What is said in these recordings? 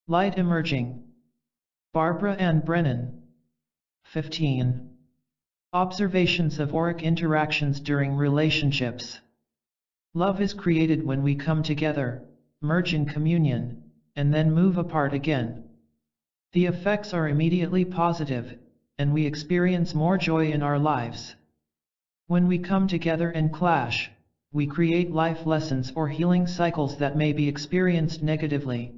Light emerging. Barbara Ann Brennan. 15. Observations of auric interactions during relationships. Love is created when we come together, merge in communion, and then move apart again. The effects are immediately positive, and we experience more joy in our lives. When we come together and clash, we create life lessons or healing cycles that may be experienced negatively.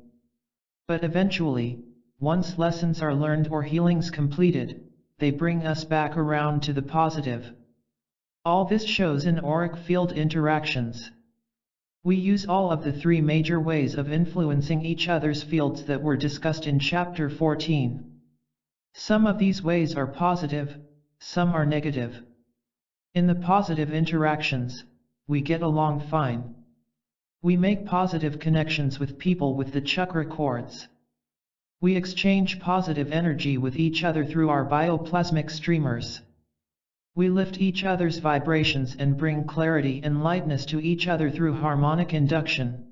But eventually, once lessons are learned or healings completed, they bring us back around to the positive. All this shows in auric field interactions. We use all of the three major ways of influencing each other's fields that were discussed in Chapter 14. Some of these ways are positive, some are negative. In the positive interactions, we get along fine. We make positive connections with people with the chakra cords. We exchange positive energy with each other through our bioplasmic streamers. We lift each other's vibrations and bring clarity and lightness to each other through harmonic induction.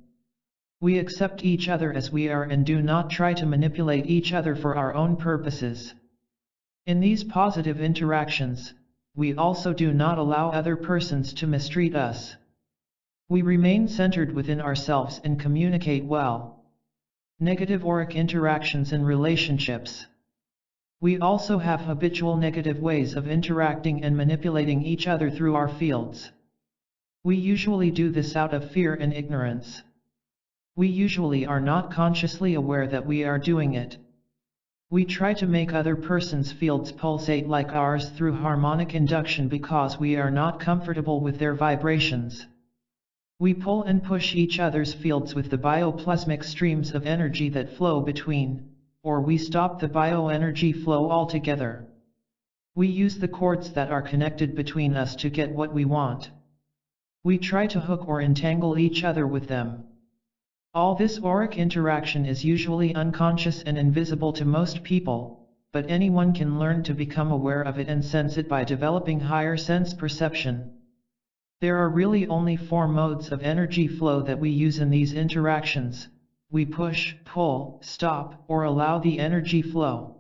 We accept each other as we are and do not try to manipulate each other for our own purposes. In these positive interactions, we also do not allow other persons to mistreat us. We remain centered within ourselves and communicate well. Negative auric interactions in relationships. We also have habitual negative ways of interacting and manipulating each other through our fields. We usually do this out of fear and ignorance. We usually are not consciously aware that we are doing it. We try to make other persons' fields pulsate like ours through harmonic induction because we are not comfortable with their vibrations. We pull and push each other's fields with the bioplasmic streams of energy that flow between, or we stop the bioenergy flow altogether. We use the cords that are connected between us to get what we want. We try to hook or entangle each other with them. All this auric interaction is usually unconscious and invisible to most people, but anyone can learn to become aware of it and sense it by developing higher sense perception. There are really only 4 modes of energy flow that we use in these interactions. We push, pull, stop, or allow the energy flow.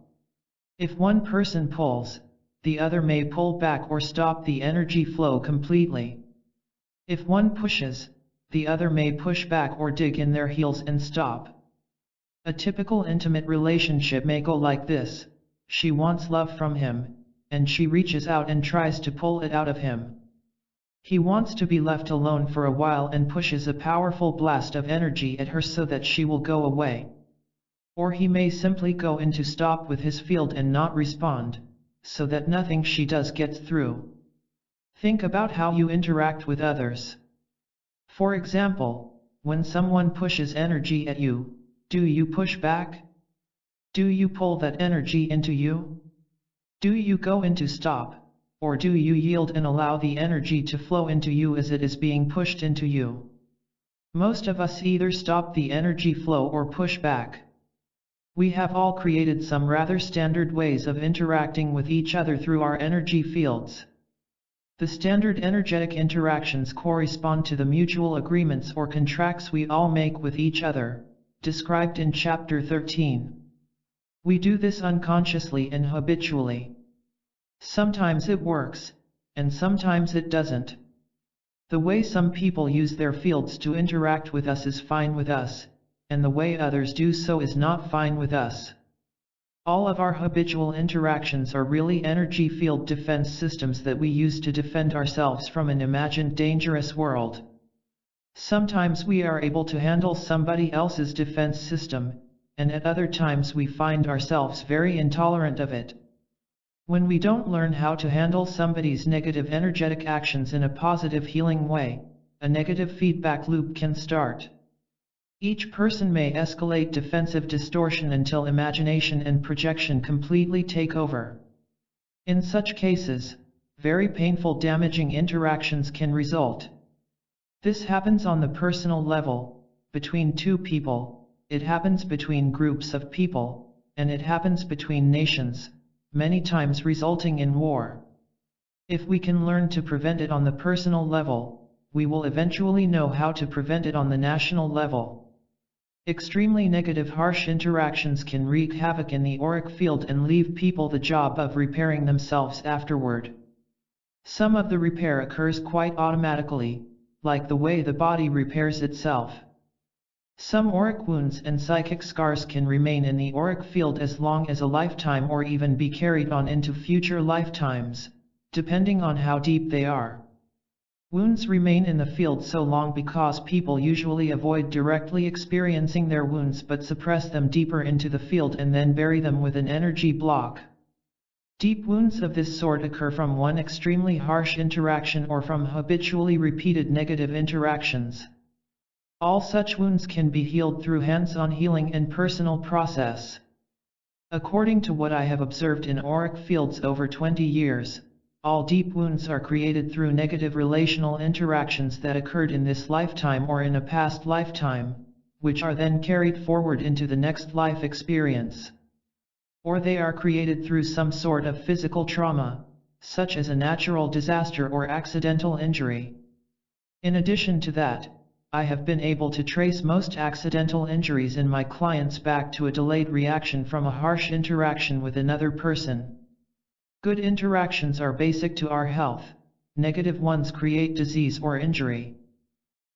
If one person pulls, the other may pull back or stop the energy flow completely. If one pushes, the other may push back or dig in their heels and stop. A typical intimate relationship may go like this: she wants love from him, and she reaches out and tries to pull it out of him. He wants to be left alone for a while and pushes a powerful blast of energy at her so that she will go away. Or he may simply go into stop with his field and not respond, so that nothing she does gets through. Think about how you interact with others. For example, when someone pushes energy at you, do you push back? Do you pull that energy into you? Do you go into stop? Or do you yield and allow the energy to flow into you as it is being pushed into you? Most of us either stop the energy flow or push back. We have all created some rather standard ways of interacting with each other through our energy fields. The standard energetic interactions correspond to the mutual agreements or contracts we all make with each other, described in Chapter 13. We do this unconsciously and habitually. Sometimes it works, and sometimes it doesn't. The way some people use their fields to interact with us is fine with us, and the way others do so is not fine with us. All of our habitual interactions are really energy field defense systems that we use to defend ourselves from an imagined dangerous world. Sometimes we are able to handle somebody else's defense system, and at other times we find ourselves very intolerant of it. When we don't learn how to handle somebody's negative energetic actions in a positive healing way, a negative feedback loop can start. Each person may escalate defensive distortion until imagination and projection completely take over. In such cases, very painful damaging interactions can result. This happens on the personal level, between 2 people, it happens between groups of people, and it happens between nations, many times resulting in war. If we can learn to prevent it on the personal level, we will eventually know how to prevent it on the national level. Extremely negative harsh interactions can wreak havoc in the auric field and leave people the job of repairing themselves afterward. Some of the repair occurs quite automatically, like the way the body repairs itself. Some auric wounds and psychic scars can remain in the auric field as long as a lifetime or even be carried on into future lifetimes, depending on how deep they are. Wounds remain in the field so long because people usually avoid directly experiencing their wounds but suppress them deeper into the field and then bury them with an energy block. Deep wounds of this sort occur from one extremely harsh interaction or from habitually repeated negative interactions. All such wounds can be healed through hands-on healing and personal process. According to what I have observed in auric fields over 20 years, all deep wounds are created through negative relational interactions that occurred in this lifetime or in a past lifetime, which are then carried forward into the next life experience. Or they are created through some sort of physical trauma, such as a natural disaster or accidental injury. In addition to that, I have been able to trace most accidental injuries in my clients back to a delayed reaction from a harsh interaction with another person. Good interactions are basic to our health, negative ones create disease or injury.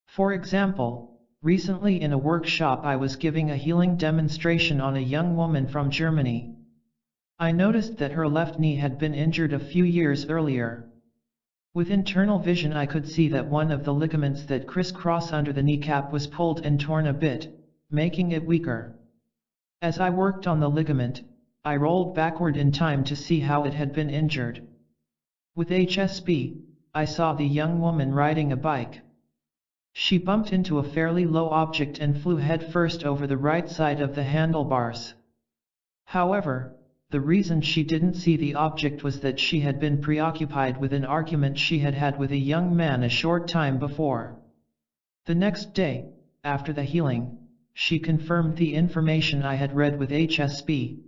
For example, recently in a workshop I was giving a healing demonstration on a young woman from Germany. I noticed that her left knee had been injured a few years earlier. With internal vision I could see that one of the ligaments that crisscross under the kneecap was pulled and torn a bit, making it weaker. As I worked on the ligament, I rolled backward in time to see how it had been injured. With HSP, I saw the young woman riding a bike. She bumped into a fairly low object and flew headfirst over the right side of the handlebars. However, the reason she didn't see the object was that she had been preoccupied with an argument she had had with a young man a short time before. The next day, after the healing, she confirmed the information I had read with HSP.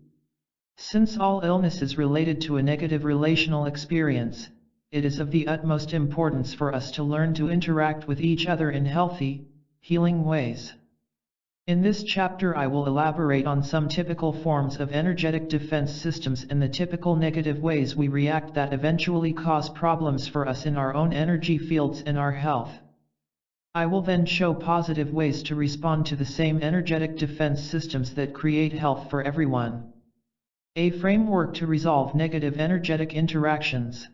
Since all illness is related to a negative relational experience, it is of the utmost importance for us to learn to interact with each other in healthy, healing ways. In this chapter I will elaborate on some typical forms of energetic defense systems and the typical negative ways we react that eventually cause problems for us in our own energy fields and our health. I will then show positive ways to respond to the same energetic defense systems that create health for everyone. A framework to resolve negative energetic interactions.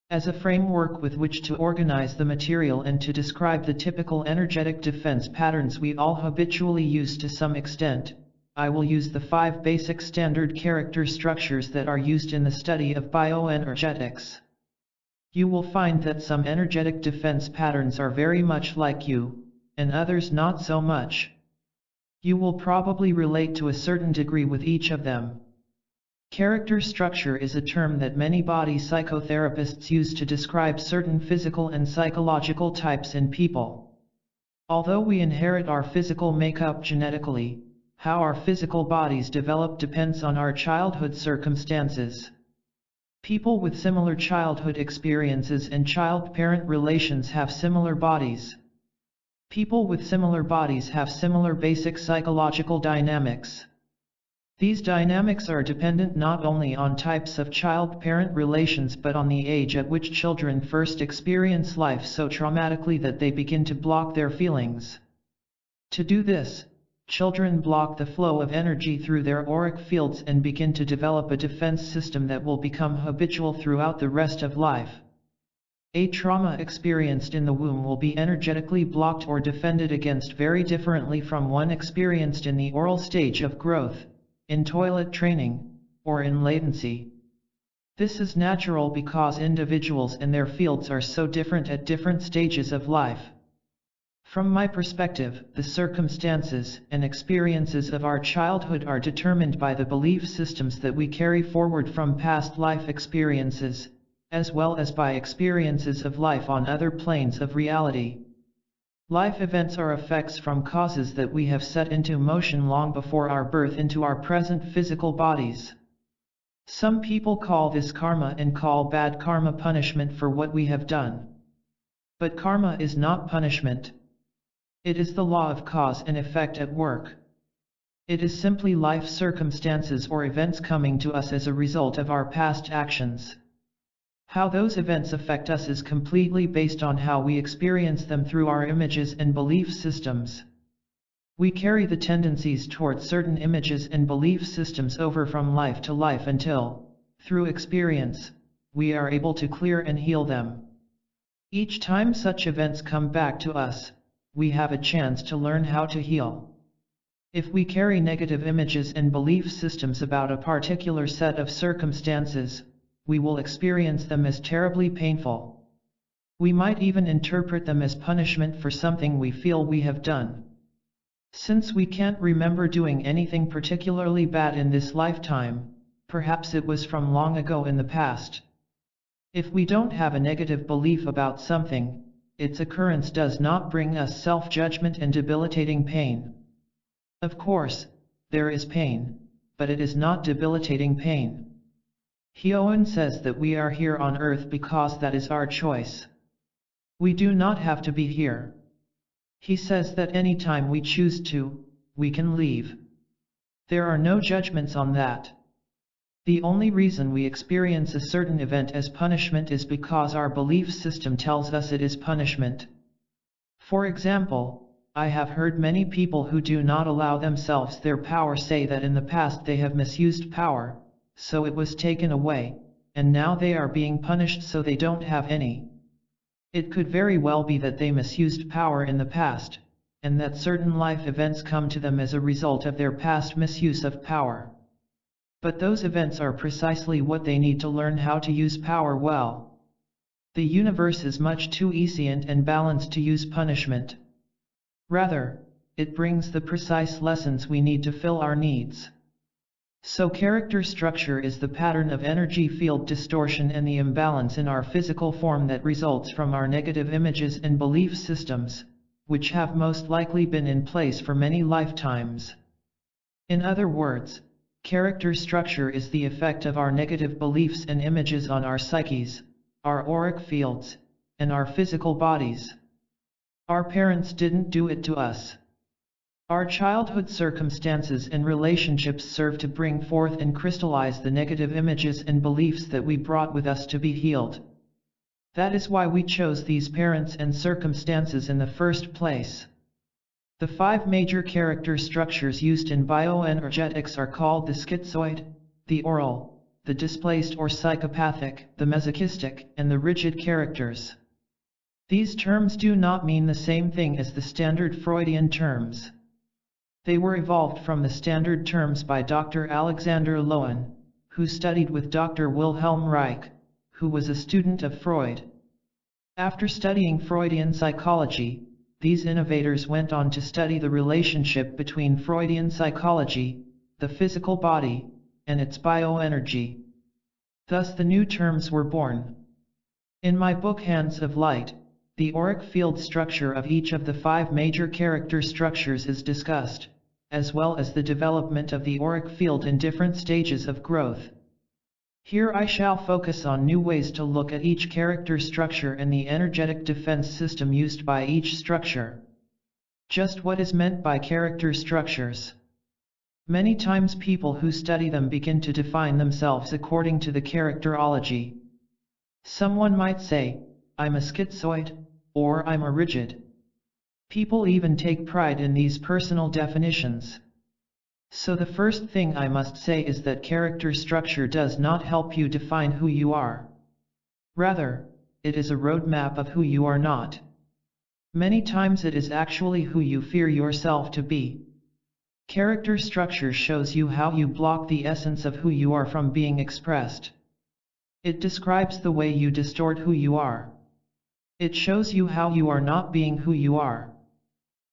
As a framework with which to organize the material and to describe the typical energetic defense patterns we all habitually use to some extent, I will use the 5 basic standard character structures that are used in the study of bioenergetics. You will find that some energetic defense patterns are very much like you, and others not so much. You will probably relate to a certain degree with each of them. Character structure is a term that many body psychotherapists use to describe certain physical and psychological types in people. Although we inherit our physical makeup genetically, how our physical bodies develop depends on our childhood circumstances. People with similar childhood experiences and child-parent relations have similar bodies. People with similar bodies have similar basic psychological dynamics. These dynamics are dependent not only on types of child-parent relations but on the age at which children first experience life so traumatically that they begin to block their feelings. To do this, children block the flow of energy through their auric fields and begin to develop a defense system that will become habitual throughout the rest of life. A trauma experienced in the womb will be energetically blocked or defended against very differently from one experienced in the oral stage of growth, in toilet training, or in latency. This is natural because individuals and their fields are so different at different stages of life. From my perspective, the circumstances and experiences of our childhood are determined by the belief systems that we carry forward from past life experiences, as well as by experiences of life on other planes of reality. Life events are effects from causes that we have set into motion long before our birth into our present physical bodies. Some people call this karma and call bad karma punishment for what we have done. But karma is not punishment. It is the law of cause and effect at work. It is simply life circumstances or events coming to us as a result of our past actions. How those events affect us is completely based on how we experience them through our images and belief systems. We carry the tendencies toward certain images and belief systems over from life to life until, through experience, we are able to clear and heal them. Each time such events come back to us, we have a chance to learn how to heal. If we carry negative images and belief systems about a particular set of circumstances, we will experience them as terribly painful. We might even interpret them as punishment for something we feel we have done. Since we can't remember doing anything particularly bad in this lifetime, perhaps it was from long ago in the past. If we don't have a negative belief about something, its occurrence does not bring us self-judgment and debilitating pain. Of course, there is pain, but it is not debilitating pain. Hyoen says that we are here on earth because that is our choice. We do not have to be here. He says that any time we choose to, we can leave. There are no judgments on that. The only reason we experience a certain event as punishment is because our belief system tells us it is punishment. For example, I have heard many people who do not allow themselves their power say that in the past they have misused power, so it was taken away, and now they are being punished so they don't have any. It could very well be that they misused power in the past, and that certain life events come to them as a result of their past misuse of power. But those events are precisely what they need to learn how to use power well. The universe is much too easy and balanced to use punishment. Rather, it brings the precise lessons we need to fill our needs. So character structure is the pattern of energy field distortion and the imbalance in our physical form that results from our negative images and belief systems, which have most likely been in place for many lifetimes. In other words, character structure is the effect of our negative beliefs and images on our psyches, our auric fields, and our physical bodies. Our parents didn't do it to us. Our childhood circumstances and relationships serve to bring forth and crystallize the negative images and beliefs that we brought with us to be healed. That is why we chose these parents and circumstances in the first place. The 5 major character structures used in bioenergetics are called the schizoid, the oral, the displaced or psychopathic, the masochistic, and the rigid characters. These terms do not mean the same thing as the standard Freudian terms. They were evolved from the standard terms by Dr. Alexander Lowen, who studied with Dr. Wilhelm Reich, who was a student of Freud. After studying Freudian psychology, these innovators went on to study the relationship between Freudian psychology, the physical body, and its bioenergy. Thus the new terms were born. In my book Hands of Light, the auric field structure of each of the 5 major character structures is discussed, as well as the development of the auric field in different stages of growth. Here I shall focus on new ways to look at each character structure and the energetic defense system used by each structure. Just what is meant by character structures? Many times people who study them begin to define themselves according to the characterology. Someone might say, I'm a schizoid, or I'm a rigid. People even take pride in these personal definitions. So the first thing I must say is that character structure does not help you define who you are. Rather, it is a roadmap of who you are not. Many times it is actually who you fear yourself to be. Character structure shows you how you block the essence of who you are from being expressed. It describes the way you distort who you are. It shows you how you are not being who you are.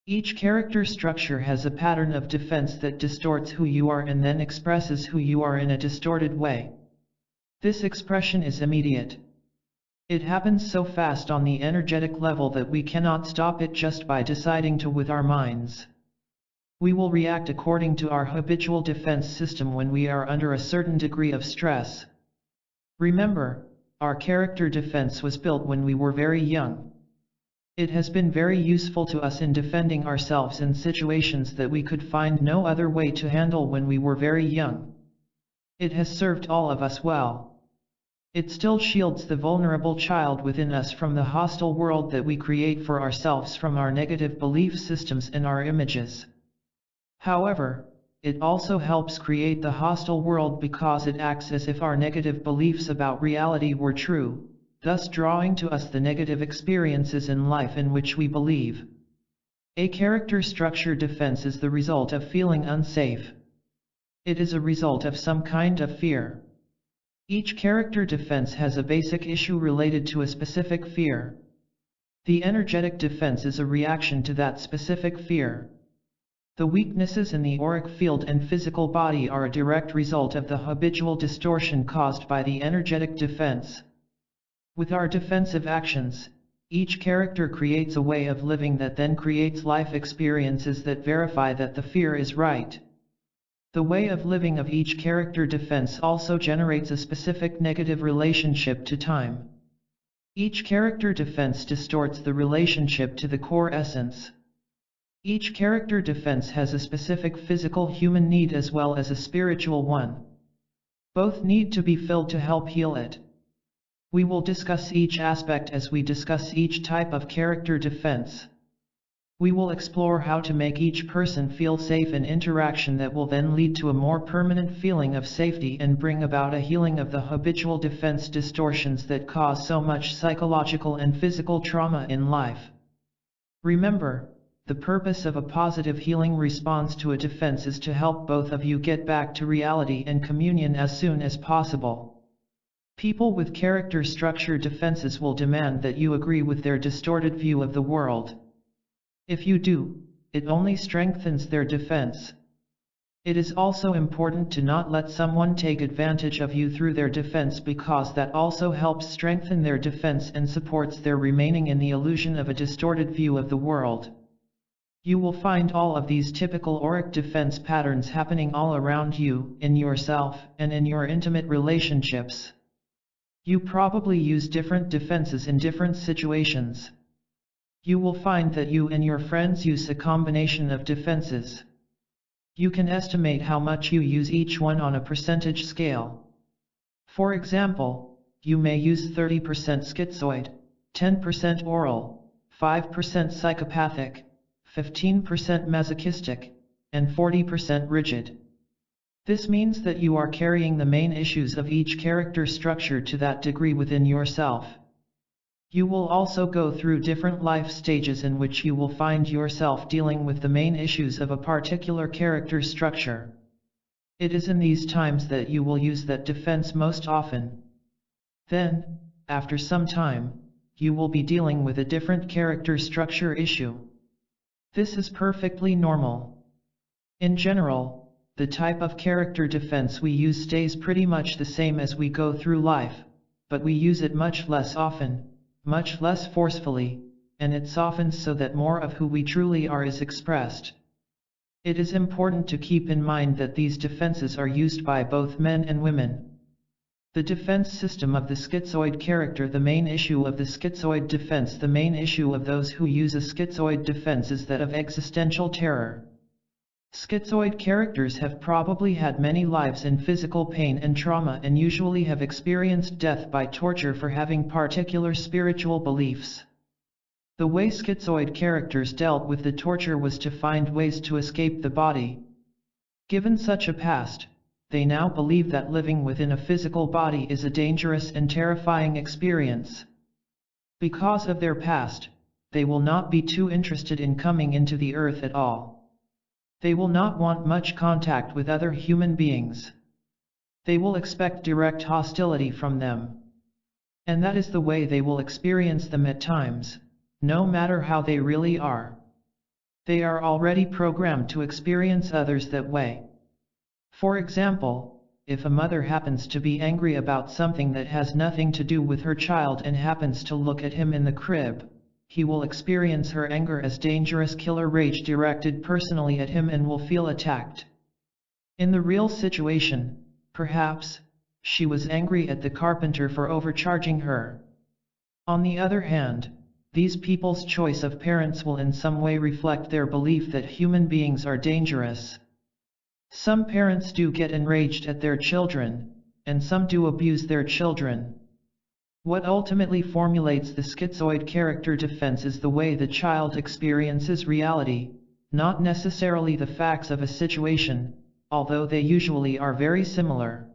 Each character structure has a pattern of defense that distorts who you are and then expresses who you are in a distorted way. This expression is immediate. It happens so fast on the energetic level that we cannot stop it just by deciding to with our minds. We will react according to our habitual defense system when we are under a certain degree of stress. Remember, our character defense was built when we were very young. It has been very useful to us in defending ourselves in situations that we could find no other way to handle when we were very young. It has served all of us well. It still shields the vulnerable child within us from the hostile world that we create for ourselves from our negative belief systems and our images. However, it also helps create the hostile world because it acts as if our negative beliefs about reality were true, thus drawing to us the negative experiences in life in which we believe. A character structure defense is the result of feeling unsafe. It is a result of some kind of fear. Each character defense has a basic issue related to a specific fear. The energetic defense is a reaction to that specific fear. The weaknesses in the auric field and physical body are a direct result of the habitual distortion caused by the energetic defense. With our defensive actions, each character creates a way of living that then creates life experiences that verify that the fear is right. The way of living of each character defense also generates a specific negative relationship to time. Each character defense distorts the relationship to the core essence. Each character defense has a specific physical human need as well as a spiritual one. Both need to be filled to help heal it. We will discuss each aspect as we discuss each type of character defense. We will explore how to make each person feel safe in interaction that will then lead to a more permanent feeling of safety and bring about a healing of the habitual defense distortions that cause so much psychological and physical trauma in life. Remember, the purpose of a positive healing response to a defense is to help both of you get back to reality and communion as soon as possible. People with character structure defenses will demand that you agree with their distorted view of the world. If you do, it only strengthens their defense. It is also important to not let someone take advantage of you through their defense because that also helps strengthen their defense and supports their remaining in the illusion of a distorted view of the world. You will find all of these typical auric defense patterns happening all around you, in yourself, and in your intimate relationships. You probably use different defenses in different situations. You will find that you and your friends use a combination of defenses. You can estimate how much you use each one on a percentage scale. For example, you may use 30% schizoid, 10% oral, 5% psychopathic, 15% masochistic, and 40% rigid. This means that you are carrying the main issues of each character structure to that degree within yourself. You will also go through different life stages in which you will find yourself dealing with the main issues of a particular character structure. It is in these times that you will use that defense most often. Then, after some time, you will be dealing with a different character structure issue. This is perfectly normal. In general, the type of character defense we use stays pretty much the same as we go through life, but we use it much less often, much less forcefully, and it softens so that more of who we truly are is expressed. It is important to keep in mind that these defenses are used by both men and women. The defense system of the schizoid character. The main issue of the schizoid defense. The main issue of those who use a schizoid defense is that of existential terror. Schizoid characters have probably had many lives in physical pain and trauma and usually have experienced death by torture for having particular spiritual beliefs. The way schizoid characters dealt with the torture was to find ways to escape the body. Given such a past, they now believe that living within a physical body is a dangerous and terrifying experience. Because of their past, they will not be too interested in coming into the earth at all. They will not want much contact with other human beings. They will expect direct hostility from them. And that is the way they will experience them at times, no matter how they really are. They are already programmed to experience others that way. For example, if a mother happens to be angry about something that has nothing to do with her child and happens to look at him in the crib, he will experience her anger as dangerous killer rage directed personally at him and will feel attacked. In the real situation, perhaps, she was angry at the carpenter for overcharging her. On the other hand, these people's choice of parents will in some way reflect their belief that human beings are dangerous. Some parents do get enraged at their children, and some do abuse their children. What ultimately formulates the schizoid character defense is the way the child experiences reality, not necessarily the facts of a situation, although they usually are very similar.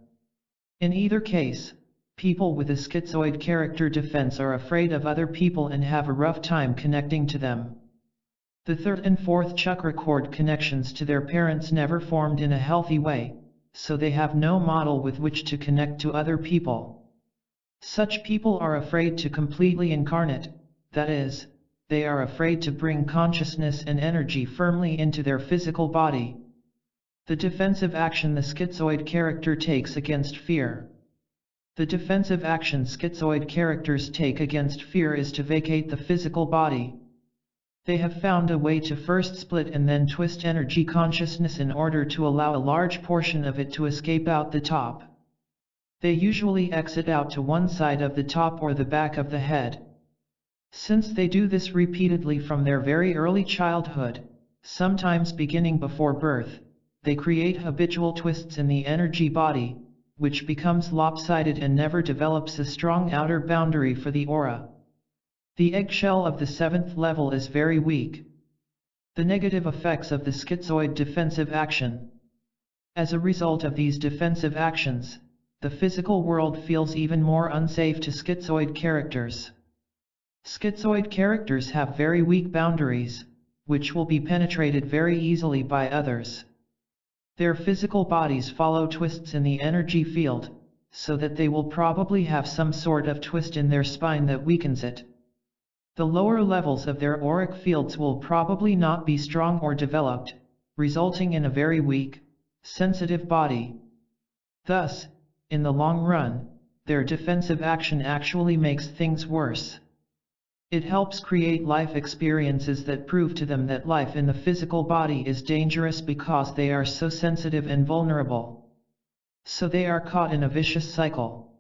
In either case, people with a schizoid character defense are afraid of other people and have a rough time connecting to them. The third and fourth chakra cord connections to their parents never formed in a healthy way, so they have no model with which to connect to other people. Such people are afraid to completely incarnate, that is, they are afraid to bring consciousness and energy firmly into their physical body. The defensive action the schizoid character takes against fear. The defensive action schizoid characters take against fear is to vacate the physical body. They have found a way to first split and then twist energy consciousness in order to allow a large portion of it to escape out the top. They usually exit out to one side of the top or the back of the head. Since they do this repeatedly from their very early childhood, sometimes beginning before birth, they create habitual twists in the energy body, which becomes lopsided and never develops a strong outer boundary for the aura. The eggshell of the seventh level is very weak. The negative effects of the schizoid defensive action. As a result of these defensive actions, the physical world feels even more unsafe to schizoid characters. Schizoid characters have very weak boundaries, which will be penetrated very easily by others. Their physical bodies follow twists in the energy field, so that they will probably have some sort of twist in their spine that weakens it. The lower levels of their auric fields will probably not be strong or developed, resulting in a very weak, sensitive body. Thus, in the long run, their defensive action actually makes things worse. It helps create life experiences that prove to them that life in the physical body is dangerous because they are so sensitive and vulnerable. So they are caught in a vicious cycle.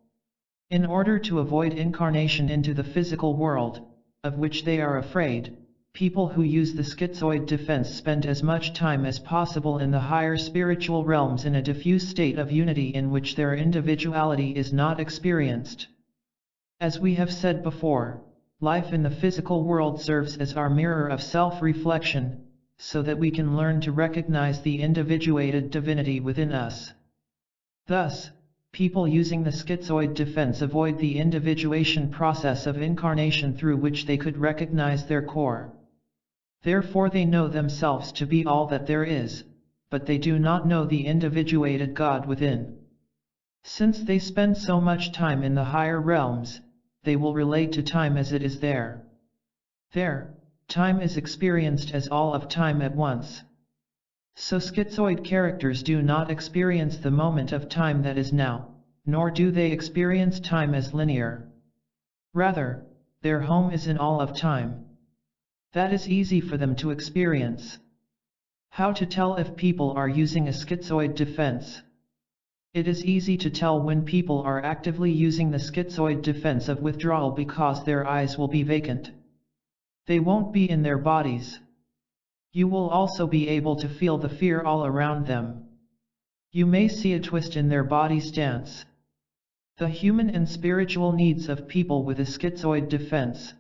In order to avoid incarnation into the physical world, of which they are afraid, people who use the schizoid defense spend as much time as possible in the higher spiritual realms in a diffuse state of unity in which their individuality is not experienced. As we have said before, life in the physical world serves as our mirror of self-reflection, so that we can learn to recognize the individuated divinity within us. Thus, people using the schizoid defense avoid the individuation process of incarnation through which they could recognize their core. Therefore they know themselves to be all that there is, but they do not know the individuated God within. Since they spend so much time in the higher realms, they will relate to time as it is there. There, time is experienced as all of time at once. So schizoid characters do not experience the moment of time that is now, nor do they experience time as linear. Rather, their home is in all of time. That is easy for them to experience. How to tell if people are using a schizoid defense? It is easy to tell when people are actively using the schizoid defense of withdrawal because their eyes will be vacant. They won't be in their bodies. You will also be able to feel the fear all around them. You may see a twist in their body stance. The human and spiritual needs of people with a schizoid defense.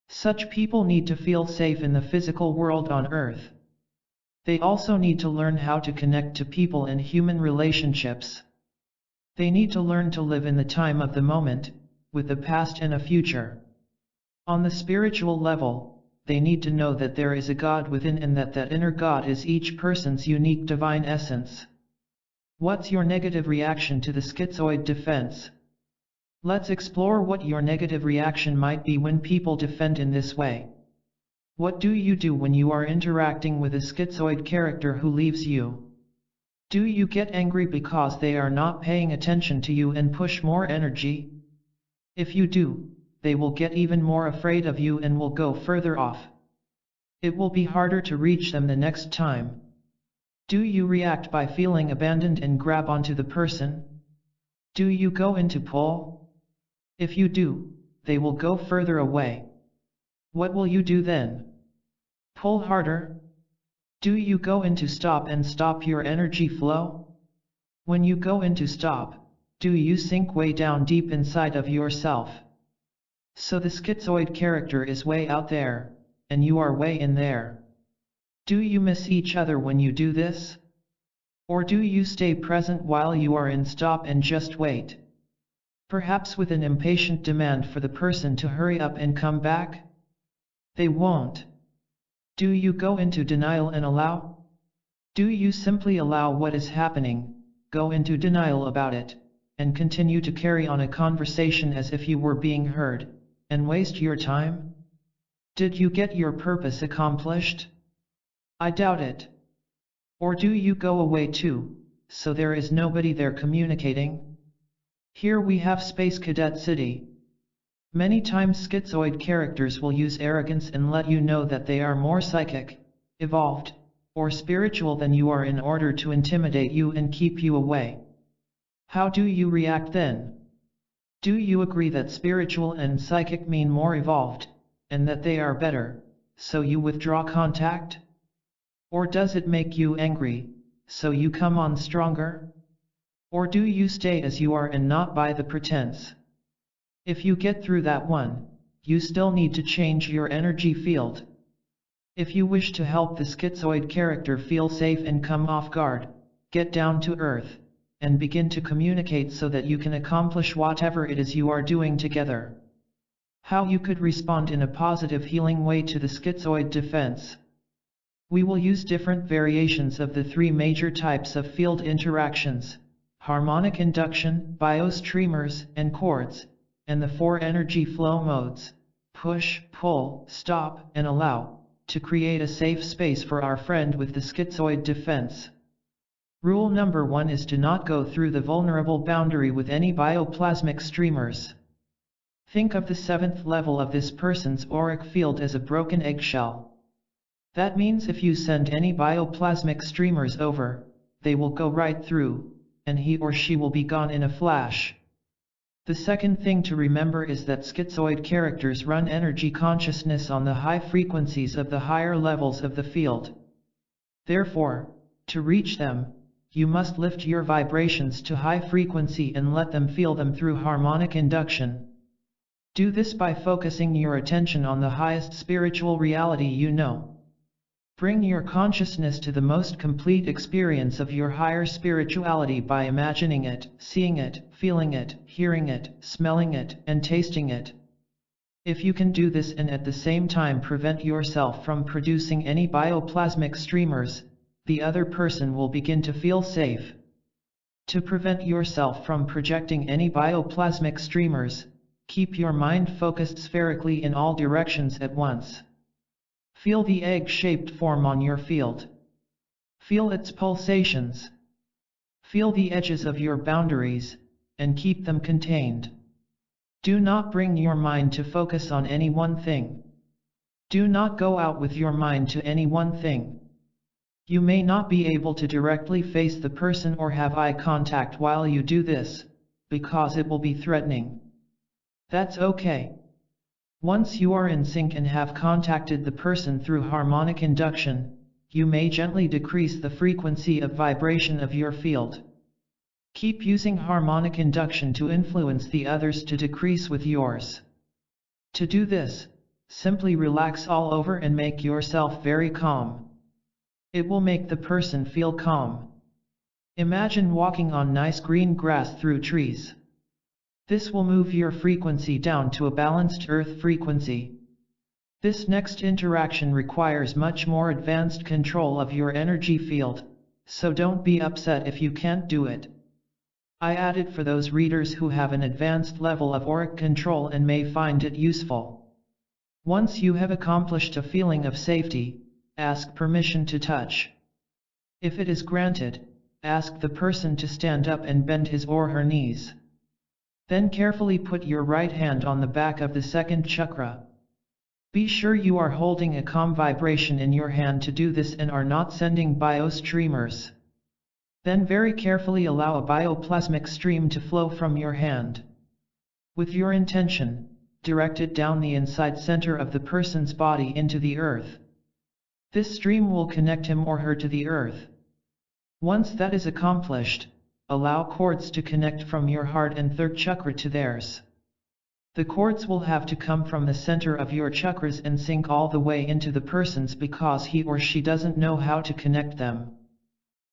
Such people need to feel safe in the physical world on Earth. They also need to learn how to connect to people in human relationships. They need to learn to live in the time of the moment, with a past and a future. On the spiritual level, they need to know that there is a God within and that that inner God is each person's unique divine essence. What's your negative reaction to the schizoid defense? Let's explore what your negative reaction might be when people defend in this way. What do you do when you are interacting with a schizoid character who leaves you? Do you get angry because they are not paying attention to you and push more energy? If you do, they will get even more afraid of you and will go further off. It will be harder to reach them the next time. Do you react by feeling abandoned and grab onto the person? Do you go into pull? If you do, they will go further away. What will you do then? Pull harder? Do you go into stop and stop your energy flow? When you go into stop, do you sink way down deep inside of yourself? So the schizoid character is way out there, and you are way in there. Do you miss each other when you do this? Or do you stay present while you are in stop and just wait? Perhaps with an impatient demand for the person to hurry up and come back? They won't. Do you go into denial and allow? Do you simply allow what is happening, go into denial about it, and continue to carry on a conversation as if you were being heard, and waste your time? Did you get your purpose accomplished? I doubt it. Or do you go away too, so there is nobody there communicating? Here we have Space Cadet City. Many times schizoid characters will use arrogance and let you know that they are more psychic, evolved, or spiritual than you are in order to intimidate you and keep you away. How do you react then? Do you agree that spiritual and psychic mean more evolved, and that they are better, so you withdraw contact? Or does it make you angry, so you come on stronger? Or do you stay as you are and not buy the pretense? If you get through that one, you still need to change your energy field. If you wish to help the schizoid character feel safe and come off guard, get down to earth, and begin to communicate so that you can accomplish whatever it is you are doing together. How you could respond in a positive healing way to the schizoid defense. We will use different variations of the three major types of field interactions: harmonic induction, biostreamers, and chords, and the four energy flow modes: push, pull, stop, and allow, to create a safe space for our friend with the schizoid defense. Rule number 1 is to not go through the vulnerable boundary with any bioplasmic streamers. Think of the 7th level of this person's auric field as a broken eggshell. That means if you send any bioplasmic streamers over, they will go right through, and he or she will be gone in a flash. The second thing to remember is that schizoid characters run energy consciousness on the high frequencies of the higher levels of the field. Therefore, to reach them, you must lift your vibrations to high frequency and let them feel them through harmonic induction. Do this by focusing your attention on the highest spiritual reality you know. Bring your consciousness to the most complete experience of your higher spirituality by imagining it, seeing it, feeling it, hearing it, smelling it, and tasting it. If you can do this and at the same time prevent yourself from producing any bioplasmic streamers, the other person will begin to feel safe. To prevent yourself from projecting any bioplasmic streamers, keep your mind focused spherically in all directions at once. Feel the egg-shaped form on your field. Feel its pulsations. Feel the edges of your boundaries, and keep them contained. Do not bring your mind to focus on any one thing. Do not go out with your mind to any one thing. You may not be able to directly face the person or have eye contact while you do this, because it will be threatening. That's okay. Once you are in sync and have contacted the person through harmonic induction, you may gently decrease the frequency of vibration of your field. Keep using harmonic induction to influence the others to decrease with yours. To do this, simply relax all over and make yourself very calm. It will make the person feel calm. Imagine walking on nice green grass through trees. This will move your frequency down to a balanced earth frequency. This next interaction requires much more advanced control of your energy field, so don't be upset if you can't do it. I add it for those readers who have an advanced level of auric control and may find it useful. Once you have accomplished a feeling of safety, ask permission to touch. If it is granted, ask the person to stand up and bend his or her knees. Then carefully put your right hand on the back of the second chakra. Be sure you are holding a calm vibration in your hand to do this and are not sending biostreamers. Then very carefully allow a bioplasmic stream to flow from your hand. With your intention, directed down the inside center of the person's body into the earth. This stream will connect him or her to the earth. Once that is accomplished, allow cords to connect from your heart and third chakra to theirs. The cords will have to come from the center of your chakras and sink all the way into the person's because he or she doesn't know how to connect them.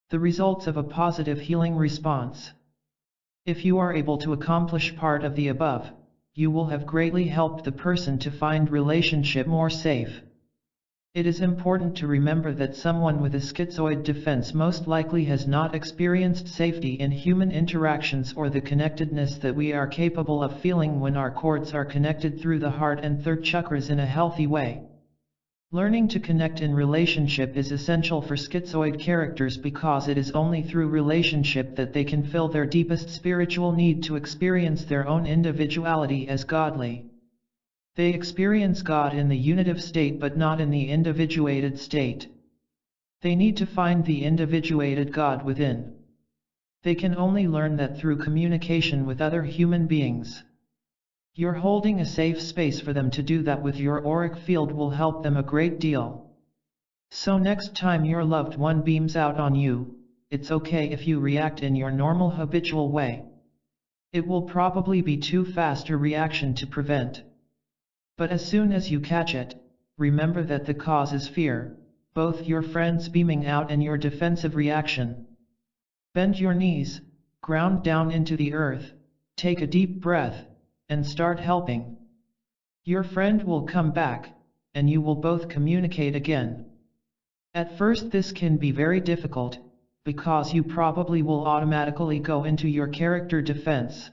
The results of a positive healing response. If you are able to accomplish part of the above, you will have greatly helped the person to find relationship more safe. It is important to remember that someone with a schizoid defense most likely has not experienced safety in human interactions or the connectedness that we are capable of feeling when our cords are connected through the heart and third chakras in a healthy way. Learning to connect in relationship is essential for schizoid characters because it is only through relationship that they can fill their deepest spiritual need to experience their own individuality as godly. They experience God in the unitive state but not in the individuated state. They need to find the individuated God within. They can only learn that through communication with other human beings. You're holding a safe space for them to do that with your auric field will help them a great deal. So next time your loved one beams out on you, it's okay if you react in your normal habitual way. It will probably be too fast a reaction to prevent. But as soon as you catch it, remember that the cause is fear, both your friends beaming out and your defensive reaction. Bend your knees, ground down into the earth, take a deep breath, and start helping. Your friend will come back, and you will both communicate again. At first this can be very difficult, because you probably will automatically go into your character defense.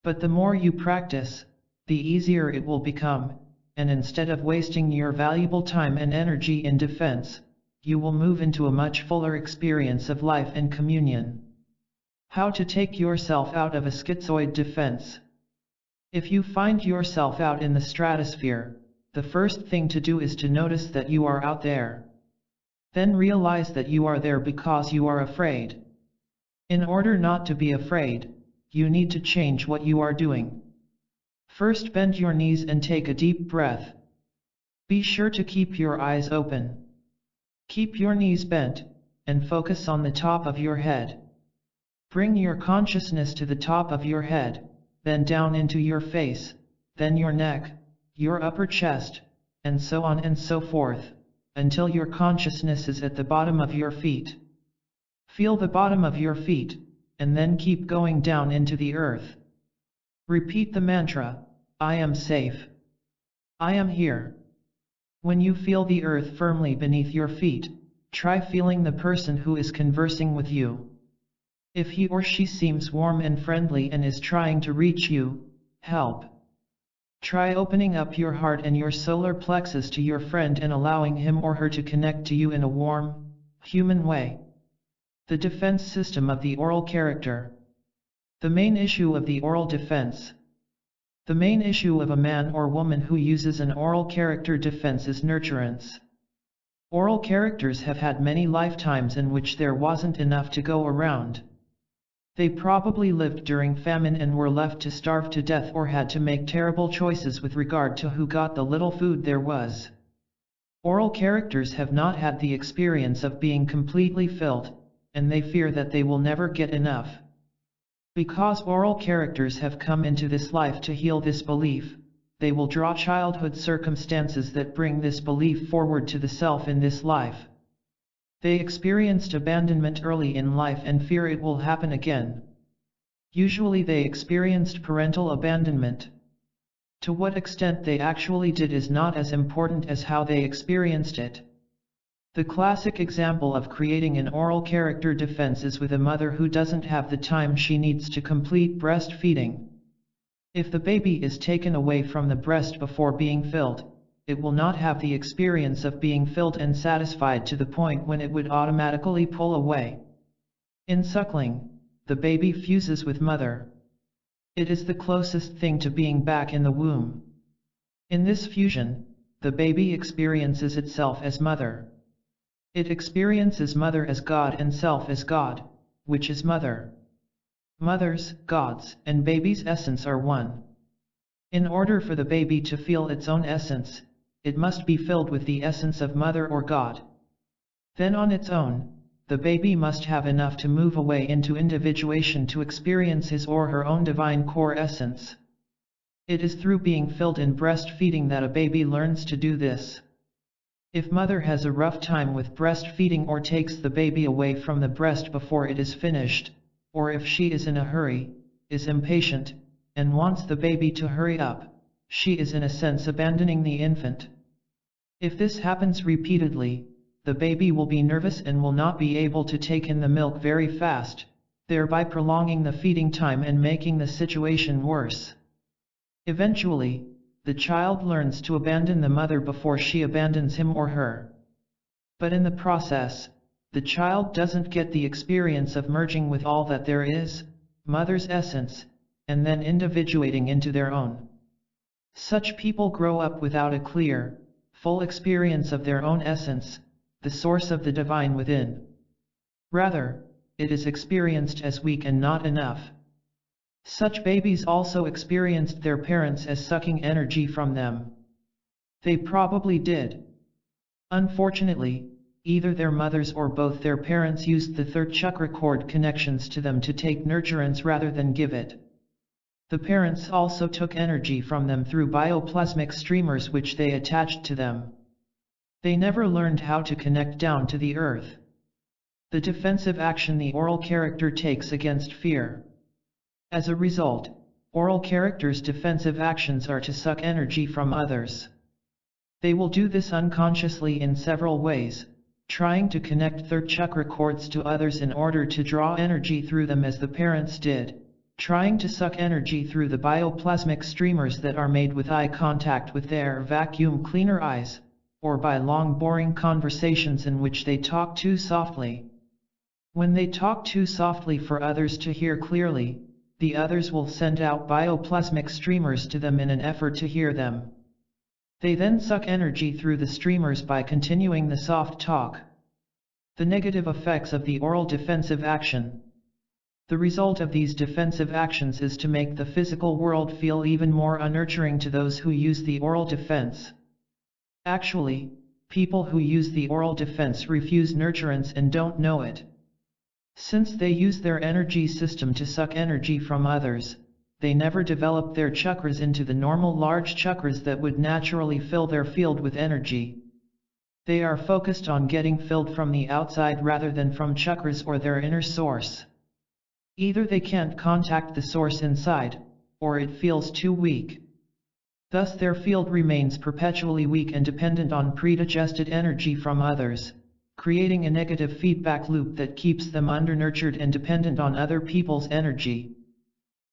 But the more you practice, the easier it will become, and instead of wasting your valuable time and energy in defense, you will move into a much fuller experience of life and communion. How to take yourself out of a schizoid defense. If you find yourself out in the stratosphere, the first thing to do is to notice that you are out there. Then realize that you are there because you are afraid. In order not to be afraid, you need to change what you are doing. First bend your knees and take a deep breath. Be sure to keep your eyes open. Keep your knees bent, and focus on the top of your head. Bring your consciousness to the top of your head, then down into your face, then your neck, your upper chest, and so on and so forth, until your consciousness is at the bottom of your feet. Feel the bottom of your feet, and then keep going down into the earth. Repeat the mantra, I am safe. I am here. When you feel the earth firmly beneath your feet, try feeling the person who is conversing with you. If he or she seems warm and friendly and is trying to reach you, help. Try opening up your heart and your solar plexus to your friend and allowing him or her to connect to you in a warm, human way. The defense system of the oral character. The main issue of the oral defense. The main issue of a man or woman who uses an oral character defense is nurturance. Oral characters have had many lifetimes in which there wasn't enough to go around. They probably lived during famine and were left to starve to death or had to make terrible choices with regard to who got the little food there was. Oral characters have not had the experience of being completely filled, and they fear that they will never get enough. Because oral characters have come into this life to heal this belief, they will draw childhood circumstances that bring this belief forward to the self in this life. They experienced abandonment early in life and fear it will happen again. Usually they experienced parental abandonment. To what extent they actually did is not as important as how they experienced it. The classic example of creating an oral character defense is with a mother who doesn't have the time she needs to complete breastfeeding. If the baby is taken away from the breast before being filled, it will not have the experience of being filled and satisfied to the point when it would automatically pull away. In suckling, the baby fuses with mother. It is the closest thing to being back in the womb. In this fusion, the baby experiences itself as mother. It experiences mother as God and self as God, which is mother. Mother's, God's, and baby's essence are one. In order for the baby to feel its own essence, it must be filled with the essence of Mother or God. Then on its own, the baby must have enough to move away into individuation to experience his or her own divine core essence. It is through being filled in breastfeeding that a baby learns to do this. If mother has a rough time with breastfeeding or takes the baby away from the breast before it is finished, or if she is in a hurry, is impatient, and wants the baby to hurry up, she is in a sense abandoning the infant. If this happens repeatedly, the baby will be nervous and will not be able to take in the milk very fast, thereby prolonging the feeding time and making the situation worse. Eventually, the child learns to abandon the mother before she abandons him or her. But in the process, the child doesn't get the experience of merging with all that there is, mother's essence, and then individuating into their own. Such people grow up without a clear, full experience of their own essence, the source of the divine within. Rather, it is experienced as weak and not enough. Such babies also experienced their parents as sucking energy from them. They probably did. Unfortunately, either their mothers or both their parents used the third chakra cord connections to them to take nurturance rather than give it. The parents also took energy from them through bioplasmic streamers which they attached to them. They never learned how to connect down to the earth. The defensive action the oral character takes against fear. As a result, oral characters' defensive actions are to suck energy from others. They will do this unconsciously in several ways, trying to connect third chakra cords to others in order to draw energy through them as the parents did, trying to suck energy through the bioplasmic streamers that are made with eye contact with their vacuum cleaner eyes, or by long boring conversations in which they talk too softly. When they talk too softly for others to hear clearly, the others will send out bioplasmic streamers to them in an effort to hear them. They then suck energy through the streamers by continuing the soft talk. The negative effects of the oral defensive action. The result of these defensive actions is to make the physical world feel even more unnurturing to those who use the oral defense. Actually, people who use the oral defense refuse nurturance and don't know it. Since they use their energy system to suck energy from others, they never develop their chakras into the normal large chakras that would naturally fill their field with energy. They are focused on getting filled from the outside rather than from chakras or their inner source. Either they can't contact the source inside, or it feels too weak. Thus their field remains perpetually weak and dependent on predigested energy from others, creating a negative feedback loop that keeps them undernurtured and dependent on other people's energy.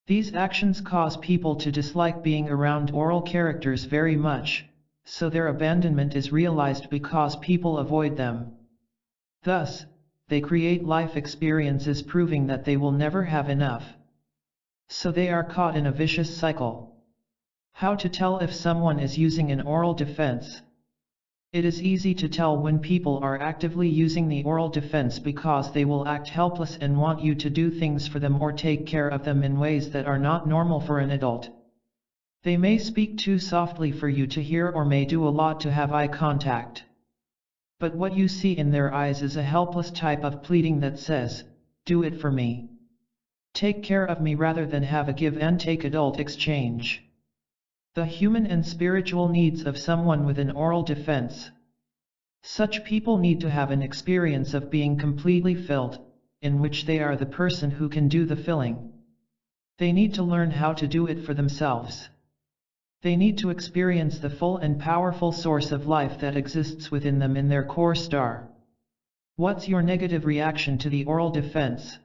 These actions cause people to dislike being around oral characters very much, so their abandonment is realized because people avoid them. Thus, they create life experiences proving that they will never have enough. So they are caught in a vicious cycle. How to tell if someone is using an oral defense? It is easy to tell when people are actively using the oral defense because they will act helpless and want you to do things for them or take care of them in ways that are not normal for an adult. They may speak too softly for you to hear or may do a lot to have eye contact. But what you see in their eyes is a helpless type of pleading that says, "Do it for me. Take care of me," rather than have a give and take adult exchange. The human and spiritual needs of someone with an oral defense. Such people need to have an experience of being completely filled, in which they are the person who can do the filling. They need to learn how to do it for themselves. They need to experience the full and powerful source of life that exists within them in their core star. What's your negative reaction to the oral defense?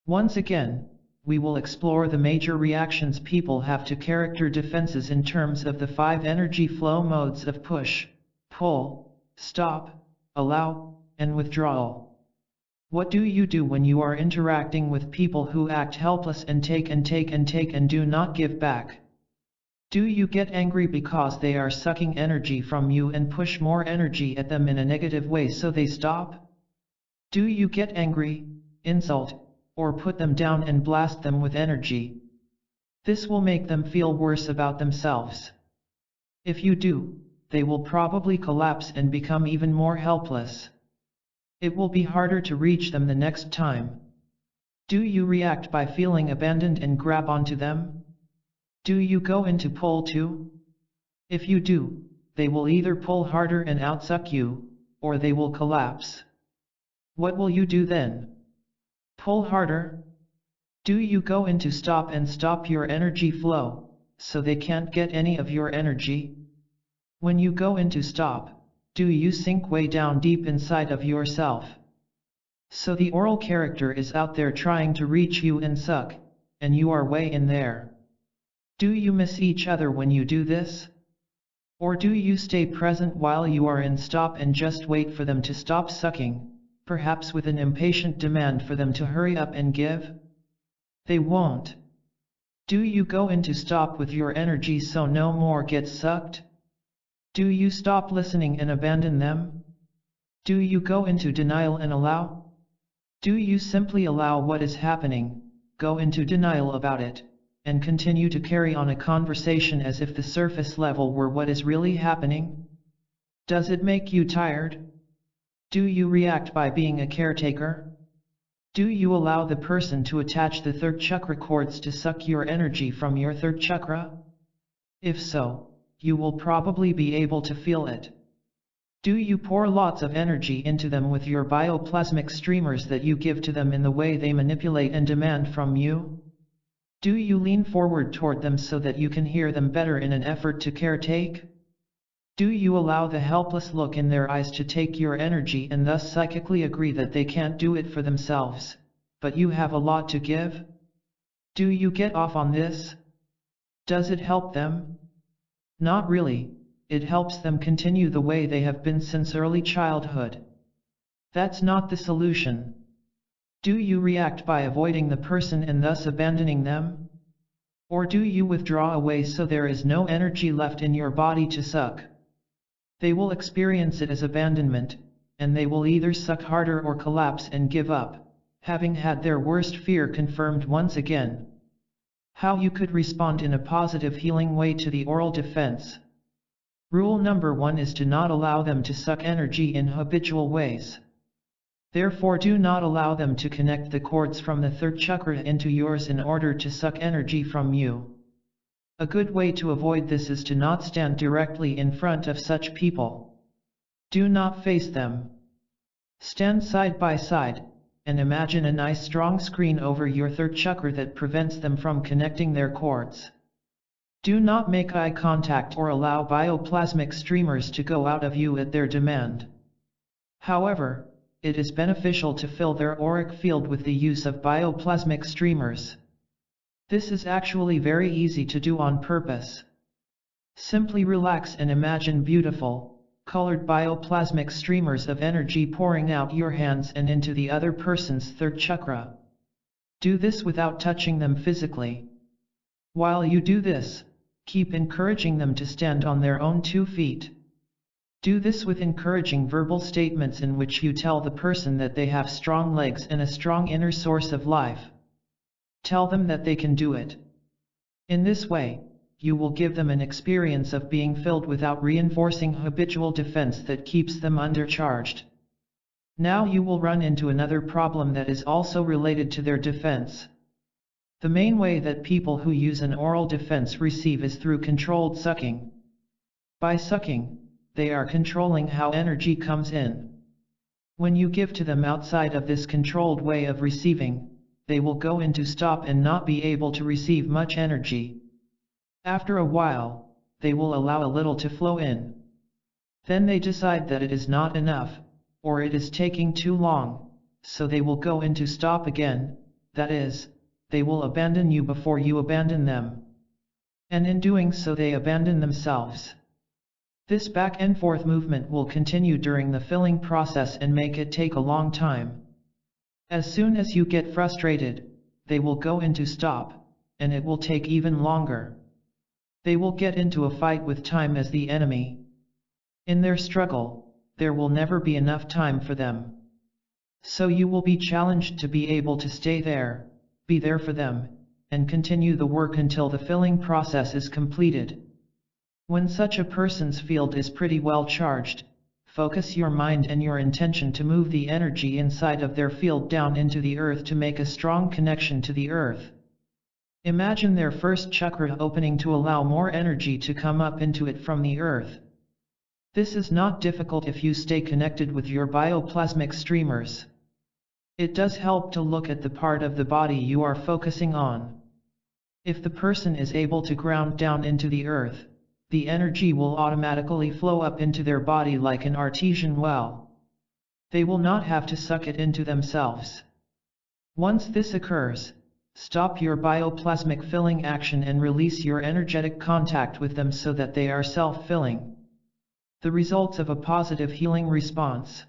Once again, we will explore the major reactions people have to character defenses in terms of the 5 energy flow modes of push, pull, stop, allow, and withdrawal. What do you do when you are interacting with people who act helpless and take and take and take and do not give back? Do you get angry because they are sucking energy from you and push more energy at them in a negative way so they stop? Do you get angry, insult, or put them down and blast them with energy? This will make them feel worse about themselves. If you do, they will probably collapse and become even more helpless. It will be harder to reach them the next time. Do you react by feeling abandoned and grab onto them? Do you go into pull too? If you do, they will either pull harder and outsuck you, or they will collapse. What will you do then? Pull harder? Do you go into stop and stop your energy flow, so they can't get any of your energy? When you go into stop, do you sink way down deep inside of yourself? So the oral character is out there trying to reach you and suck, and you are way in there. Do you miss each other when you do this? Or do you stay present while you are in stop and just wait for them to stop sucking, perhaps with an impatient demand for them to hurry up and give? They won't. Do you go into stop with your energy so no more gets sucked? Do you stop listening and abandon them? Do you go into denial and allow? Do you simply allow what is happening, go into denial about it, and continue to carry on a conversation as if the surface level were what is really happening? Does it make you tired? Do you react by being a caretaker? Do you allow the person to attach the third chakra cords to suck your energy from your third chakra? If so, you will probably be able to feel it. Do you pour lots of energy into them with your bioplasmic streamers that you give to them in the way they manipulate and demand from you? Do you lean forward toward them so that you can hear them better in an effort to caretake? Do you allow the helpless look in their eyes to take your energy and thus psychically agree that they can't do it for themselves, but you have a lot to give? Do you get off on this? Does it help them? Not really. It helps them continue the way they have been since early childhood. That's not the solution. Do you react by avoiding the person and thus abandoning them? Or do you withdraw away so there is no energy left in your body to suck? They will experience it as abandonment, and they will either suck harder or collapse and give up, having had their worst fear confirmed once again. How you could respond in a positive healing way to the oral defense. Rule number 1 is to not allow them to suck energy in habitual ways. Therefore, do not allow them to connect the cords from the third chakra into yours in order to suck energy from you. A good way to avoid this is to not stand directly in front of such people. Do not face them. Stand side by side, and imagine a nice strong screen over your third chakra that prevents them from connecting their cords. Do not make eye contact or allow bioplasmic streamers to go out of you at their demand. However, it is beneficial to fill their auric field with the use of bioplasmic streamers. This is actually very easy to do on purpose. Simply relax and imagine beautiful, colored bioplasmic streamers of energy pouring out your hands and into the other person's third chakra. Do this without touching them physically. While you do this, keep encouraging them to stand on their own 2 feet. Do this with encouraging verbal statements in which you tell the person that they have strong legs and a strong inner source of life. Tell them that they can do it. In this way, you will give them an experience of being filled without reinforcing habitual defense that keeps them undercharged. Now you will run into another problem that is also related to their defense. The main way that people who use an oral defense receive is through controlled sucking. By sucking, they are controlling how energy comes in. When you give to them outside of this controlled way of receiving, they will go into stop and not be able to receive much energy. After a while, they will allow a little to flow in. Then they decide that it is not enough, or it is taking too long, so they will go into stop again, that is, they will abandon you before you abandon them. And in doing so they abandon themselves. This back and forth movement will continue during the filling process and make it take a long time. As soon as you get frustrated, they will go into stop, and it will take even longer. They will get into a fight with time as the enemy. In their struggle, there will never be enough time for them. So you will be challenged to be able to stay there, be there for them, and continue the work until the filling process is completed. When such a person's field is pretty well charged, focus your mind and your intention to move the energy inside of their field down into the earth to make a strong connection to the earth. Imagine their first chakra opening to allow more energy to come up into it from the earth. This is not difficult if you stay connected with your bioplasmic streamers. It does help to look at the part of the body you are focusing on. If the person is able to ground down into the earth, the energy will automatically flow up into their body like an artesian well. They will not have to suck it into themselves. Once this occurs, stop your bioplasmic filling action and release your energetic contact with them so that they are self-filling. The results of a positive healing response.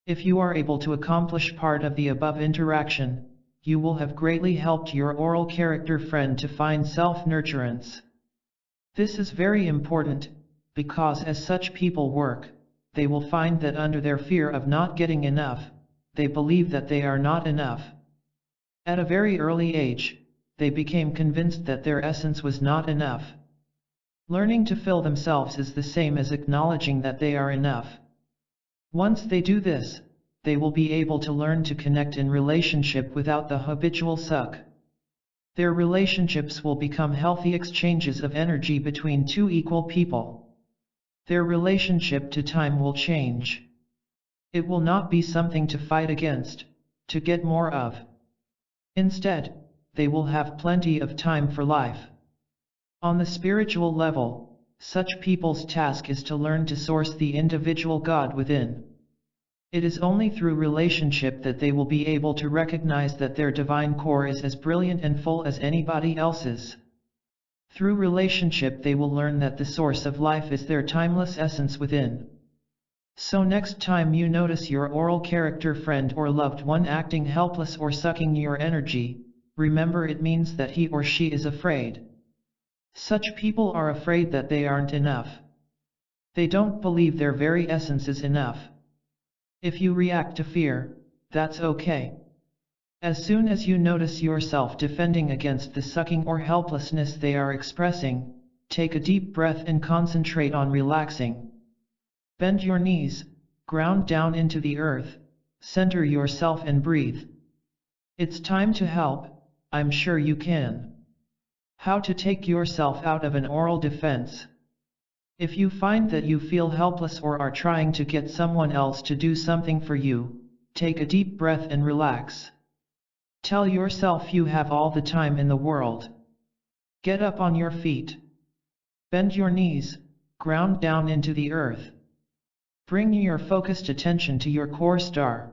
If you are able to accomplish part of the above interaction, you will have greatly helped your oral character friend to find self-nurturance. This is very important, because as such people work, they will find that under their fear of not getting enough, they believe that they are not enough. At a very early age, they became convinced that their essence was not enough. Learning to fill themselves is the same as acknowledging that they are enough. Once they do this, they will be able to learn to connect in relationship without the habitual suck. Their relationships will become healthy exchanges of energy between two equal people. Their relationship to time will change. It will not be something to fight against, to get more of. Instead, they will have plenty of time for life. On the spiritual level, such people's task is to learn to source the individual God within. It is only through relationship that they will be able to recognize that their divine core is as brilliant and full as anybody else's. Through relationship they will learn that the source of life is their timeless essence within. So next time you notice your oral character friend or loved one acting helpless or sucking your energy, remember it means that he or she is afraid. Such people are afraid that they aren't enough. They don't believe their very essence is enough. If you react to fear, that's okay. As soon as you notice yourself defending against the sucking or helplessness they are expressing, take a deep breath and concentrate on relaxing. Bend your knees, ground down into the earth, center yourself and breathe. It's time to help, I'm sure you can. How to take yourself out of an oral defense. If you find that you feel helpless or are trying to get someone else to do something for you, take a deep breath and relax. Tell yourself you have all the time in the world. Get up on your feet. Bend your knees, ground down into the earth. Bring your focused attention to your core star.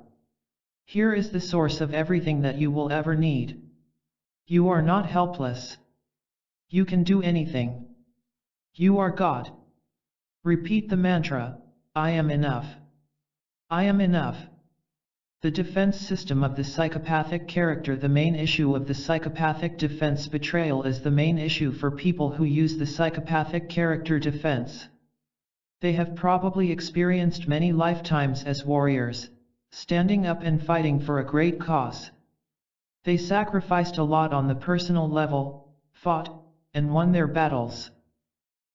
Here is the source of everything that you will ever need. You are not helpless. You can do anything. You are God. Repeat the mantra, I am enough. I am enough. The defense system of the psychopathic character. The main issue of the psychopathic defense betrayal is the main issue for people who use the psychopathic character defense. They have probably experienced many lifetimes as warriors, standing up and fighting for a great cause. They sacrificed a lot on the personal level, fought, and won their battles.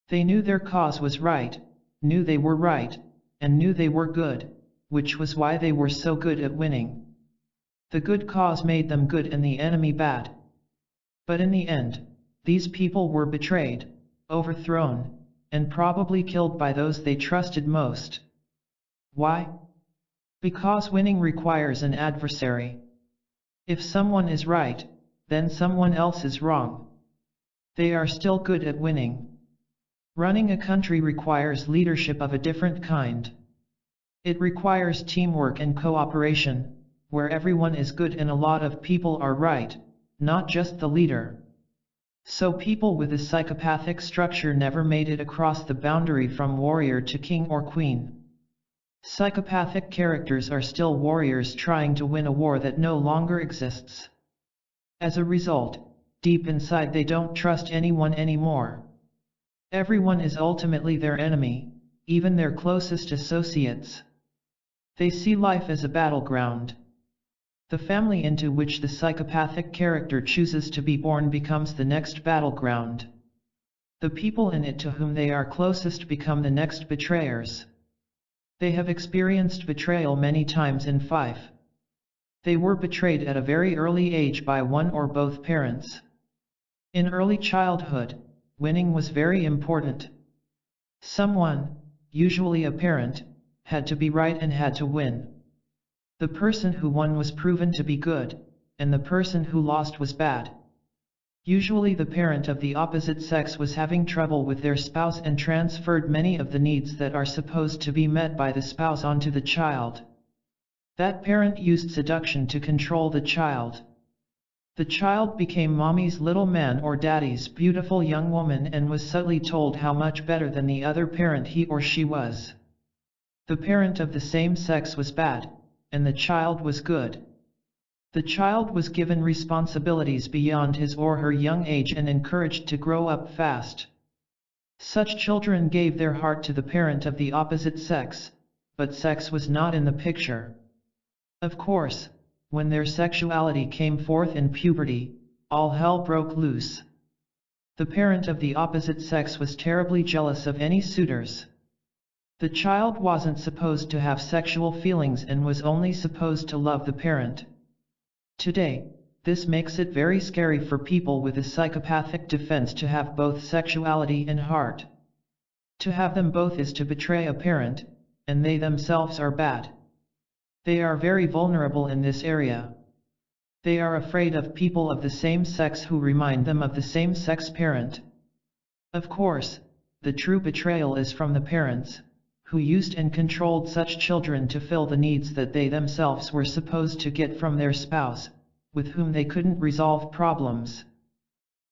They knew their cause was right, knew they were right, and knew they were good, which was why they were so good at winning. The good cause made them good and the enemy bad. But in the end, these people were betrayed, overthrown, and probably killed by those they trusted most. Why? Because winning requires an adversary. If someone is right, then someone else is wrong. They are still good at winning. Running a country requires leadership of a different kind. It requires teamwork and cooperation, where everyone is good and a lot of people are right, not just the leader. So people with a psychopathic structure never made it across the boundary from warrior to king or queen. Psychopathic characters are still warriors trying to win a war that no longer exists. As a result, deep inside they don't trust anyone anymore. Everyone is ultimately their enemy, even their closest associates. They see life as a battleground. The family into which the psychopathic character chooses to be born becomes the next battleground. The people in it to whom they are closest become the next betrayers. They have experienced betrayal many times in life. They were betrayed at a very early age by one or both parents. In early childhood, winning was very important. Someone, usually a parent, had to be right and had to win. The person who won was proven to be good, and the person who lost was bad. Usually the parent of the opposite sex was having trouble with their spouse and transferred many of the needs that are supposed to be met by the spouse onto the child. That parent used seduction to control the child. The child became mommy's little man or daddy's beautiful young woman and was subtly told how much better than the other parent he or she was. The parent of the same sex was bad, and the child was good. The child was given responsibilities beyond his or her young age and encouraged to grow up fast. Such children gave their heart to the parent of the opposite sex, but sex was not in the picture. Of course, when their sexuality came forth in puberty, all hell broke loose. The parent of the opposite sex was terribly jealous of any suitors. The child wasn't supposed to have sexual feelings and was only supposed to love the parent. Today, this makes it very scary for people with a psychopathic defense to have both sexuality and heart. To have them both is to betray a parent, and they themselves are bad. They are very vulnerable in this area. They are afraid of people of the same sex who remind them of the same-sex parent. Of course, the true betrayal is from the parents, who used and controlled such children to fill the needs that they themselves were supposed to get from their spouse, with whom they couldn't resolve problems.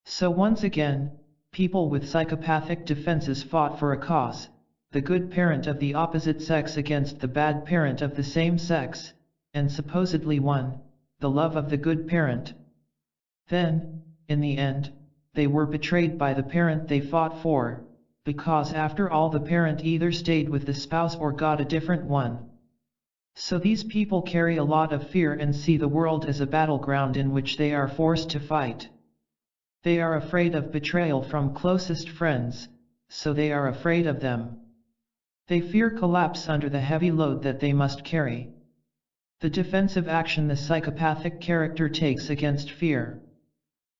So once again, people with psychopathic defenses fought for a cause, the good parent of the opposite sex against the bad parent of the same sex, and supposedly won, the love of the good parent. Then, in the end, they were betrayed by the parent they fought for, because after all the parent either stayed with the spouse or got a different one. So these people carry a lot of fear and see the world as a battleground in which they are forced to fight. They are afraid of betrayal from closest friends, so they are afraid of them. They fear collapse under the heavy load that they must carry. The defensive action the psychopathic character takes against fear.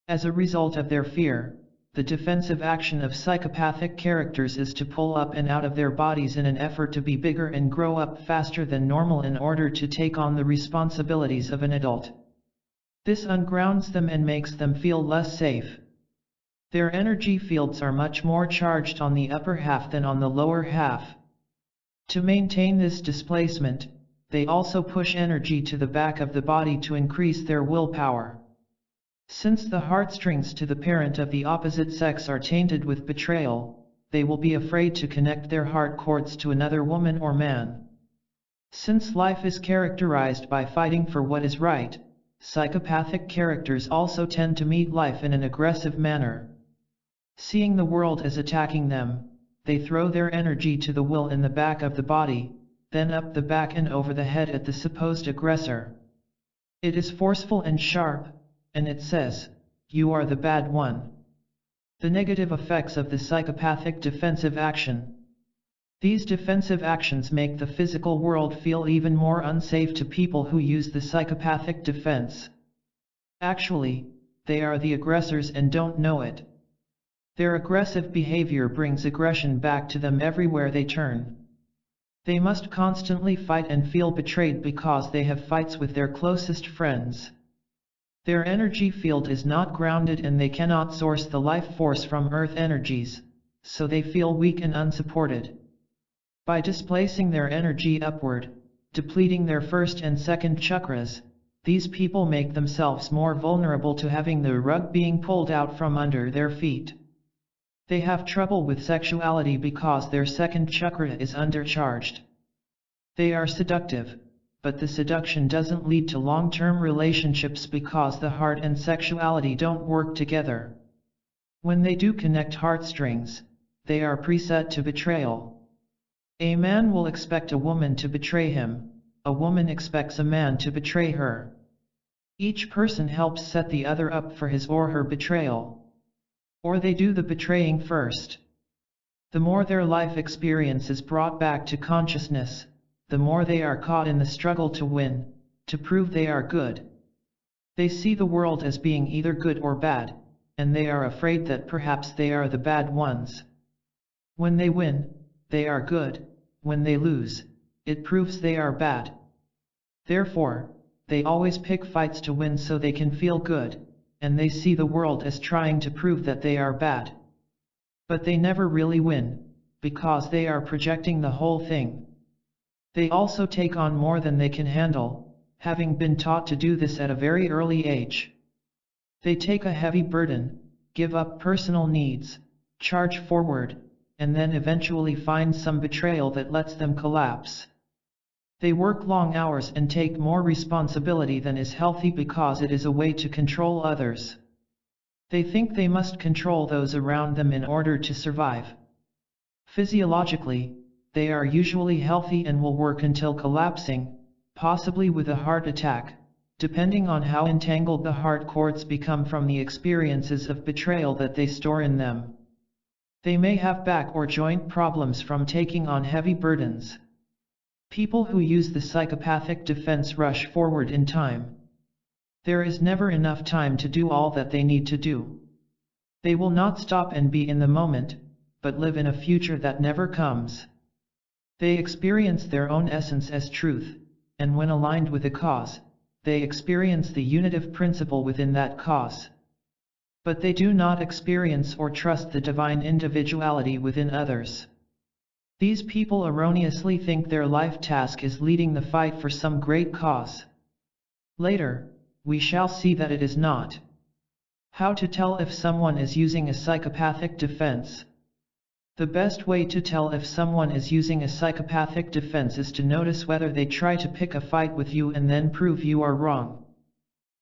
As a result of their fear, the defensive action of psychopathic characters is to pull up and out of their bodies in an effort to be bigger and grow up faster than normal in order to take on the responsibilities of an adult. This ungrounds them and makes them feel less safe. Their energy fields are much more charged on the upper half than on the lower half. To maintain this displacement, they also push energy to the back of the body to increase their willpower. Since the heartstrings to the parent of the opposite sex are tainted with betrayal, they will be afraid to connect their heart cords to another woman or man. Since life is characterized by fighting for what is right, psychopathic characters also tend to meet life in an aggressive manner. Seeing the world as attacking them, they throw their energy to the will in the back of the body, then up the back and over the head at the supposed aggressor. It is forceful and sharp, and it says, "You are the bad one." The negative effects of the psychopathic defensive action. These defensive actions make the physical world feel even more unsafe to people who use the psychopathic defense. Actually, they are the aggressors and don't know it. Their aggressive behavior brings aggression back to them everywhere they turn. They must constantly fight and feel betrayed because they have fights with their closest friends. Their energy field is not grounded and they cannot source the life force from earth energies, so they feel weak and unsupported. By displacing their energy upward, depleting their first and second chakras, these people make themselves more vulnerable to having the rug being pulled out from under their feet. They have trouble with sexuality because their second chakra is undercharged. They are seductive, but the seduction doesn't lead to long-term relationships because the heart and sexuality don't work together. When they do connect heartstrings, they are preset to betrayal. A man will expect a woman to betray him, a woman expects a man to betray her. Each person helps set the other up for his or her betrayal. Or they do the betraying first. The more their life experience is brought back to consciousness, the more they are caught in the struggle to win, to prove they are good. They see the world as being either good or bad, and they are afraid that perhaps they are the bad ones. When they win, they are good. When they lose, it proves they are bad. Therefore, they always pick fights to win so they can feel good, and they see the world as trying to prove that they are bad. But they never really win, because they are projecting the whole thing. They also take on more than they can handle, having been taught to do this at a very early age. They take a heavy burden, give up personal needs, charge forward, and then eventually find some betrayal that lets them collapse. They work long hours and take more responsibility than is healthy because it is a way to control others. They think they must control those around them in order to survive. Physiologically, they are usually healthy and will work until collapsing, possibly with a heart attack, depending on how entangled the heart cords become from the experiences of betrayal that they store in them. They may have back or joint problems from taking on heavy burdens. People who use the psychopathic defense rush forward in time. There is never enough time to do all that they need to do. They will not stop and be in the moment, but live in a future that never comes. They experience their own essence as truth, and when aligned with a cause, they experience the unitive principle within that cause. But they do not experience or trust the divine individuality within others. These people erroneously think their life task is leading the fight for some great cause. Later, we shall see that it is not. How to tell if someone is using a psychopathic defense? The best way to tell if someone is using a psychopathic defense is to notice whether they try to pick a fight with you and then prove you are wrong.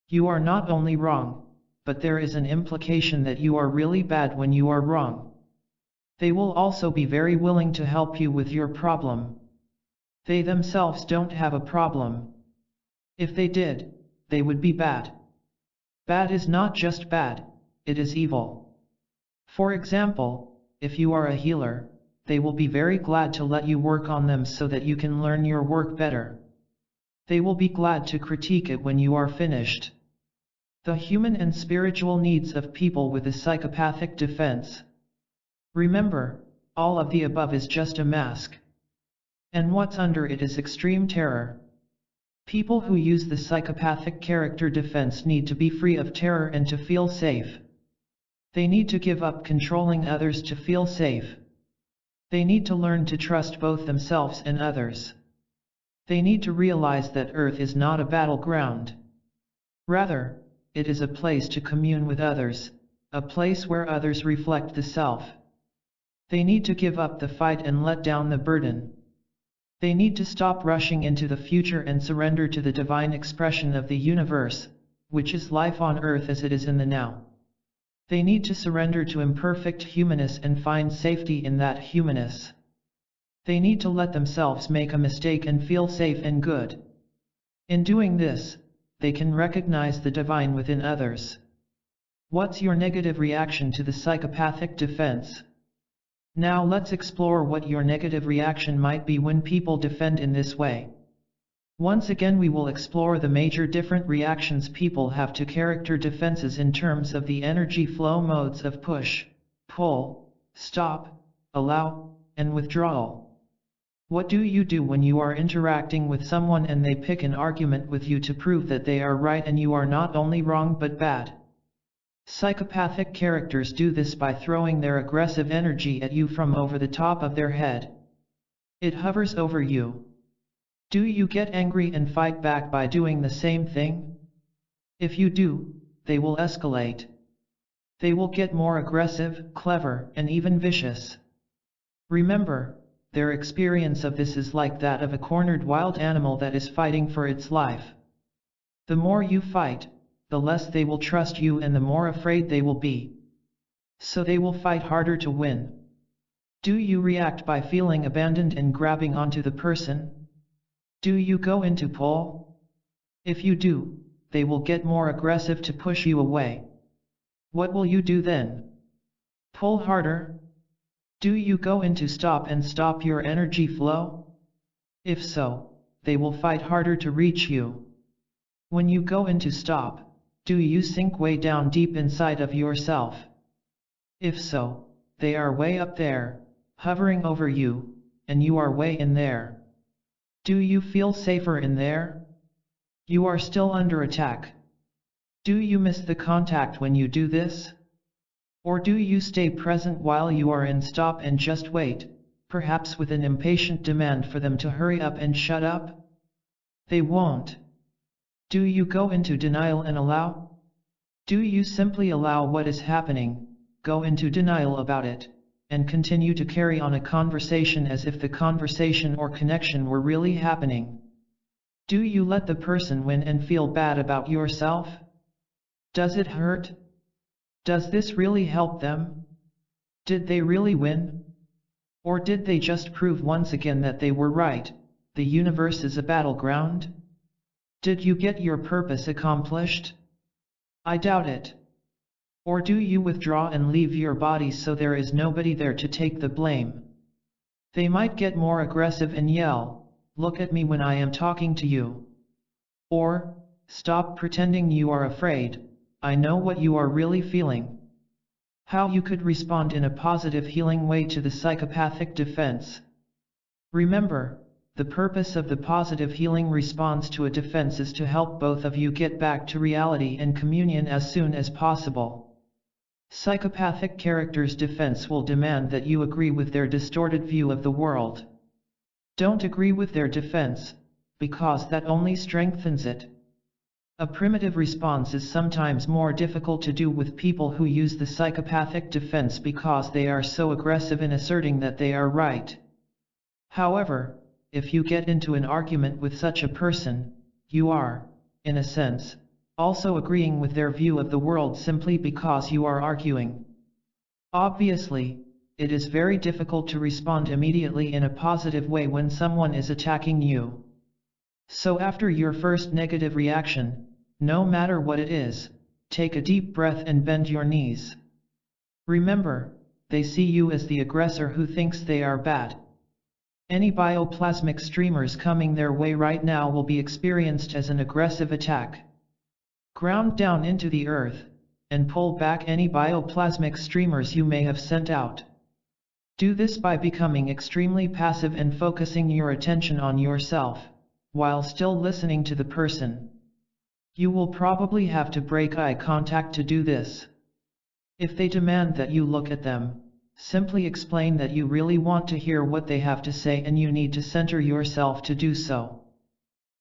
You are not only wrong, but there is an implication that you are really bad when you are wrong. They will also be very willing to help you with your problem. They themselves don't have a problem. If they did, they would be bad. Bad is not just bad, it is evil. For example, if you are a healer, they will be very glad to let you work on them so that you can learn your work better. They will be glad to critique it when you are finished. The human and spiritual needs of people with a psychopathic defense. Remember, all of the above is just a mask. And what's under it is extreme terror. People who use the psychopathic character defense need to be free of terror and to feel safe. They need to give up controlling others to feel safe. They need to learn to trust both themselves and others. They need to realize that Earth is not a battleground. Rather, it is a place to commune with others, a place where others reflect the self. They need to give up the fight and let down the burden. They need to stop rushing into the future and surrender to the divine expression of the universe, which is life on earth as it is in the now. They need to surrender to imperfect humanness and find safety in that humanness. They need to let themselves make a mistake and feel safe and good. In doing this, they can recognize the divine within others. What's your negative reaction to the psychopathic defense? Now let's explore what your negative reaction might be when people defend in this way. Once again we will explore the major different reactions people have to character defenses in terms of the energy flow modes of push, pull, stop, allow, and withdrawal. What do you do when you are interacting with someone and they pick an argument with you to prove that they are right and you are not only wrong but bad? Psychopathic characters do this by throwing their aggressive energy at you from over the top of their head. It hovers over you. Do you get angry and fight back by doing the same thing? If you do, they will escalate. They will get more aggressive, clever, and even vicious. Remember, their experience of this is like that of a cornered wild animal that is fighting for its life. The more you fight, the less they will trust you and the more afraid they will be. So they will fight harder to win. Do you react by feeling abandoned and grabbing onto the person? Do you go into pull? If you do, they will get more aggressive to push you away. What will you do then? Pull harder? Do you go into stop and stop your energy flow? If so, they will fight harder to reach you. When you go into stop, do you sink way down deep inside of yourself? If so, they are way up there, hovering over you, and you are way in there. Do you feel safer in there? You are still under attack. Do you miss the contact when you do this? Or do you stay present while you are in stop and just wait, perhaps with an impatient demand for them to hurry up and shut up? They won't. Do you go into denial and allow? Do you simply allow what is happening, go into denial about it, and continue to carry on a conversation as if the conversation or connection were really happening? Do you let the person win and feel bad about yourself? Does it hurt? Does this really help them? Did they really win? Or did they just prove once again that they were right, the universe is a battleground? Did you get your purpose accomplished? I doubt it. Or do you withdraw and leave your body so there is nobody there to take the blame? They might get more aggressive and yell, "Look at me when I am talking to you." Or, "Stop pretending you are afraid, I know what you are really feeling." How you could respond in a positive healing way to the psychopathic defense. Remember, the purpose of the positive healing response to a defense is to help both of you get back to reality and communion as soon as possible. Psychopathic characters' defense will demand that you agree with their distorted view of the world. Don't agree with their defense, because that only strengthens it. A primitive response is sometimes more difficult to do with people who use the psychopathic defense because they are so aggressive in asserting that they are right. However, if you get into an argument with such a person, you are, in a sense, also agreeing with their view of the world simply because you are arguing. Obviously, it is very difficult to respond immediately in a positive way when someone is attacking you. So after your first negative reaction, no matter what it is, take a deep breath and bend your knees. Remember, they see you as the aggressor who thinks they are bad. Any bioplasmic streamers coming their way right now will be experienced as an aggressive attack. Ground down into the earth, and pull back any bioplasmic streamers you may have sent out. Do this by becoming extremely passive and focusing your attention on yourself, while still listening to the person. You will probably have to break eye contact to do this. If they demand that you look at them, simply explain that you really want to hear what they have to say and you need to center yourself to do so.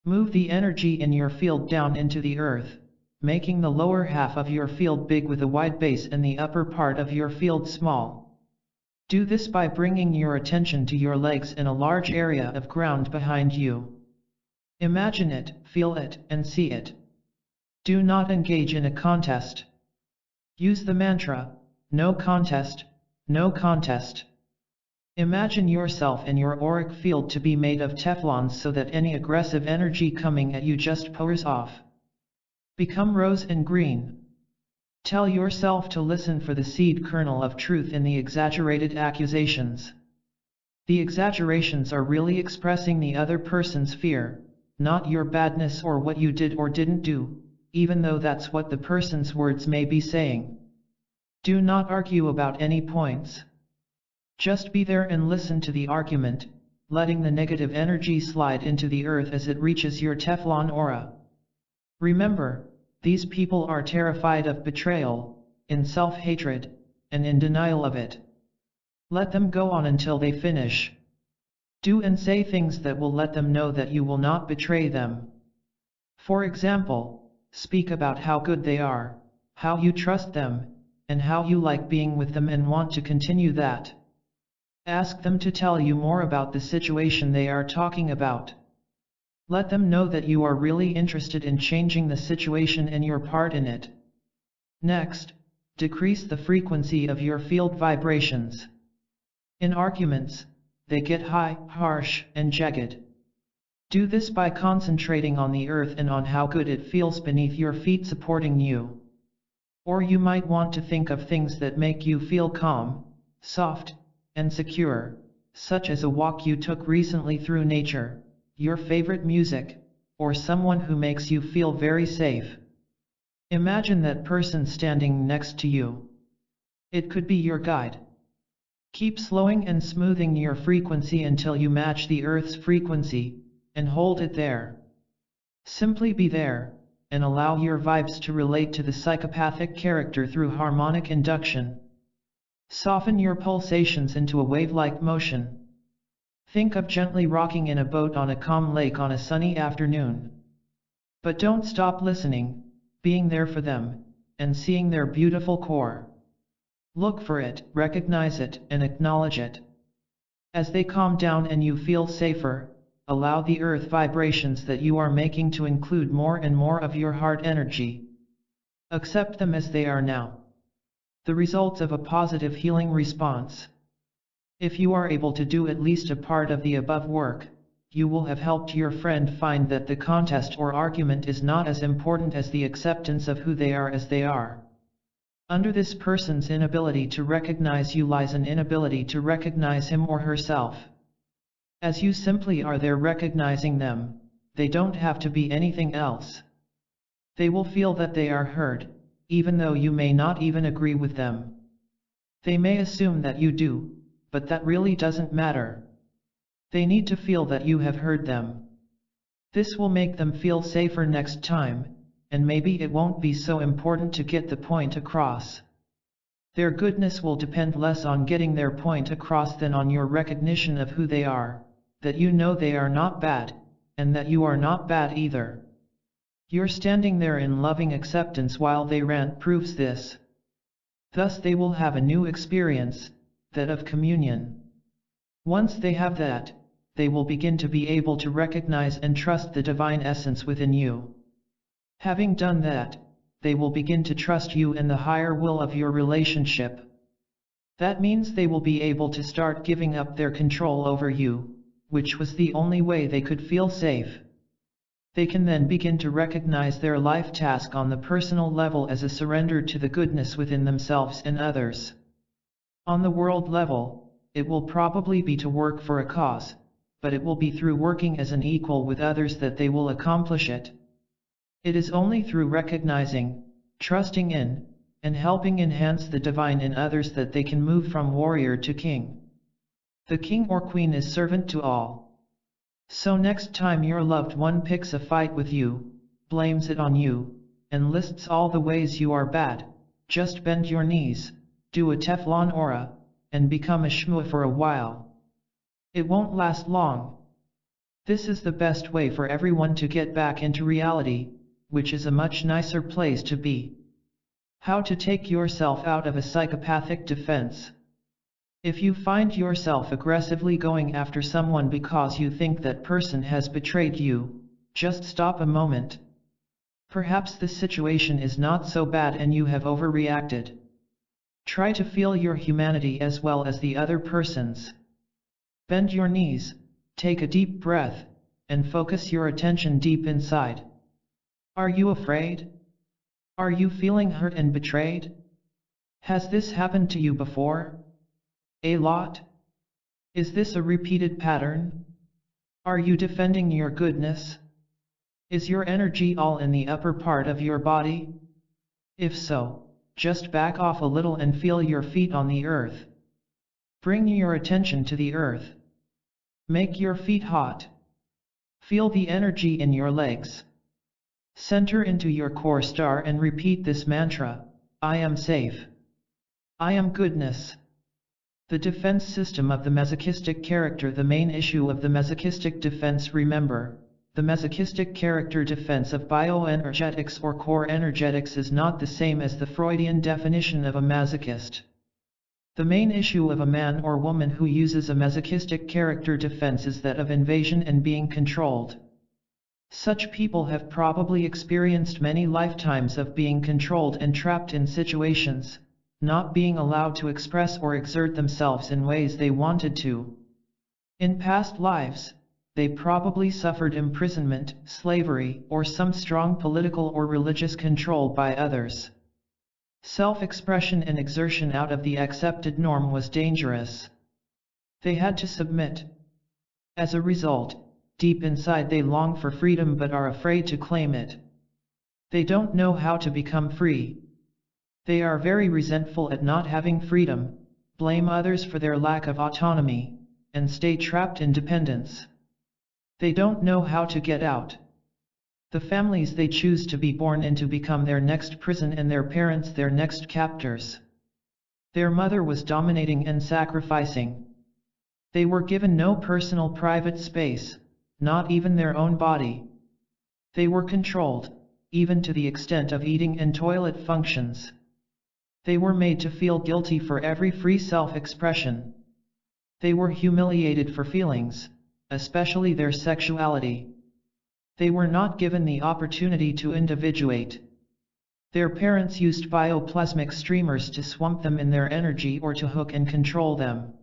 Move the energy in your field down into the earth, making the lower half of your field big with a wide base and the upper part of your field small. Do this by bringing your attention to your legs in a large area of ground behind you. Imagine it, feel it, and see it. Do not engage in a contest. Use the mantra, "No contest, no contest." Imagine yourself and your auric field to be made of Teflon so that any aggressive energy coming at you just pours off. Become rose and green. Tell yourself to listen for the seed kernel of truth in the exaggerated accusations. The exaggerations are really expressing the other person's fear, not your badness or what you did or didn't do, even though that's what the person's words may be saying. Do not argue about any points. Just be there and listen to the argument, letting the negative energy slide into the earth as it reaches your Teflon aura. Remember, these people are terrified of betrayal, in self-hatred, and in denial of it. Let them go on until they finish. Do and say things that will let them know that you will not betray them. For example, speak about how good they are, how you trust them, and how you like being with them and want to continue that. Ask them to tell you more about the situation they are talking about. Let them know that you are really interested in changing the situation and your part in it. Next, decrease the frequency of your field vibrations. In arguments, they get high, harsh, and jagged. Do this by concentrating on the earth and on how good it feels beneath your feet supporting you. Or you might want to think of things that make you feel calm, soft, and secure, such as a walk you took recently through nature, your favorite music, or someone who makes you feel very safe. Imagine that person standing next to you. It could be your guide. Keep slowing and smoothing your frequency until you match the Earth's frequency, and hold it there. Simply be there, and allow your vibes to relate to the psychopathic character through harmonic induction. Soften your pulsations into a wave-like motion. Think of gently rocking in a boat on a calm lake on a sunny afternoon. But don't stop listening, being there for them, and seeing their beautiful core. Look for it, recognize it, and acknowledge it. As they calm down and you feel safer, allow the earth vibrations that you are making to include more and more of your heart energy. Accept them as they are now. The results of a positive healing response. If you are able to do at least a part of the above work, you will have helped your friend find that the contest or argument is not as important as the acceptance of who they are as they are. Under this person's inability to recognize you lies an inability to recognize him or herself. As you simply are there recognizing them, they don't have to be anything else. They will feel that they are heard, even though you may not even agree with them. They may assume that you do, but that really doesn't matter. They need to feel that you have heard them. This will make them feel safer next time, and maybe it won't be so important to get the point across. Their goodness will depend less on getting their point across than on your recognition of who they are, that you know they are not bad, and that you are not bad either. You're standing there in loving acceptance while they rant proves this. Thus they will have a new experience, that of communion. Once they have that, they will begin to be able to recognize and trust the divine essence within you. Having done that, they will begin to trust you and the higher will of your relationship. That means they will be able to start giving up their control over you, which was the only way they could feel safe. They can then begin to recognize their life task on the personal level as a surrender to the goodness within themselves and others. On the world level, it will probably be to work for a cause, but it will be through working as an equal with others that they will accomplish it. It is only through recognizing, trusting in, and helping enhance the divine in others that they can move from warrior to king. The king or queen is servant to all. So next time your loved one picks a fight with you, blames it on you, and lists all the ways you are bad, just bend your knees, do a Teflon aura, and become a shmua for a while. It won't last long. This is the best way for everyone to get back into reality, which is a much nicer place to be. How to take yourself out of a psychopathic defense. If you find yourself aggressively going after someone because you think that person has betrayed you, just stop a moment. Perhaps the situation is not so bad and you have overreacted. Try to feel your humanity as well as the other person's. Bend your knees, take a deep breath, and focus your attention deep inside. Are you afraid? Are you feeling hurt and betrayed? Has this happened to you before? A lot? Is this a repeated pattern? Are you defending your goodness? Is your energy all in the upper part of your body? If so, just back off a little and feel your feet on the earth. Bring your attention to the earth. Make your feet hot. Feel the energy in your legs. Center into your core star and repeat this mantra, I am safe. I am goodness. The defense system of the masochistic character. The main issue of the masochistic defense. Remember, the masochistic character defense of bioenergetics or core energetics is not the same as the Freudian definition of a masochist. The main issue of a man or woman who uses a masochistic character defense is that of invasion and being controlled. Such people have probably experienced many lifetimes of being controlled and trapped in situations, not being allowed to express or exert themselves in ways they wanted to. In past lives, they probably suffered imprisonment, slavery, or some strong political or religious control by others. Self-expression and exertion out of the accepted norm was dangerous. They had to submit. As a result, deep inside they long for freedom but are afraid to claim it. They don't know how to become free. They are very resentful at not having freedom, blame others for their lack of autonomy, and stay trapped in dependence. They don't know how to get out. The families they choose to be born into become their next prison and their parents their next captors. Their mother was dominating and sacrificing. They were given no personal private space, not even their own body. They were controlled, even to the extent of eating and toilet functions. They were made to feel guilty for every free self-expression. They were humiliated for feelings, especially their sexuality. They were not given the opportunity to individuate. Their parents used bioplasmic streamers to swamp them in their energy or to hook and control them.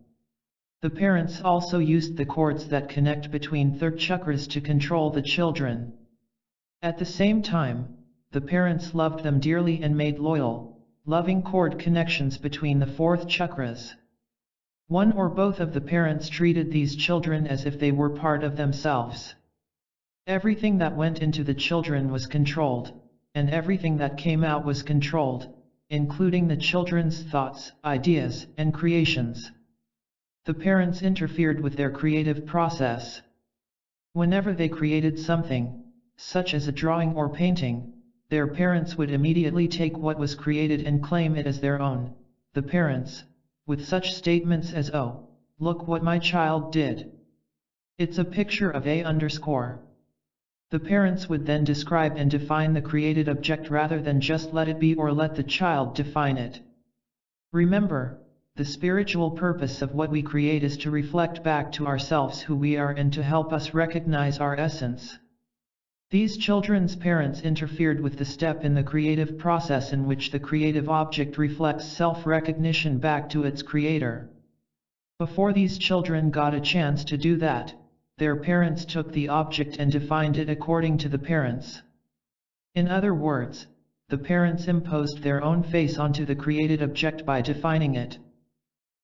The parents also used the cords that connect between third chakras to control the children. At the same time, the parents loved them dearly and made loyal, loving cord connections between the fourth chakras. One or both of the parents treated these children as if they were part of themselves. Everything that went into the children was controlled, and everything that came out was controlled, including the children's thoughts, ideas, and creations. The parents interfered with their creative process. Whenever they created something, such as a drawing or painting, their parents would immediately take what was created and claim it as their own. The parents, with such statements as, "Oh, look what my child did. It's a picture of A underscore." The parents would then describe and define the created object rather than just let it be or let the child define it. Remember, the spiritual purpose of what we create is to reflect back to ourselves who we are and to help us recognize our essence. These children's parents interfered with the step in the creative process in which the creative object reflects self-recognition back to its creator. Before these children got a chance to do that, their parents took the object and defined it according to the parents. In other words, the parents imposed their own face onto the created object by defining it.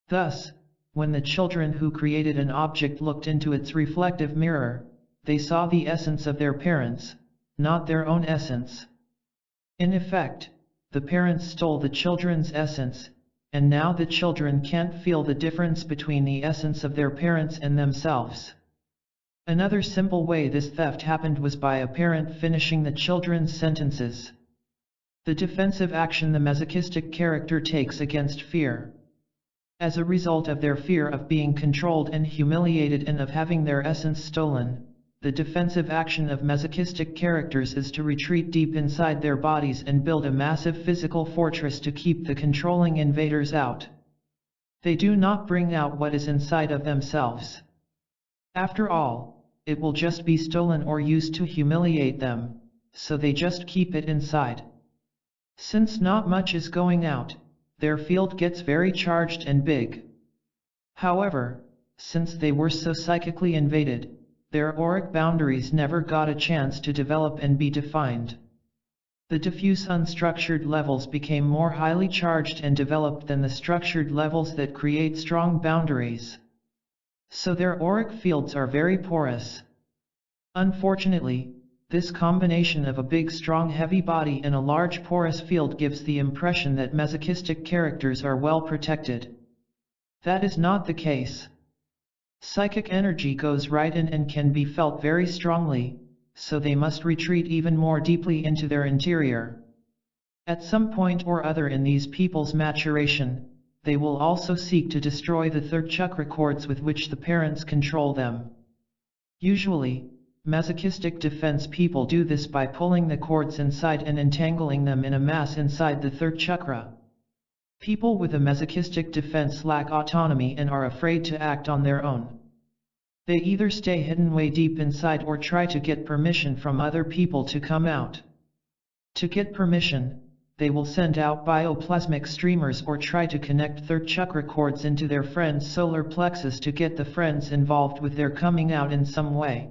Thus, when the children who created an object looked into its reflective mirror, they saw the essence of their parents, not their own essence. In effect, the parents stole the children's essence, and now the children can't feel the difference between the essence of their parents and themselves. Another simple way this theft happened was by a parent finishing the children's sentences. The defensive action the masochistic character takes against fear. As a result of their fear of being controlled and humiliated and of having their essence stolen, the defensive action of masochistic characters is to retreat deep inside their bodies and build a massive physical fortress to keep the controlling invaders out. They do not bring out what is inside of themselves. After all, it will just be stolen or used to humiliate them, so they just keep it inside. Since not much is going out, their field gets very charged and big. However, since they were so psychically invaded, their auric boundaries never got a chance to develop and be defined. The diffuse unstructured levels became more highly charged and developed than the structured levels that create strong boundaries. So their auric fields are very porous. Unfortunately, this combination of a big strong heavy body and a large porous field gives the impression that masochistic characters are well protected. That is not the case. Psychic energy goes right in and can be felt very strongly, so they must retreat even more deeply into their interior. At some point or other in these people's maturation, they will also seek to destroy the third chakra cords with which the parents control them. Usually, masochistic defense people do this by pulling the cords inside and entangling them in a mass inside the third chakra. People with a masochistic defense lack autonomy and are afraid to act on their own. They either stay hidden way deep inside or try to get permission from other people to come out. To get permission, they will send out bioplasmic streamers or try to connect third chakra cords into their friend's solar plexus to get the friends involved with their coming out in some way.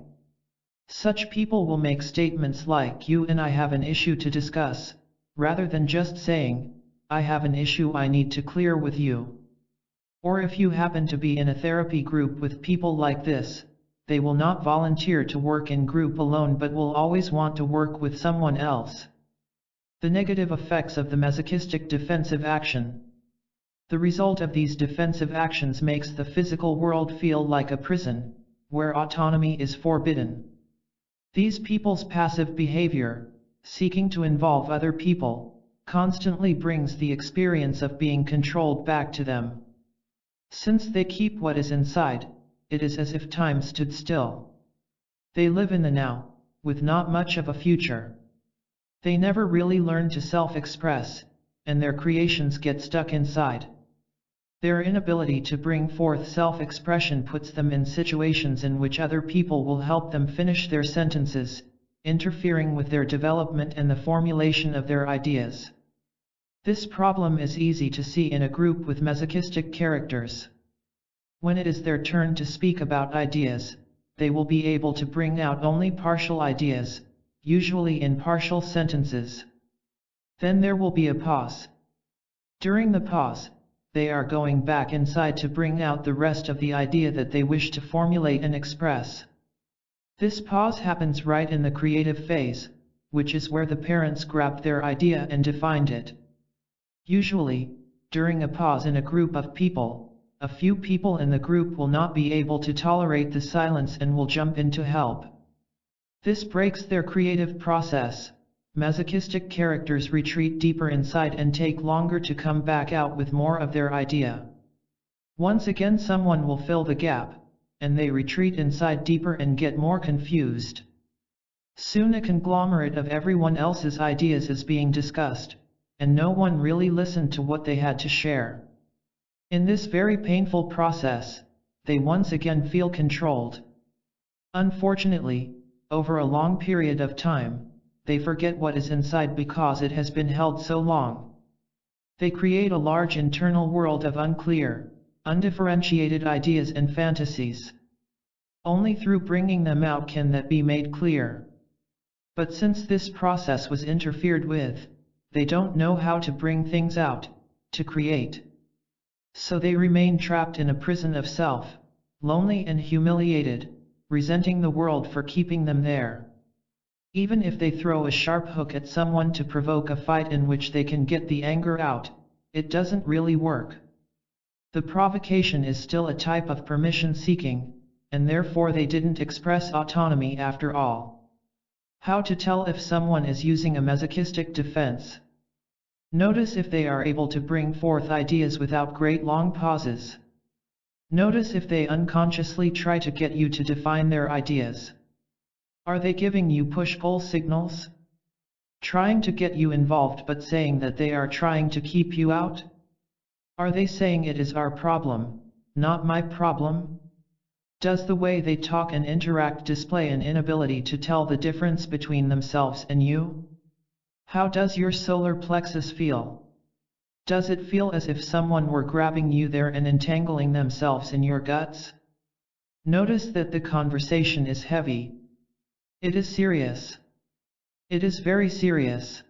Such people will make statements like, "You and I have an issue to discuss," rather than just saying, "I have an issue I need to clear with you." Or if you happen to be in a therapy group with people like this, they will not volunteer to work in group alone but will always want to work with someone else. The negative effects of the masochistic defensive action. The result of these defensive actions makes the physical world feel like a prison, where autonomy is forbidden. These people's passive behavior, seeking to involve other people, constantly brings the experience of being controlled back to them. Since they keep what is inside, it is as if time stood still. They live in the now, with not much of a future. They never really learn to self-express, and their creations get stuck inside. Their inability to bring forth self-expression puts them in situations in which other people will help them finish their sentences, interfering with their development and the formulation of their ideas. This problem is easy to see in a group with masochistic characters. When it is their turn to speak about ideas, they will be able to bring out only partial ideas, usually in partial sentences. Then there will be a pause. During the pause, they are going back inside to bring out the rest of the idea that they wish to formulate and express. This pause happens right in the creative phase, which is where the parents grabbed their idea and defined it. Usually, during a pause in a group of people, a few people in the group will not be able to tolerate the silence and will jump in to help. This breaks their creative process. Masochistic characters retreat deeper inside and take longer to come back out with more of their idea. Once again someone will fill the gap, and they retreat inside deeper and get more confused. Soon a conglomerate of everyone else's ideas is being discussed, and no one really listened to what they had to share. In this very painful process, they once again feel controlled. Unfortunately, over a long period of time, they forget what is inside because it has been held so long. They create a large internal world of unclear, undifferentiated ideas and fantasies. Only through bringing them out can that be made clear. But since this process was interfered with, they don't know how to bring things out, to create. So they remain trapped in a prison of self, lonely and humiliated, resenting the world for keeping them there. Even if they throw a sharp hook at someone to provoke a fight in which they can get the anger out, it doesn't really work. The provocation is still a type of permission seeking, and therefore they didn't express autonomy after all. How to tell if someone is using a masochistic defense? Notice if they are able to bring forth ideas without great long pauses. Notice if they unconsciously try to get you to define their ideas. Are they giving you push-pull signals? Trying to get you involved but saying that they are trying to keep you out? Are they saying it is our problem, not my problem? Does the way they talk and interact display an inability to tell the difference between themselves and you? How does your solar plexus feel? Does it feel as if someone were grabbing you there and entangling themselves in your guts? Notice that the conversation is heavy. It is serious. It is very serious.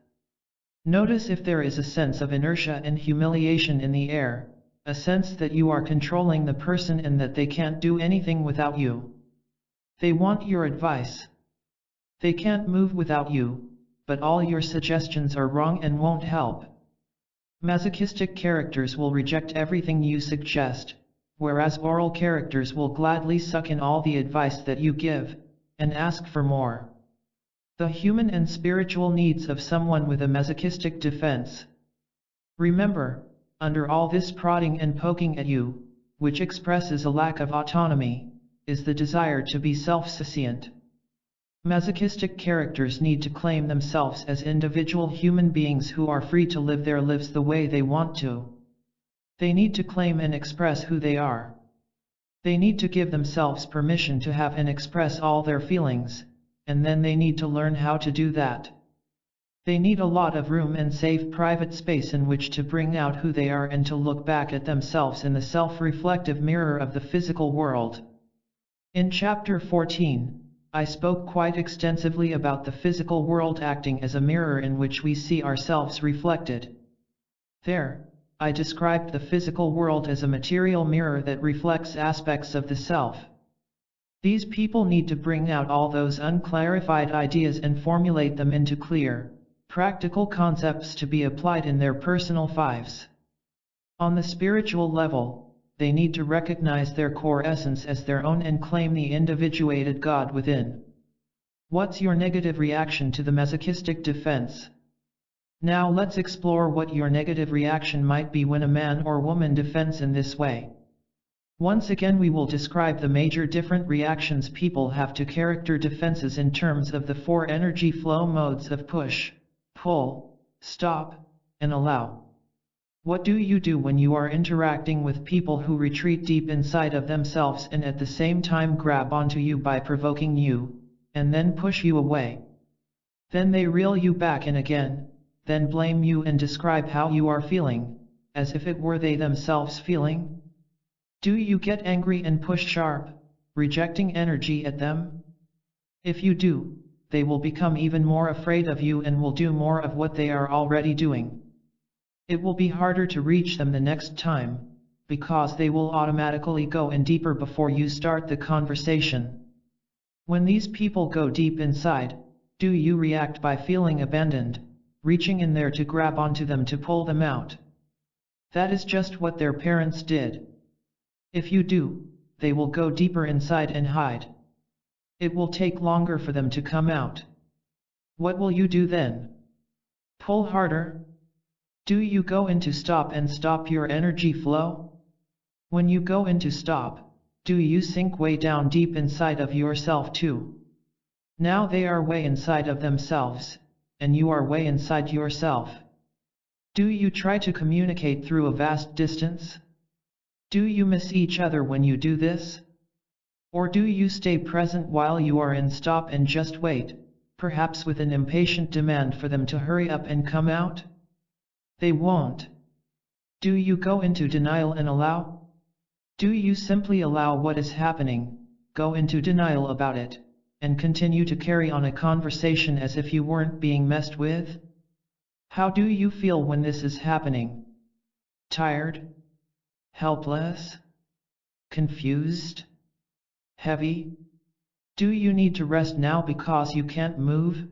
Notice if there is a sense of inertia and humiliation in the air, a sense that you are controlling the person and that they can't do anything without you. They want your advice. They can't move without you, but all your suggestions are wrong and won't help. Masochistic characters will reject everything you suggest, whereas oral characters will gladly suck in all the advice that you give, and ask for more. The human and spiritual needs of someone with a masochistic defense. Remember, under all this prodding and poking at you, which expresses a lack of autonomy, is the desire to be self-sufficient. Masochistic characters need to claim themselves as individual human beings who are free to live their lives the way they want to. They need to claim and express who they are. They need to give themselves permission to have and express all their feelings, and then they need to learn how to do that. They need a lot of room and safe private space in which to bring out who they are and to look back at themselves in the self-reflective mirror of the physical world. In Chapter 14, I spoke quite extensively about the physical world acting as a mirror in which we see ourselves reflected. There, I described the physical world as a material mirror that reflects aspects of the self. These people need to bring out all those unclarified ideas and formulate them into clear, practical concepts to be applied in their personal lives. On the spiritual level, they need to recognize their core essence as their own and claim the individuated God within. What's your negative reaction to the masochistic defense? Now let's explore what your negative reaction might be when a man or woman defends in this way. Once again, we will describe the major different reactions people have to character defenses in terms of the 4 energy flow modes of push, pull, stop, and allow. What do you do when you are interacting with people who retreat deep inside of themselves and at the same time grab onto you by provoking you, and then push you away? Then they reel you back in again, then blame you and describe how you are feeling, as if it were they themselves feeling? Do you get angry and push sharp, rejecting energy at them? If you do, they will become even more afraid of you and will do more of what they are already doing. It will be harder to reach them the next time, because they will automatically go in deeper before you start the conversation. When these people go deep inside, do you react by feeling abandoned, reaching in there to grab onto them to pull them out? That is just what their parents did. If you do, they will go deeper inside and hide. It will take longer for them to come out. What will you do then? Pull harder? Do you go into stop and stop your energy flow? When you go into stop, do you sink way down deep inside of yourself too? Now they are way inside of themselves, and you are way inside yourself. Do you try to communicate through a vast distance? Do you miss each other when you do this? Or do you stay present while you are in stop and just wait, perhaps with an impatient demand for them to hurry up and come out? They won't. Do you go into denial and allow? Do you simply allow what is happening, go into denial about it, and continue to carry on a conversation as if you weren't being messed with? How do you feel when this is happening? Tired? Helpless? Confused? Heavy? Do you need to rest now because you can't move?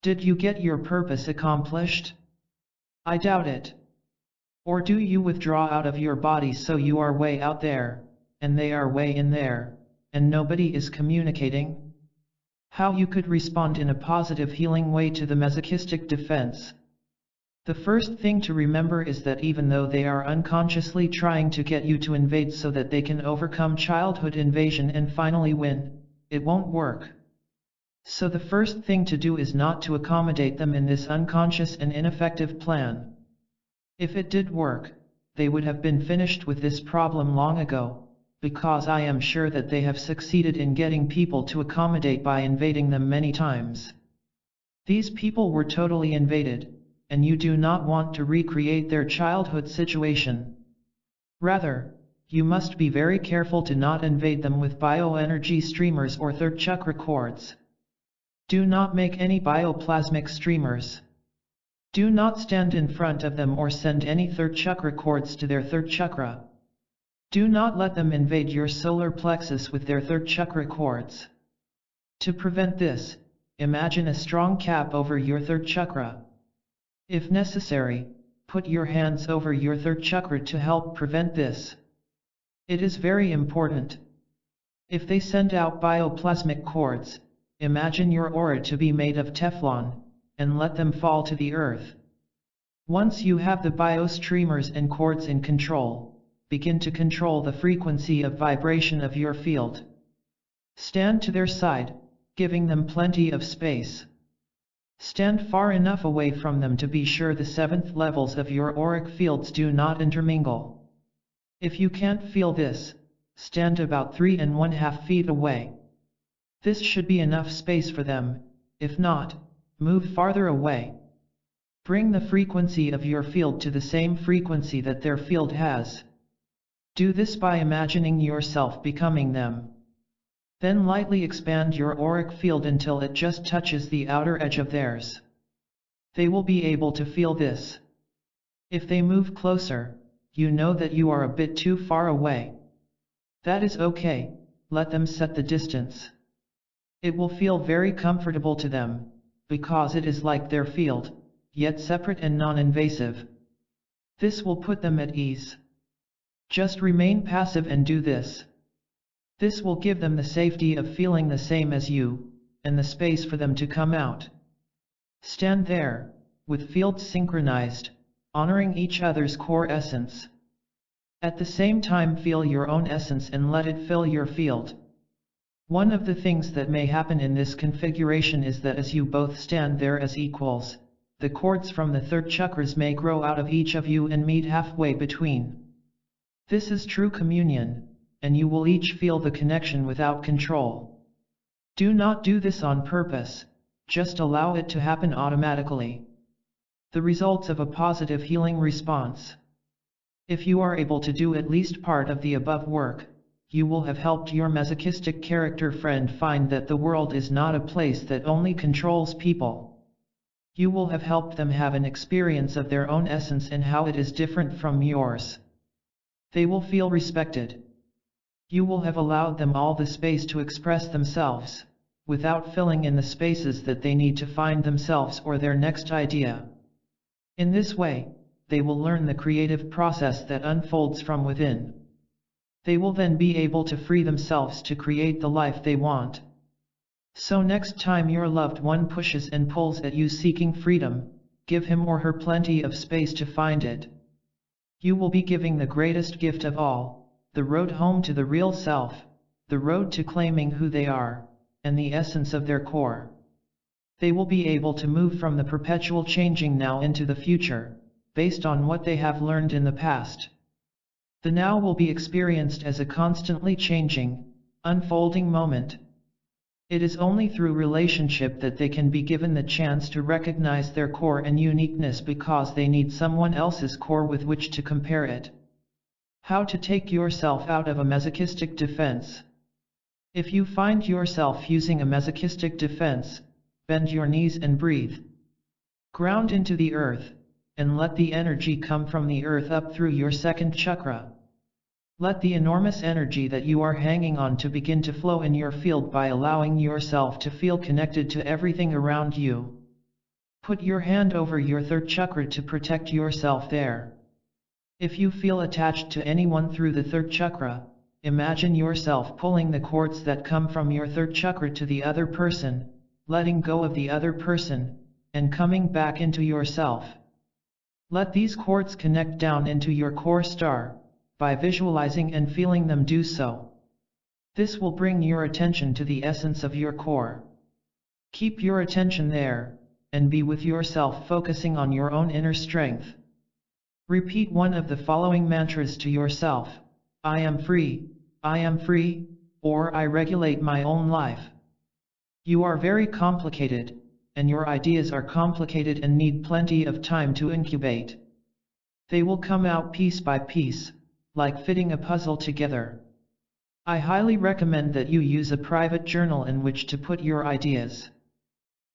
Did you get your purpose accomplished? I doubt it. Or do you withdraw out of your body so you are way out there, and they are way in there, and nobody is communicating? How you could respond in a positive healing way to the masochistic defense? The first thing to remember is that even though they are unconsciously trying to get you to invade so that they can overcome childhood invasion and finally win, it won't work. So the first thing to do is not to accommodate them in this unconscious and ineffective plan. If it did work, they would have been finished with this problem long ago, because I am sure that they have succeeded in getting people to accommodate by invading them many times. These people were totally invaded, and you do not want to recreate their childhood situation. Rather, you must be very careful to not invade them with bioenergy streamers or third chakra cords. Do not make any bioplasmic streamers. Do not stand in front of them or send any third chakra cords to their third chakra. Do not let them invade your solar plexus with their third chakra cords. To prevent this, imagine a strong cap over your third chakra. If necessary, put your hands over your third chakra to help prevent this. It is very important. If they send out bioplasmic cords, imagine your aura to be made of Teflon, and let them fall to the earth. Once you have the biostreamers and cords in control, begin to control the frequency of vibration of your field. Stand to their side, giving them plenty of space. Stand far enough away from them to be sure the 7th levels of your auric fields do not intermingle. If you can't feel this, stand about 3½ feet away. This should be enough space for them. If not, move farther away. Bring the frequency of your field to the same frequency that their field has. Do this by imagining yourself becoming them. Then lightly expand your auric field until it just touches the outer edge of theirs. They will be able to feel this. If they move closer, you know that you are a bit too far away. That is okay, let them set the distance. It will feel very comfortable to them, because it is like their field, yet separate and non-invasive. This will put them at ease. Just remain passive and do this. This will give them the safety of feeling the same as you, and the space for them to come out. Stand there, with fields synchronized, honoring each other's core essence. At the same time feel your own essence and let it fill your field. One of the things that may happen in this configuration is that as you both stand there as equals, the cords from the third chakras may grow out of each of you and meet halfway between. This is true communion, and you will each feel the connection without control. Do not do this on purpose, just allow it to happen automatically. The results of a positive healing response. If you are able to do at least part of the above work, you will have helped your masochistic character friend find that the world is not a place that only controls people. You will have helped them have an experience of their own essence and how it is different from yours. They will feel respected. You will have allowed them all the space to express themselves, without filling in the spaces that they need to find themselves or their next idea. In this way, they will learn the creative process that unfolds from within. They will then be able to free themselves to create the life they want. So next time your loved one pushes and pulls at you seeking freedom, give him or her plenty of space to find it. You will be giving the greatest gift of all, the road home to the real self, the road to claiming who they are, and the essence of their core. They will be able to move from the perpetual changing now into the future, based on what they have learned in the past. The now will be experienced as a constantly changing, unfolding moment. It is only through relationship that they can be given the chance to recognize their core and uniqueness because they need someone else's core with which to compare it. How to take yourself out of a masochistic defense. If you find yourself using a masochistic defense, bend your knees and breathe. Ground into the earth, and let the energy come from the earth up through your second chakra. Let the enormous energy that you are hanging on to begin to flow in your field by allowing yourself to feel connected to everything around you. Put your hand over your third chakra to protect yourself there. If you feel attached to anyone through the third chakra, imagine yourself pulling the cords that come from your third chakra to the other person, letting go of the other person, and coming back into yourself. Let these cords connect down into your core star, by visualizing and feeling them do so. This will bring your attention to the essence of your core. Keep your attention there, and be with yourself focusing on your own inner strength. Repeat one of the following mantras to yourself: I am free, or I regulate my own life. You are very complicated, and your ideas are complicated and need plenty of time to incubate. They will come out piece by piece, like fitting a puzzle together. I highly recommend that you use a private journal in which to put your ideas.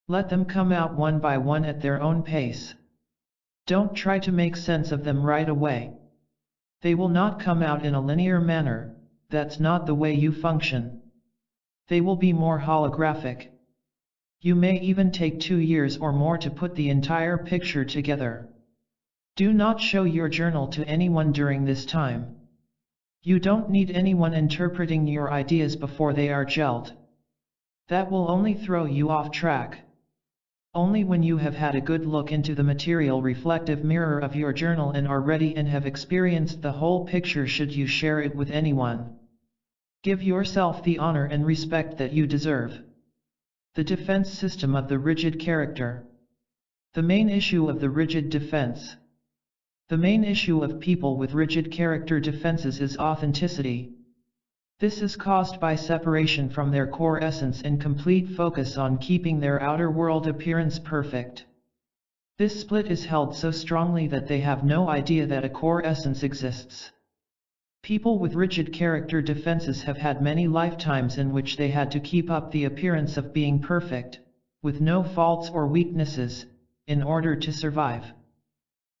Let them come out one by one at their own pace. Don't try to make sense of them right away. They will not come out in a linear manner, that's not the way you function. They will be more holographic. You may even take 2 years or more to put the entire picture together. Do not show your journal to anyone during this time. You don't need anyone interpreting your ideas before they are gelled. That will only throw you off track. Only when you have had a good look into the material reflective mirror of your journal and are ready and have experienced the whole picture should you share it with anyone. Give yourself the honor and respect that you deserve. The defense system of the rigid character. The main issue of the rigid defense. The main issue of people with rigid character defenses is authenticity. This is caused by separation from their core essence and complete focus on keeping their outer world appearance perfect. This split is held so strongly that they have no idea that a core essence exists. People with rigid character defenses have had many lifetimes in which they had to keep up the appearance of being perfect, with no faults or weaknesses, in order to survive.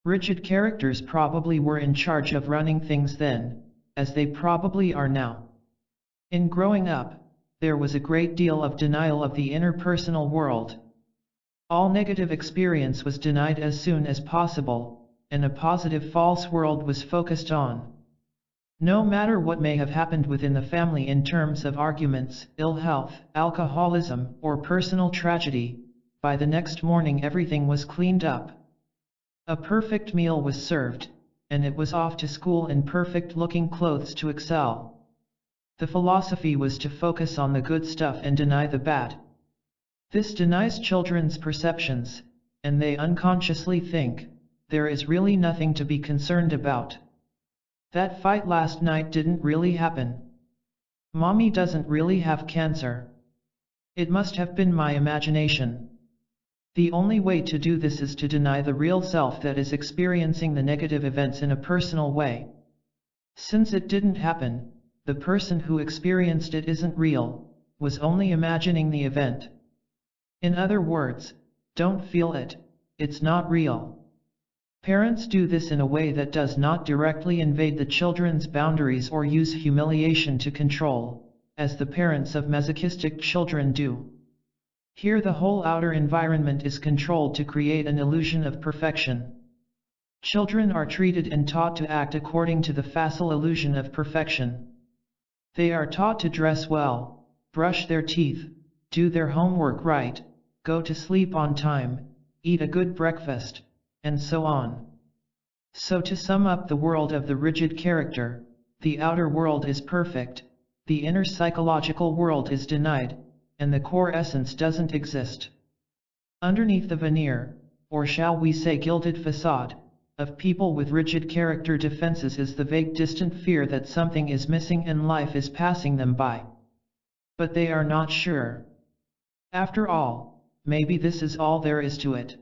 Rigid characters probably were in charge of running things then, as they probably are now. In growing up, there was a great deal of denial of the interpersonal world. All negative experience was denied as soon as possible, and a positive false world was focused on. No matter what may have happened within the family in terms of arguments, ill health, alcoholism, or personal tragedy, by the next morning everything was cleaned up. A perfect meal was served, and it was off to school in perfect-looking clothes to excel. The philosophy was to focus on the good stuff and deny the bad. This denies children's perceptions, and they unconsciously think, there is really nothing to be concerned about. That fight last night didn't really happen. Mommy doesn't really have cancer. It must have been my imagination. The only way to do this is to deny the real self that is experiencing the negative events in a personal way. Since it didn't happen, the person who experienced it isn't real, was only imagining the event. In other words, don't feel it, it's not real. Parents do this in a way that does not directly invade the children's boundaries or use humiliation to control, as the parents of masochistic children do. Here the whole outer environment is controlled to create an illusion of perfection. Children are treated and taught to act according to the facile illusion of perfection. They are taught to dress well, brush their teeth, do their homework right, go to sleep on time, eat a good breakfast, and so on. So to sum up the world of the rigid character, the outer world is perfect, the inner psychological world is denied, and the core essence doesn't exist. Underneath the veneer, or shall we say gilded facade, of people with rigid character defenses is the vague distant fear that something is missing and life is passing them by. But they are not sure. After all, maybe this is all there is to it.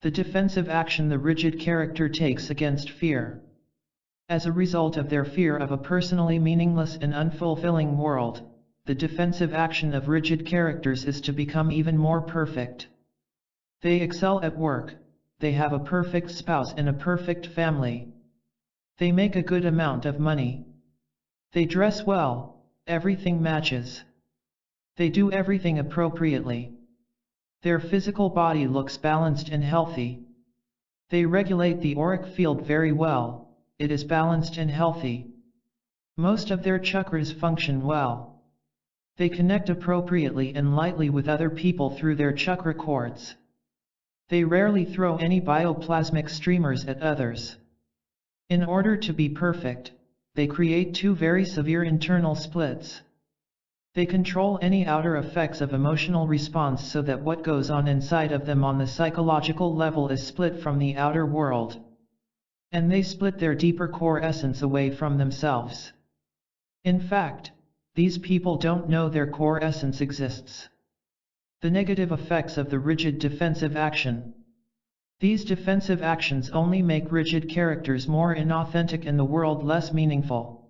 The defensive action the rigid character takes against fear. As a result of their fear of a personally meaningless and unfulfilling world, the defensive action of rigid characters is to become even more perfect. They excel at work, they have a perfect spouse and a perfect family. They make a good amount of money. They dress well, everything matches. They do everything appropriately. Their physical body looks balanced and healthy. They regulate the auric field very well, it is balanced and healthy. Most of their chakras function well. They connect appropriately and lightly with other people through their chakra cords. They rarely throw any bioplasmic streamers at others. In order to be perfect, they create two very severe internal splits. They control any outer effects of emotional response so that what goes on inside of them on the psychological level is split from the outer world. And they split their deeper core essence away from themselves. In fact, these people don't know their core essence exists. The negative effects of the rigid defensive action. These defensive actions only make rigid characters more inauthentic and the world less meaningful.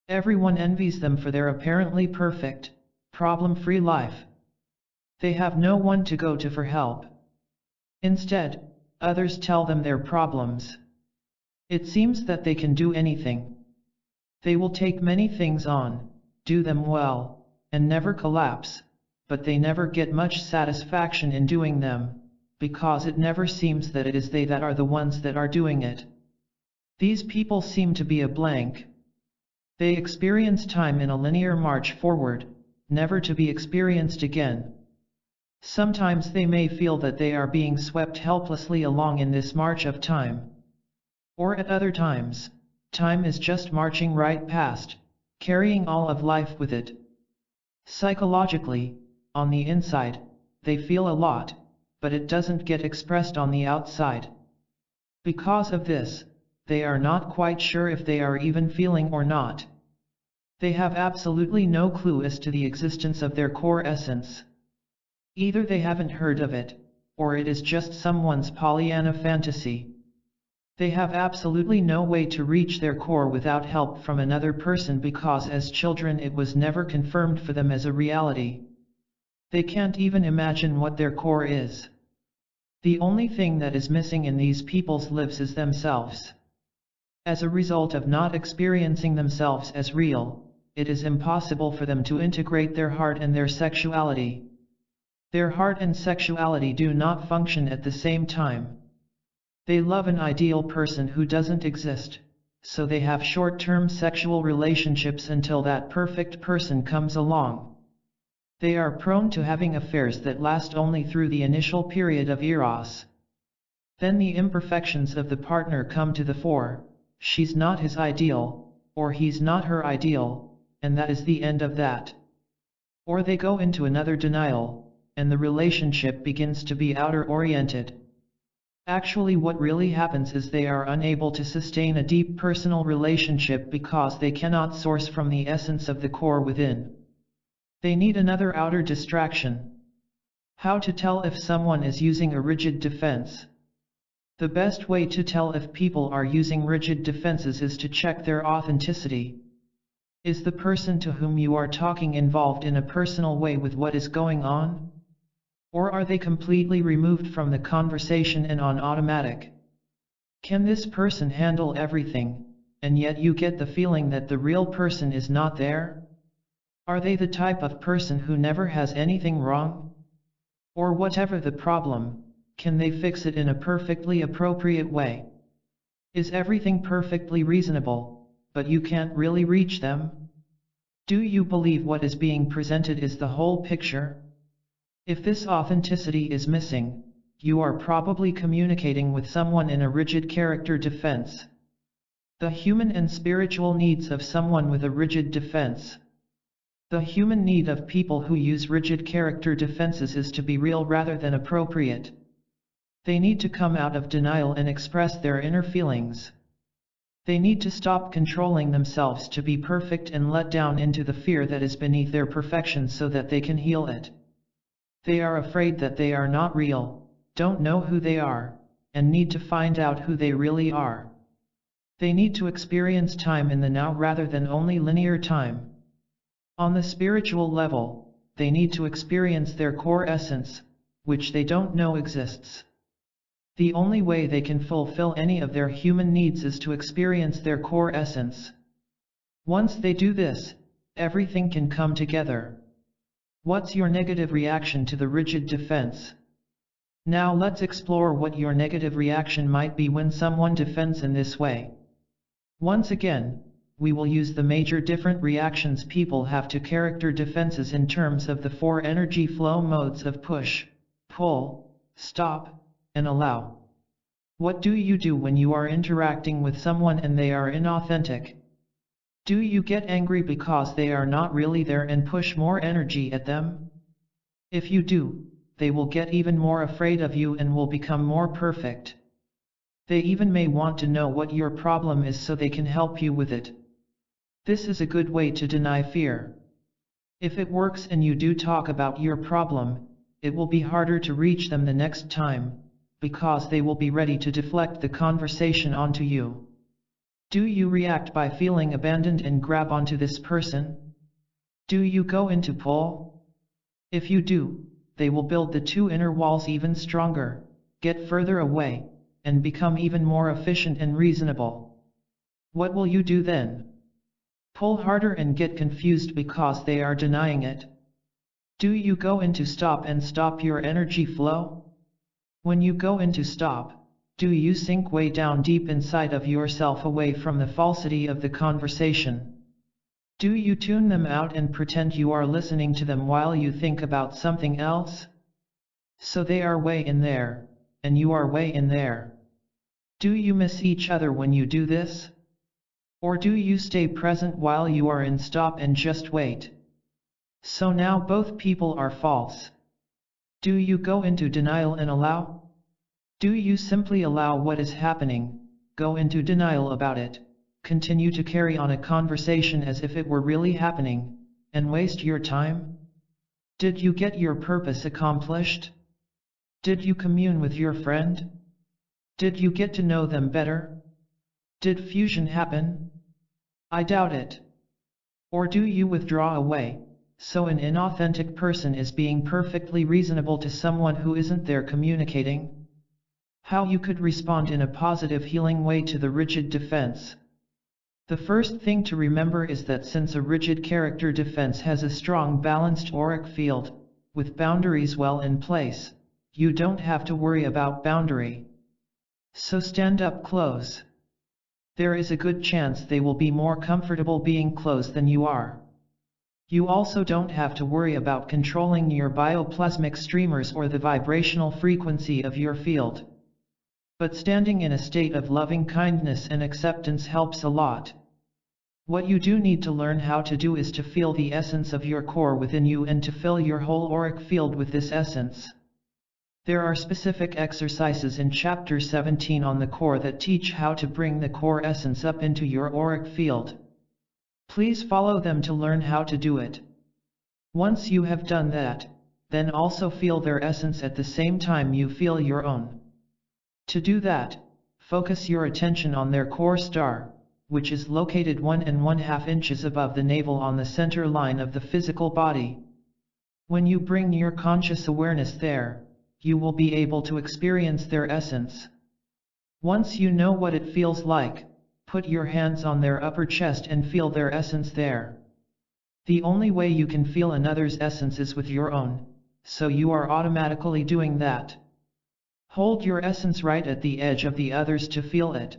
Everyone envies them for their apparently perfect, problem-free life. They have no one to go to for help. Instead, others tell them their problems. It seems that they can do anything. They will take many things on, do them well, and never collapse, but they never get much satisfaction in doing them, because it never seems that it is they that are the ones that are doing it. These people seem to be a blank. They experience time in a linear march forward, never to be experienced again. Sometimes they may feel that they are being swept helplessly along in this march of time. Or at other times, time is just marching right past, carrying all of life with it. Psychologically, on the inside, they feel a lot, but it doesn't get expressed on the outside. Because of this, they are not quite sure if they are even feeling or not. They have absolutely no clue as to the existence of their core essence. Either they haven't heard of it, or it is just someone's Pollyanna fantasy. They have absolutely no way to reach their core without help from another person because as children it was never confirmed for them as a reality. They can't even imagine what their core is. The only thing that is missing in these people's lives is themselves. As a result of not experiencing themselves as real, it is impossible for them to integrate their heart and their sexuality. Their heart and sexuality do not function at the same time. They love an ideal person who doesn't exist, so they have short-term sexual relationships until that perfect person comes along. They are prone to having affairs that last only through the initial period of eros. Then the imperfections of the partner come to the fore. She's not his ideal, or he's not her ideal, and that is the end of that. Or they go into another denial, and the relationship begins to be outer-oriented. Actually, what really happens is they are unable to sustain a deep personal relationship because they cannot source from the essence of the core within. They need another outer distraction. How to tell if someone is using a rigid defense? The best way to tell if people are using rigid defenses is to check their authenticity. Is the person to whom you are talking involved in a personal way with what is going on? Or are they completely removed from the conversation and on automatic? Can this person handle everything, and yet you get the feeling that the real person is not there? Are they the type of person who never has anything wrong? Or whatever the problem, can they fix it in a perfectly appropriate way? Is everything perfectly reasonable, but you can't really reach them? Do you believe what is being presented is the whole picture? If this authenticity is missing, you are probably communicating with someone in a rigid character defense. The human and spiritual needs of someone with a rigid defense. The human need of people who use rigid character defenses is to be real rather than appropriate. They need to come out of denial and express their inner feelings. They need to stop controlling themselves to be perfect and let down into the fear that is beneath their perfection so that they can heal it. They are afraid that they are not real, don't know who they are, and need to find out who they really are. They need to experience time in the now rather than only linear time. On the spiritual level, they need to experience their core essence, which they don't know exists. The only way they can fulfill any of their human needs is to experience their core essence. Once they do this, everything can come together. What's your negative reaction to the rigid defense? Now let's explore what your negative reaction might be when someone defends in this way. Once again, we will use the major different reactions people have to character defenses in terms of the 4 energy flow modes of push, pull, stop, and allow. What do you do when you are interacting with someone and they are inauthentic? Do you get angry because they are not really there and push more energy at them? If you do, they will get even more afraid of you and will become more perfect. They even may want to know what your problem is so they can help you with it. This is a good way to deny fear. If it works and you do talk about your problem, it will be harder to reach them the next time, because they will be ready to deflect the conversation onto you. Do you react by feeling abandoned and grab onto this person? Do you go into pull? If you do, they will build the 2 inner walls even stronger, get further away, and become even more efficient and reasonable. What will you do then? Pull harder and get confused because they are denying it? Do you go into stop and stop your energy flow? When you go into stop, do you sink way down deep inside of yourself away from the falsity of the conversation? Do you tune them out and pretend you are listening to them while you think about something else? So they are way in there, and you are way in there. Do you miss each other when you do this? Or do you stay present while you are in stop and just wait? So now both people are false. Do you go into denial and allow? Do you simply allow what is happening, go into denial about it, continue to carry on a conversation as if it were really happening, and waste your time? Did you get your purpose accomplished? Did you commune with your friend? Did you get to know them better? Did fusion happen? I doubt it. Or do you withdraw away, so an inauthentic person is being perfectly reasonable to someone who isn't there communicating? How you could respond in a positive healing way to the rigid defense. The first thing to remember is that since a rigid character defense has a strong balanced auric field, with boundaries well in place, you don't have to worry about boundary. So stand up close. There is a good chance they will be more comfortable being close than you are. You also don't have to worry about controlling your bioplasmic streamers or the vibrational frequency of your field. But standing in a state of loving kindness and acceptance helps a lot. What you do need to learn how to do is to feel the essence of your core within you and to fill your whole auric field with this essence. There are specific exercises in Chapter 17 on the core that teach how to bring the core essence up into your auric field. Please follow them to learn how to do it. Once you have done that, then also feel their essence at the same time you feel your own. To do that, focus your attention on their core star, which is located 1½ inches above the navel on the center line of the physical body. When you bring your conscious awareness there, you will be able to experience their essence. Once you know what it feels like, put your hands on their upper chest and feel their essence there. The only way you can feel another's essence is with your own, so you are automatically doing that. Hold your essence right at the edge of the others to feel it.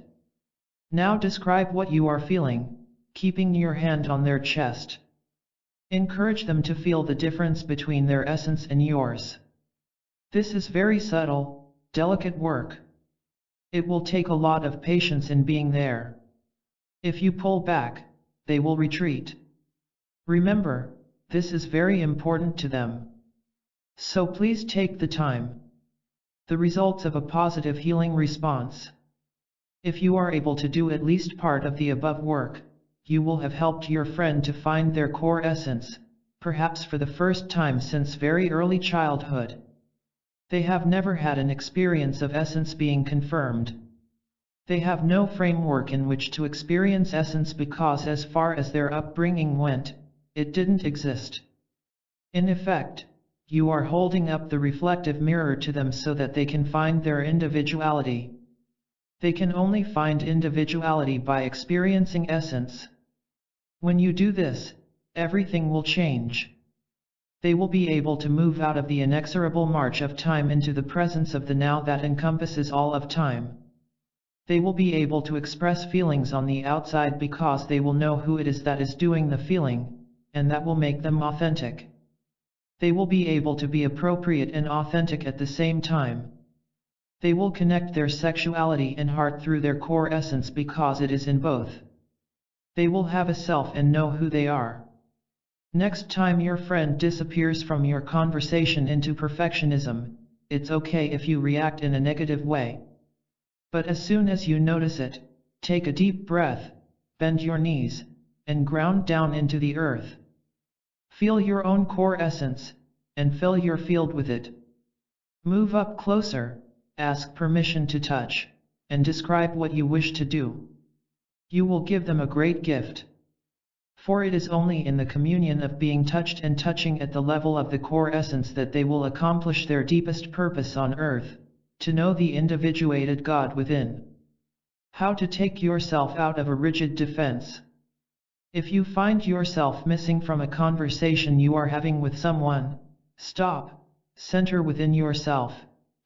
Now describe what you are feeling, keeping your hand on their chest. Encourage them to feel the difference between their essence and yours. This is very subtle, delicate work. It will take a lot of patience in being there. If you pull back, they will retreat. Remember, this is very important to them. So please take the time. The results of a positive healing response. If you are able to do at least part of the above work, you will have helped your friend to find their core essence, perhaps for the first time since very early childhood. They have never had an experience of essence being confirmed. They have no framework in which to experience essence because as far as their upbringing went, it didn't exist. In effect, you are holding up the reflective mirror to them so that they can find their individuality. They can only find individuality by experiencing essence. When you do this, everything will change. They will be able to move out of the inexorable march of time into the presence of the now that encompasses all of time. They will be able to express feelings on the outside because they will know who it is that is doing the feeling, and that will make them authentic. They will be able to be appropriate and authentic at the same time. They will connect their sexuality and heart through their core essence because it is in both. They will have a self and know who they are. Next time your friend disappears from your conversation into perfectionism, it's okay if you react in a negative way. But as soon as you notice it, take a deep breath, bend your knees, and ground down into the earth. Feel your own core essence, and fill your field with it. Move up closer, ask permission to touch, and describe what you wish to do. You will give them a great gift. For it is only in the communion of being touched and touching at the level of the core essence that they will accomplish their deepest purpose on earth, to know the individuated God within. How to take yourself out of a rigid defense. If you find yourself missing from a conversation you are having with someone, stop, center within yourself,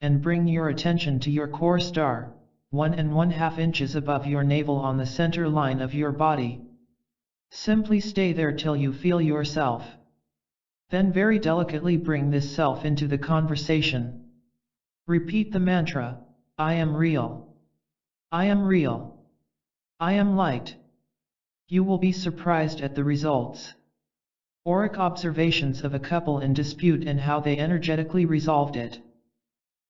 and bring your attention to your core star, 1½ inches above your navel on the center line of your body. Simply stay there till you feel yourself. Then very delicately bring this self into the conversation. Repeat the mantra, I am real. I am real. I am light. You will be surprised at the results. Auric observations of a couple in dispute and how they energetically resolved it.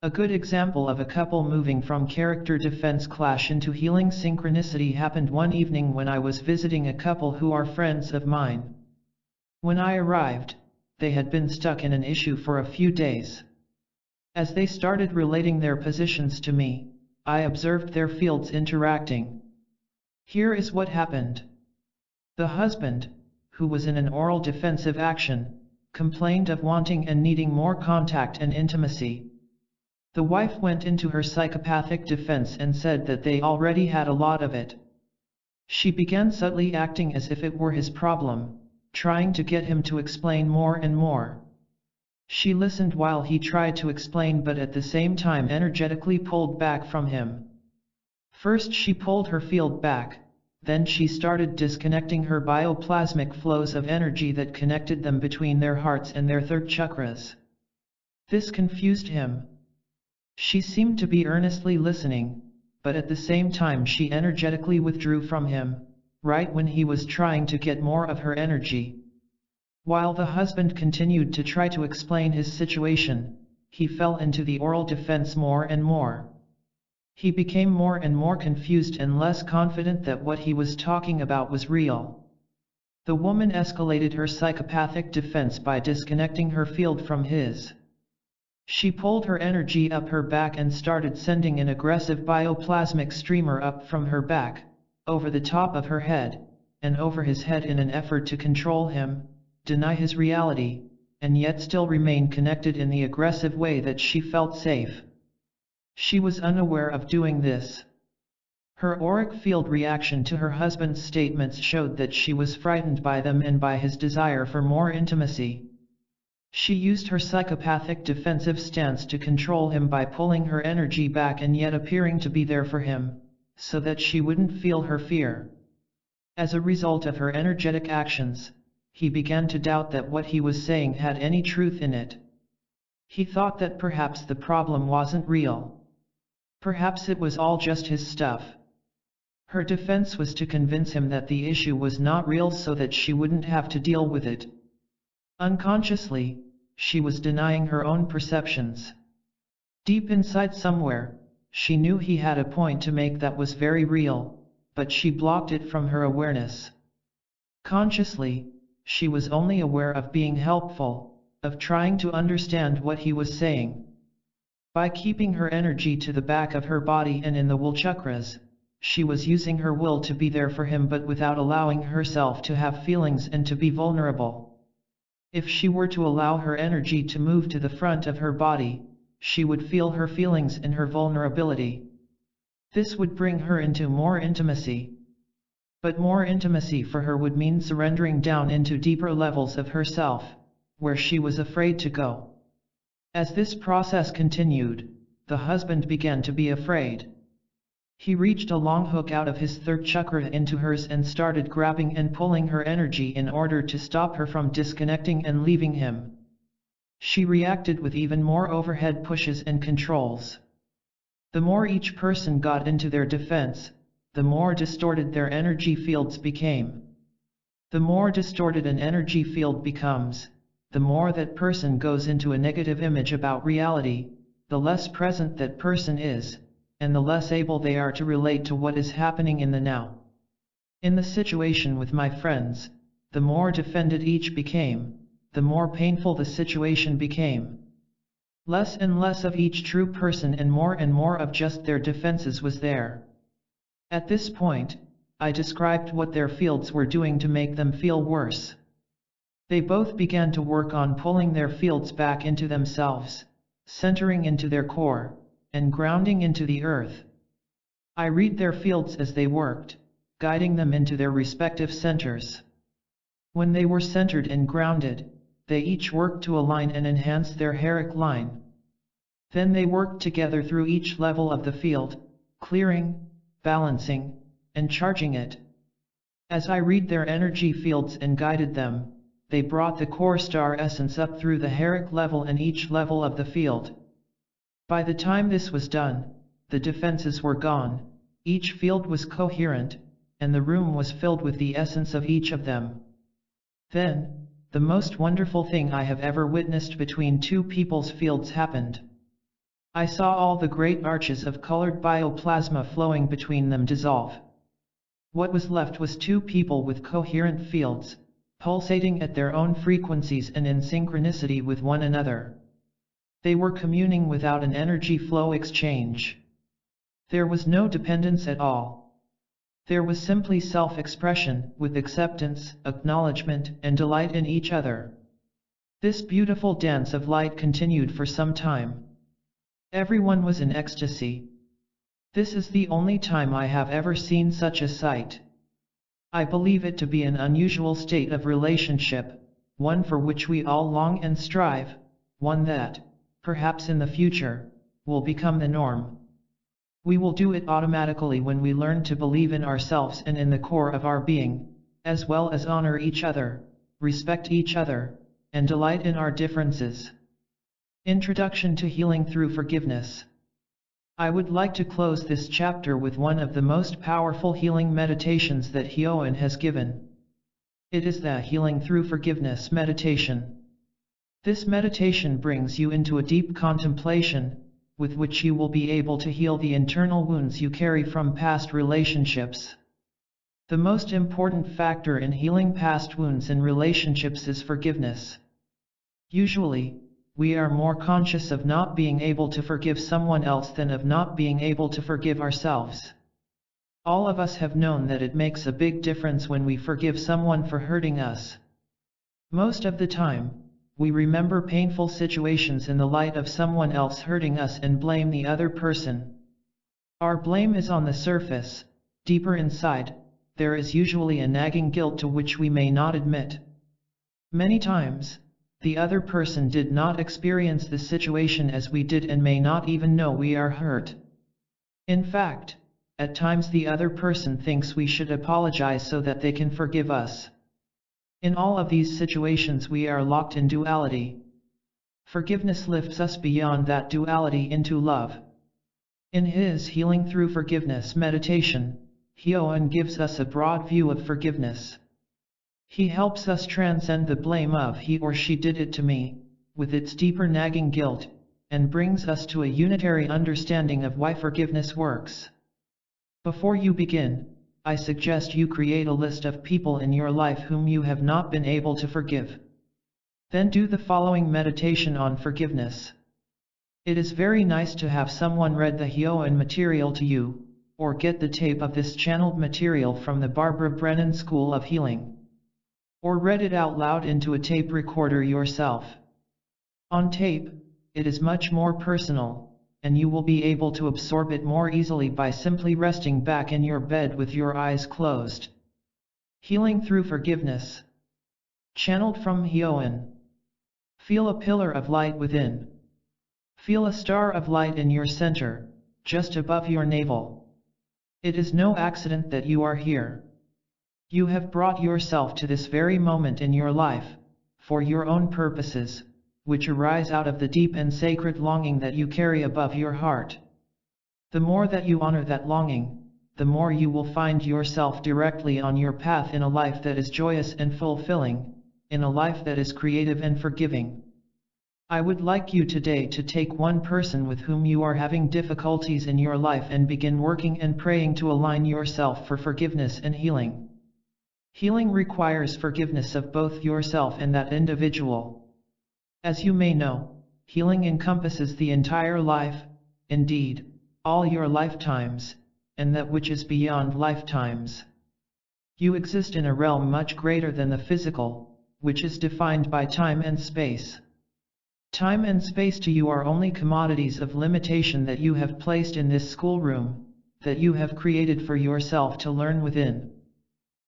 A good example of a couple moving from character defense clash into healing synchronicity happened one evening when I was visiting a couple who are friends of mine. When I arrived, they had been stuck in an issue for a few days. As they started relating their positions to me, I observed their fields interacting. Here is what happened. The husband, who was in an oral defensive action, complained of wanting and needing more contact and intimacy. The wife went into her psychopathic defense and said that they already had a lot of it. She began subtly acting as if it were his problem, trying to get him to explain more and more. She listened while he tried to explain, but at the same time energetically pulled back from him. First she pulled her field back, then she started disconnecting her bioplasmic flows of energy that connected them between their hearts and their third chakras. This confused him. She seemed to be earnestly listening, but at the same time she energetically withdrew from him, right when he was trying to get more of her energy. While the husband continued to try to explain his situation, he fell into the oral defense more and more. He became more and more confused and less confident that what he was talking about was real. The woman escalated her psychopathic defense by disconnecting her field from his. She pulled her energy up her back and started sending an aggressive bioplasmic streamer up from her back, over the top of her head, and over his head in an effort to control him, deny his reality, and yet still remain connected in the aggressive way that she felt safe. She was unaware of doing this. Her auric field reaction to her husband's statements showed that she was frightened by them and by his desire for more intimacy. She used her psychopathic defensive stance to control him by pulling her energy back and yet appearing to be there for him, so that she wouldn't feel her fear. As a result of her energetic actions, he began to doubt that what he was saying had any truth in it. He thought that perhaps the problem wasn't real. Perhaps it was all just his stuff. Her defense was to convince him that the issue was not real so that she wouldn't have to deal with it. Unconsciously, she was denying her own perceptions. Deep inside somewhere, she knew he had a point to make that was very real, but she blocked it from her awareness. Consciously, she was only aware of being helpful, of trying to understand what he was saying. By keeping her energy to the back of her body and in the will chakras, she was using her will to be there for him but without allowing herself to have feelings and to be vulnerable. If she were to allow her energy to move to the front of her body, she would feel her feelings and her vulnerability. This would bring her into more intimacy. But more intimacy for her would mean surrendering down into deeper levels of herself, where she was afraid to go. As this process continued, the husband began to be afraid. He reached a long hook out of his third chakra into hers and started grabbing and pulling her energy in order to stop her from disconnecting and leaving him. She reacted with even more overhead pushes and controls. The more each person got into their defense, the more distorted their energy fields became. The more distorted an energy field becomes, the more that person goes into a negative image about reality, the less present that person is, and the less able they are to relate to what is happening in the now. In the situation with my friends, the more defended each became, the more painful the situation became. Less and less of each true person and more of just their defenses was there. At this point, I described what their fields were doing to make them feel worse. They both began to work on pulling their fields back into themselves, centering into their core, and grounding into the earth. I read their fields as they worked, guiding them into their respective centers. When they were centered and grounded, they each worked to align and enhance their heric line. Then they worked together through each level of the field, clearing, balancing, and charging it. As I read their energy fields and guided them, they brought the core star essence up through the heric level and each level of the field. By the time this was done, the defenses were gone, each field was coherent, and the room was filled with the essence of each of them. Then, the most wonderful thing I have ever witnessed between two people's fields happened. I saw all the great arches of colored bioplasma flowing between them dissolve. What was left was two people with coherent fields, pulsating at their own frequencies and in synchronicity with one another. They were communing without an energy flow exchange. There was no dependence at all. There was simply self-expression, with acceptance, acknowledgement, and delight in each other. This beautiful dance of light continued for some time. Everyone was in ecstasy. This is the only time I have ever seen such a sight. I believe it to be an unusual state of relationship, one for which we all long and strive, one that, perhaps in the future, will become the norm. We will do it automatically when we learn to believe in ourselves and in the core of our being, as well as honor each other, respect each other, and delight in our differences. Introduction to Healing Through Forgiveness. I would like to close this chapter with one of the most powerful healing meditations that Hyoen has given. It is the Healing Through Forgiveness meditation. This meditation brings you into a deep contemplation, with which you will be able to heal the internal wounds you carry from past relationships. The most important factor in healing past wounds in relationships is forgiveness. Usually, we are more conscious of not being able to forgive someone else than of not being able to forgive ourselves. All of us have known that it makes a big difference when we forgive someone for hurting us. Most of the time, we remember painful situations in the light of someone else hurting us and blame the other person. Our blame is on the surface. Deeper inside, there is usually a nagging guilt to which we may not admit. Many times, the other person did not experience the situation as we did and may not even know we are hurt. In fact, at times the other person thinks we should apologize so that they can forgive us. In all of these situations we are locked in duality. Forgiveness lifts us beyond that duality into love. In his Healing Through Forgiveness meditation, Hyoen gives us a broad view of forgiveness. He helps us transcend the blame of he or she did it to me, with its deeper nagging guilt, and brings us to a unitary understanding of why forgiveness works. Before you begin, I suggest you create a list of people in your life whom you have not been able to forgive. Then do the following meditation on forgiveness. It is very nice to have someone read the Hyoen material to you, or get the tape of this channeled material from the Barbara Brennan School of Healing. Or read it out loud into a tape recorder yourself. On tape, it is much more personal, and you will be able to absorb it more easily by simply resting back in your bed with your eyes closed. Healing Through Forgiveness. Channeled from Hyoen. Feel a pillar of light within. Feel a star of light in your center, just above your navel. It is no accident that you are here. You have brought yourself to this very moment in your life, for your own purposes, which arise out of the deep and sacred longing that you carry above your heart. The more that you honor that longing, the more you will find yourself directly on your path in a life that is joyous and fulfilling, in a life that is creative and forgiving. I would like you today to take one person with whom you are having difficulties in your life and begin working and praying to align yourself for forgiveness and healing. Healing requires forgiveness of both yourself and that individual. As you may know, healing encompasses the entire life, indeed, all your lifetimes, and that which is beyond lifetimes. You exist in a realm much greater than the physical, which is defined by time and space. Time and space to you are only commodities of limitation that you have placed in this schoolroom, that you have created for yourself to learn within.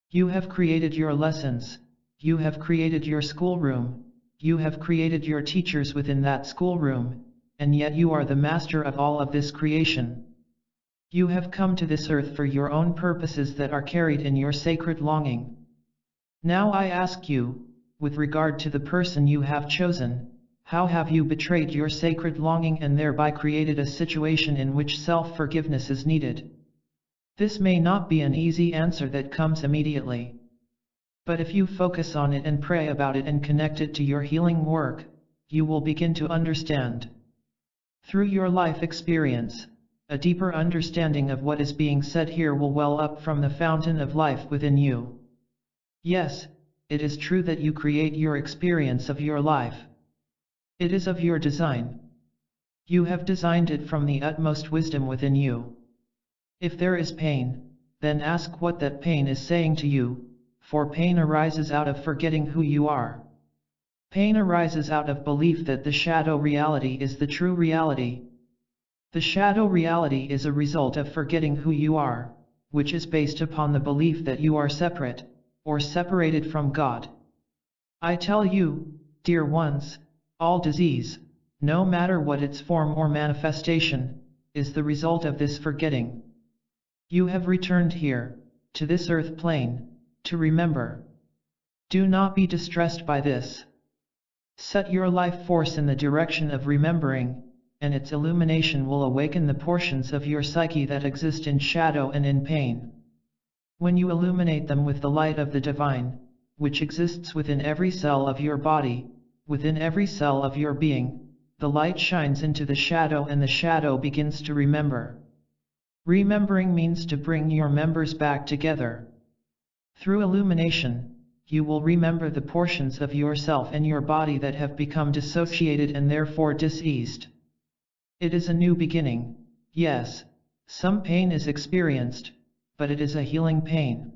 You have created your lessons, you have created your schoolroom, you have created your teachers within that schoolroom, and yet you are the master of all of this creation. You have come to this earth for your own purposes that are carried in your sacred longing. Now I ask you, with regard to the person you have chosen, how have you betrayed your sacred longing and thereby created a situation in which self-forgiveness is needed? This may not be an easy answer that comes immediately. But if you focus on it and pray about it and connect it to your healing work, you will begin to understand. Through your life experience, a deeper understanding of what is being said here will well up from the fountain of life within you. Yes, it is true that you create your experience of your life. It is of your design, You have designed it from the utmost wisdom within you. If there is pain, then ask what that pain is saying to you, for pain arises out of forgetting who you are. Pain arises out of belief that the shadow reality is the true reality. The shadow reality is a result of forgetting who you are, which is based upon the belief that you are separate, or separated from God. I tell you, dear ones, all disease, no matter what its form or manifestation, is the result of this forgetting. You have returned here, to this earth plane, to remember. Do not be distressed by this. Set your life force in the direction of remembering, and its illumination will awaken the portions of your psyche that exist in shadow and in pain. When you illuminate them with the light of the divine, which exists within every cell of your body, within every cell of your being, the light shines into the shadow and the shadow begins to remember. Remembering means to bring your members back together. Through illumination, you will remember the portions of yourself and your body that have become dissociated and therefore diseased. It is a new beginning. Yes, some pain is experienced, but it is a healing pain.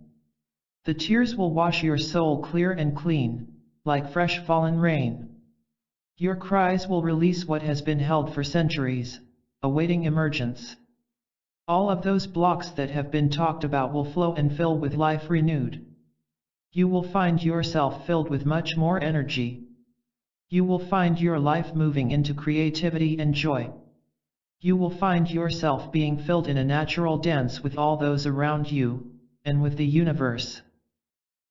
The tears will wash your soul clear and clean, like fresh fallen rain. Your cries will release what has been held for centuries, awaiting emergence. All of those blocks that have been talked about will flow and fill with life renewed. You will find yourself filled with much more energy. You will find your life moving into creativity and joy. You will find yourself being filled in a natural dance with all those around you, and with the universe.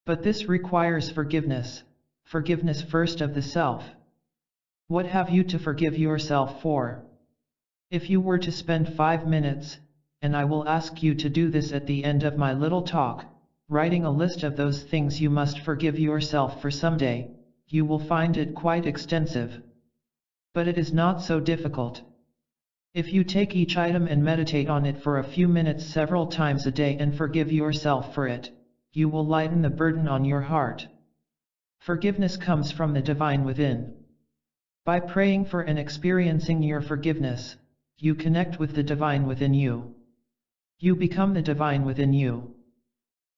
But this requires forgiveness, forgiveness first of the self. What have you to forgive yourself for? If you were to spend 5 minutes, and I will ask you to do this at the end of my little talk, writing a list of those things you must forgive yourself for someday, you will find it quite extensive. But it is not so difficult. If you take each item and meditate on it for a few minutes several times a day and forgive yourself for it, you will lighten the burden on your heart. Forgiveness comes from the divine within. By praying for and experiencing your forgiveness, you connect with the divine within you. You become the divine within you.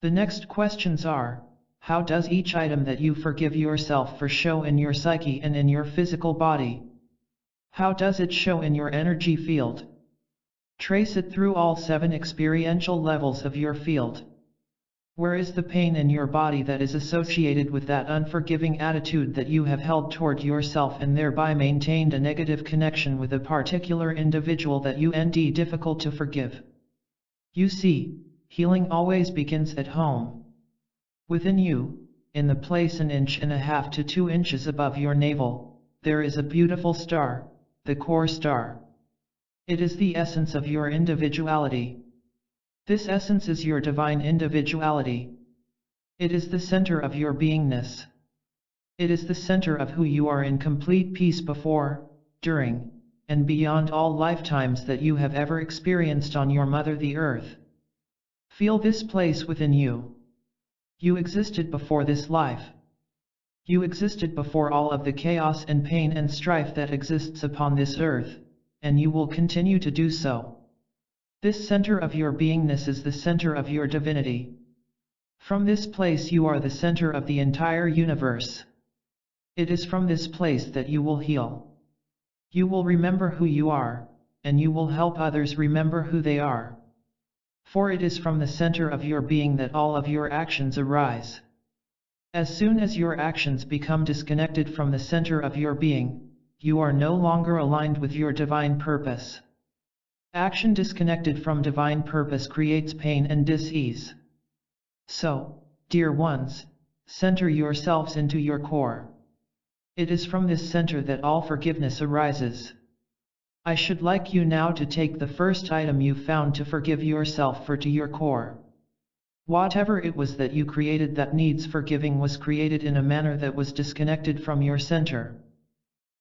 The next questions are, how does each item that you forgive yourself for show in your psyche and in your physical body? How does it show in your energy field? Trace it through all 7 experiential levels of your field. Where is the pain in your body that is associated with that unforgiving attitude that you have held toward yourself and thereby maintained a negative connection with a particular individual that you find difficult to forgive? You see, healing always begins at home. Within you, in the place 1.5 inches to 2 inches above your navel, there is a beautiful star, the core star. It is the essence of your individuality. This essence is your divine individuality. It is the center of your beingness. It is the center of who you are in complete peace before, during, and beyond all lifetimes that you have ever experienced on your mother the earth. Feel this place within you. You existed before this life. You existed before all of the chaos and pain and strife that exists upon this earth, and you will continue to do so. This center of your beingness is the center of your divinity. From this place you are the center of the entire universe. It is from this place that you will heal. You will remember who you are, and you will help others remember who they are. For it is from the center of your being that all of your actions arise. As soon as your actions become disconnected from the center of your being, you are no longer aligned with your divine purpose. Action disconnected from divine purpose creates pain and dis-ease. So, dear ones, center yourselves into your core. It is from this center that all forgiveness arises. I should like you now to take the first item you found to forgive yourself for to your core. Whatever it was that you created that needs forgiving was created in a manner that was disconnected from your center.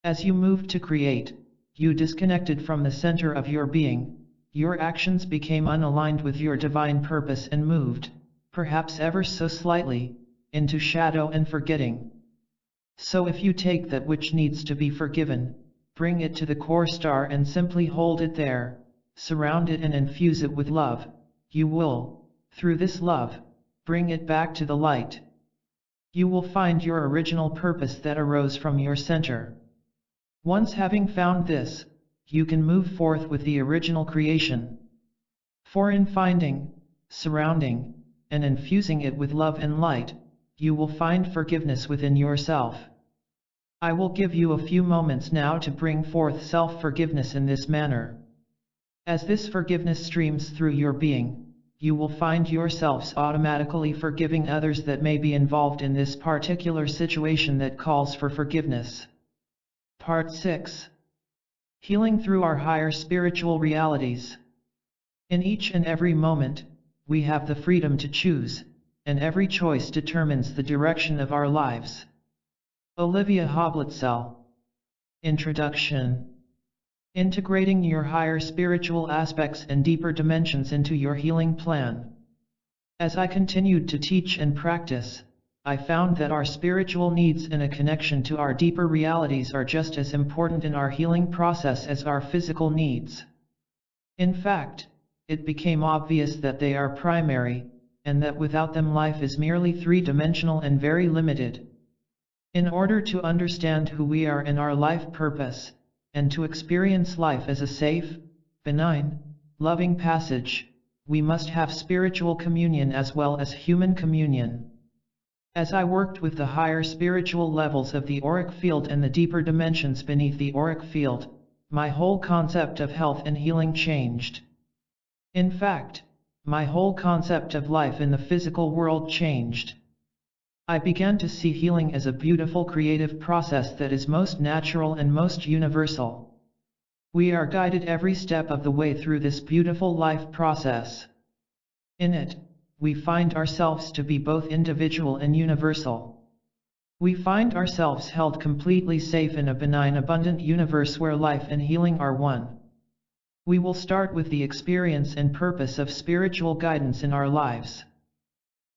As you moved to create, you disconnected from the center of your being, your actions became unaligned with your divine purpose and moved, perhaps ever so slightly, into shadow and forgetting. So if you take that which needs to be forgiven, bring it to the core star and simply hold it there, surround it and infuse it with love. You will, through this love, bring it back to the light. You will find your original purpose that arose from your center. Once having found this, you can move forth with the original creation. For in finding, surrounding, and infusing it with love and light, you will find forgiveness within yourself. I will give you a few moments now to bring forth self-forgiveness in this manner. As this forgiveness streams through your being, you will find yourselves automatically forgiving others that may be involved in this particular situation that calls for forgiveness. Part 6. Healing through our higher spiritual realities. In each and every moment, we have the freedom to choose, and every choice determines the direction of our lives. Olivia Hoblitzel. Introduction. Integrating your higher spiritual aspects and deeper dimensions into your healing plan. As I continued to teach and practice, I found that our spiritual needs and a connection to our deeper realities are just as important in our healing process as our physical needs. In fact, it became obvious that they are primary, and that without them life is merely three-dimensional and very limited. In order to understand who we are and our life purpose, and to experience life as a safe, benign, loving passage, we must have spiritual communion as well as human communion. As I worked with the higher spiritual levels of the auric field and the deeper dimensions beneath the auric field, my whole concept of health and healing changed. In fact, my whole concept of life in the physical world changed. I began to see healing as a beautiful creative process that is most natural and most universal. We are guided every step of the way through this beautiful life process. In it, we find ourselves to be both individual and universal. We find ourselves held completely safe in a benign, abundant universe where life and healing are one. We will start with the experience and purpose of spiritual guidance in our lives.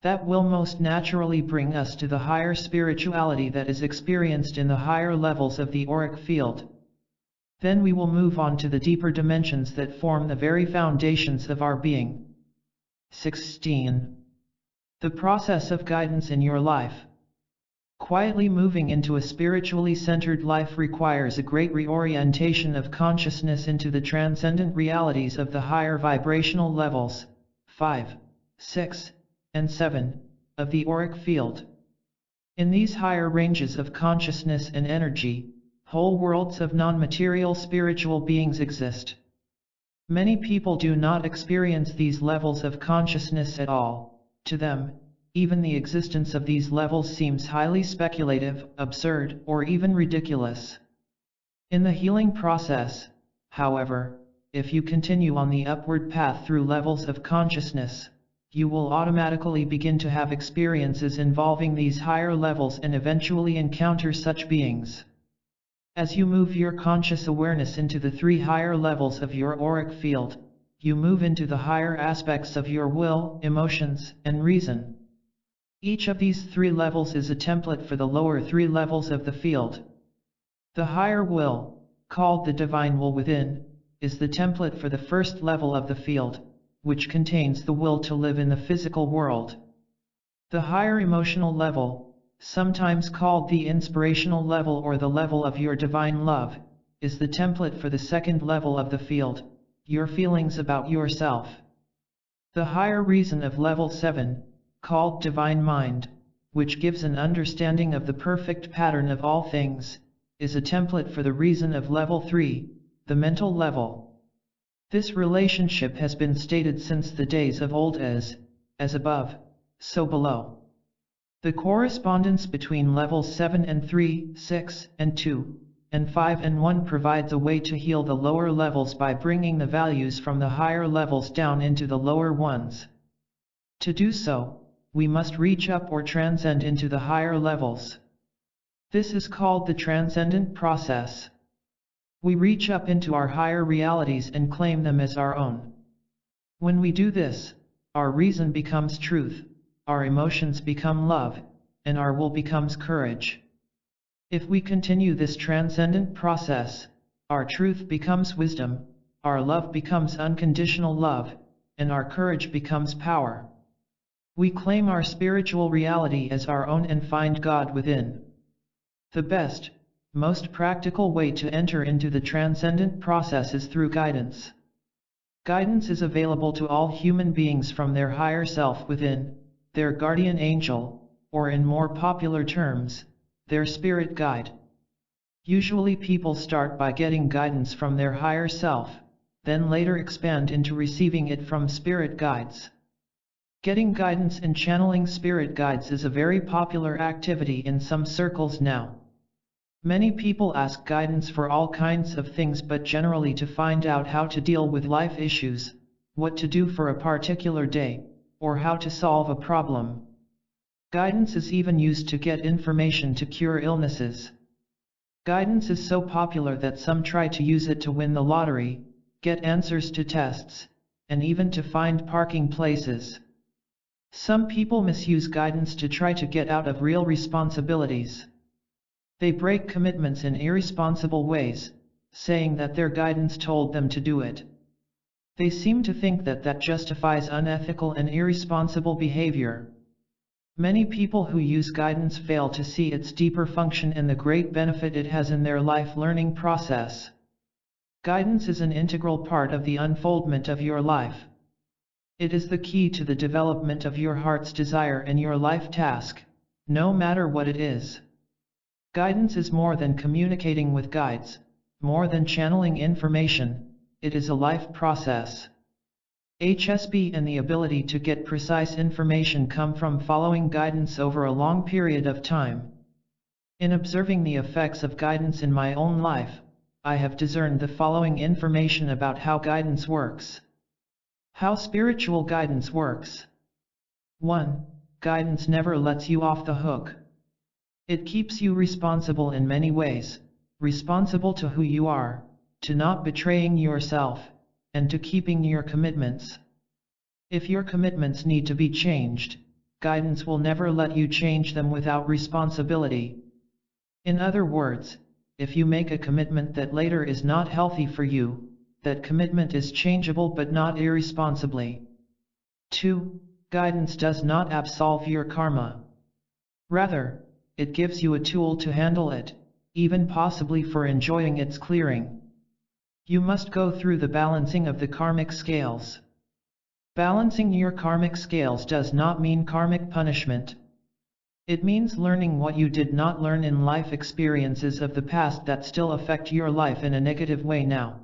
That will most naturally bring us to the higher spirituality that is experienced in the higher levels of the auric field. Then we will move on to the deeper dimensions that form the very foundations of our being. 16. The process of guidance in your life. Quietly moving into a spiritually centered life requires a great reorientation of consciousness into the transcendent realities of the higher vibrational levels, 5, 6, and 7, of the auric field. In these higher ranges of consciousness and energy, whole worlds of non-material spiritual beings exist. Many people do not experience these levels of consciousness at all. To them, even the existence of these levels seems highly speculative, absurd, or even ridiculous. In the healing process, however, if you continue on the upward path through levels of consciousness, you will automatically begin to have experiences involving these higher levels and eventually encounter such beings. As you move your conscious awareness into the three higher levels of your auric field, you move into the higher aspects of your will, emotions, and reason. Each of these three levels is a template for the lower three levels of the field. The higher will, called the divine will within, is the template for the first level of the field, which contains the will to live in the physical world. The higher emotional level, sometimes called the inspirational level or the level of your divine love, is the template for the second level of the field, your feelings about yourself. The higher reason of level 7, called divine mind, which gives an understanding of the perfect pattern of all things, is a template for the reason of level 3, the mental level. This relationship has been stated since the days of old as above, so below. The correspondence between levels 7 and 3, 6 and 2, and 5 and 1 provides a way to heal the lower levels by bringing the values from the higher levels down into the lower ones. To do so, we must reach up or transcend into the higher levels. This is called the transcendent process. We reach up into our higher realities and claim them as our own. When we do this, our reason becomes truth, our emotions become love, and our will becomes courage. If we continue this transcendent process, our truth becomes wisdom, our love becomes unconditional love, and our courage becomes power. We claim our spiritual reality as our own and find God within. The best, most practical way to enter into the transcendent process is through guidance. Guidance is available to all human beings from their higher self within, their guardian angel, or in more popular terms, their spirit guide. Usually people start by getting guidance from their higher self, then later expand into receiving it from spirit guides. Getting guidance and channeling spirit guides is a very popular activity in some circles now. Many people ask guidance for all kinds of things, but generally to find out how to deal with life issues, what to do for a particular day, or how to solve a problem. Guidance is even used to get information to cure illnesses. Guidance is so popular that some try to use it to win the lottery, get answers to tests, and even to find parking places. Some people misuse guidance to try to get out of real responsibilities. They break commitments in irresponsible ways, saying that their guidance told them to do it. They seem to think that that justifies unethical and irresponsible behavior. Many people who use guidance fail to see its deeper function and the great benefit it has in their life learning process. Guidance is an integral part of the unfoldment of your life. It is the key to the development of your heart's desire and your life task, no matter what it is. Guidance is more than communicating with guides, more than channeling information, it is a life process. HSP and the ability to get precise information come from following guidance over a long period of time. In observing the effects of guidance in my own life, I have discerned the following information about how guidance works. How spiritual guidance works. 1. Guidance never lets you off the hook. It keeps you responsible in many ways, responsible to who you are, to not betraying yourself, and to keeping your commitments. If your commitments need to be changed, guidance will never let you change them without responsibility. In other words, if you make a commitment that later is not healthy for you, that commitment is changeable but not irresponsibly. 2. Guidance does not absolve your karma. Rather, it gives you a tool to handle it, even possibly for enjoying its clearing. You must go through the balancing of the karmic scales. Balancing your karmic scales does not mean karmic punishment. It means learning what you did not learn in life experiences of the past that still affect your life in a negative way now.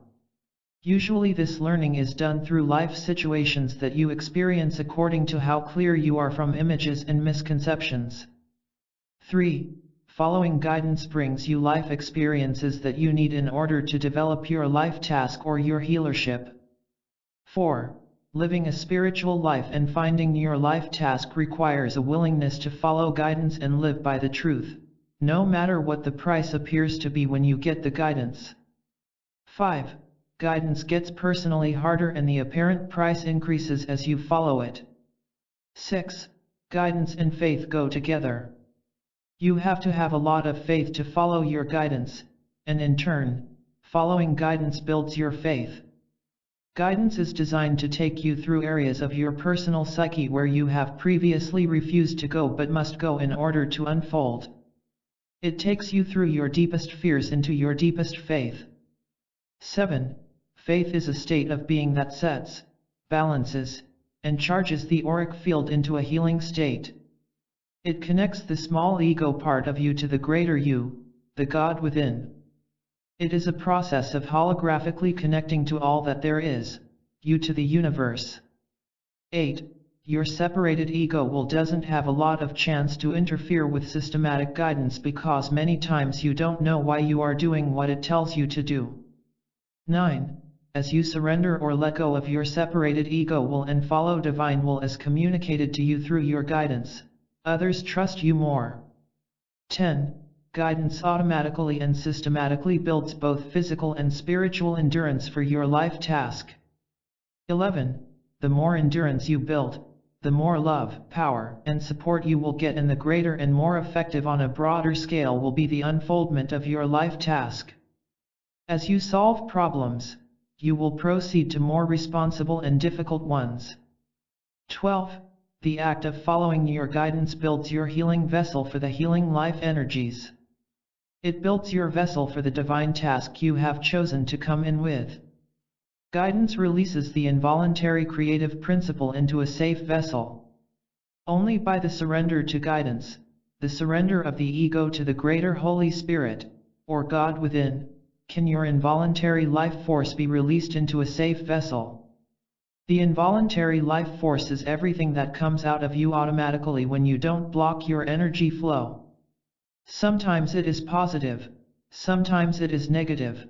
Usually this learning is done through life situations that you experience according to how clear you are from images and misconceptions. 3. Following guidance brings you life experiences that you need in order to develop your life task or your healership. 4. Living a spiritual life and finding your life task requires a willingness to follow guidance and live by the truth, no matter what the price appears to be when you get the guidance. 5. Guidance gets personally harder and the apparent price increases as you follow it. 6. Guidance and faith go together. You have to have a lot of faith to follow your guidance, and in turn, following guidance builds your faith. Guidance is designed to take you through areas of your personal psyche where you have previously refused to go but must go in order to unfold. It takes you through your deepest fears into your deepest faith. 7. Faith is a state of being that sets, balances, and charges the auric field into a healing state. It connects the small ego part of you to the greater you, the God within. It is a process of holographically connecting to all that there is, you to the universe. 8. Your separated ego doesn't have a lot of chance to interfere with systematic guidance because many times you don't know why you are doing what it tells you to do. 9. As you surrender or let go of your separated ego will and follow divine will as communicated to you through your guidance, others trust you more. 10. Guidance automatically and systematically builds both physical and spiritual endurance for your life task. 11. The more endurance you build, the more love, power, and support you will get, and the greater and more effective on a broader scale will be the unfoldment of your life task. As you solve problems, you will proceed to more responsible and difficult ones. 12. The act of following your guidance builds your healing vessel for the healing life energies. It builds your vessel for the divine task you have chosen to come in with. Guidance releases the involuntary creative principle into a safe vessel. Only by the surrender to guidance, the surrender of the ego to the greater Holy Spirit, or God within, can your involuntary life force be released into a safe vessel. The involuntary life force is everything that comes out of you automatically when you don't block your energy flow. Sometimes it is positive, sometimes it is negative.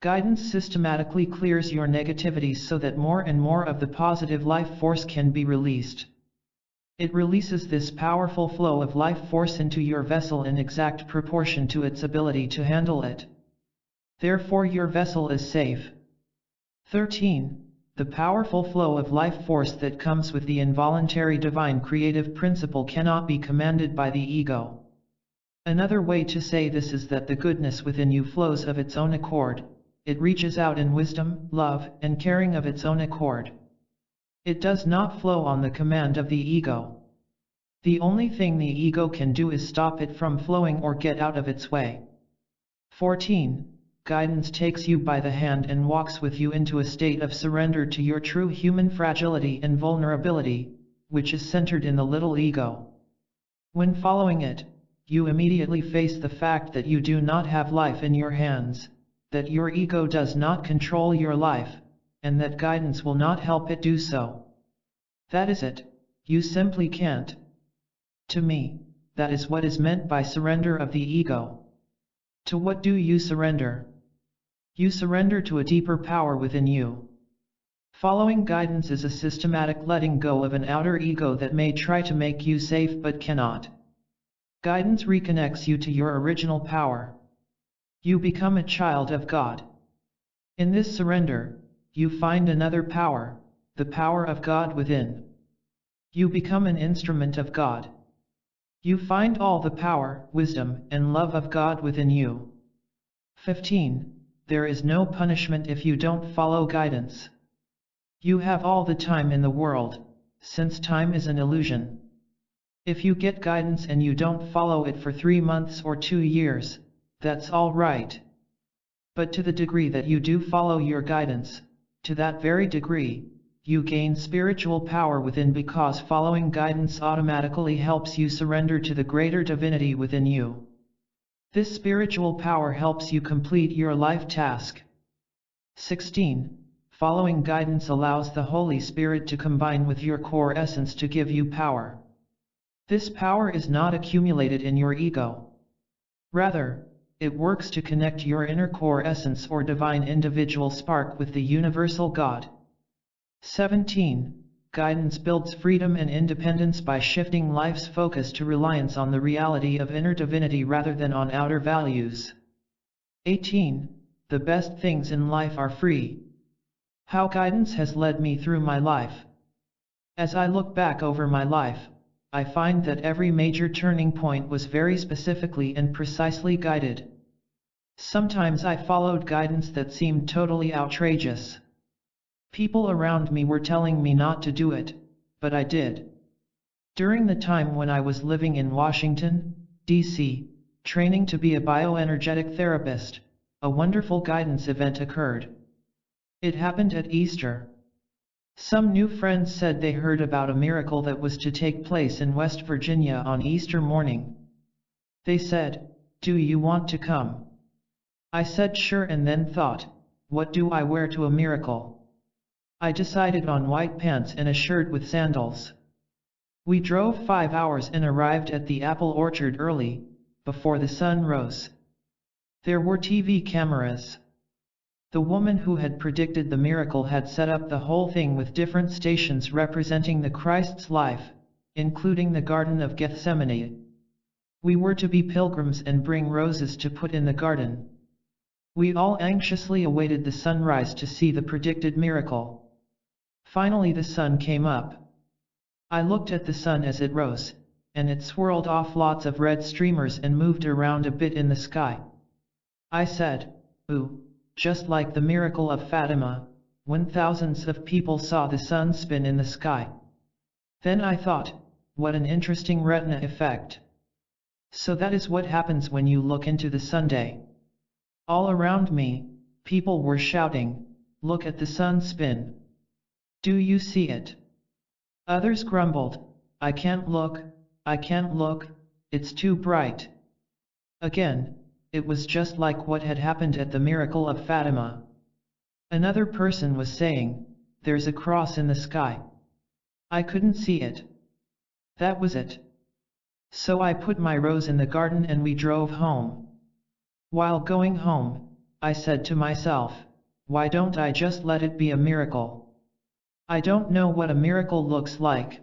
Guidance systematically clears your negativities so that more and more of the positive life force can be released. It releases this powerful flow of life force into your vessel in exact proportion to its ability to handle it. Therefore your vessel is safe. 13. The powerful flow of life force that comes with the involuntary divine creative principle cannot be commanded by the ego. Another way to say this is that the goodness within you flows of its own accord. It reaches out in wisdom, love, and caring of its own accord. It does not flow on the command of the ego. The only thing the ego can do is stop it from flowing or get out of its way. 14. Guidance takes you by the hand and walks with you into a state of surrender to your true human fragility and vulnerability, which is centered in the little ego. When following it, you immediately face the fact that you do not have life in your hands, that your ego does not control your life, and that guidance will not help it do so. That is it, you simply can't. To me, that is what is meant by surrender of the ego. To what do you surrender? You surrender to a deeper power within you. Following guidance is a systematic letting go of an outer ego that may try to make you safe but cannot. Guidance reconnects you to your original power. You become a child of God. In this surrender, you find another power, the power of God within. You become an instrument of God. You find all the power, wisdom, and love of God within you. 15. There is no punishment if you don't follow guidance. You have all the time in the world, since time is an illusion. If you get guidance and you don't follow it for 3 months or 2 years, that's all right. But to the degree that you do follow your guidance, to that very degree, you gain spiritual power within, because following guidance automatically helps you surrender to the greater divinity within you. This spiritual power helps you complete your life task. 16. Following guidance allows the Holy Spirit to combine with your core essence to give you power. This power is not accumulated in your ego. Rather, it works to connect your inner core essence or divine individual spark with the universal God. 17. Guidance builds freedom and independence by shifting life's focus to reliance on the reality of inner divinity rather than on outer values. 18. The best things in life are free. How guidance has led me through my life. As I look back over my life, I find that every major turning point was very specifically and precisely guided. Sometimes I followed guidance that seemed totally outrageous. People around me were telling me not to do it, but I did. During the time when I was living in Washington, D.C., training to be a bioenergetic therapist, a wonderful guidance event occurred. It happened at Easter. Some new friends said they heard about a miracle that was to take place in West Virginia on Easter morning. They said, "Do you want to come?" I said sure, and then thought, what do I wear to a miracle? I decided on white pants and a shirt with sandals. We drove 5 hours and arrived at the apple orchard early, before the sun rose. There were TV cameras. The woman who had predicted the miracle had set up the whole thing with different stations representing the Christ's life, including the Garden of Gethsemane. We were to be pilgrims and bring roses to put in the garden. We all anxiously awaited the sunrise to see the predicted miracle. Finally the sun came up. I looked at the sun as it rose, and it swirled off lots of red streamers and moved around a bit in the sky. I said, "Ooh, just like the miracle of Fatima, when thousands of people saw the sun spin in the sky. Then I thought, what an interesting retina effect. So that is what happens when you look into the Sunday. All around me, people were shouting, "Look at the sun spin. Do you see it?" Others grumbled, I can't look, it's too bright." Again, it was just like what had happened at the miracle of Fatima. Another person was saying, "There's a cross in the sky. I couldn't see it." That was it. So I put my rose in the garden and we drove home. While going home, I said to myself, why don't I just let it be a miracle? I don't know what a miracle looks like.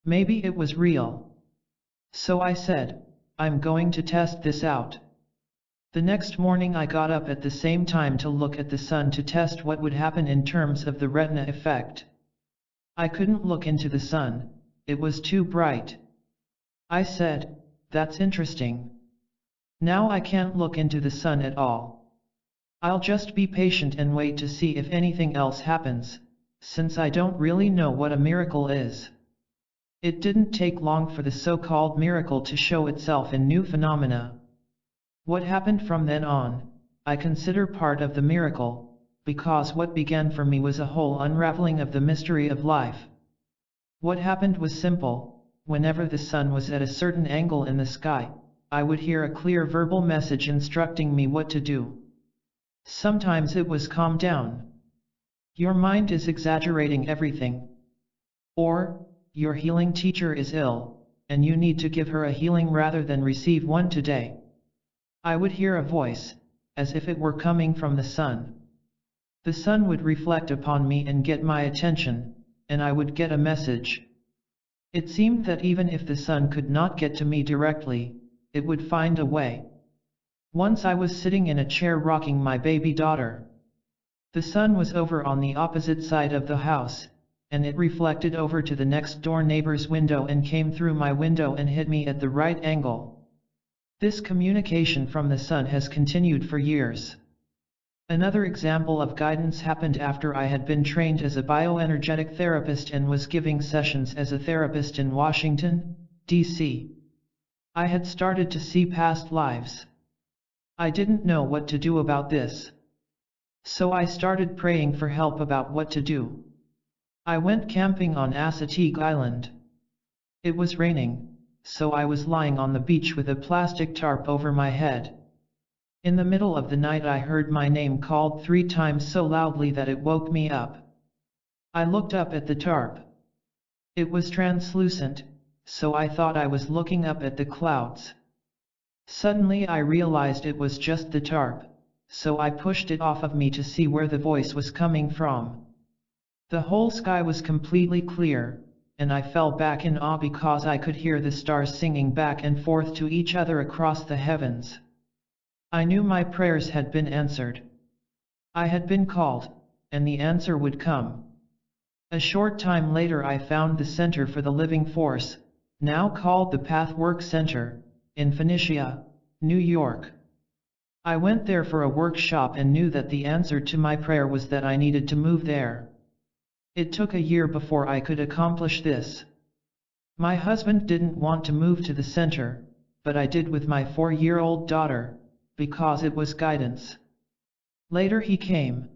Maybe it was real. So I said, I'm going to test this out. The next morning I got up at the same time to look at the sun to test what would happen in terms of the retina effect. I couldn't look into the sun, it was too bright. I said, that's interesting. Now I can't look into the sun at all. I'll just be patient and wait to see if anything else happens, since I don't really know what a miracle is. It didn't take long for the so-called miracle to show itself in new phenomena. What happened from then on, I consider part of the miracle, because what began for me was a whole unraveling of the mystery of life. What happened was simple. Whenever the sun was at a certain angle in the sky, I would hear a clear verbal message instructing me what to do. Sometimes it was calm down. Your mind is exaggerating everything. Or, your healing teacher is ill, and you need to give her a healing rather than receive one today. I would hear a voice, as if it were coming from the sun. The sun would reflect upon me and get my attention, and I would get a message. It seemed that even if the sun could not get to me directly, it would find a way. Once I was sitting in a chair rocking my baby daughter. The sun was over on the opposite side of the house, and it reflected over to the next door neighbor's window and came through my window and hit me at the right angle. This communication from the sun has continued for years. Another example of guidance happened after I had been trained as a bioenergetic therapist and was giving sessions as a therapist in Washington, D.C. I had started to see past lives. I didn't know what to do about this. So I started praying for help about what to do. I went camping on Assateague Island. It was raining, so I was lying on the beach with a plastic tarp over my head. In the middle of the night I heard my name called 3 times so loudly that it woke me up. I looked up at the tarp. It was translucent, so I thought I was looking up at the clouds. Suddenly I realized it was just the tarp, so I pushed it off of me to see where the voice was coming from. The whole sky was completely clear, and I fell back in awe because I could hear the stars singing back and forth to each other across the heavens. I knew my prayers had been answered. I had been called, and the answer would come. A short time later I found the Center for the Living Force, now called the Pathwork Center, in Phoenicia, New York. I went there for a workshop and knew that the answer to my prayer was that I needed to move there. It took a year before I could accomplish this. My husband didn't want to move to the center, but I did with my 4-year-old daughter, because it was guidance. Later he came.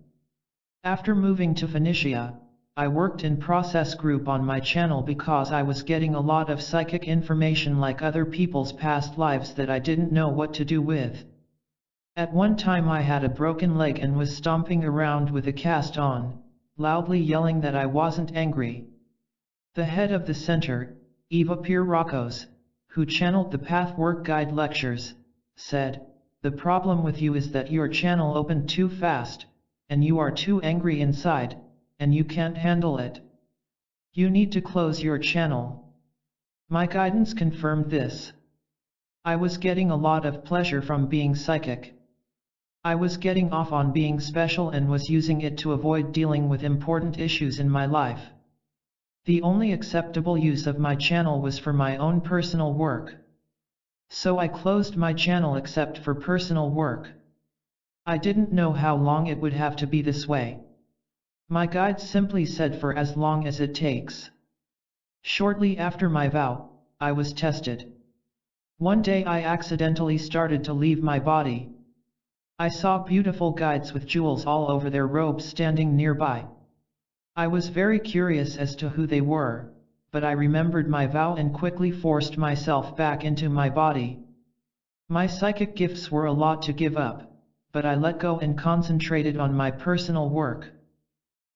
After moving to Phoenicia, I worked in process group on my channel because I was getting a lot of psychic information like other people's past lives that I didn't know what to do with. At one time I had a broken leg and was stomping around with a cast on, loudly yelling that I wasn't angry. The head of the center, Eva Pierrakos, who channeled the Pathwork Guide lectures, said, "The problem with you is that your channel opened too fast, and you are too angry inside, and you can't handle it. You need to close your channel." My guidance confirmed this. I was getting a lot of pleasure from being psychic. I was getting off on being special and was using it to avoid dealing with important issues in my life. The only acceptable use of my channel was for my own personal work. So I closed my channel except for personal work. I didn't know how long it would have to be this way. My guide simply said for as long as it takes. Shortly after my vow, I was tested. One day I accidentally started to leave my body. I saw beautiful guides with jewels all over their robes standing nearby. I was very curious as to who they were, but I remembered my vow and quickly forced myself back into my body. My psychic gifts were a lot to give up, but I let go and concentrated on my personal work.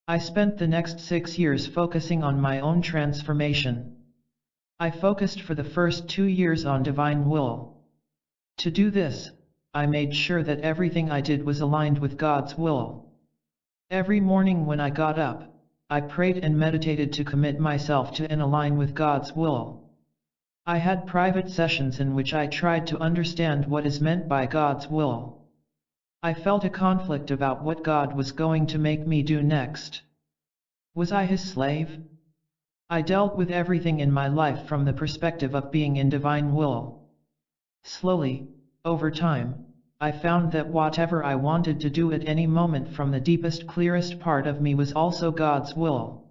I spent the next 6 years focusing on my own transformation. I focused for the first 2 years on divine will. To do this, I made sure that everything I did was aligned with God's will. Every morning when I got up, I prayed and meditated to commit myself to and align with God's will. I had private sessions in which I tried to understand what is meant by God's will. I felt a conflict about what God was going to make me do next. Was I His slave? I dealt with everything in my life from the perspective of being in divine will. Slowly, over time, I found that whatever I wanted to do at any moment from the deepest, clearest part of me was also God's will.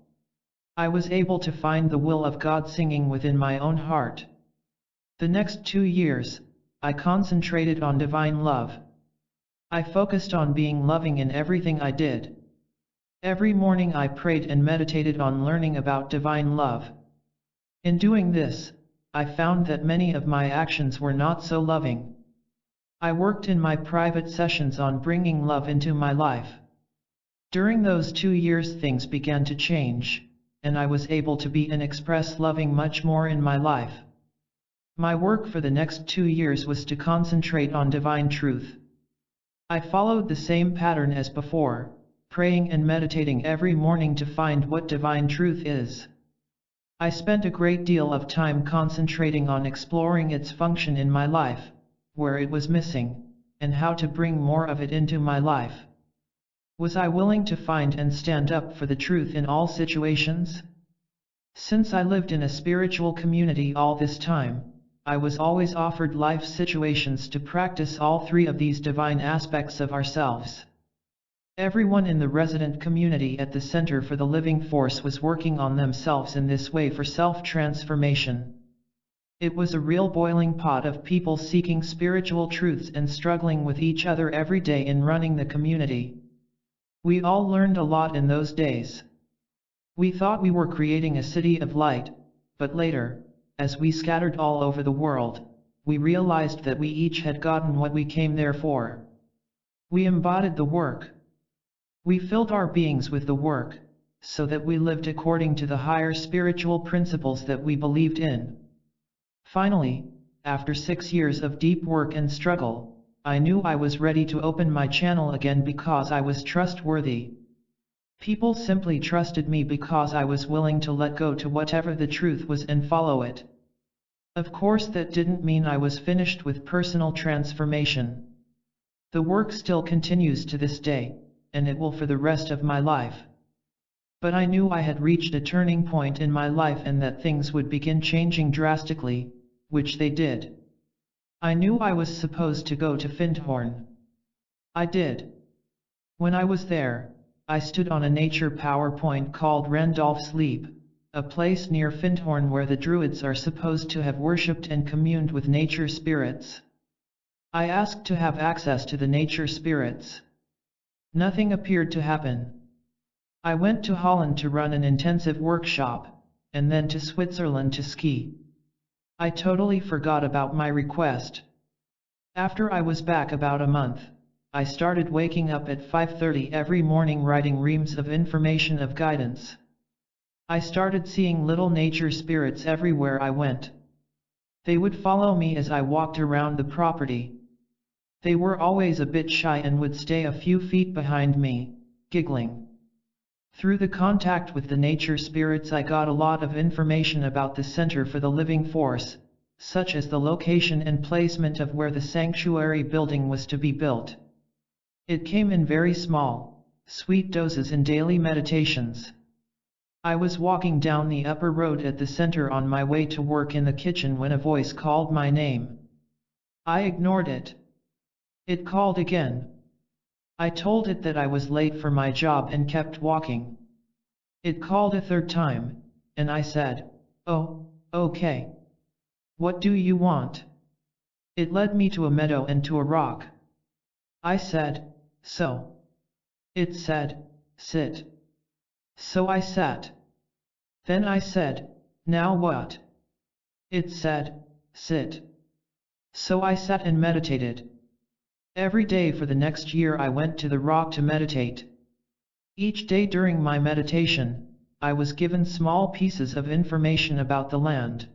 I was able to find the will of God singing within my own heart. The next 2 years, I concentrated on divine love. I focused on being loving in everything I did. Every morning I prayed and meditated on learning about divine love. In doing this, I found that many of my actions were not so loving. I worked in my private sessions on bringing love into my life. During those 2 years things began to change, and I was able to be and express loving much more in my life. My work for the next 2 years was to concentrate on divine truth. I followed the same pattern as before, praying and meditating every morning to find what divine truth is. I spent a great deal of time concentrating on exploring its function in my life, where it was missing, and how to bring more of it into my life. Was I willing to find and stand up for the truth in all situations? Since I lived in a spiritual community all this time, I was always offered life situations to practice all 3 of these divine aspects of ourselves. Everyone in the resident community at the Center for the Living Force was working on themselves in this way for self-transformation. It was a real boiling pot of people seeking spiritual truths and struggling with each other every day in running the community. We all learned a lot in those days. We thought we were creating a city of light, but later, as we scattered all over the world, we realized that we each had gotten what we came there for. We embodied the work. We filled our beings with the work, so that we lived according to the higher spiritual principles that we believed in. Finally, after 6 years of deep work and struggle, I knew I was ready to open my channel again because I was trustworthy. People simply trusted me because I was willing to let go to whatever the truth was and follow it. Of course, that didn't mean I was finished with personal transformation. The work still continues to this day, and it will for the rest of my life. But I knew I had reached a turning point in my life and that things would begin changing drastically, which they did. I knew I was supposed to go to Findhorn. I did. When I was there, I stood on a nature power point called Randolph's Leap, a place near Findhorn where the Druids are supposed to have worshipped and communed with nature spirits. I asked to have access to the nature spirits. Nothing appeared to happen. I went to Holland to run an intensive workshop, and then to Switzerland to ski. I totally forgot about my request. After I was back about a month, I started waking up at 5:30 every morning writing reams of information of guidance. I started seeing little nature spirits everywhere I went. They would follow me as I walked around the property. They were always a bit shy and would stay a few feet behind me, giggling. Through the contact with the nature spirits I got a lot of information about the Center for the Living Force, such as the location and placement of where the sanctuary building was to be built. It came in very small, sweet doses in daily meditations. I was walking down the upper road at the center on my way to work in the kitchen when a voice called my name. I ignored it. It called again. I told it that I was late for my job and kept walking. It called a third time, and I said, "Oh, okay. What do you want?" It led me to a meadow and to a rock. I said, "So?" It said, "Sit." So I sat. Then I said, "Now what?" It said, "Sit." So I sat and meditated. Every day for the next year I went to the rock to meditate. Each day during my meditation, I was given small pieces of information about the land.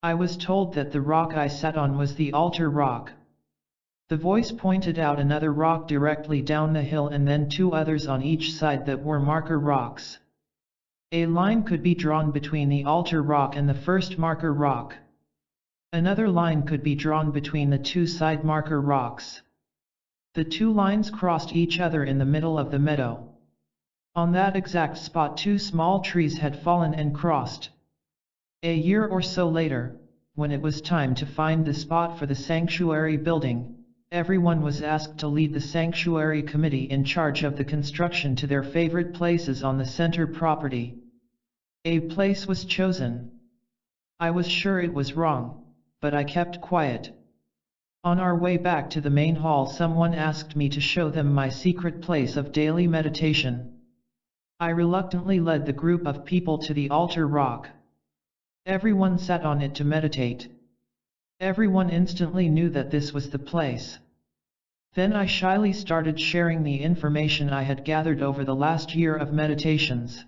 I was told that the rock I sat on was the altar rock. The voice pointed out another rock directly down the hill and then two others on each side that were marker rocks. A line could be drawn between the altar rock and the first marker rock. Another line could be drawn between the two side marker rocks. The two lines crossed each other in the middle of the meadow. On that exact spot two small trees had fallen and crossed. A year or so later, when it was time to find the spot for the sanctuary building, everyone was asked to lead the sanctuary committee in charge of the construction to their favorite places on the center property. A place was chosen. I was sure it was wrong, but I kept quiet. On our way back to the main hall, someone asked me to show them my secret place of daily meditation. I reluctantly led the group of people to the altar rock. Everyone sat on it to meditate. Everyone instantly knew that this was the place. Then I shyly started sharing the information I had gathered over the last year of meditations.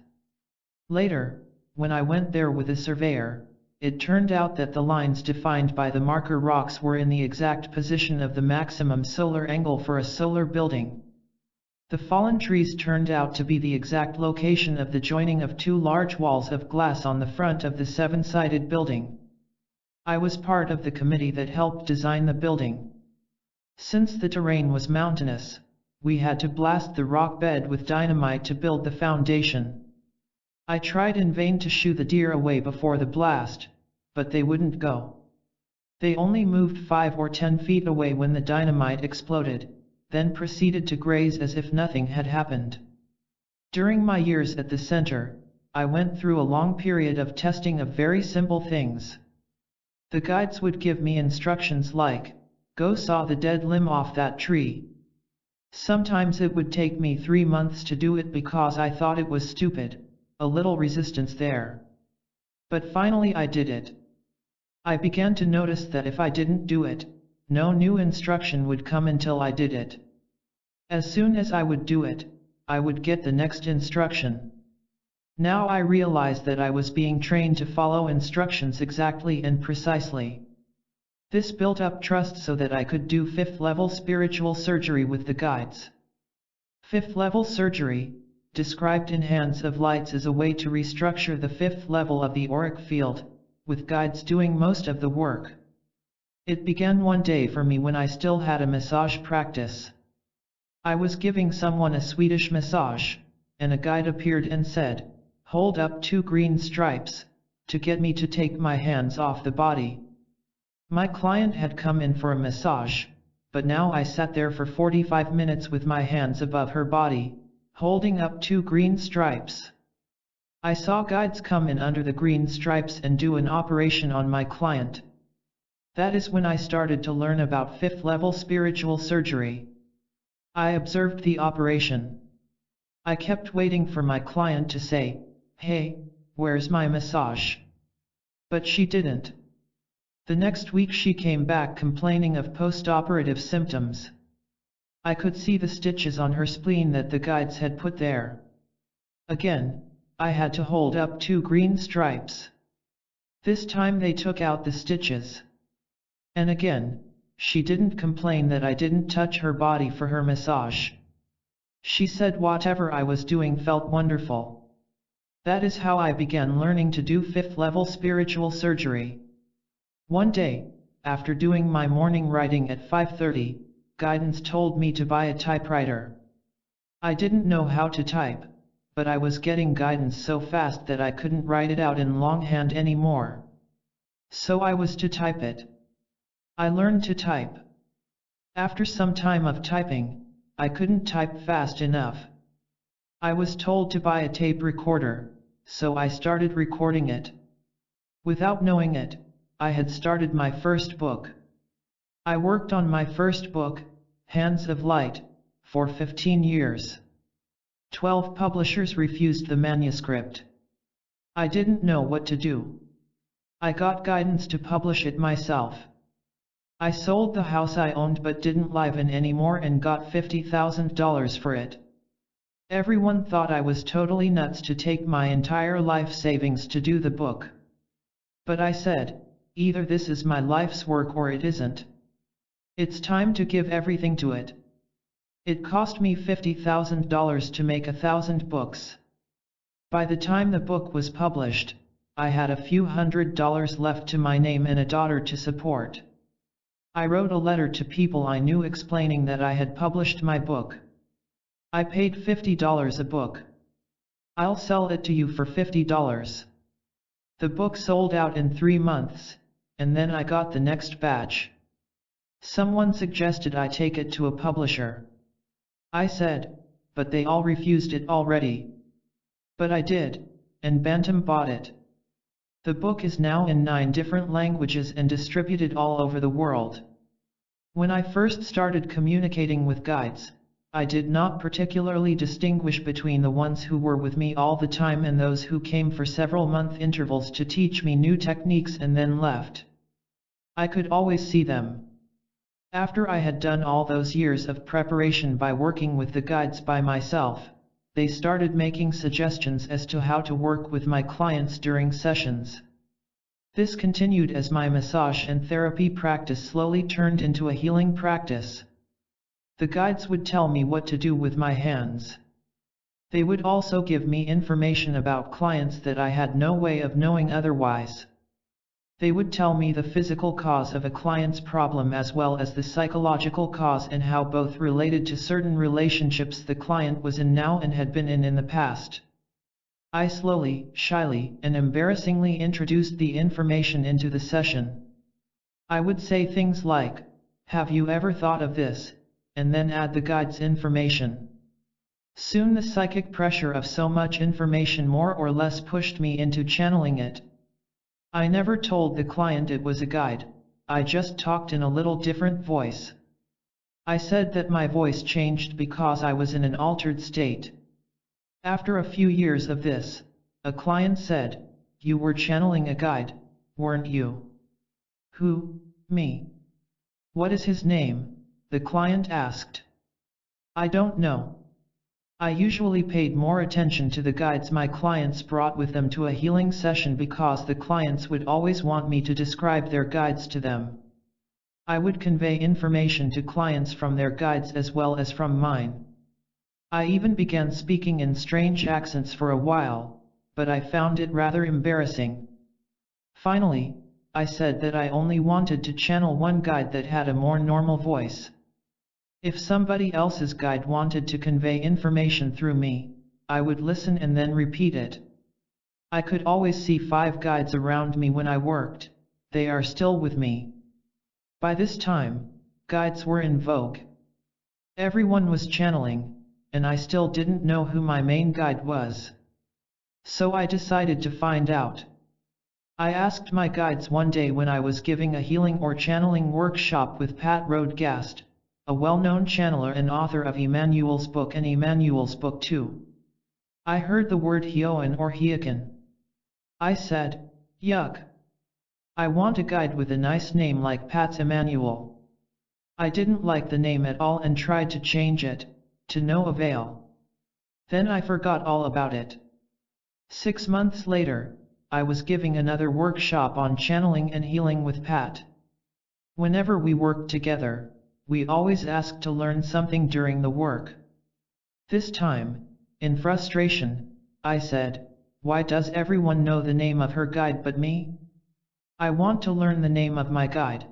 Later, when I went there with a surveyor, it turned out that the lines defined by the marker rocks were in the exact position of the maximum solar angle for a solar building. The fallen trees turned out to be the exact location of the joining of two large walls of glass on the front of the seven-sided building. I was part of the committee that helped design the building. Since the terrain was mountainous, we had to blast the rock bed with dynamite to build the foundation. I tried in vain to shoo the deer away before the blast, but they wouldn't go. They only moved 5 or 10 feet away when the dynamite exploded, then proceeded to graze as if nothing had happened. During my years at the center, I went through a long period of testing of very simple things. The guides would give me instructions like, "Go saw the dead limb off that tree." Sometimes it would take me 3 months to do it because I thought it was stupid, a little resistance there. But finally I did it. I began to notice that if I didn't do it, no new instruction would come until I did it. As soon as I would do it, I would get the next instruction. Now I realized that I was being trained to follow instructions exactly and precisely. This built up trust so that I could do 5th level spiritual surgery with the guides. 5th level surgery, described in Hands of Lights, is a way to restructure the 5th level of the auric field, with guides doing most of the work. It began one day for me when I still had a massage practice. I was giving someone a Swedish massage, and a guide appeared and said, "Hold up 2 green stripes," to get me to take my hands off the body. My client had come in for a massage, but now I sat there for 45 minutes with my hands above her body, holding up 2 green stripes. I saw guides come in under the green stripes and do an operation on my client. That is when I started to learn about 5th level spiritual surgery. I observed the operation. I kept waiting for my client to say, "Hey, where's my massage?" But she didn't. The next week she came back complaining of post-operative symptoms. I could see the stitches on her spleen that the guides had put there. Again, I had to hold up 2 green stripes. This time they took out the stitches. And again, she didn't complain that I didn't touch her body for her massage. She said whatever I was doing felt wonderful. That is how I began learning to do 5th level spiritual surgery. One day, after doing my morning writing at 5:30, guidance told me to buy a typewriter. I didn't know how to type, but I was getting guidance so fast that I couldn't write it out in longhand anymore. So I was to type it. I learned to type. After some time of typing, I couldn't type fast enough. I was told to buy a tape recorder, so I started recording it. Without knowing it, I had started my first book. I worked on my first book, Hands of Light, for 15 years. 12 publishers refused the manuscript. I didn't know what to do. I got guidance to publish it myself. I sold the house I owned but didn't live in anymore and got $50,000 for it. Everyone thought I was totally nuts to take my entire life savings to do the book. But I said, either this is my life's work or it isn't. It's time to give everything to it. It cost me $50,000 to make 1,000 books. By the time the book was published, I had a few $100s left to my name and a daughter to support. I wrote a letter to people I knew explaining that I had published my book. I paid $50 a book. I'll sell it to you for $50. The book sold out in 3 months, and then I got the next batch. Someone suggested I take it to a publisher. I said, but they all refused it already. But I did, and Bantam bought it. The book is now in 9 different languages and distributed all over the world. When I first started communicating with guides, I did not particularly distinguish between the ones who were with me all the time and those who came for several month intervals to teach me new techniques and then left. I could always see them. After I had done all those years of preparation by working with the guides by myself, they started making suggestions as to how to work with my clients during sessions. This continued as my massage and therapy practice slowly turned into a healing practice. The guides would tell me what to do with my hands. They would also give me information about clients that I had no way of knowing otherwise. They would tell me the physical cause of a client's problem as well as the psychological cause and how both related to certain relationships the client was in now and had been in the past. I slowly, shyly, and embarrassingly introduced the information into the session. I would say things like, "Have you ever thought of this?" and then add the guide's information. Soon the psychic pressure of so much information more or less pushed me into channeling it. I never told the client it was a guide, I just talked in a little different voice. I said that my voice changed because I was in an altered state. After a few years of this, a client said, "You were channeling a guide, weren't you?" "Who, me? What is his name?" the client asked. "I don't know. I usually paid more attention to the guides my clients brought with them to a healing session because the clients would always want me to describe their guides to them. I would convey information to clients from their guides as well as from mine. I even began speaking in strange accents for a while, but I found it rather embarrassing. Finally, I said that I only wanted to channel one guide that had a more normal voice. If somebody else's guide wanted to convey information through me, I would listen and then repeat it. I could always see 5 guides around me when I worked. They are still with me. By this time, guides were in vogue. Everyone was channeling, and I still didn't know who my main guide was. So I decided to find out. I asked my guides one day when I was giving a healing or channeling workshop with Pat Rodegast, a well-known channeler and author of Emmanuel's book and Emmanuel's book 2. I heard the word Hioan or Hiekan. I said, "Yuck. I want a guide with a nice name like Pat's Emmanuel." I didn't like the name at all and tried to change it, to no avail. Then I forgot all about it. 6 months later, I was giving another workshop on channeling and healing with Pat. Whenever we worked together, we always asked to learn something during the work. This time, in frustration, I said, "Why does everyone know the name of her guide but me? I want to learn the name of my guide."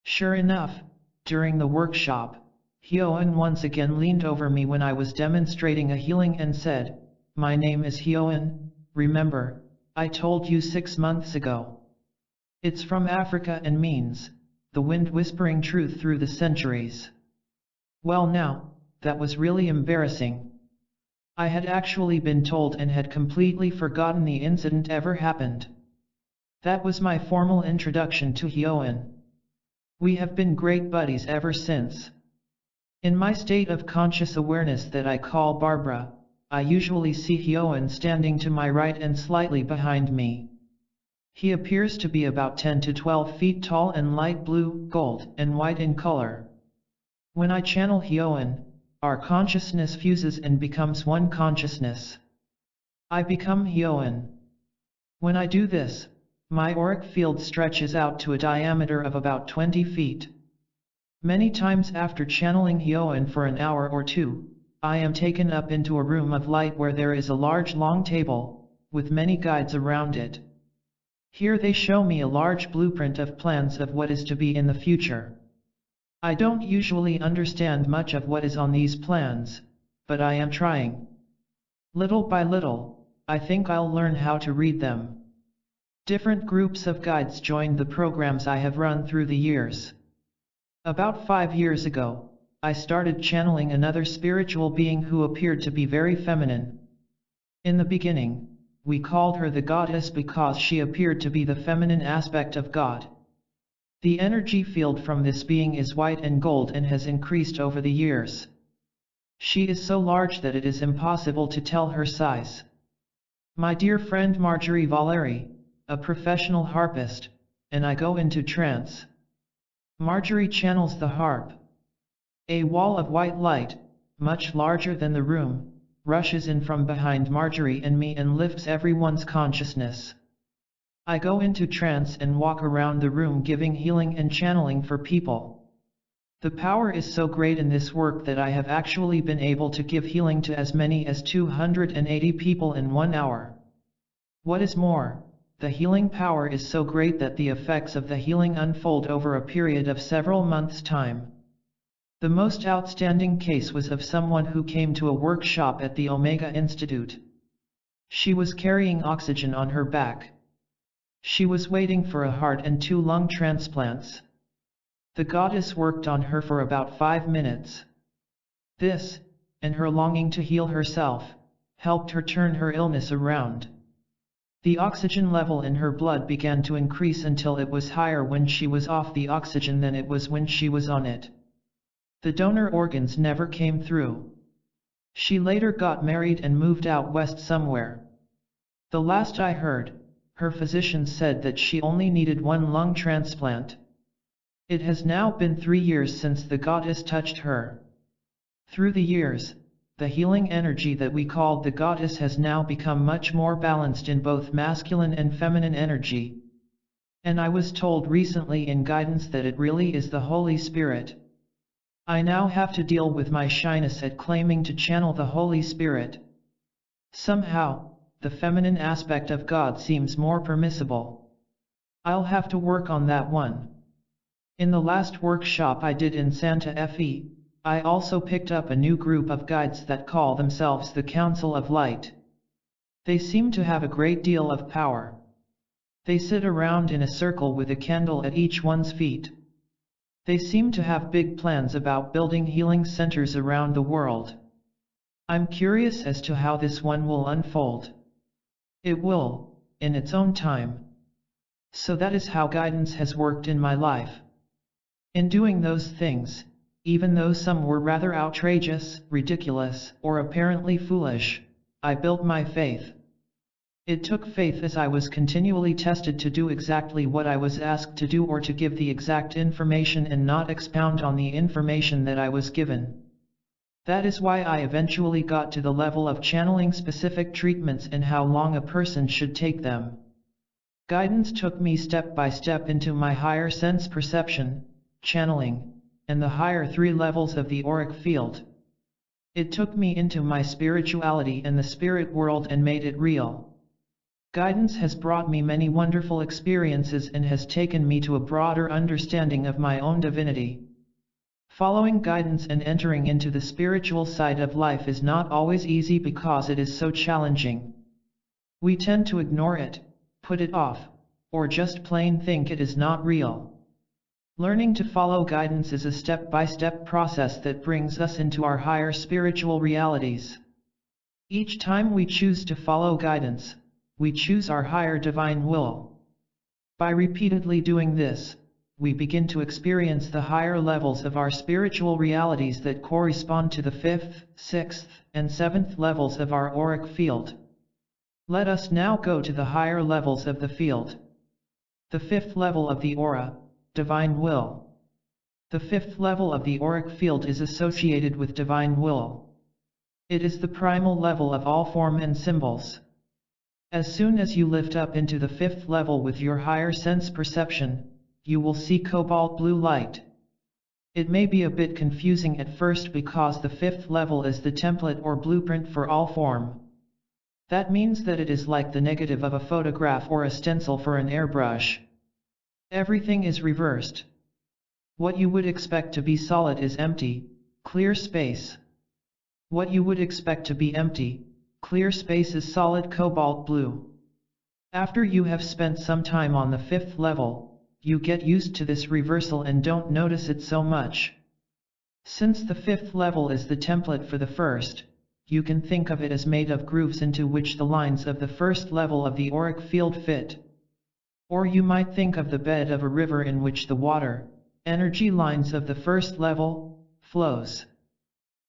Sure enough, during the workshop, Hioan once again leaned over me when I was demonstrating a healing and said, "My name is Hioan, remember, I told you 6 months ago. It's from Africa and means, the wind whispering truth through the centuries." Well now, that was really embarrassing. I had actually been told and had completely forgotten the incident ever happened. That was my formal introduction to Hyoin. We have been great buddies ever since. In my state of conscious awareness that I call Barbara, I usually see Hyoin standing to my right and slightly behind me. He appears to be about 10 to 12 feet tall and light blue, gold, and white in color. When I channel Hyoin, our consciousness fuses and becomes one consciousness. I become Hyoin. When I do this, my auric field stretches out to a diameter of about 20 feet. Many times after channeling Hyoin for an hour or two, I am taken up into a room of light where there is a large long table, with many guides around it. Here they show me a large blueprint of plans of what is to be in the future. I don't usually understand much of what is on these plans, but I am trying. Little by little, I think I'll learn how to read them. Different groups of guides joined the programs I have run through the years. About 5 years ago, I started channeling another spiritual being who appeared to be very feminine. In the beginning, we called her the goddess because she appeared to be the feminine aspect of God. The energy field from this being is white and gold and has increased over the years. She is so large that it is impossible to tell her size. My dear friend Marjorie Valeri, a professional harpist, and I go into trance. Marjorie channels the harp. A wall of white light, much larger than the room, rushes in from behind Marjorie and me and lifts everyone's consciousness. I go into trance and walk around the room giving healing and channeling for people. The power is so great in this work that I have actually been able to give healing to as many as 280 people in 1 hour. What is more, the healing power is so great that the effects of the healing unfold over a period of several months' time. The most outstanding case was of someone who came to a workshop at the Omega Institute. She was carrying oxygen on her back. She was waiting for a heart and 2 lung transplants. The goddess worked on her for about 5 minutes. This, and her longing to heal herself, helped her turn her illness around. The oxygen level in her blood began to increase until it was higher when she was off the oxygen than it was when she was on it. The donor organs never came through. She later got married and moved out west somewhere. The last I heard, her physician said that she only needed 1 lung transplant. It has now been 3 years since the goddess touched her. Through the years, the healing energy that we called the goddess has now become much more balanced in both masculine and feminine energy. And I was told recently in guidance that it really is the Holy Spirit. I now have to deal with my shyness at claiming to channel the Holy Spirit. Somehow, the feminine aspect of God seems more permissible. I'll have to work on that one. In the last workshop I did in Santa Fe, I also picked up a new group of guides that call themselves the Council of Light. They seem to have a great deal of power. They sit around in a circle with a candle at each one's feet. They seem to have big plans about building healing centers around the world. I'm curious as to how this one will unfold. It will, in its own time. So that is how guidance has worked in my life. In doing those things, even though some were rather outrageous, ridiculous, or apparently foolish, I built my faith. It took faith as I was continually tested to do exactly what I was asked to do or to give the exact information and not expound on the information that I was given. That is why I eventually got to the level of channeling specific treatments and how long a person should take them. Guidance took me step by step into my higher sense perception, channeling, and the higher 3 levels of the auric field. It took me into my spirituality and the spirit world and made it real. Guidance has brought me many wonderful experiences and has taken me to a broader understanding of my own divinity. Following guidance and entering into the spiritual side of life is not always easy because it is so challenging. We tend to ignore it, put it off, or just plain think it is not real. Learning to follow guidance is a step-by-step process that brings us into our higher spiritual realities. Each time we choose to follow guidance, we choose our higher divine will. By repeatedly doing this, we begin to experience the higher levels of our spiritual realities that correspond to the 5th, 6th, and 7th levels of our auric field. Let us now go to the higher levels of the field. The 5th level of the aura, divine will. The 5th level of the auric field is associated with divine will. It is the primal level of all form and symbols. As soon as you lift up into the 5th level with your higher sense perception, you will see cobalt blue light. It may be a bit confusing at first because the 5th level is the template or blueprint for all form. That means that it is like the negative of a photograph or a stencil for an airbrush. Everything is reversed. What you would expect to be solid is empty, clear space. What you would expect to be empty, clear space is solid cobalt blue. After you have spent some time on the 5th level, you get used to this reversal and don't notice it so much. Since the 5th level is the template for the first, you can think of it as made of grooves into which the lines of the first level of the auric field fit. Or you might think of the bed of a river in which the water, energy lines of the first level, flows.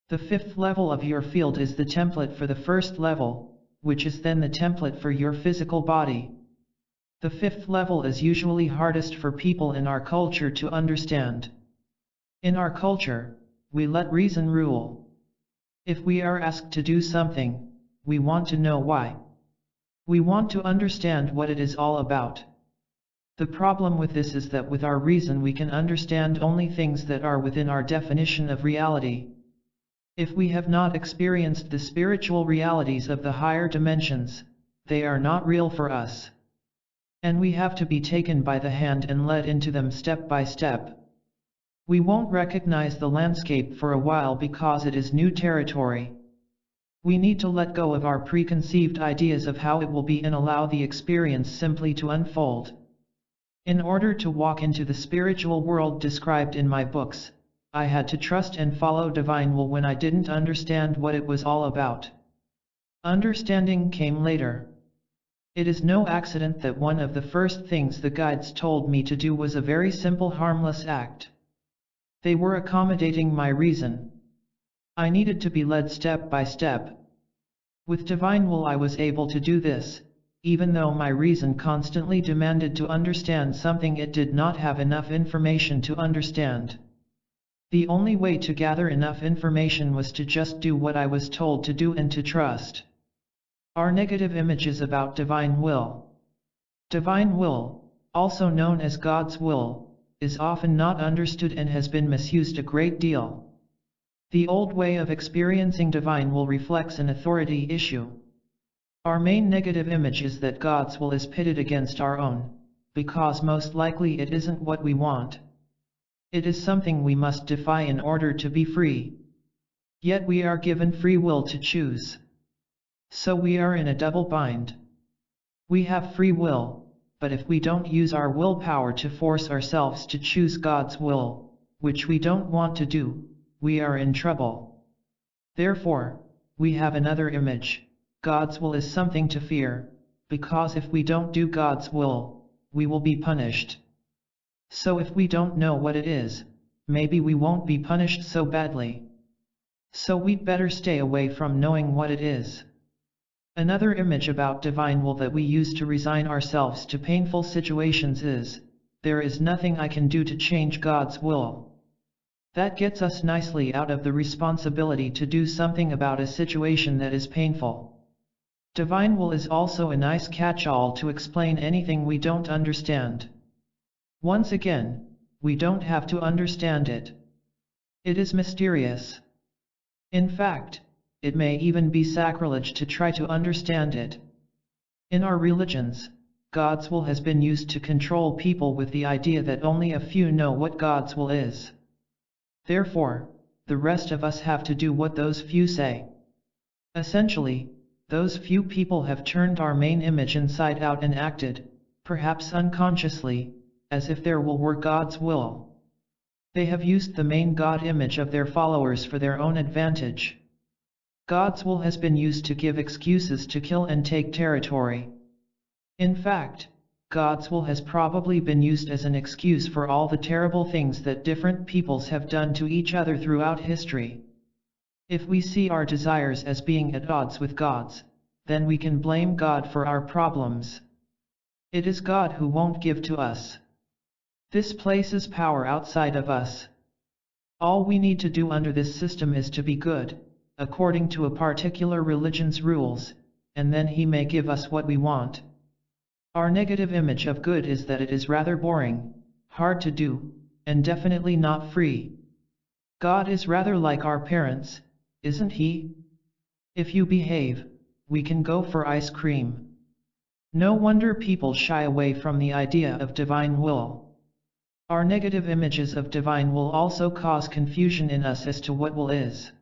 The 5th level of your field is the template for the first level, which is then the template for your physical body. The 5th level is usually hardest for people in our culture to understand. In our culture, we let reason rule. If we are asked to do something, we want to know why. We want to understand what it is all about. The problem with this is that with our reason we can understand only things that are within our definition of reality. If we have not experienced the spiritual realities of the higher dimensions, they are not real for us. And we have to be taken by the hand and led into them step by step. We won't recognize the landscape for a while because it is new territory. We need to let go of our preconceived ideas of how it will be and allow the experience simply to unfold. In order to walk into the spiritual world described in my books, I had to trust and follow divine will when I didn't understand what it was all about. Understanding came later. It is no accident that one of the first things the guides told me to do was a very simple harmless act. They were accommodating my reason. I needed to be led step by step. With divine will I was able to do this, even though my reason constantly demanded to understand something it did not have enough information to understand. The only way to gather enough information was to just do what I was told to do and to trust. Our negative images about divine will. Divine will, also known as God's will, is often not understood and has been misused a great deal. The old way of experiencing divine will reflects an authority issue. Our main negative image is that God's will is pitted against our own, because most likely it isn't what we want. It is something we must defy in order to be free. Yet we are given free will to choose. So we are in a double bind. We have free will, but if we don't use our willpower to force ourselves to choose God's will, which we don't want to do, we are in trouble. Therefore, we have another image. God's will is something to fear, because if we don't do God's will, we will be punished. So if we don't know what it is, maybe we won't be punished so badly. So we'd better stay away from knowing what it is. Another image about divine will that we use to resign ourselves to painful situations is, there is nothing I can do to change God's will. That gets us nicely out of the responsibility to do something about a situation that is painful. Divine will is also a nice catch-all to explain anything we don't understand. Once again, we don't have to understand it. It is mysterious. In fact, it may even be sacrilege to try to understand it. In our religions, God's will has been used to control people with the idea that only a few know what God's will is. Therefore, the rest of us have to do what those few say. Essentially, those few people have turned our main image inside out and acted, perhaps unconsciously, as if their will were God's will. They have used the main God image of their followers for their own advantage. God's will has been used to give excuses to kill and take territory. In fact, God's will has probably been used as an excuse for all the terrible things that different peoples have done to each other throughout history. If we see our desires as being at odds with God's, then we can blame God for our problems. It is God who won't give to us. This places power outside of us. All we need to do under this system is to be good, according to a particular religion's rules, and then He may give us what we want. Our negative image of good is that it is rather boring, hard to do, and definitely not free. God is rather like our parents, isn't He? If you behave, we can go for ice cream. No wonder people shy away from the idea of divine will. Our negative images of divine will also cause confusion in us as to what will is.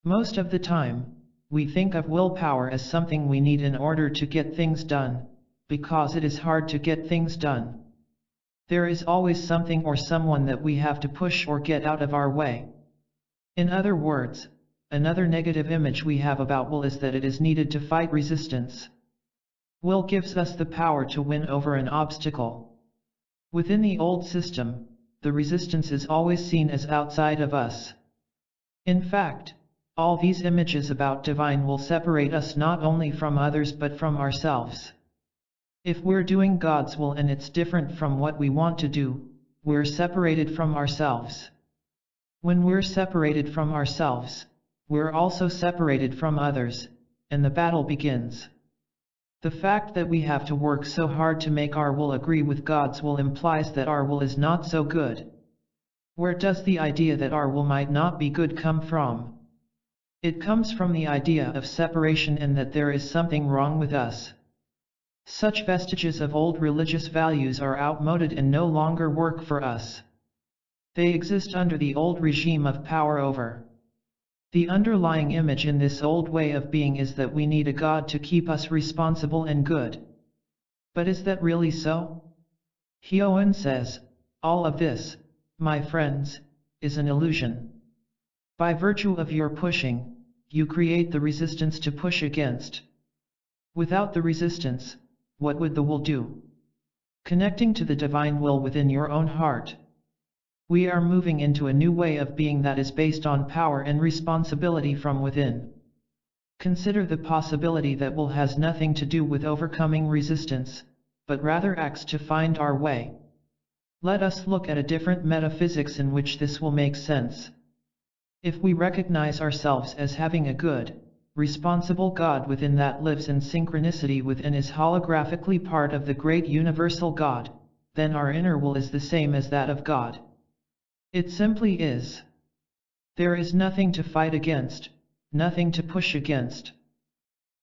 Most of the time, we think of willpower as something we need in order to get things done, because it is hard to get things done. There is always something or someone that we have to push or get out of our way. In other words, another negative image we have about will is that it is needed to fight resistance. Will gives us the power to win over an obstacle. Within the old system, the resistance is always seen as outside of us. In fact, all these images about divine will separate us not only from others but from ourselves. If we're doing God's will and it's different from what we want to do, we're separated from ourselves. When we're separated from ourselves, we're also separated from others, and the battle begins. The fact that we have to work so hard to make our will agree with God's will implies that our will is not so good. Where does the idea that our will might not be good come from? It comes from the idea of separation and that there is something wrong with us. Such vestiges of old religious values are outmoded and no longer work for us. They exist under the old regime of power over. The underlying image in this old way of being is that we need a God to keep us responsible and good. But is that really so? Hyoen says, all of this, my friends, is an illusion. By virtue of your pushing, you create the resistance to push against. Without the resistance, what would the will do? Connecting to the divine will within your own heart. We are moving into a new way of being that is based on power and responsibility from within. Consider the possibility that will has nothing to do with overcoming resistance, but rather acts to find our way. Let us look at a different metaphysics in which this will make sense. If we recognize ourselves as having a good, responsible God within that lives in synchronicity with and is holographically part of the great universal God, then our inner will is the same as that of God. It simply is. There is nothing to fight against, nothing to push against.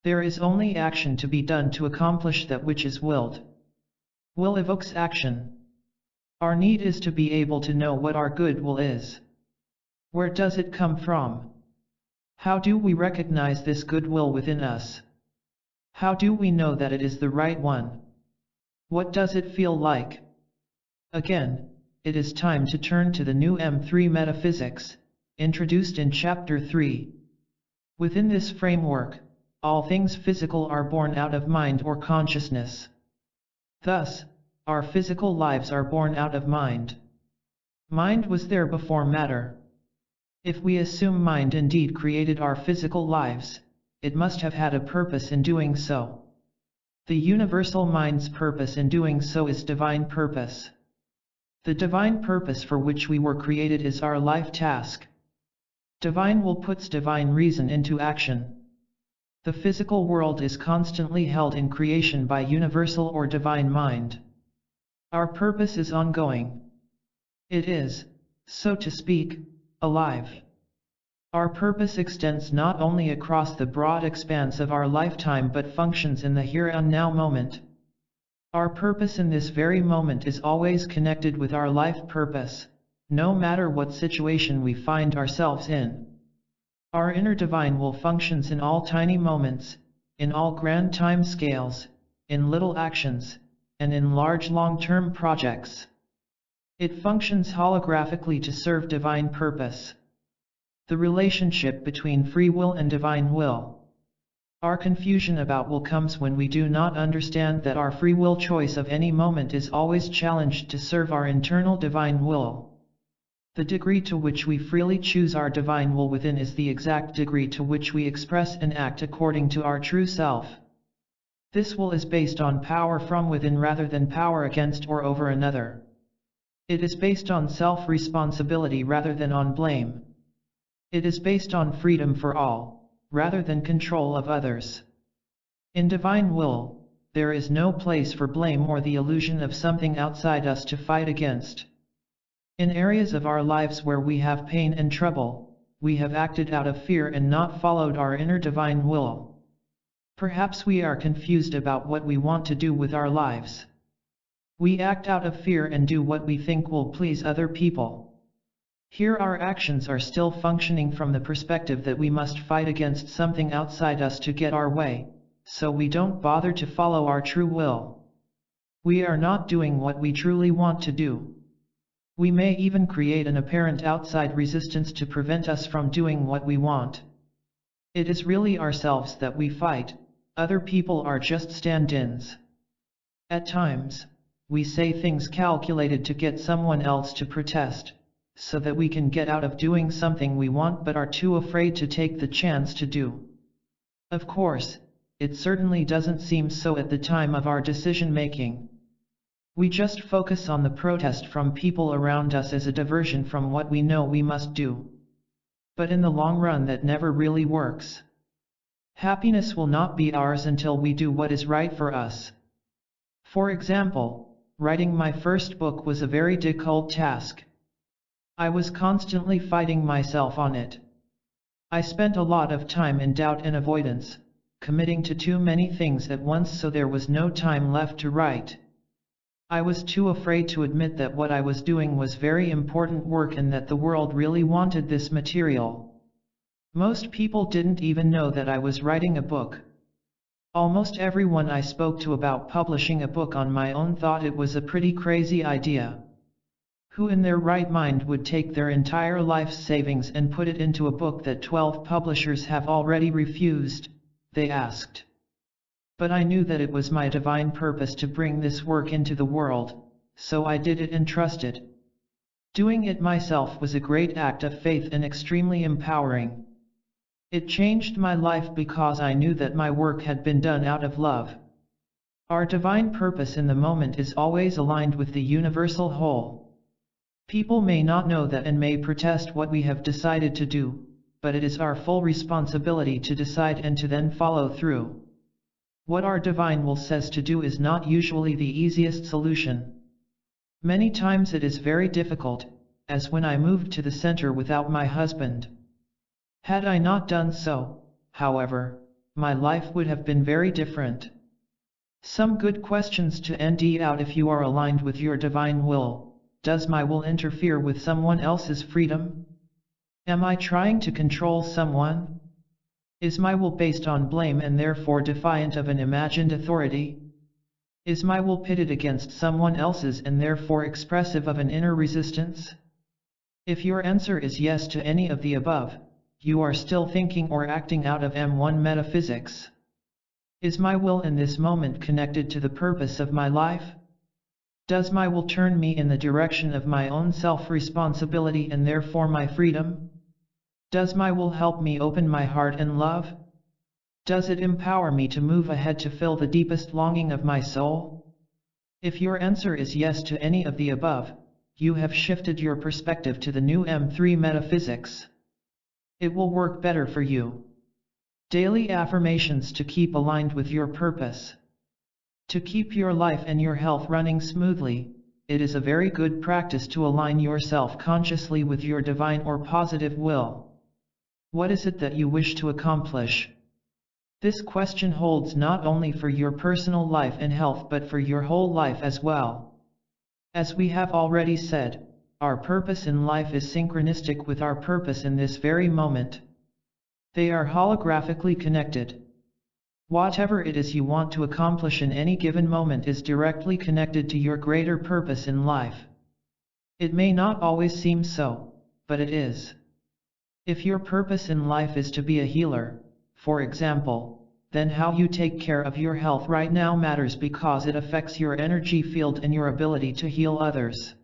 There is only action to be done to accomplish that which is willed. Will evokes action. Our need is to be able to know what our good will is. Where does it come from? How do we recognize this good will within us? How do we know that it is the right one? What does it feel like? Again, it is time to turn to the new M3 metaphysics, introduced in Chapter 3. Within this framework, all things physical are born out of mind or consciousness. Thus, our physical lives are born out of mind. Mind was there before matter. If we assume mind indeed created our physical lives, it must have had a purpose in doing so. The universal mind's purpose in doing so is divine purpose. The divine purpose for which we were created is our life task. Divine will puts divine reason into action. The physical world is constantly held in creation by universal or divine mind. Our purpose is ongoing. It is, so to speak, alive. Our purpose extends not only across the broad expanse of our lifetime but functions in the here and now moment. Our purpose in this very moment is always connected with our life purpose, no matter what situation we find ourselves in. Our inner divine will functions in all tiny moments, in all grand time scales, in little actions, and in large long-term projects. It functions holographically to serve divine purpose. The relationship between free will and divine will. Our confusion about will comes when we do not understand that our free will choice of any moment is always challenged to serve our internal divine will. The degree to which we freely choose our divine will within is the exact degree to which we express and act according to our true self. This will is based on power from within rather than power against or over another. It is based on self-responsibility rather than on blame. It is based on freedom for all, rather than control of others. In divine will, there is no place for blame or the illusion of something outside us to fight against. In areas of our lives where we have pain and trouble, we have acted out of fear and not followed our inner divine will. Perhaps we are confused about what we want to do with our lives. We act out of fear and do what we think will please other people. Here our actions are still functioning from the perspective that we must fight against something outside us to get our way, so we don't bother to follow our true will. We are not doing what we truly want to do. We may even create an apparent outside resistance to prevent us from doing what we want. It is really ourselves that we fight, other people are just stand-ins. At times, we say things calculated to get someone else to protest, so that we can get out of doing something we want but are too afraid to take the chance to do. Of course, it certainly doesn't seem so at the time of our decision-making. We just focus on the protest from people around us as a diversion from what we know we must do. But in the long run that never really works. Happiness will not be ours until we do what is right for us. For example, writing my first book was a very difficult task. I was constantly fighting myself on it. I spent a lot of time in doubt and avoidance, committing to too many things at once so there was no time left to write. I was too afraid to admit that what I was doing was very important work and that the world really wanted this material. Most people didn't even know that I was writing a book. Almost everyone I spoke to about publishing a book on my own thought it was a pretty crazy idea. Who in their right mind would take their entire life savings and put it into a book that 12 publishers have already refused? They asked. But I knew that it was my divine purpose to bring this work into the world, so I did it and trusted. Doing it myself was a great act of faith and extremely empowering. It changed my life because I knew that my work had been done out of love. Our divine purpose in the moment is always aligned with the universal whole. People may not know that and may protest what we have decided to do, but it is our full responsibility to decide and to then follow through. What our divine will says to do is not usually the easiest solution. Many times it is very difficult, as when I moved to the center without my husband. Had I not done so, however, my life would have been very different. Some good questions to end out if you are aligned with your divine will. Does my will interfere with someone else's freedom? Am I trying to control someone? Is my will based on blame and therefore defiant of an imagined authority? Is my will pitted against someone else's and therefore expressive of an inner resistance? If your answer is yes to any of the above, you are still thinking or acting out of M1 metaphysics. Is my will in this moment connected to the purpose of my life? Does my will turn me in the direction of my own self-responsibility and therefore my freedom? Does my will help me open my heart and love? Does it empower me to move ahead to fill the deepest longing of my soul? If your answer is yes to any of the above, you have shifted your perspective to the new M3 metaphysics. It will work better for you. Daily affirmations to keep aligned with your purpose. To keep your life and your health running smoothly, it is a very good practice to align yourself consciously with your divine or positive will. What is it that you wish to accomplish? This question holds not only for your personal life and health but for your whole life as well. As we have already said, our purpose in life is synchronistic with our purpose in this very moment. They are holographically connected. Whatever it is you want to accomplish in any given moment is directly connected to your greater purpose in life. It may not always seem so, but it is. If your purpose in life is to be a healer, for example, then how you take care of your health right now matters because it affects your energy field and your ability to heal others.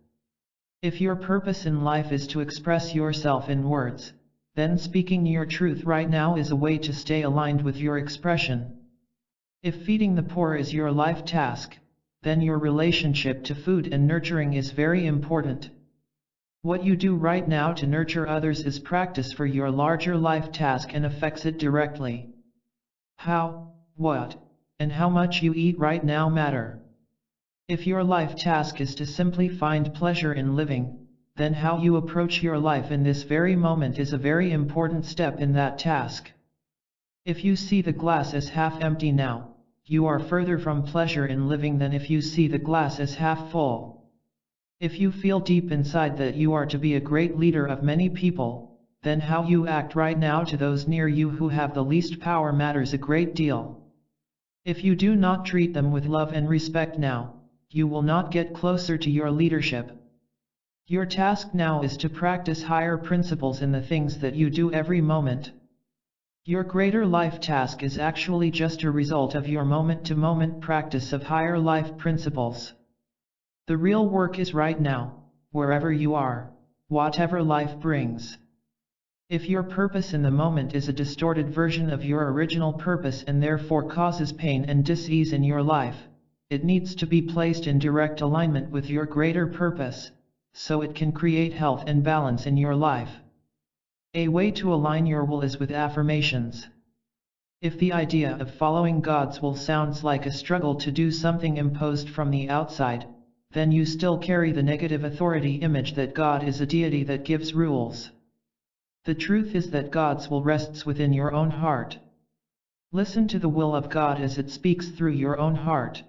If your purpose in life is to express yourself in words, then speaking your truth right now is a way to stay aligned with your expression. If feeding the poor is your life task, then your relationship to food and nurturing is very important. What you do right now to nurture others is practice for your larger life task and affects it directly. How, what, and how much you eat right now matter. If your life task is to simply find pleasure in living, then how you approach your life in this very moment is a very important step in that task. If you see the glass as half empty now, you are further from pleasure in living than if you see the glass as half full. If you feel deep inside that you are to be a great leader of many people, then how you act right now to those near you who have the least power matters a great deal. If you do not treat them with love and respect now, you will not get closer to your leadership. Your task now is to practice higher principles in the things that you do every moment. Your greater life task is actually just a result of your moment-to-moment practice of higher life principles. The real work is right now, wherever you are, whatever life brings. If your purpose in the moment is a distorted version of your original purpose and therefore causes pain and dis-ease in your life, it needs to be placed in direct alignment with your greater purpose, so it can create health and balance in your life. A way to align your will is with affirmations. If the idea of following God's will sounds like a struggle to do something imposed from the outside, then you still carry the negative authority image that God is a deity that gives rules. The truth is that God's will rests within your own heart. Listen to the will of God as it speaks through your own heart.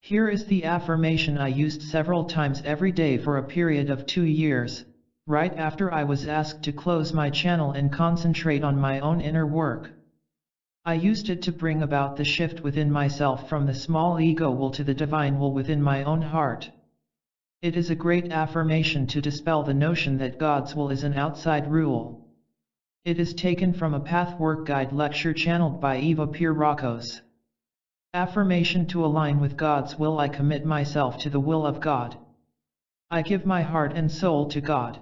Here is the affirmation I used several times every day for a period of 2 years, right after I was asked to close my channel and concentrate on my own inner work. I used it to bring about the shift within myself from the small ego will to the divine will within my own heart. It is a great affirmation to dispel the notion that God's will is an outside rule. It is taken from a Pathwork Guide lecture channeled by Eva Pierrakos. Affirmation to align with God's will: I commit myself to the will of God. I give my heart and soul to God.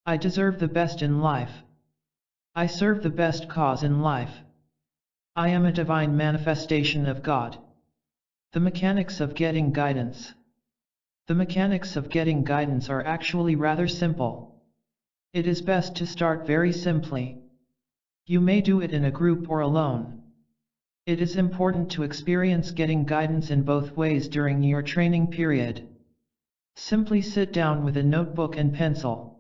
I deserve the best in life. I serve the best cause in life. I am a divine manifestation of God. The mechanics of getting guidance. The mechanics of getting guidance are actually rather simple. It is best to start very simply. You may do it in a group or alone. It is important to experience getting guidance in both ways during your training period. Simply sit down with a notebook and pencil.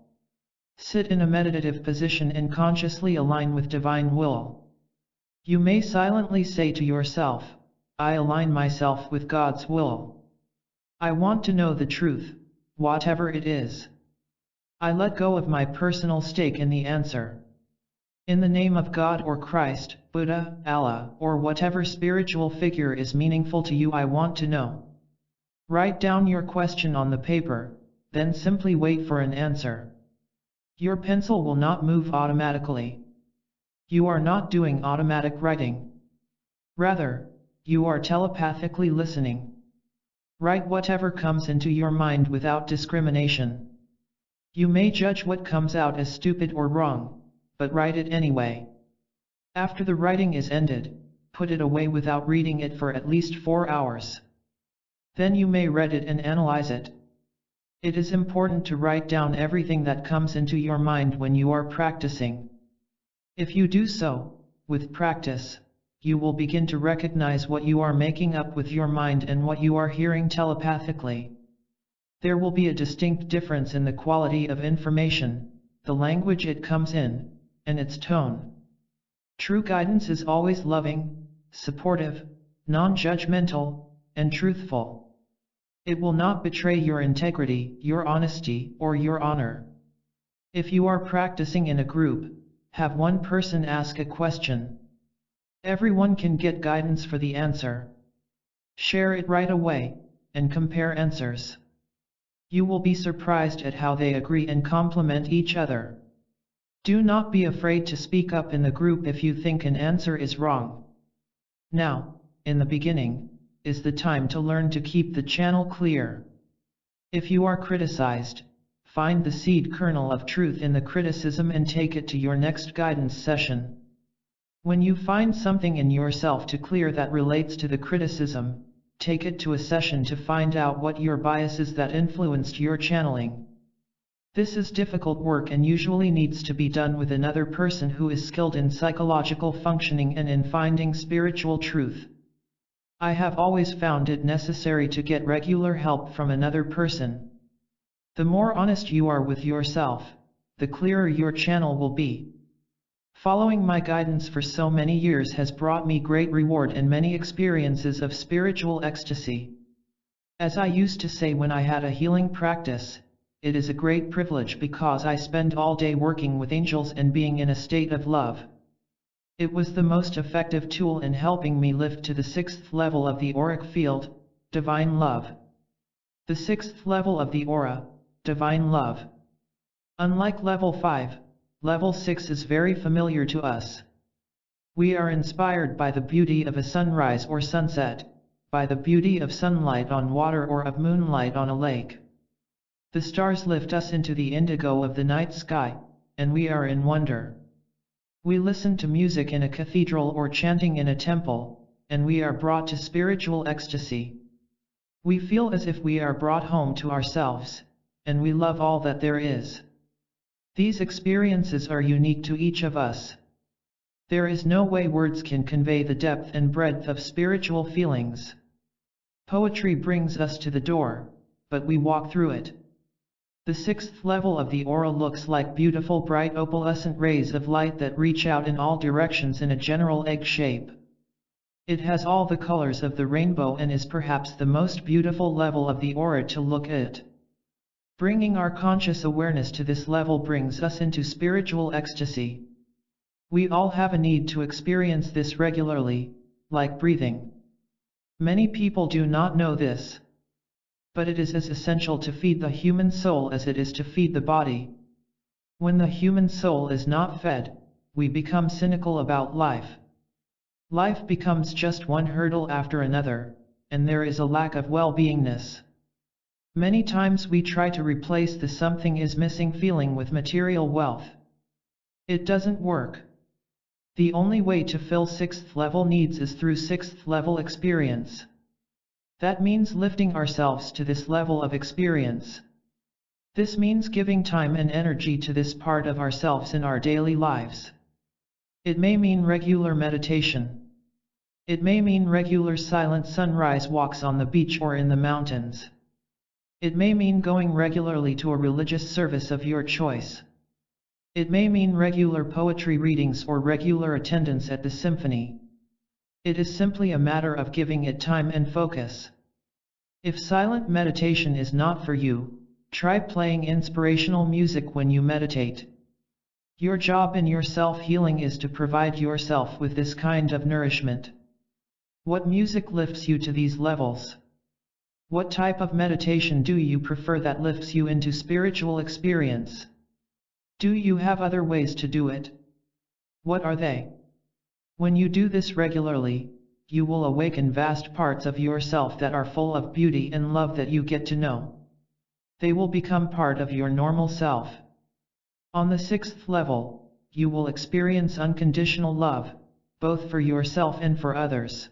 Sit in a meditative position and consciously align with divine will. You may silently say to yourself, I align myself with God's will. I want to know the truth, whatever it is. I let go of my personal stake in the answer. In the name of God or Christ, Buddha, Allah, or whatever spiritual figure is meaningful to you, I want to know. Write down your question on the paper, then simply wait for an answer. Your pencil will not move automatically. You are not doing automatic writing. Rather, you are telepathically listening. Write whatever comes into your mind without discrimination. You may judge what comes out as stupid or wrong, but write it anyway. After the writing is ended, put it away without reading it for at least 4 hours. Then you may read it and analyze it. It is important to write down everything that comes into your mind when you are practicing. If you do so, with practice, you will begin to recognize what you are making up with your mind and what you are hearing telepathically. There will be a distinct difference in the quality of information, the language it comes in, and its tone. True guidance is always loving, supportive, non-judgmental, and truthful. It will not betray your integrity, your honesty, or your honor. If you are practicing in a group, have one person ask a question. Everyone can get guidance for the answer. Share it right away, and compare answers. You will be surprised at how they agree and complement each other. Do not be afraid to speak up in the group if you think an answer is wrong. Now, in the beginning, is the time to learn to keep the channel clear. If you are criticized, find the seed kernel of truth in the criticism and take it to your next guidance session. When you find something in yourself to clear that relates to the criticism, take it to a session to find out what your biases that influenced your channeling. This is difficult work and usually needs to be done with another person who is skilled in psychological functioning and in finding spiritual truth. I have always found it necessary to get regular help from another person. The more honest you are with yourself, the clearer your channel will be. Following my guidance for so many years has brought me great reward and many experiences of spiritual ecstasy. As I used to say when I had a healing practice, it is a great privilege because I spend all day working with angels and being in a state of love. It was the most effective tool in helping me lift to the 6th level of the auric field, divine love. The 6th level of the aura, divine love. Unlike level 5, level 6 is very familiar to us. We are inspired by the beauty of a sunrise or sunset, by the beauty of sunlight on water or of moonlight on a lake. The stars lift us into the indigo of the night sky, and we are in wonder. We listen to music in a cathedral or chanting in a temple, and we are brought to spiritual ecstasy. We feel as if we are brought home to ourselves, and we love all that there is. These experiences are unique to each of us. There is no way words can convey the depth and breadth of spiritual feelings. Poetry brings us to the door, but we walk through it. The 6th level of the aura looks like beautiful bright opalescent rays of light that reach out in all directions in a general egg shape. It has all the colors of the rainbow and is perhaps the most beautiful level of the aura to look at. Bringing our conscious awareness to this level brings us into spiritual ecstasy. We all have a need to experience this regularly, like breathing. Many people do not know this. But it is as essential to feed the human soul as it is to feed the body. When the human soul is not fed, we become cynical about life. Life becomes just one hurdle after another, and there is a lack of well-beingness. Many times we try to replace the something is missing feeling with material wealth. It doesn't work. The only way to fill 6th level needs is through 6th level experience. That means lifting ourselves to this level of experience. This means giving time and energy to this part of ourselves in our daily lives. It may mean regular meditation. It may mean regular silent sunrise walks on the beach or in the mountains. It may mean going regularly to a religious service of your choice. It may mean regular poetry readings or regular attendance at the symphony. It is simply a matter of giving it time and focus. If silent meditation is not for you, try playing inspirational music when you meditate. Your job in your self-healing is to provide yourself with this kind of nourishment. What music lifts you to these levels? What type of meditation do you prefer that lifts you into spiritual experience? Do you have other ways to do it? What are they? When you do this regularly, you will awaken vast parts of yourself that are full of beauty and love that you get to know. They will become part of your normal self. On the 6th level, you will experience unconditional love, both for yourself and for others.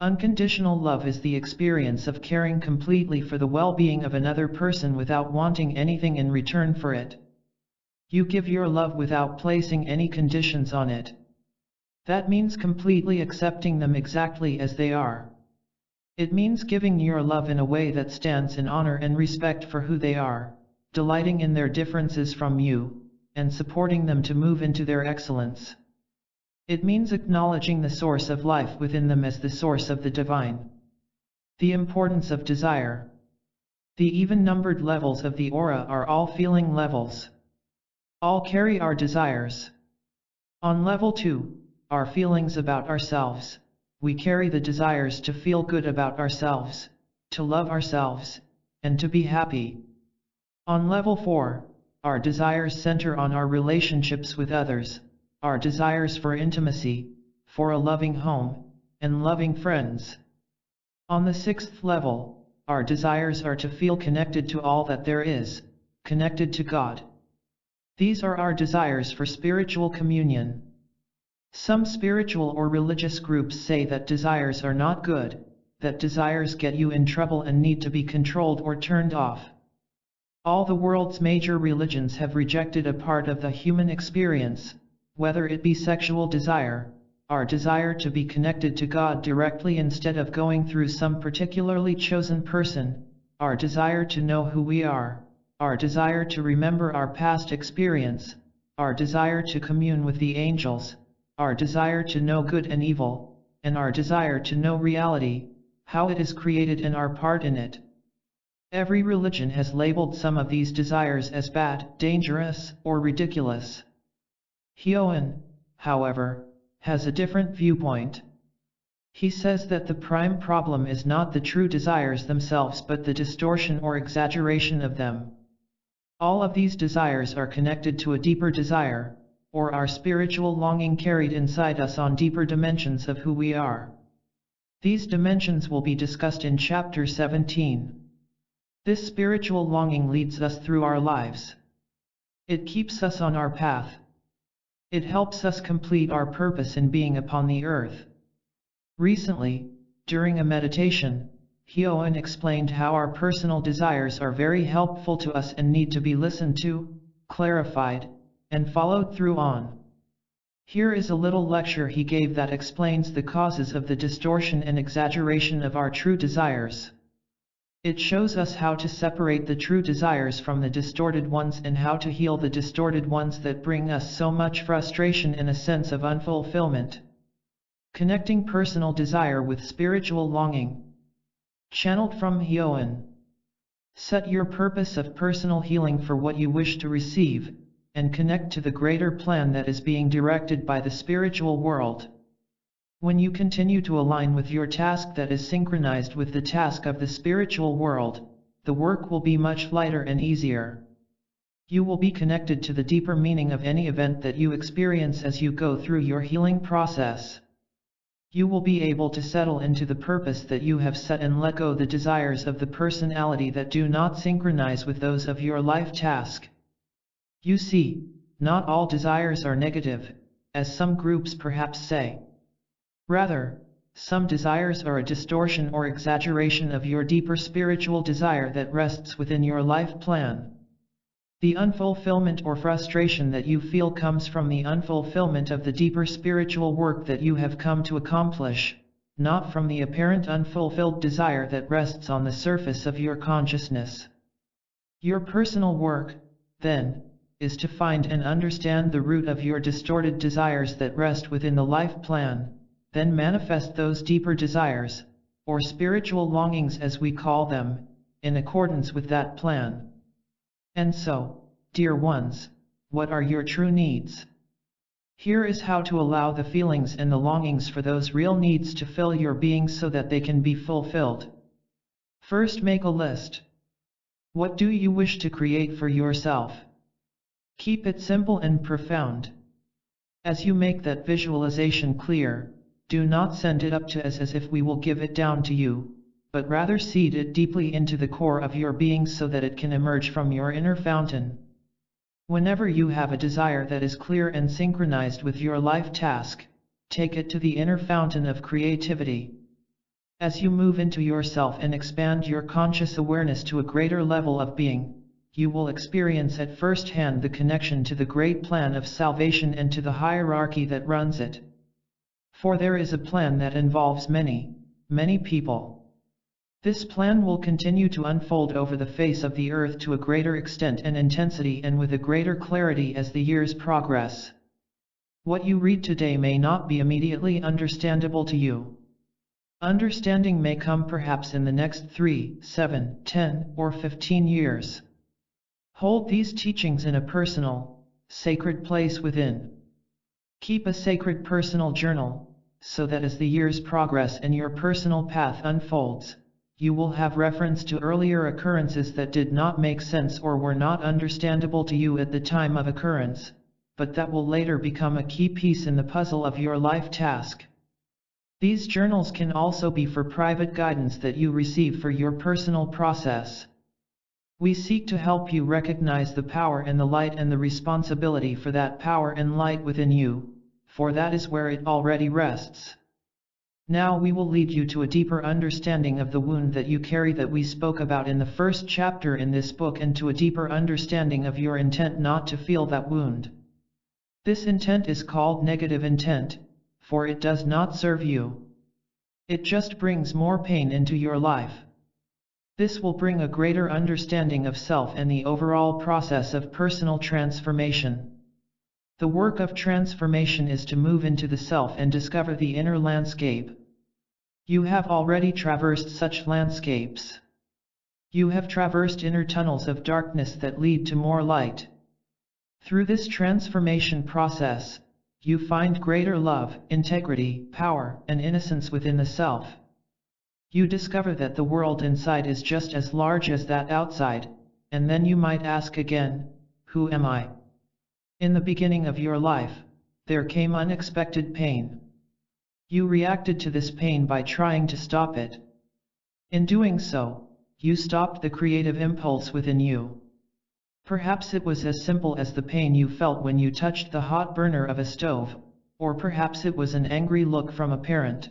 Unconditional love is the experience of caring completely for the well-being of another person without wanting anything in return for it. You give your love without placing any conditions on it. That means completely accepting them exactly as they are. It means giving your love in a way that stands in honor and respect for who they are, delighting in their differences from you, and supporting them to move into their excellence. It means acknowledging the source of life within them as the source of the divine. The importance of desire. The even-numbered levels of the aura are all feeling levels. All carry our desires. On level 2, our feelings about ourselves, we carry the desires to feel good about ourselves, to love ourselves, and to be happy. On level 4, our desires center on our relationships with others, our desires for intimacy, for a loving home, and loving friends. On the 6th level, our desires are to feel connected to all that there is, connected to God. These are our desires for spiritual communion. Some spiritual or religious groups say that desires are not good, that desires get you in trouble and need to be controlled or turned off. All the world's major religions have rejected a part of the human experience, whether it be sexual desire, our desire to be connected to God directly instead of going through some particularly chosen person, our desire to know who we are, our desire to remember our past experience, our desire to commune with the angels, our desire to know good and evil, and our desire to know reality, how it is created and our part in it. Every religion has labeled some of these desires as bad, dangerous, or ridiculous. Hyoin, however, has a different viewpoint. He says that the prime problem is not the true desires themselves but the distortion or exaggeration of them. All of these desires are connected to a deeper desire, or our spiritual longing carried inside us on deeper dimensions of who we are. These dimensions will be discussed in Chapter 17. This spiritual longing leads us through our lives. It keeps us on our path. It helps us complete our purpose in being upon the earth. Recently, during a meditation, Hyoin explained how our personal desires are very helpful to us and need to be listened to, clarified, and followed through on. Here is a little lecture he gave that explains the causes of the distortion and exaggeration of our true desires. It shows us how to separate the true desires from the distorted ones and how to heal the distorted ones that bring us so much frustration and a sense of unfulfillment. Connecting personal desire with spiritual longing. Channeled from Hyoin. Set your purpose of personal healing for what you wish to receive, and connect to the greater plan that is being directed by the spiritual world. When you continue to align with your task that is synchronized with the task of the spiritual world, the work will be much lighter and easier. You will be connected to the deeper meaning of any event that you experience as you go through your healing process. You will be able to settle into the purpose that you have set and let go the desires of the personality that do not synchronize with those of your life task. You see, not all desires are negative, as some groups perhaps say. Rather, some desires are a distortion or exaggeration of your deeper spiritual desire that rests within your life plan. The unfulfillment or frustration that you feel comes from the unfulfillment of the deeper spiritual work that you have come to accomplish, not from the apparent unfulfilled desire that rests on the surface of your consciousness. Your personal work, then, is to find and understand the root of your distorted desires that rest within the life plan, then manifest those deeper desires, or spiritual longings as we call them, in accordance with that plan. And so, dear ones, what are your true needs? Here is how to allow the feelings and the longings for those real needs to fill your being so that they can be fulfilled. First, make a list. What do you wish to create for yourself? Keep it simple and profound. As you make that visualization clear, do not send it up to us as if we will give it down to you, but rather seed it deeply into the core of your being so that it can emerge from your inner fountain. Whenever you have a desire that is clear and synchronized with your life task, take it to the inner fountain of creativity. As you move into yourself and expand your conscious awareness to a greater level of being, you will experience at first hand the connection to the great plan of salvation and to the hierarchy that runs it. For there is a plan that involves many, many people. This plan will continue to unfold over the face of the earth to a greater extent and intensity and with a greater clarity as the years progress. What you read today may not be immediately understandable to you. Understanding may come perhaps in the next 3, 7, 10, or 15 years. Hold these teachings in a personal, sacred place within. Keep a sacred personal journal, so that as the years progress and your personal path unfolds, you will have reference to earlier occurrences that did not make sense or were not understandable to you at the time of occurrence, but that will later become a key piece in the puzzle of your life task. These journals can also be for private guidance that you receive for your personal process. We seek to help you recognize the power and the light and the responsibility for that power and light within you, for that is where it already rests. Now we will lead you to a deeper understanding of the wound that you carry that we spoke about in the first chapter in this book, and to a deeper understanding of your intent not to feel that wound. This intent is called negative intent, for it does not serve you. It just brings more pain into your life. This will bring a greater understanding of self and the overall process of personal transformation. The work of transformation is to move into the self and discover the inner landscape. You have already traversed such landscapes. You have traversed inner tunnels of darkness that lead to more light. Through this transformation process, you find greater love, integrity, power, and innocence within the self. You discover that the world inside is just as large as that outside, and then you might ask again, who am I? In the beginning of your life, there came unexpected pain. You reacted to this pain by trying to stop it. In doing so, you stopped the creative impulse within you. Perhaps it was as simple as the pain you felt when you touched the hot burner of a stove, or perhaps it was an angry look from a parent.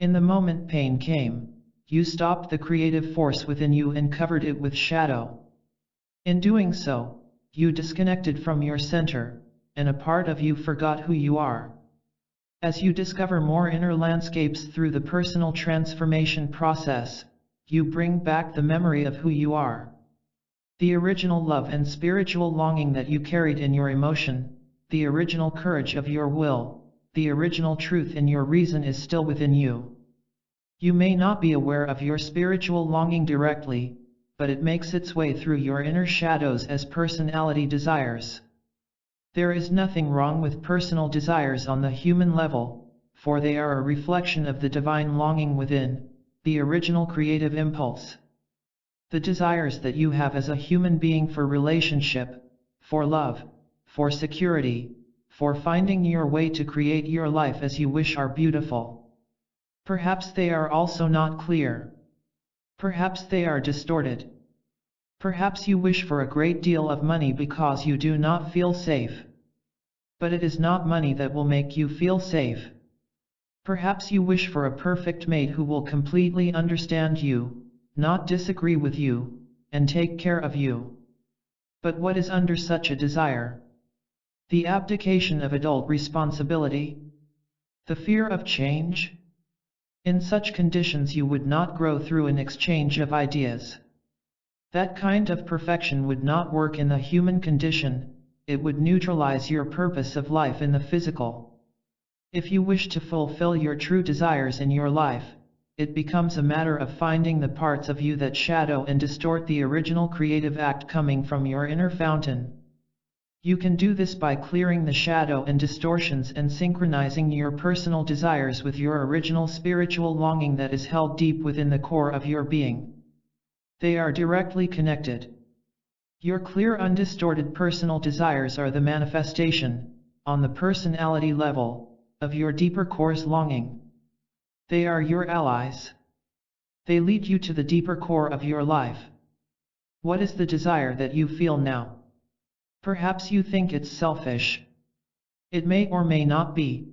In the moment pain came, you stopped the creative force within you and covered it with shadow. In doing so, you disconnected from your center, and a part of you forgot who you are. As you discover more inner landscapes through the personal transformation process, you bring back the memory of who you are. The original love and spiritual longing that you carried in your emotion, the original courage of your will, the original truth in your reason is still within you. You may not be aware of your spiritual longing directly, but it makes its way through your inner shadows as personality desires. There is nothing wrong with personal desires on the human level, for they are a reflection of the divine longing within, the original creative impulse. The desires that you have as a human being for relationship, for love, for security, for finding your way to create your life as you wish are beautiful. Perhaps they are also not clear. Perhaps they are distorted. Perhaps you wish for a great deal of money because you do not feel safe. But it is not money that will make you feel safe. Perhaps you wish for a perfect mate who will completely understand you, not disagree with you, and take care of you. But what is under such a desire? The abdication of adult responsibility? The fear of change? In such conditions you would not grow through an exchange of ideas. That kind of perfection would not work in the human condition, it would neutralize your purpose of life in the physical. If you wish to fulfill your true desires in your life, it becomes a matter of finding the parts of you that shadow and distort the original creative act coming from your inner fountain. You can do this by clearing the shadow and distortions and synchronizing your personal desires with your original spiritual longing that is held deep within the core of your being. They are directly connected. Your clear undistorted personal desires are the manifestation, on the personality level, of your deeper core's longing. They are your allies. They lead you to the deeper core of your life. What is the desire that you feel now? Perhaps you think it's selfish. It may or may not be.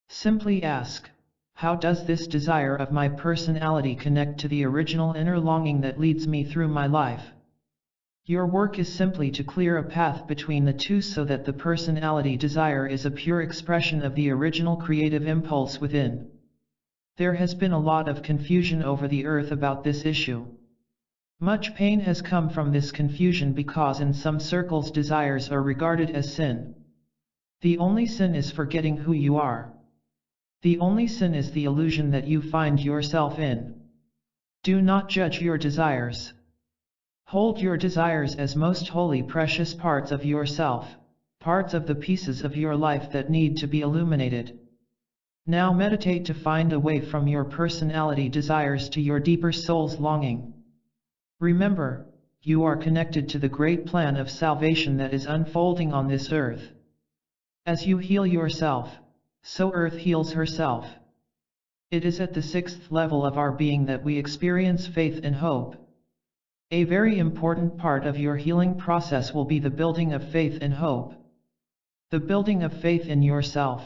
Simply ask, how does this desire of my personality connect to the original inner longing that leads me through my life? Your work is simply to clear a path between the two so that the personality desire is a pure expression of the original creative impulse within. There has been a lot of confusion over the earth about this issue. Much pain has come from this confusion because in some circles desires are regarded as sin. The only sin is forgetting who you are. The only sin is the illusion that you find yourself in. Do not judge your desires. Hold your desires as most holy precious parts of yourself, parts of the pieces of your life that need to be illuminated. Now meditate to find a way from your personality desires to your deeper soul's longing. Remember, you are connected to the great plan of salvation that is unfolding on this earth. As you heal yourself, so earth heals herself. It is at the 6th level of our being that we experience faith and hope. A very important part of your healing process will be the building of faith and hope. The building of faith in yourself,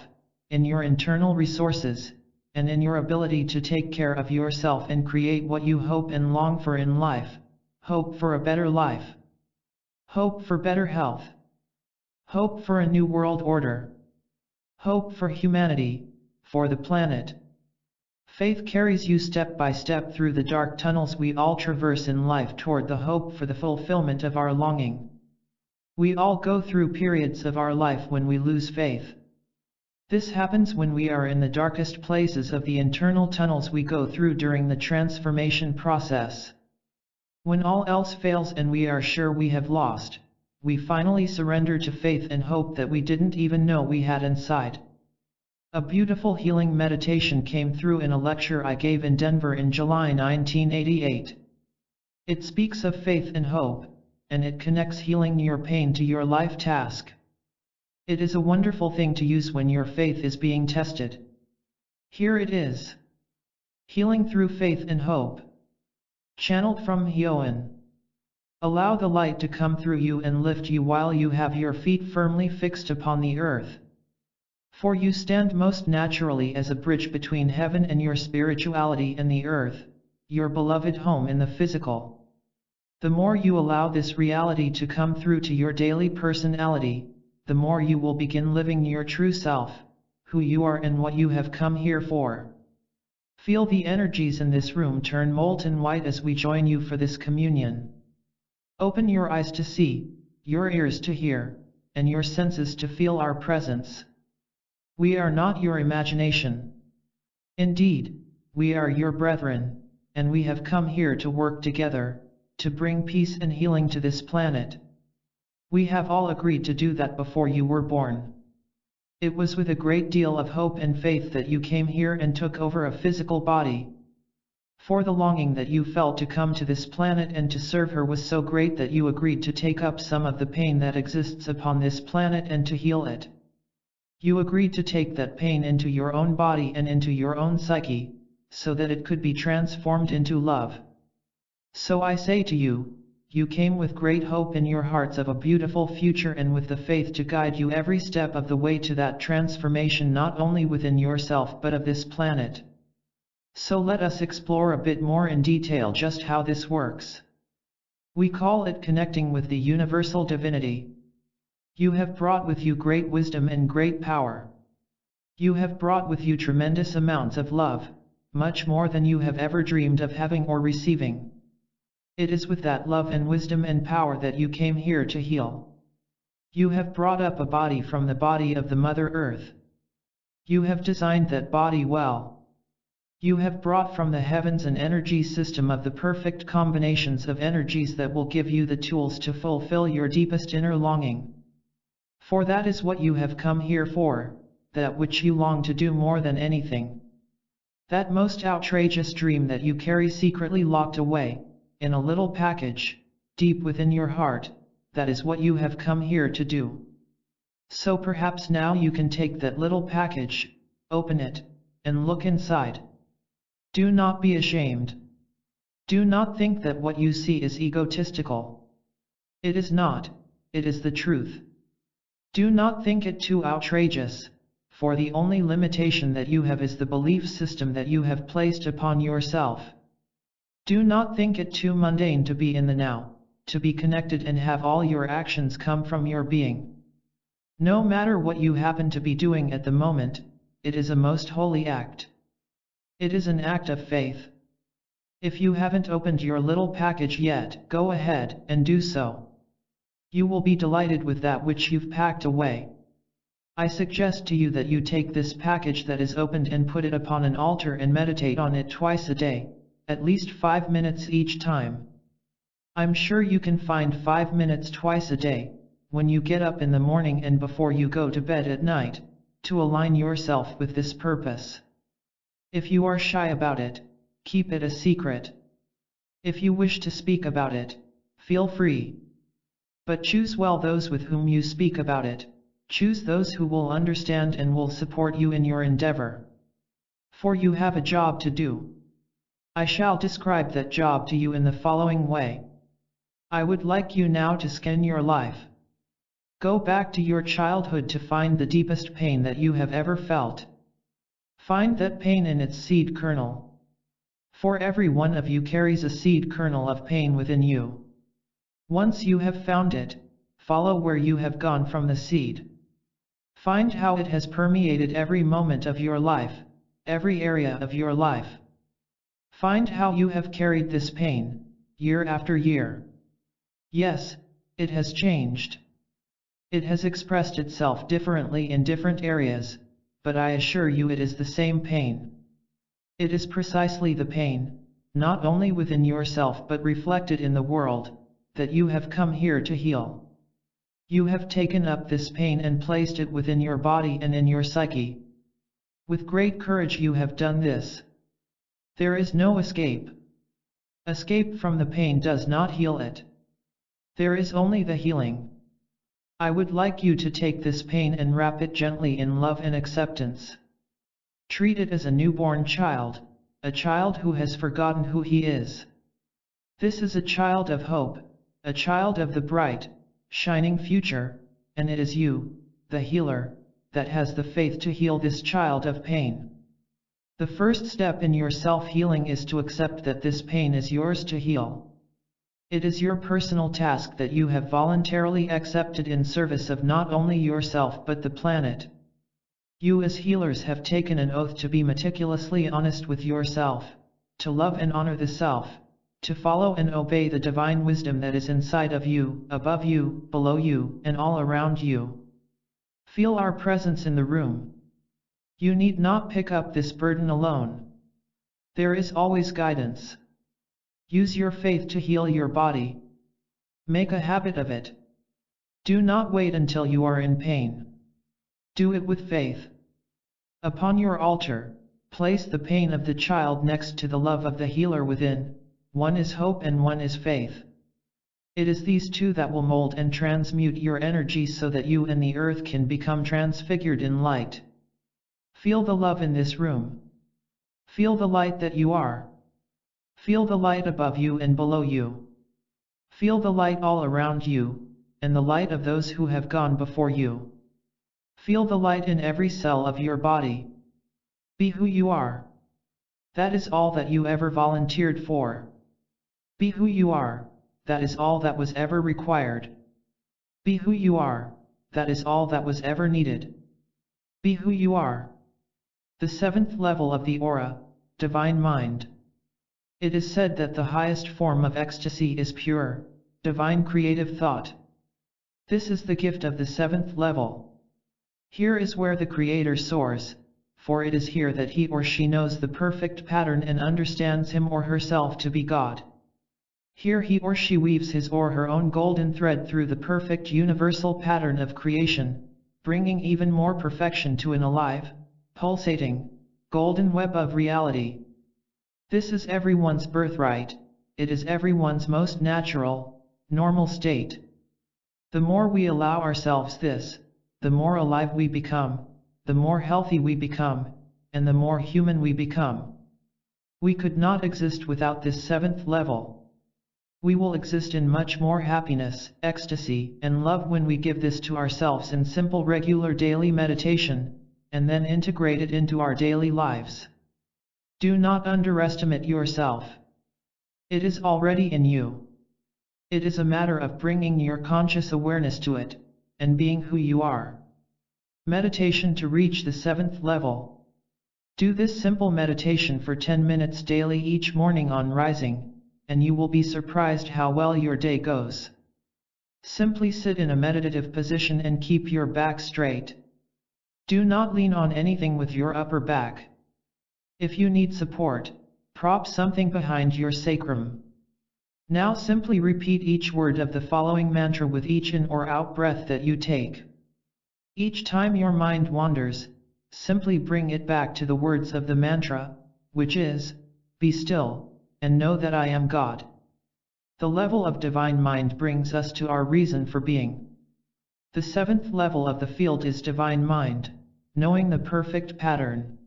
in your internal resources, and in your ability to take care of yourself and create what you hope and long for in life. Hope for a better life. Hope for better health. Hope for a new world order. Hope for humanity, for the planet. Faith carries you step by step through the dark tunnels we all traverse in life toward the hope for the fulfillment of our longing. We all go through periods of our life when we lose faith. This happens when we are in the darkest places of the internal tunnels we go through during the transformation process. When all else fails and we are sure we have lost, we finally surrender to faith and hope that we didn't even know we had inside. A beautiful healing meditation came through in a lecture I gave in Denver in July 1988. It speaks of faith and hope, and it connects healing your pain to your life task. It is a wonderful thing to use when your faith is being tested. Here it is. Healing through faith and hope. Channeled from Hyoen. Allow the light to come through you and lift you while you have your feet firmly fixed upon the earth. For you stand most naturally as a bridge between heaven and your spirituality and the earth, your beloved home in the physical. The more you allow this reality to come through to your daily personality, the more you will begin living your true self, who you are and what you have come here for. Feel the energies in this room turn molten white as we join you for this communion. Open your eyes to see, your ears to hear, and your senses to feel our presence. We are not your imagination. Indeed, we are your brethren, and we have come here to work together, to bring peace and healing to this planet. We have all agreed to do that before you were born. It was with a great deal of hope and faith that you came here and took over a physical body. For the longing that you felt to come to this planet and to serve her was so great that you agreed to take up some of the pain that exists upon this planet and to heal it. You agreed to take that pain into your own body and into your own psyche, so that it could be transformed into love. So I say to you, you came with great hope in your hearts of a beautiful future and with the faith to guide you every step of the way to that transformation not only within yourself but of this planet. So let us explore a bit more in detail just how this works. We call it connecting with the universal divinity. You have brought with you great wisdom and great power. You have brought with you tremendous amounts of love, much more than you have ever dreamed of having or receiving. It is with that love and wisdom and power that you came here to heal. You have brought up a body from the body of the Mother Earth. You have designed that body well. You have brought from the heavens an energy system of the perfect combinations of energies that will give you the tools to fulfill your deepest inner longing. For that is what you have come here for, that which you long to do more than anything. That most outrageous dream that you carry secretly locked away, in a little package, deep within your heart, that is what you have come here to do. So perhaps now you can take that little package, open it, and look inside. Do not be ashamed. Do not think that what you see is egotistical. It is not, it is the truth. Do not think it too outrageous, for the only limitation that you have is the belief system that you have placed upon yourself. Do not think it too mundane to be in the now, to be connected and have all your actions come from your being. No matter what you happen to be doing at the moment, it is a most holy act. It is an act of faith. If you haven't opened your little package yet, go ahead and do so. You will be delighted with that which you've packed away. I suggest to you that you take this package that is opened and put it upon an altar and meditate on it twice a day, at least 5 minutes each time. I'm sure you can find 5 minutes twice a day, when you get up in the morning and before you go to bed at night, to align yourself with this purpose. If you are shy about it, keep it a secret. If you wish to speak about it, feel free. But choose well those with whom you speak about it. Choose those who will understand and will support you in your endeavor. For you have a job to do. I shall describe that job to you in the following way. I would like you now to scan your life. Go back to your childhood to find the deepest pain that you have ever felt. Find that pain in its seed kernel. For every one of you carries a seed kernel of pain within you. Once you have found it, follow where you have gone from the seed. Find how it has permeated every moment of your life, every area of your life. Find how you have carried this pain, year after year. Yes, it has changed. It has expressed itself differently in different areas, but I assure you it is the same pain. It is precisely the pain, not only within yourself but reflected in the world, that you have come here to heal. You have taken up this pain and placed it within your body and in your psyche. With great courage you have done this. There is no escape. Escape from the pain does not heal it. There is only the healing. I would like you to take this pain and wrap it gently in love and acceptance. Treat it as a newborn child, a child who has forgotten who he is. This is a child of hope, a child of the bright, shining future, and it is you, the healer, that has the faith to heal this child of pain. The first step in your self-healing is to accept that this pain is yours to heal. It is your personal task that you have voluntarily accepted in service of not only yourself but the planet. You as healers have taken an oath to be meticulously honest with yourself, to love and honor the self, to follow and obey the divine wisdom that is inside of you, above you, below you, and all around you. Feel our presence in the room. You need not pick up this burden alone. There is always guidance. Use your faith to heal your body. Make a habit of it. Do not wait until you are in pain. Do it with faith. Upon your altar, place the pain of the child next to the love of the healer within. One is hope and one is faith. It is these two that will mold and transmute your energy so that you and the earth can become transfigured in light. Feel the love in this room. Feel the light that you are. Feel the light above you and below you. Feel the light all around you, and the light of those who have gone before you. Feel the light in every cell of your body. Be who you are. That is all that you ever volunteered for. Be who you are, that is all that was ever required. Be who you are, that is all that was ever needed. Be who you are. The seventh level of the aura, divine mind. It is said that the highest form of ecstasy is pure, divine creative thought. This is the gift of the seventh level. Here is where the Creator soars, for it is here that he or she knows the perfect pattern and understands him or herself to be God. Here he or she weaves his or her own golden thread through the perfect universal pattern of creation, bringing even more perfection to an alive, pulsating, golden web of reality. This is everyone's birthright, it is everyone's most natural, normal state. The more we allow ourselves this, the more alive we become, the more healthy we become, and the more human we become. We could not exist without this seventh level. We will exist in much more happiness, ecstasy, and love when we give this to ourselves in simple regular daily meditation, and then integrate it into our daily lives. Do not underestimate yourself. It is already in you. It is a matter of bringing your conscious awareness to it, and being who you are. Meditation to reach the seventh level. Do this simple meditation for 10 minutes daily each morning on rising, and you will be surprised how well your day goes. Simply sit in a meditative position and keep your back straight. Do not lean on anything with your upper back. If you need support, prop something behind your sacrum. Now simply repeat each word of the following mantra with each in or out breath that you take. Each time your mind wanders, simply bring it back to the words of the mantra, which is, "Be still, and know that I am God." The level of divine mind brings us to our reason for being. The seventh level of the field is divine mind, knowing the perfect pattern.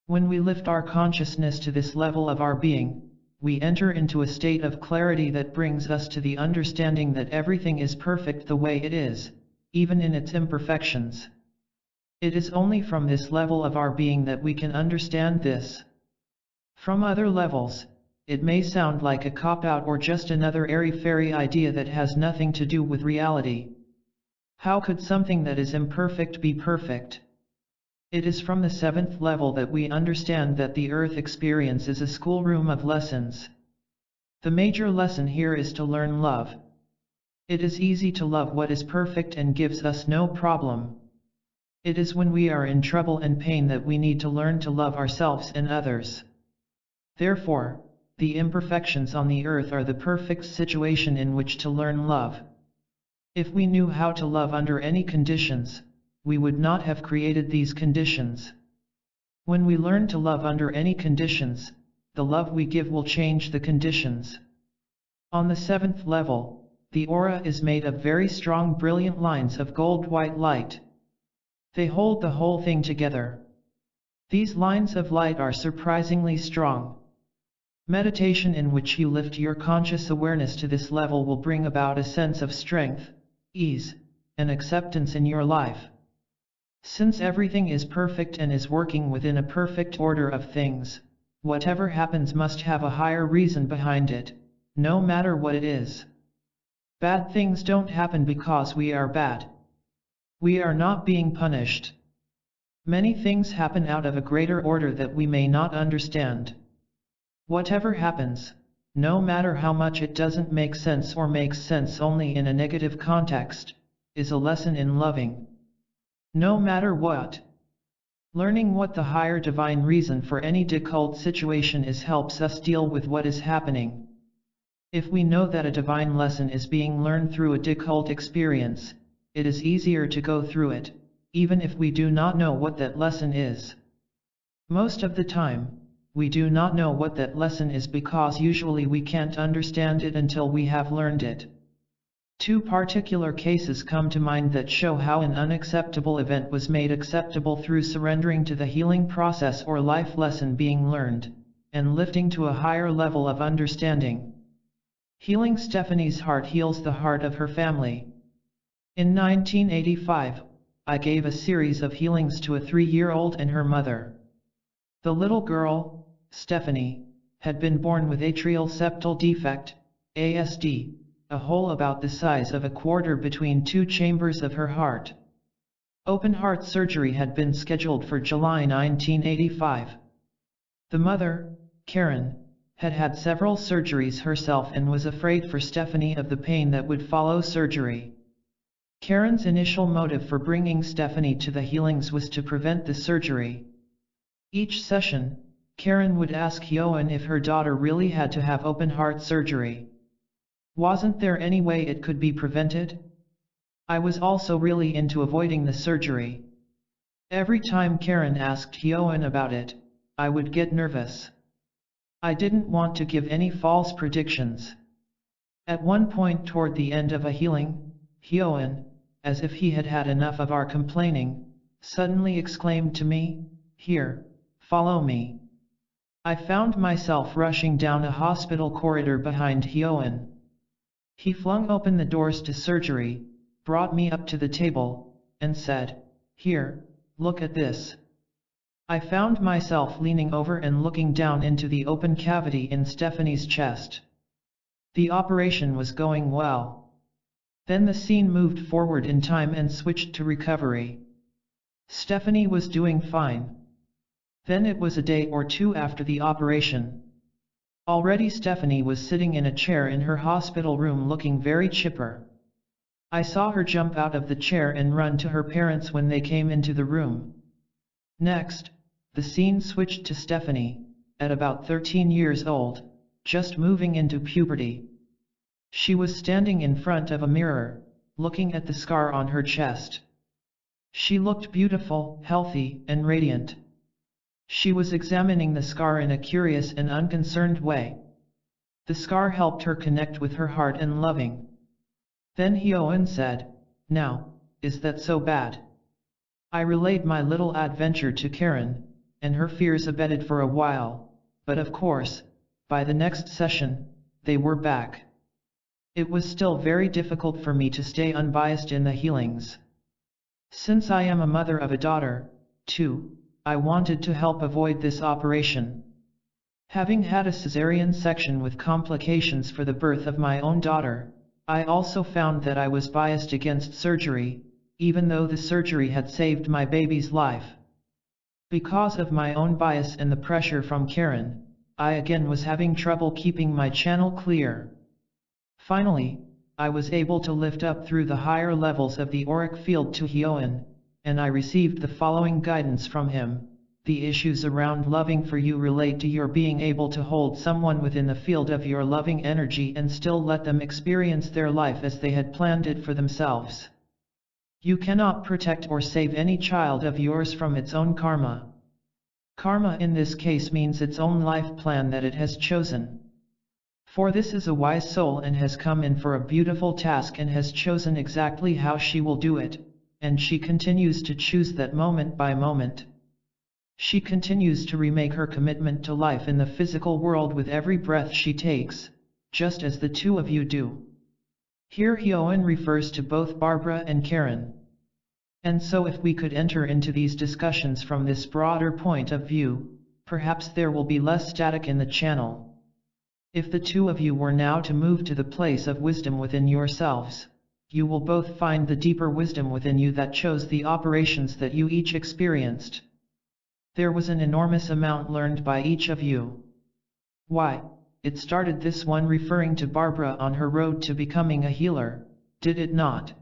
When we lift our consciousness to this level of our being, we enter into a state of clarity that brings us to the understanding that everything is perfect the way it is, even in its imperfections. It is only from this level of our being that we can understand this. From other levels, it may sound like a cop-out or just another airy-fairy idea that has nothing to do with reality. How could something that is imperfect be perfect? It is from the seventh level that we understand that the earth experience is a schoolroom of lessons. The major lesson here is to learn love. It is easy to love what is perfect and gives us no problem. It is when we are in trouble and pain that we need to learn to love ourselves and others. Therefore, the imperfections on the earth are the perfect situation in which to learn love. If we knew how to love under any conditions, we would not have created these conditions. When we learn to love under any conditions, the love we give will change the conditions. On the seventh level, the aura is made of very strong brilliant lines of gold-white light. They hold the whole thing together. These lines of light are surprisingly strong. Meditation in which you lift your conscious awareness to this level will bring about a sense of strength, ease, and acceptance in your life. Since everything is perfect and is working within a perfect order of things, whatever happens must have a higher reason behind it, no matter what it is. Bad things don't happen because we are bad. We are not being punished. Many things happen out of a greater order that we may not understand. Whatever happens, no matter how much it doesn't make sense or makes sense only in a negative context, is a lesson in loving. No matter what. Learning what the higher divine reason for any difficult situation is helps us deal with what is happening. If we know that a divine lesson is being learned through a difficult experience, it is easier to go through it, even if we do not know what that lesson is. Most of the time, we do not know what that lesson is because usually we can't understand it until we have learned it. Two particular cases come to mind that show how an unacceptable event was made acceptable through surrendering to the healing process or life lesson being learned, and lifting to a higher level of understanding. Healing Stephanie's heart heals the heart of her family. In 1985, I gave a series of healings to a 3-year-old and her mother. The little girl, Stephanie, had been born with atrial septal defect, ASD, a hole about the size of a quarter between two chambers of her heart. Open heart surgery had been scheduled for July 1985. The mother, Karen, had had several surgeries herself and was afraid for Stephanie of the pain that would follow surgery. Karen's initial motive for bringing Stephanie to the healings was to prevent the surgery. Each session, Karen would ask Johan if her daughter really had to have open heart surgery. Wasn't there any way it could be prevented? I was also really into avoiding the surgery. Every time Karen asked Johan about it, I would get nervous. I didn't want to give any false predictions. At one point toward the end of a healing, Johan, as if he had had enough of our complaining, suddenly exclaimed to me, "Here, follow me." I found myself rushing down a hospital corridor behind Johan. He flung open the doors to surgery, brought me up to the table, and said, "Here, look at this." I found myself leaning over and looking down into the open cavity in Stephanie's chest. The operation was going well. Then the scene moved forward in time and switched to recovery. Stephanie was doing fine. Then it was a day or two after the operation. Already Stephanie was sitting in a chair in her hospital room looking very chipper. I saw her jump out of the chair and run to her parents when they came into the room. Next, the scene switched to Stephanie, at about 13 years old, just moving into puberty. She was standing in front of a mirror, looking at the scar on her chest. She looked beautiful, healthy, and radiant. She was examining the scar in a curious and unconcerned way. The scar helped her connect with her heart and loving. Then Hyoen said, "Now, is that so bad?" I relayed my little adventure to Karen, and her fears abated for a while, but of course, by the next session, they were back. It was still very difficult for me to stay unbiased in the healings. Since I am a mother of a daughter, too, I wanted to help avoid this operation. Having had a cesarean section with complications for the birth of my own daughter, I also found that I was biased against surgery, even though the surgery had saved my baby's life. Because of my own bias and the pressure from Karen, I again was having trouble keeping my channel clear. Finally, I was able to lift up through the higher levels of the auric field to Hyoen, and I received the following guidance from him. The issues around loving for you relate to your being able to hold someone within the field of your loving energy and still let them experience their life as they had planned it for themselves. You cannot protect or save any child of yours from its own karma. Karma in this case means its own life plan that it has chosen. For this is a wise soul and has come in for a beautiful task and has chosen exactly how she will do it, and she continues to choose that moment by moment. She continues to remake her commitment to life in the physical world with every breath she takes, just as the two of you do. Here Hyoen refers to both Barbara and Karen. And so if we could enter into these discussions from this broader point of view, perhaps there will be less static in the channel. If the two of you were now to move to the place of wisdom within yourselves, you will both find the deeper wisdom within you that chose the operations that you each experienced. There was an enormous amount learned by each of you. Why, it started this one referring to Barbara on her road to becoming a healer, did it not?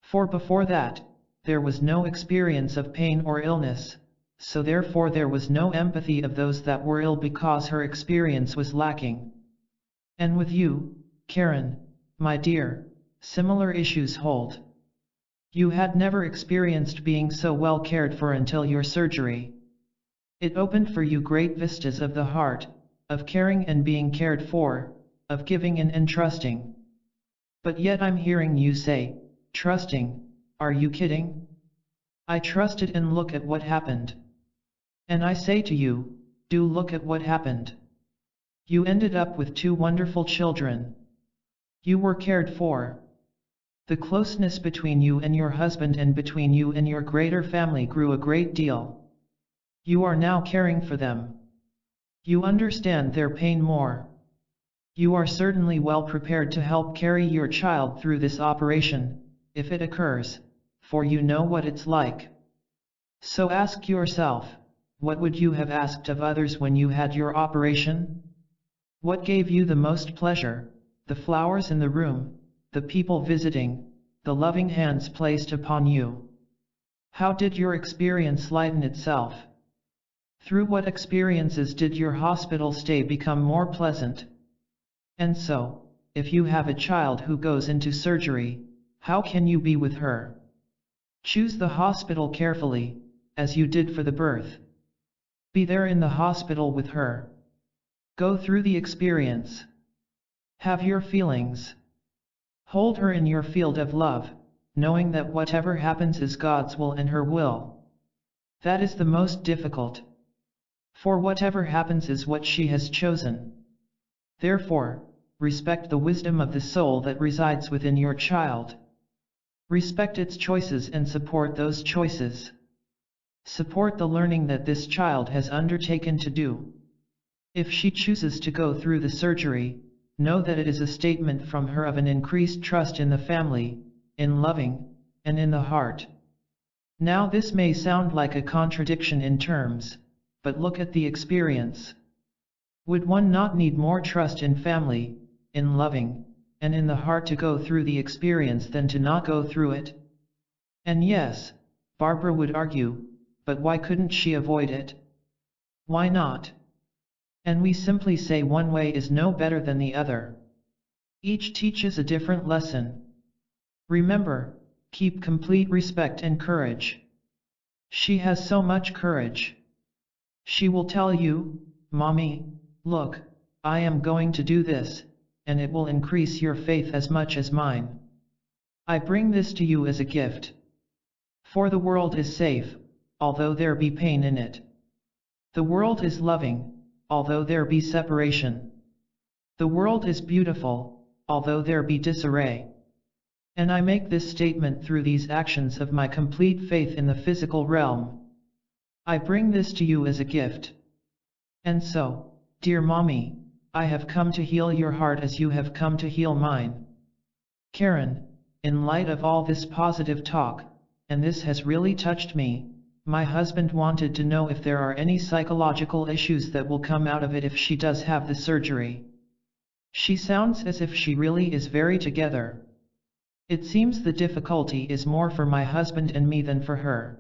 For before that, there was no experience of pain or illness, so therefore there was no empathy of those that were ill because her experience was lacking. And with you, Karen, my dear, similar issues hold. You had never experienced being so well cared for until your surgery. It opened for you great vistas of the heart, of caring and being cared for, of giving and entrusting. But yet I'm hearing you say, trusting, are you kidding? I trusted and look at what happened. And I say to you, do look at what happened. You ended up with two wonderful children. You were cared for. The closeness between you and your husband and between you and your greater family grew a great deal. You are now caring for them. You understand their pain more. You are certainly well prepared to help carry your child through this operation, if it occurs, for you know what it's like. So ask yourself, what would you have asked of others when you had your operation? What gave you the most pleasure, the flowers in the room, the people visiting, the loving hands placed upon you? How did your experience lighten itself? Through what experiences did your hospital stay become more pleasant? And so, if you have a child who goes into surgery, how can you be with her? Choose the hospital carefully, as you did for the birth. Be there in the hospital with her. Go through the experience. Have your feelings. Hold her in your field of love, knowing that whatever happens is God's will and her will. That is the most difficult. For whatever happens is what she has chosen. Therefore, respect the wisdom of the soul that resides within your child. Respect its choices and support those choices. Support the learning that this child has undertaken to do. If she chooses to go through the surgery, know that it is a statement from her of an increased trust in the family, in loving, and in the heart. Now this may sound like a contradiction in terms, but look at the experience. Would one not need more trust in family, in loving, and in the heart to go through the experience than to not go through it? And yes, Barbara would argue, but why couldn't she avoid it? Why not? And we simply say one way is no better than the other. Each teaches a different lesson. Remember, Keep complete respect and courage. She has so much courage. She will tell you, Mommy, look, I am going to do this, and it will increase your faith as much as mine. I bring this to you as a gift. For the world is safe, although there be pain in it. The world is loving, although there be separation. The world is beautiful, although there be disarray. And I make this statement through these actions of my complete faith in the physical realm. I bring this to you as a gift. And so, dear Mommy, I have come to heal your heart as you have come to heal mine. Karen, in light of all this positive talk, and this has really touched me, my husband wanted to know if there are any psychological issues that will come out of it if she does have the surgery. She sounds as if she really is very together. It seems the difficulty is more for my husband and me than for her.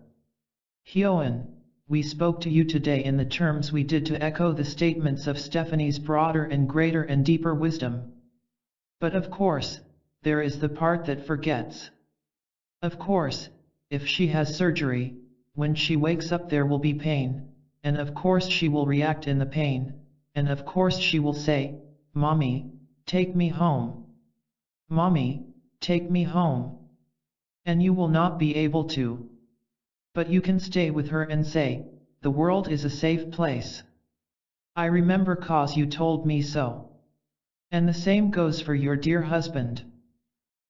Hyoen, we spoke to you today in the terms we did to echo the statements of Stephanie's broader and greater and deeper wisdom. But of course, there is the part that forgets. Of course, if she has surgery, when she wakes up there will be pain, and of course she will react in the pain, and of course she will say, Mommy, take me home. Mommy, take me home. And you will not be able to. But you can stay with her and say, the world is a safe place. I remember 'cause you told me so. And the same goes for your dear husband.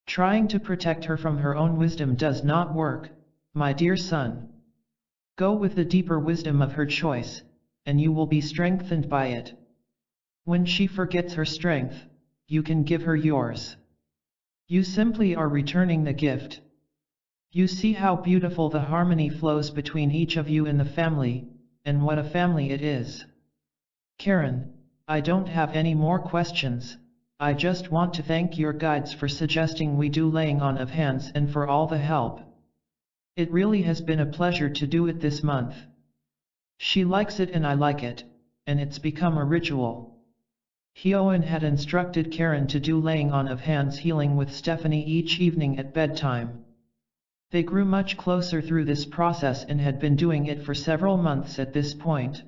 Trying to protect her from her own wisdom does not work, my dear son. Go with the deeper wisdom of her choice, and you will be strengthened by it. When she forgets her strength, you can give her yours. You simply are returning the gift. You see how beautiful the harmony flows between each of you in the family, and what a family it is. Karen, I don't have any more questions. I just want to thank your guides for suggesting we do laying on of hands and for all the help. It really has been a pleasure to do it this month. She likes it and I like it, and it's become a ritual. Hyoen had instructed Karen to do laying on of hands healing with Stephanie each evening at bedtime. They grew much closer through this process and had been doing it for several months at this point.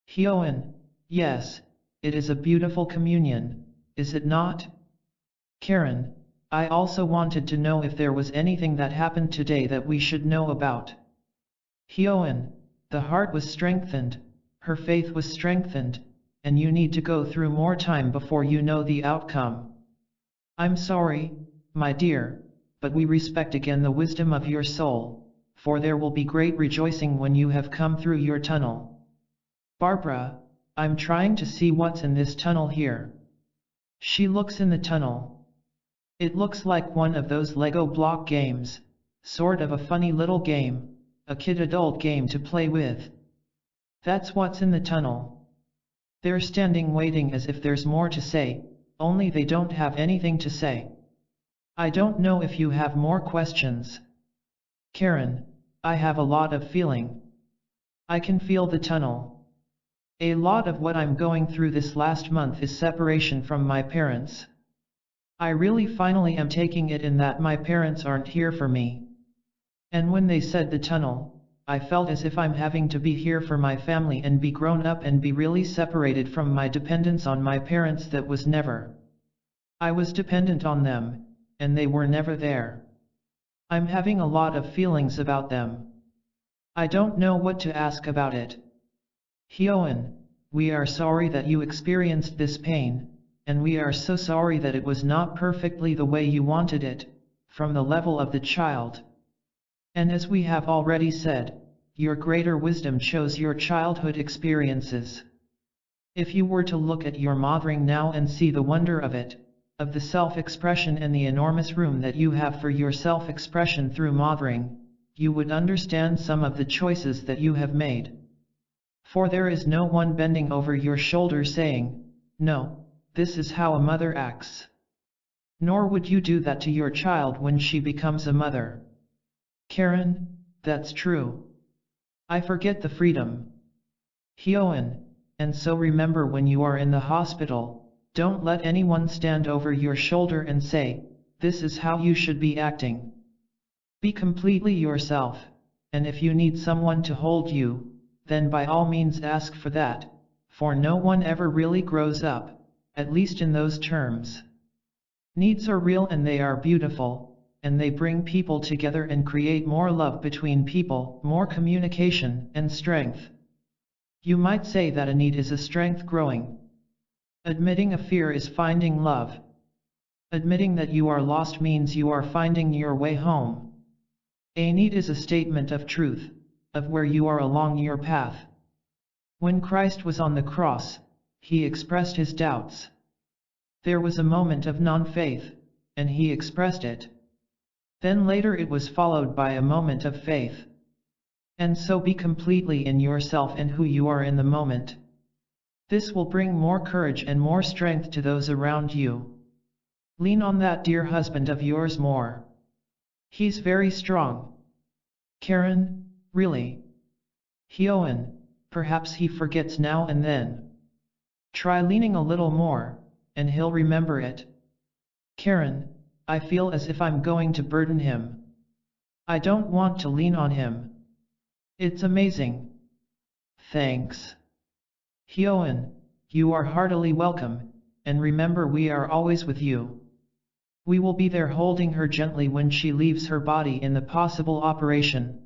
Hyoen, yes, it is a beautiful communion, is it not? Karen, I also wanted to know if there was anything that happened today that we should know about. Hyoen, the heart was strengthened, her faith was strengthened, and you need to go through more time before you know the outcome. I'm sorry, my dear, but we respect again the wisdom of your soul, for there will be great rejoicing when you have come through your tunnel. Barbara, I'm trying to see what's in this tunnel here. She looks in the tunnel. It looks like one of those Lego block games, sort of a funny little game, a kid-adult game to play with. That's what's in the tunnel. They're standing waiting as if there's more to say, only they don't have anything to say. I don't know if you have more questions. Karen, I have a lot of feeling. I can feel the tunnel. A lot of what I'm going through this last month is separation from my parents. I really finally am taking it in that my parents aren't here for me. And when they said the tunnel, I felt as if I'm having to be here for my family and be grown up and be really separated from my dependence on my parents that was never. I was dependent on them, and they were never there. I'm having a lot of feelings about them. I don't know what to ask about it. Hyoen, we are sorry that you experienced this pain, and we are so sorry that it was not perfectly the way you wanted it, from the level of the child. And as we have already said, your greater wisdom chose your childhood experiences. If you were to look at your mothering now and see the wonder of it, of the self-expression and the enormous room that you have for your self-expression through mothering, you would understand some of the choices that you have made. For there is no one bending over your shoulder saying, no, this is how a mother acts. Nor would you do that to your child when she becomes a mother. Karen, that's true. I forget the freedom. Hyoen, and so remember when you are in the hospital, don't let anyone stand over your shoulder and say, this is how you should be acting. Be completely yourself, and if you need someone to hold you, then by all means ask for that, for no one ever really grows up, at least in those terms. Needs are real and they are beautiful, and they bring people together and create more love between people, more communication and strength. You might say that a need is a strength growing. Admitting a fear is finding love. Admitting that you are lost means you are finding your way home. A need is a statement of truth, of where you are along your path. When Christ was on the cross, he expressed his doubts. There was a moment of non-faith, and he expressed it. Then later it was followed by a moment of faith. And so be completely in yourself and who you are in the moment. This will bring more courage and more strength to those around you. Lean on that dear husband of yours more. He's very strong. Karen, really? Hyoen, perhaps he forgets now and then. Try leaning a little more, and he'll remember it. Karen, I feel as if I'm going to burden him. I don't want to lean on him. It's amazing. Thanks. Hyoen, you are heartily welcome, and remember we are always with you. We will be there holding her gently when she leaves her body in the possible operation.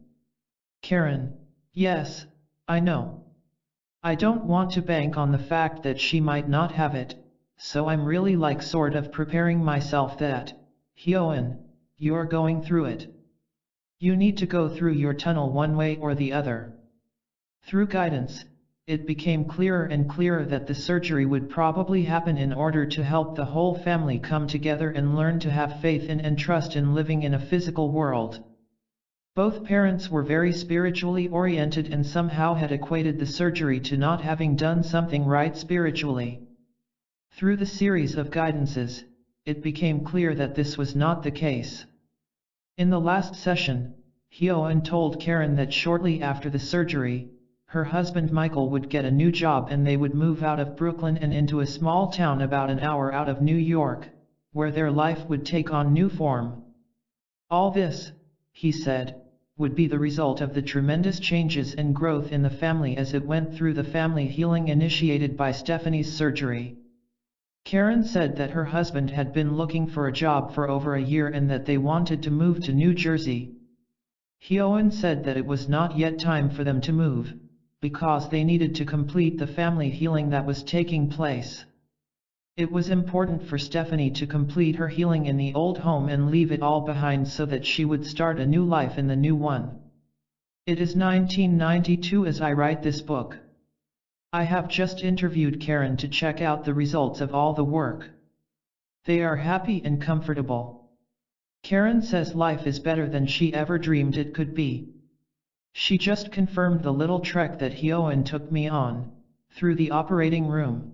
Karen, yes, I know. I don't want to bank on the fact that she might not have it, so I'm really like sort of preparing myself that, Hyoen, you're going through it. You need to go through your tunnel one way or the other. Through guidance, it became clearer and clearer that the surgery would probably happen in order to help the whole family come together and learn to have faith in and trust in living in a physical world. Both parents were very spiritually oriented and somehow had equated the surgery to not having done something right spiritually. Through the series of guidances, it became clear that this was not the case. In the last session, Hyoen told Karen that shortly after the surgery, her husband Michael would get a new job and they would move out of Brooklyn and into a small town about an hour out of New York, where their life would take on new form. All this, he said, would be the result of the tremendous changes and growth in the family as it went through the family healing initiated by Stephanie's surgery. Karen said that her husband had been looking for a job for over a year and that they wanted to move to New Jersey. Hyoen said that it was not yet time for them to move, because they needed to complete the family healing that was taking place. It was important for Stephanie to complete her healing in the old home and leave it all behind so that she would start a new life in the new one. It is 1992 as I write this book. I have just interviewed Karen to check out the results of all the work. They are happy and comfortable. Karen says life is better than she ever dreamed it could be. She just confirmed the little trek that Hyoen took me on, through the operating room.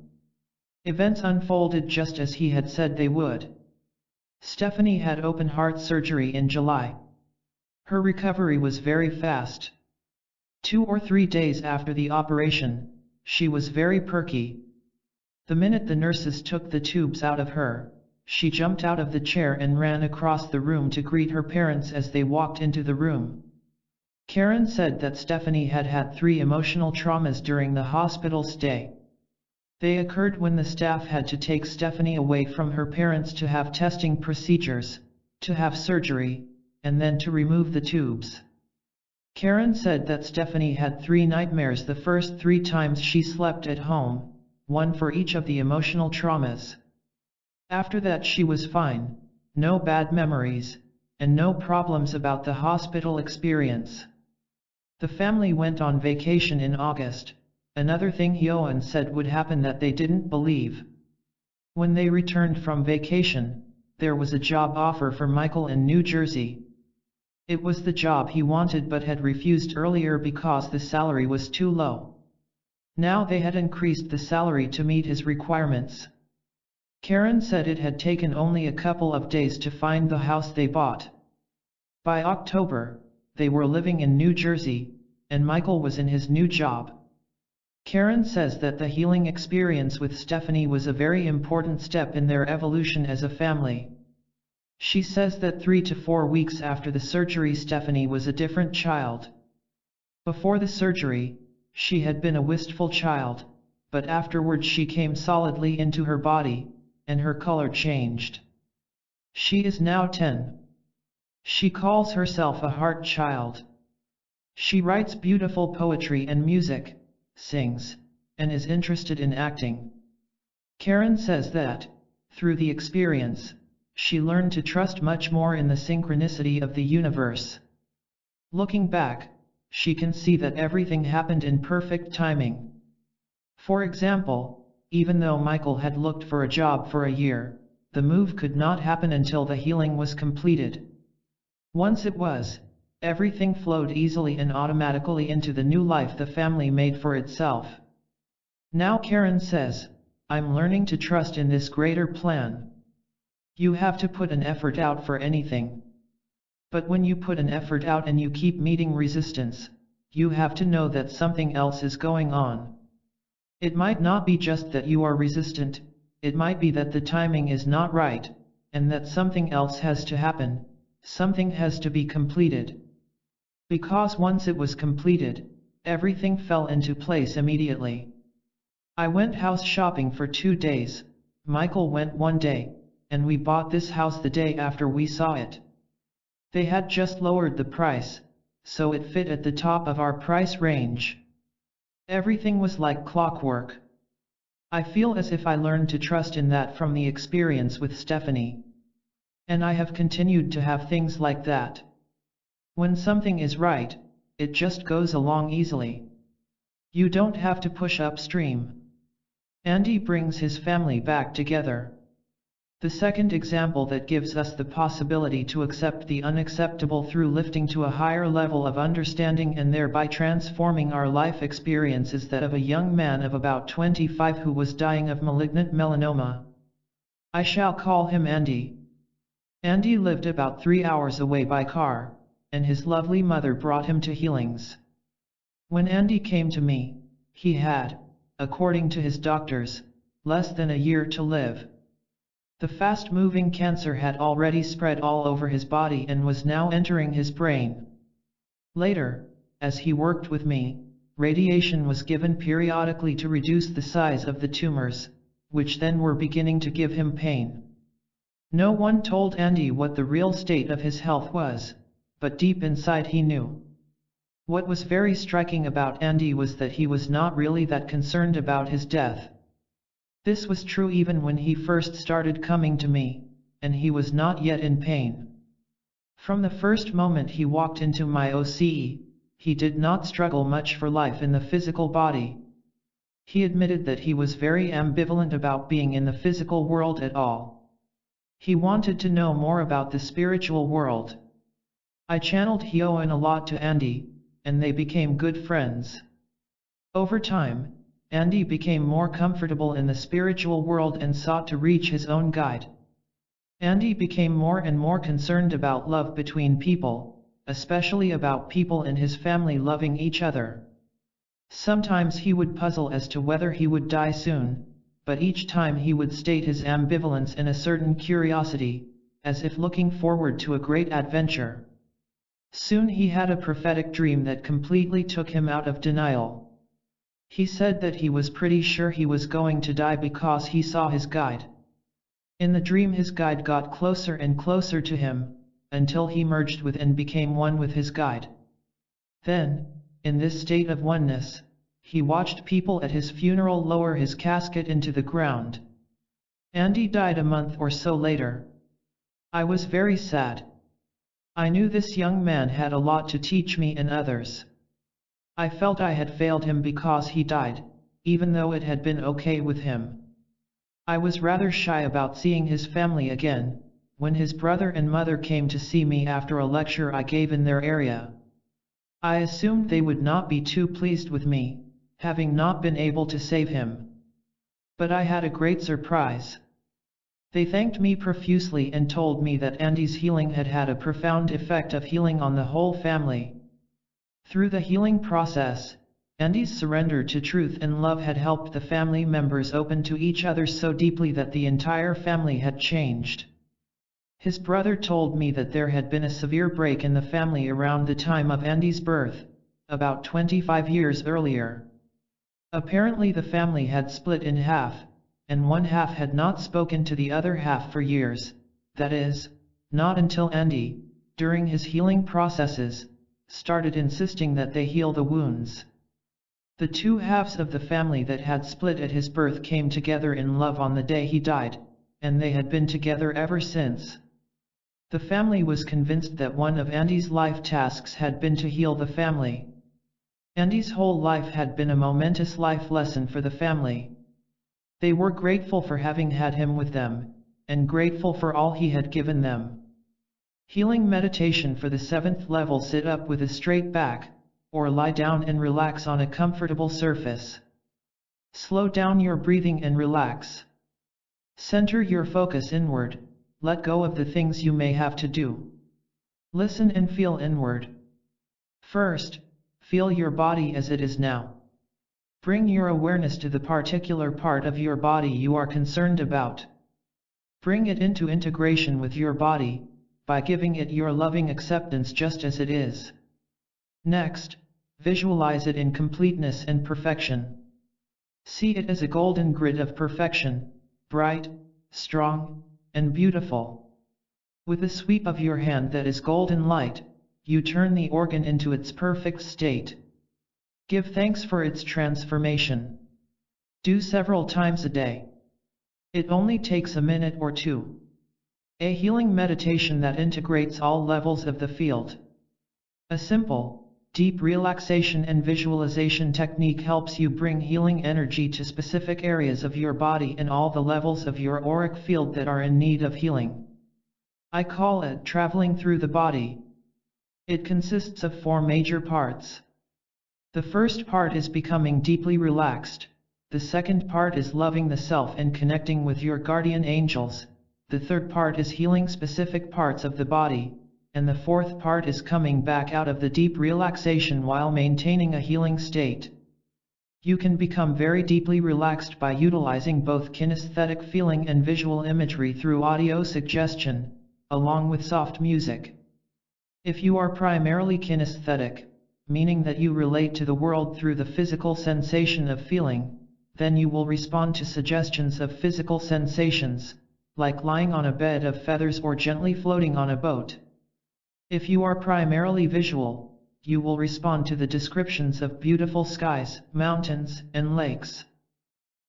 Events unfolded just as he had said they would. Stephanie had open heart surgery in July. Her recovery was very fast. 2 or 3 days after the operation, she was very perky. The minute the nurses took the tubes out of her, she jumped out of the chair and ran across the room to greet her parents as they walked into the room. Karen said that Stephanie had had 3 emotional traumas during the hospital stay. They occurred when the staff had to take Stephanie away from her parents to have testing procedures, to have surgery, and then to remove the tubes. Karen said that Stephanie had 3 nightmares the first 3 times she slept at home, 1 for each of the emotional traumas. After that she was fine, no bad memories, and no problems about the hospital experience. The family went on vacation in August, another thing Hyoen said would happen that they didn't believe. When they returned from vacation, there was a job offer for Michael in New Jersey. It was the job he wanted but had refused earlier because the salary was too low. Now they had increased the salary to meet his requirements. Karen said it had taken only a couple of days to find the house they bought. By October, they were living in New Jersey, and Michael was in his new job. Karen says that the healing experience with Stephanie was a very important step in their evolution as a family. She says that 3 to 4 weeks after the surgery Stephanie was a different child. Before the surgery, she had been a wistful child, but afterwards she came solidly into her body, and her color changed. She is now 10. She calls herself a heart child. She writes beautiful poetry and music, sings, and is interested in acting. Karen says that, through the experience, she learned to trust much more in the synchronicity of the universe. Looking back, she can see that everything happened in perfect timing. For example, even though Michael had looked for a job for a year, the move could not happen until the healing was completed. Once it was, everything flowed easily and automatically into the new life the family made for itself. Now Karen says, I'm learning to trust in this greater plan. You have to put an effort out for anything. But when you put an effort out and you keep meeting resistance, you have to know that something else is going on. It might not be just that you are resistant, it might be that the timing is not right, and that something else has to happen, something has to be completed. Because once it was completed, everything fell into place immediately. I went house shopping for 2 days, Michael went 1 day, and we bought this house the day after we saw it. They had just lowered the price, so it fit at the top of our price range. Everything was like clockwork. I feel as if I learned to trust in that from the experience with Stephanie. And I have continued to have things like that. When something is right, it just goes along easily. You don't have to push upstream. Andy brings his family back together. The second example that gives us the possibility to accept the unacceptable through lifting to a higher level of understanding and thereby transforming our life experience is that of a young man of about 25 who was dying of malignant melanoma. I shall call him Andy. Andy lived about 3 hours away by car, and his lovely mother brought him to healings. When Andy came to me, he had, according to his doctors, less than a year to live. The fast-moving cancer had already spread all over his body and was now entering his brain. Later, as he worked with me, radiation was given periodically to reduce the size of the tumors, which then were beginning to give him pain. No one told Andy what the real state of his health was, but deep inside he knew. What was very striking about Andy was that he was not really that concerned about his death. This was true even when he first started coming to me, and he was not yet in pain. From the first moment he walked into my OCE, he did not struggle much for life in the physical body. He admitted that he was very ambivalent about being in the physical world at all. He wanted to know more about the spiritual world. I channeled Hyoen a lot to Andy, and they became good friends. Over time, Andy became more comfortable in the spiritual world and sought to reach his own guide. Andy became more and more concerned about love between people, especially about people in his family loving each other. Sometimes he would puzzle as to whether he would die soon, but each time he would state his ambivalence in a certain curiosity, as if looking forward to a great adventure. Soon he had a prophetic dream that completely took him out of denial. He said that he was pretty sure he was going to die because he saw his guide. In the dream his guide got closer and closer to him, until he merged with and became one with his guide. Then, in this state of oneness, he watched people at his funeral lower his casket into the ground. Andy died a month or so later. I was very sad. I knew this young man had a lot to teach me and others. I felt I had failed him because he died, even though it had been okay with him. I was rather shy about seeing his family again, when his brother and mother came to see me after a lecture I gave in their area. I assumed they would not be too pleased with me, having not been able to save him. But I had a great surprise. They thanked me profusely and told me that Andy's healing had had a profound effect of healing on the whole family. Through the healing process, Andy's surrender to truth and love had helped the family members open to each other so deeply that the entire family had changed. His brother told me that there had been a severe break in the family around the time of Andy's birth, about 25 years earlier. Apparently the family had split in half, and one half had not spoken to the other half for years, that is, not until Andy, during his healing processes, started insisting that they heal the wounds. The two halves of the family that had split at his birth came together in love on the day he died, and they had been together ever since. The family was convinced that one of Andy's life tasks had been to heal the family. Andy's whole life had been a momentous life lesson for the family. They were grateful for having had him with them, and grateful for all he had given them. Healing meditation for the 7th level: sit up with a straight back, or lie down and relax on a comfortable surface. Slow down your breathing and relax. Center your focus inward, let go of the things you may have to do. Listen and feel inward. First, feel your body as it is now. Bring your awareness to the particular part of your body you are concerned about. Bring it into integration with your body, by giving it your loving acceptance just as it is. Next, visualize it in completeness and perfection. See it as a golden grid of perfection, bright, strong, and beautiful. With a sweep of your hand that is golden light, you turn the organ into its perfect state. Give thanks for its transformation. Do several times a day. It only takes a minute or two. A healing meditation that integrates all levels of the field. A simple, deep relaxation and visualization technique helps you bring healing energy to specific areas of your body and all the levels of your auric field that are in need of healing. I call it traveling through the body. It consists of 4 major parts. The first part is becoming deeply relaxed. The second part is loving the self and connecting with your guardian angels. The third part is healing specific parts of the body, and the fourth part is coming back out of the deep relaxation while maintaining a healing state. You can become very deeply relaxed by utilizing both kinesthetic feeling and visual imagery through audio suggestion, along with soft music. If you are primarily kinesthetic, meaning that you relate to the world through the physical sensation of feeling, then you will respond to suggestions of physical sensations, like lying on a bed of feathers or gently floating on a boat. If you are primarily visual, you will respond to the descriptions of beautiful skies, mountains, and lakes.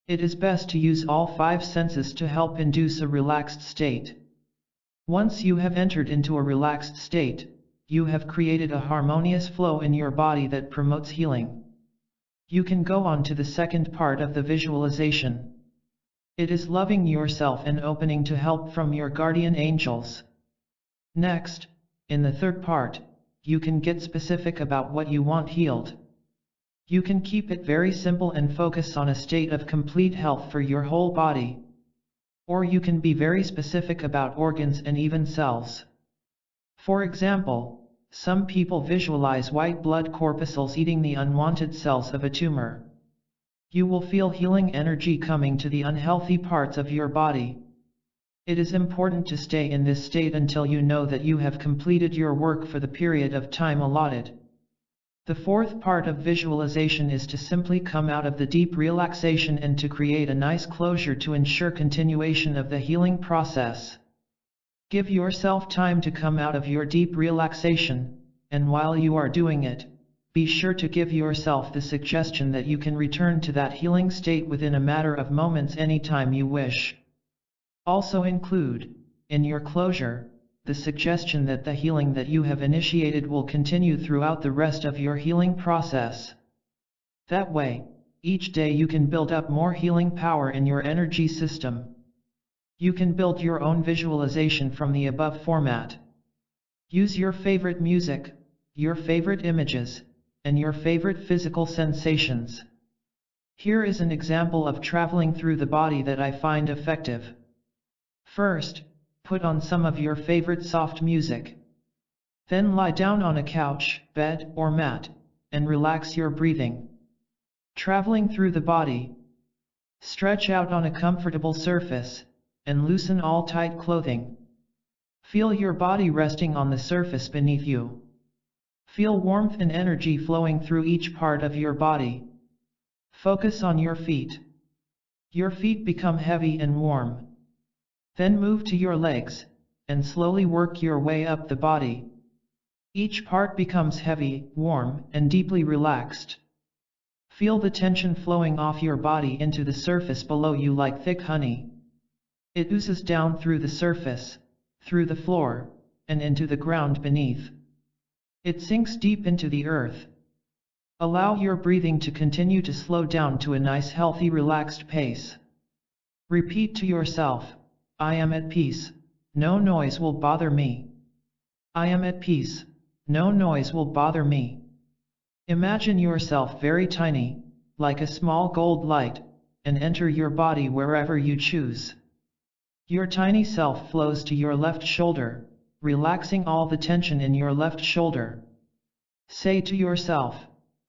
It is best to use all 5 senses to help induce a relaxed state. Once you have entered into a relaxed state, you have created a harmonious flow in your body that promotes healing. You can go on to the second part of the visualization. It is loving yourself and opening to help from your guardian angels. Next, in the third part, you can get specific about what you want healed. You can keep it very simple and focus on a state of complete health for your whole body. Or you can be very specific about organs and even cells. For example, some people visualize white blood corpuscles eating the unwanted cells of a tumor. You will feel healing energy coming to the unhealthy parts of your body. It is important to stay in this state until you know that you have completed your work for the period of time allotted. The fourth part of visualization is to simply come out of the deep relaxation and to create a nice closure to ensure continuation of the healing process. Give yourself time to come out of your deep relaxation, and while you are doing it, be sure to give yourself the suggestion that you can return to that healing state within a matter of moments anytime you wish. Also include, in your closure, the suggestion that the healing that you have initiated will continue throughout the rest of your healing process. That way, each day you can build up more healing power in your energy system. You can build your own visualization from the above format. Use your favorite music, your favorite images, and your favorite physical sensations. Here is an example of traveling through the body that I find effective. First, put on some of your favorite soft music. Then lie down on a couch, bed, or mat, and relax your breathing. Traveling through the body. Stretch out on a comfortable surface, and loosen all tight clothing. Feel your body resting on the surface beneath you. Feel warmth and energy flowing through each part of your body. Focus on your feet. Your feet become heavy and warm. Then move to your legs, and slowly work your way up the body. Each part becomes heavy, warm, and deeply relaxed. Feel the tension flowing off your body into the surface below you like thick honey. It oozes down through the surface, through the floor, and into the ground beneath. It sinks deep into the earth. Allow your breathing to continue to slow down to a nice healthy relaxed pace. Repeat to yourself, I am at peace, no noise will bother me. I am at peace, no noise will bother me. Imagine yourself very tiny, like a small gold light, and enter your body wherever you choose. Your tiny self flows to your left shoulder, relaxing all the tension in your left shoulder. Say to yourself,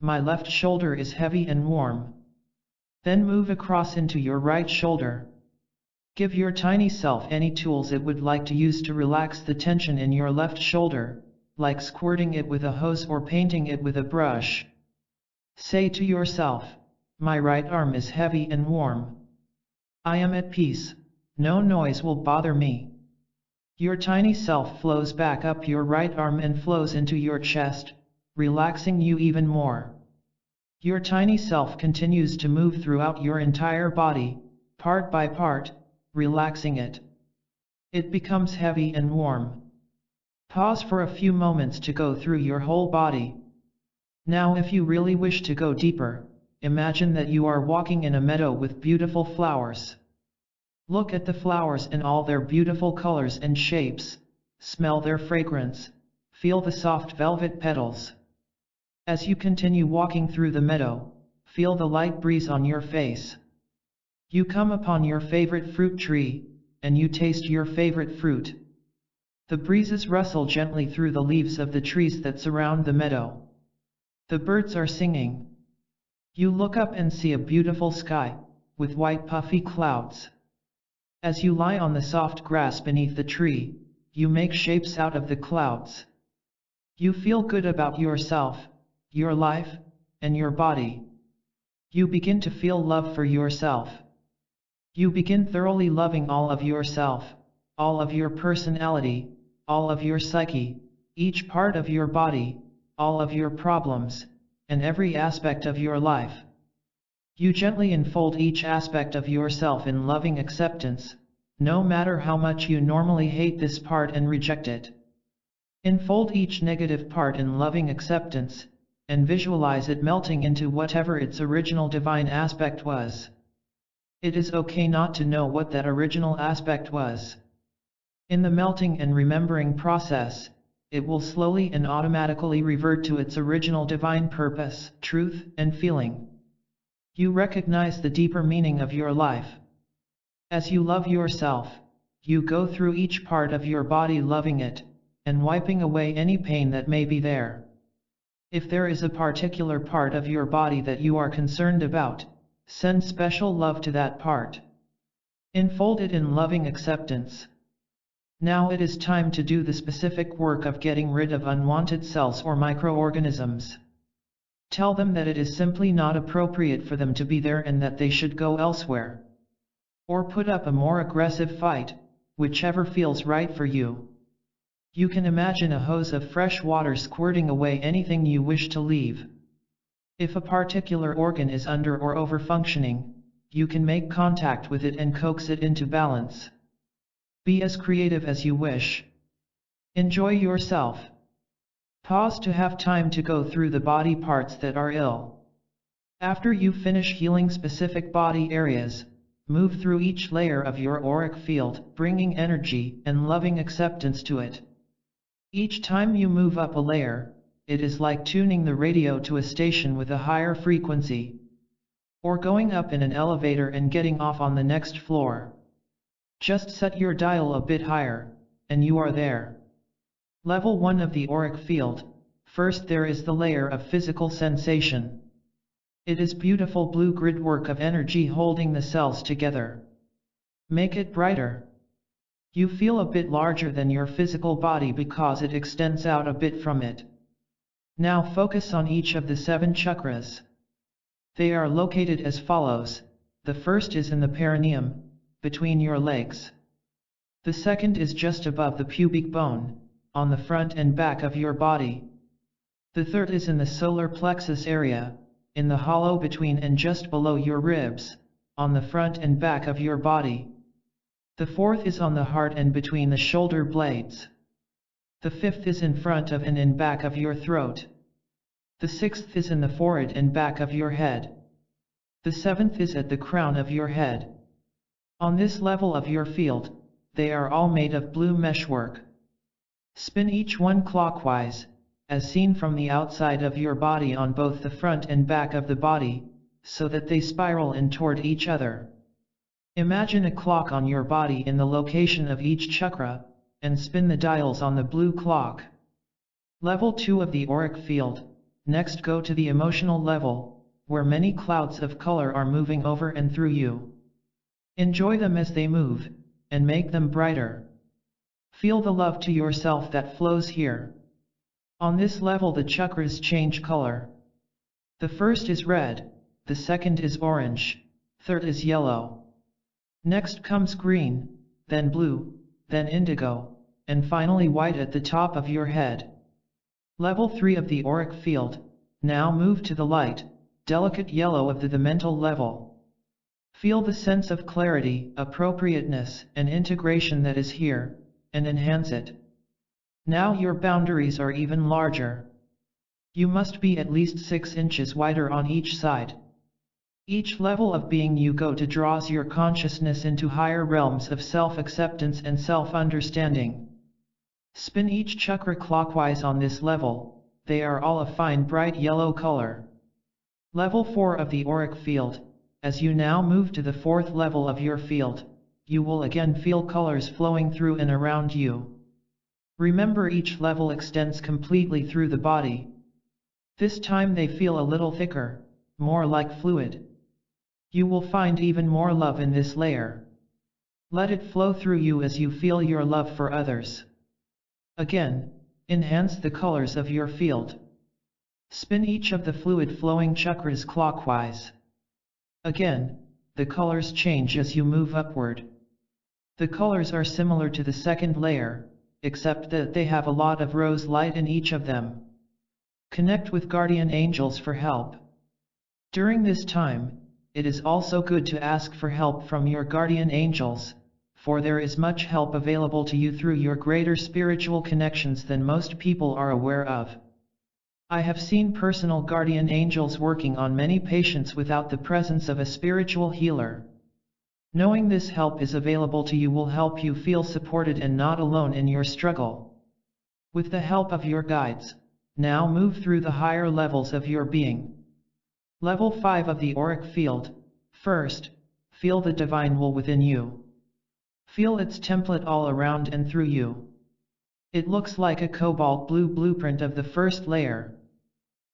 my left shoulder is heavy and warm. Then move across into your right shoulder. Give your tiny self any tools it would like to use to relax the tension in your left shoulder, like squirting it with a hose or painting it with a brush. Say to yourself, my right arm is heavy and warm. I am at peace, no noise will bother me. Your tiny self flows back up your right arm and flows into your chest, relaxing you even more. Your tiny self continues to move throughout your entire body, part by part, relaxing it. It becomes heavy and warm. Pause for a few moments to go through your whole body. Now if you really wish to go deeper, imagine that you are walking in a meadow with beautiful flowers. Look at the flowers in all their beautiful colors and shapes, smell their fragrance, feel the soft velvet petals. As you continue walking through the meadow, feel the light breeze on your face. You come upon your favorite fruit tree, and you taste your favorite fruit. The breezes rustle gently through the leaves of the trees that surround the meadow. The birds are singing. You look up and see a beautiful sky, with white puffy clouds. As you lie on the soft grass beneath the tree, you make shapes out of the clouds. You feel good about yourself, your life, and your body. You begin to feel love for yourself. You begin thoroughly loving all of yourself, all of your personality, all of your psyche, each part of your body, all of your problems, and every aspect of your life. You gently enfold each aspect of yourself in loving acceptance, no matter how much you normally hate this part and reject it. Enfold each negative part in loving acceptance, and visualize it melting into whatever its original divine aspect was. It is okay not to know what that original aspect was. In the melting and remembering process, it will slowly and automatically revert to its original divine purpose, truth, and feeling. You recognize the deeper meaning of your life. As you love yourself, you go through each part of your body loving it, and wiping away any pain that may be there. If there is a particular part of your body that you are concerned about, send special love to that part. Enfold it in loving acceptance. Now it is time to do the specific work of getting rid of unwanted cells or microorganisms. Tell them that it is simply not appropriate for them to be there and that they should go elsewhere. Or put up a more aggressive fight, whichever feels right for you. You can imagine a hose of fresh water squirting away anything you wish to leave. If a particular organ is under or over-functioning, you can make contact with it and coax it into balance. Be as creative as you wish. Enjoy yourself. Pause to have time to go through the body parts that are ill. After you finish healing specific body areas, move through each layer of your auric field, bringing energy and loving acceptance to it. Each time you move up a layer, it is like tuning the radio to a station with a higher frequency, or going up in an elevator and getting off on the next floor. Just set your dial a bit higher, and you are there. Level 1 of the auric field. First there is the layer of physical sensation. It is beautiful blue grid work of energy holding the cells together. Make it brighter. You feel a bit larger than your physical body because it extends out a bit from it. Now focus on each of the 7 chakras. They are located as follows. The first is in the perineum, between your legs. The second is just above the pubic bone, on the front and back of your body. The third is in the solar plexus area, in the hollow between and just below your ribs, on the front and back of your body. The fourth is on the heart and between the shoulder blades. The fifth is in front of and in back of your throat. The sixth is in the forehead and back of your head. The seventh is at the crown of your head. On this level of your field, they are all made of blue meshwork. Spin each one clockwise, as seen from the outside of your body on both the front and back of the body, so that they spiral in toward each other. Imagine a clock on your body in the location of each chakra, and spin the dials on the blue clock. Level 2 of the auric field. Next go to the emotional level, where many clouds of color are moving over and through you. Enjoy them as they move, and make them brighter. Feel the love to yourself that flows here. On this level the chakras change color. The first is red, the second is orange, third is yellow. Next comes green, then blue, then indigo, and finally white at the top of your head. Level 3 of the auric field. Now move to the light, delicate yellow of the mental level. Feel the sense of clarity, appropriateness, and integration that is here, and enhance it. Now your boundaries are even larger. You must be at least 6 inches wider on each side. Each level of being you go to draws your consciousness into higher realms of self-acceptance and self-understanding. Spin each chakra clockwise on this level, they are all a fine bright yellow color. Level 4 of the auric field. As you now move to the 4th level of your field, you will again feel colors flowing through and around you. Remember, each level extends completely through the body. This time they feel a little thicker, more like fluid. You will find even more love in this layer. Let it flow through you as you feel your love for others. Again, enhance the colors of your field. Spin each of the fluid flowing chakras clockwise. Again, the colors change as you move upward. The colors are similar to the second layer, except that they have a lot of rose light in each of them. Connect with guardian angels for help. During this time, it is also good to ask for help from your guardian angels, for there is much help available to you through your greater spiritual connections than most people are aware of. I have seen personal guardian angels working on many patients without the presence of a spiritual healer. Knowing this help is available to you will help you feel supported and not alone in your struggle. With the help of your guides, now move through the higher levels of your being. Level 5 of the auric field. First, feel the divine will within you. Feel its template all around and through you. It looks like a cobalt blue blueprint of the first layer.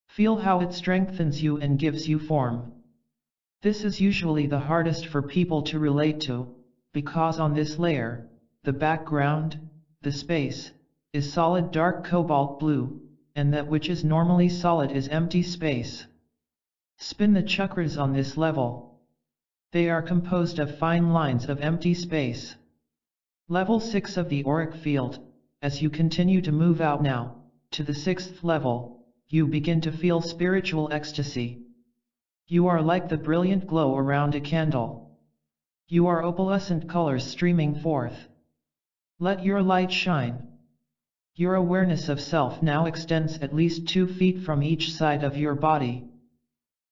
Feel how it strengthens you and gives you form. This is usually the hardest for people to relate to, because on this layer, the background, the space, is solid dark cobalt blue, and that which is normally solid is empty space. Spin the chakras on this level. They are composed of fine lines of empty space. Level 6 of the auric field. As you continue to move out now, to the 6th level, you begin to feel spiritual ecstasy. You are like the brilliant glow around a candle. You are opalescent colors streaming forth. Let your light shine. Your awareness of self now extends at least 2 feet from each side of your body.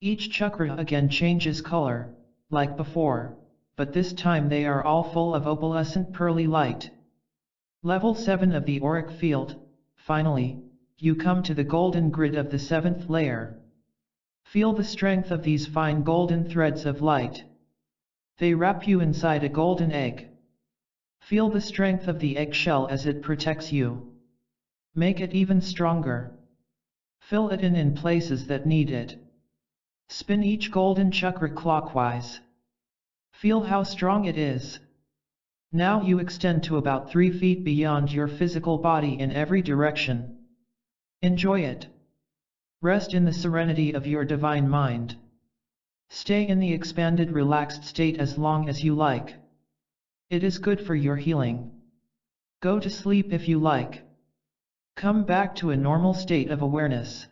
Each chakra again changes color, like before, but this time they are all full of opalescent pearly light. Level 7 of the auric field. Finally, you come to the golden grid of the 7th layer. Feel the strength of these fine golden threads of light. They wrap you inside a golden egg. Feel the strength of the eggshell as it protects you. Make it even stronger. Fill it in places that need it. Spin each golden chakra clockwise. Feel how strong it is. Now you extend to about 3 feet beyond your physical body in every direction. Enjoy it. Rest in the serenity of your divine mind. Stay in the expanded, relaxed state as long as you like. It is good for your healing. Go to sleep if you like. Come back to a normal state of awareness.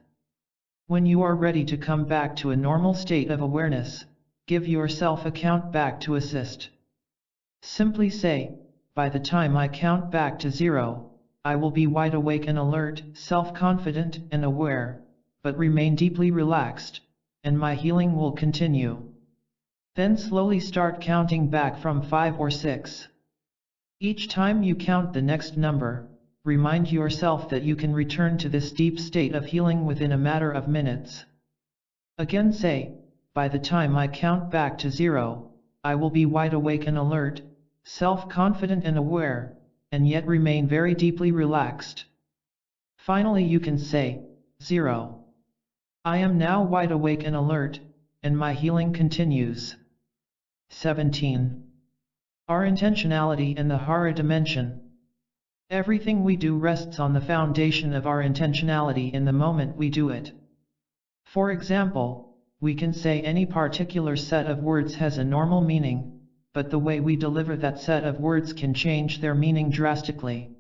When you are ready to come back to a normal state of awareness, give yourself a count back to assist. Simply say, by the time I count back to 0, I will be wide awake and alert, self-confident and aware, but remain deeply relaxed, and my healing will continue. Then slowly start counting back from 5 or 6. Each time you count the next number, remind yourself that you can return to this deep state of healing within a matter of minutes. Again say, by the time I count back to 0, I will be wide awake and alert, self-confident and aware, and yet remain very deeply relaxed. Finally you can say, 0. I am now wide awake and alert, and my healing continues. 17. Our intentionality in the Hara dimension. Everything we do rests on the foundation of our intentionality in the moment we do it. For example, we can say any particular set of words has a normal meaning, but the way we deliver that set of words can change their meaning drastically.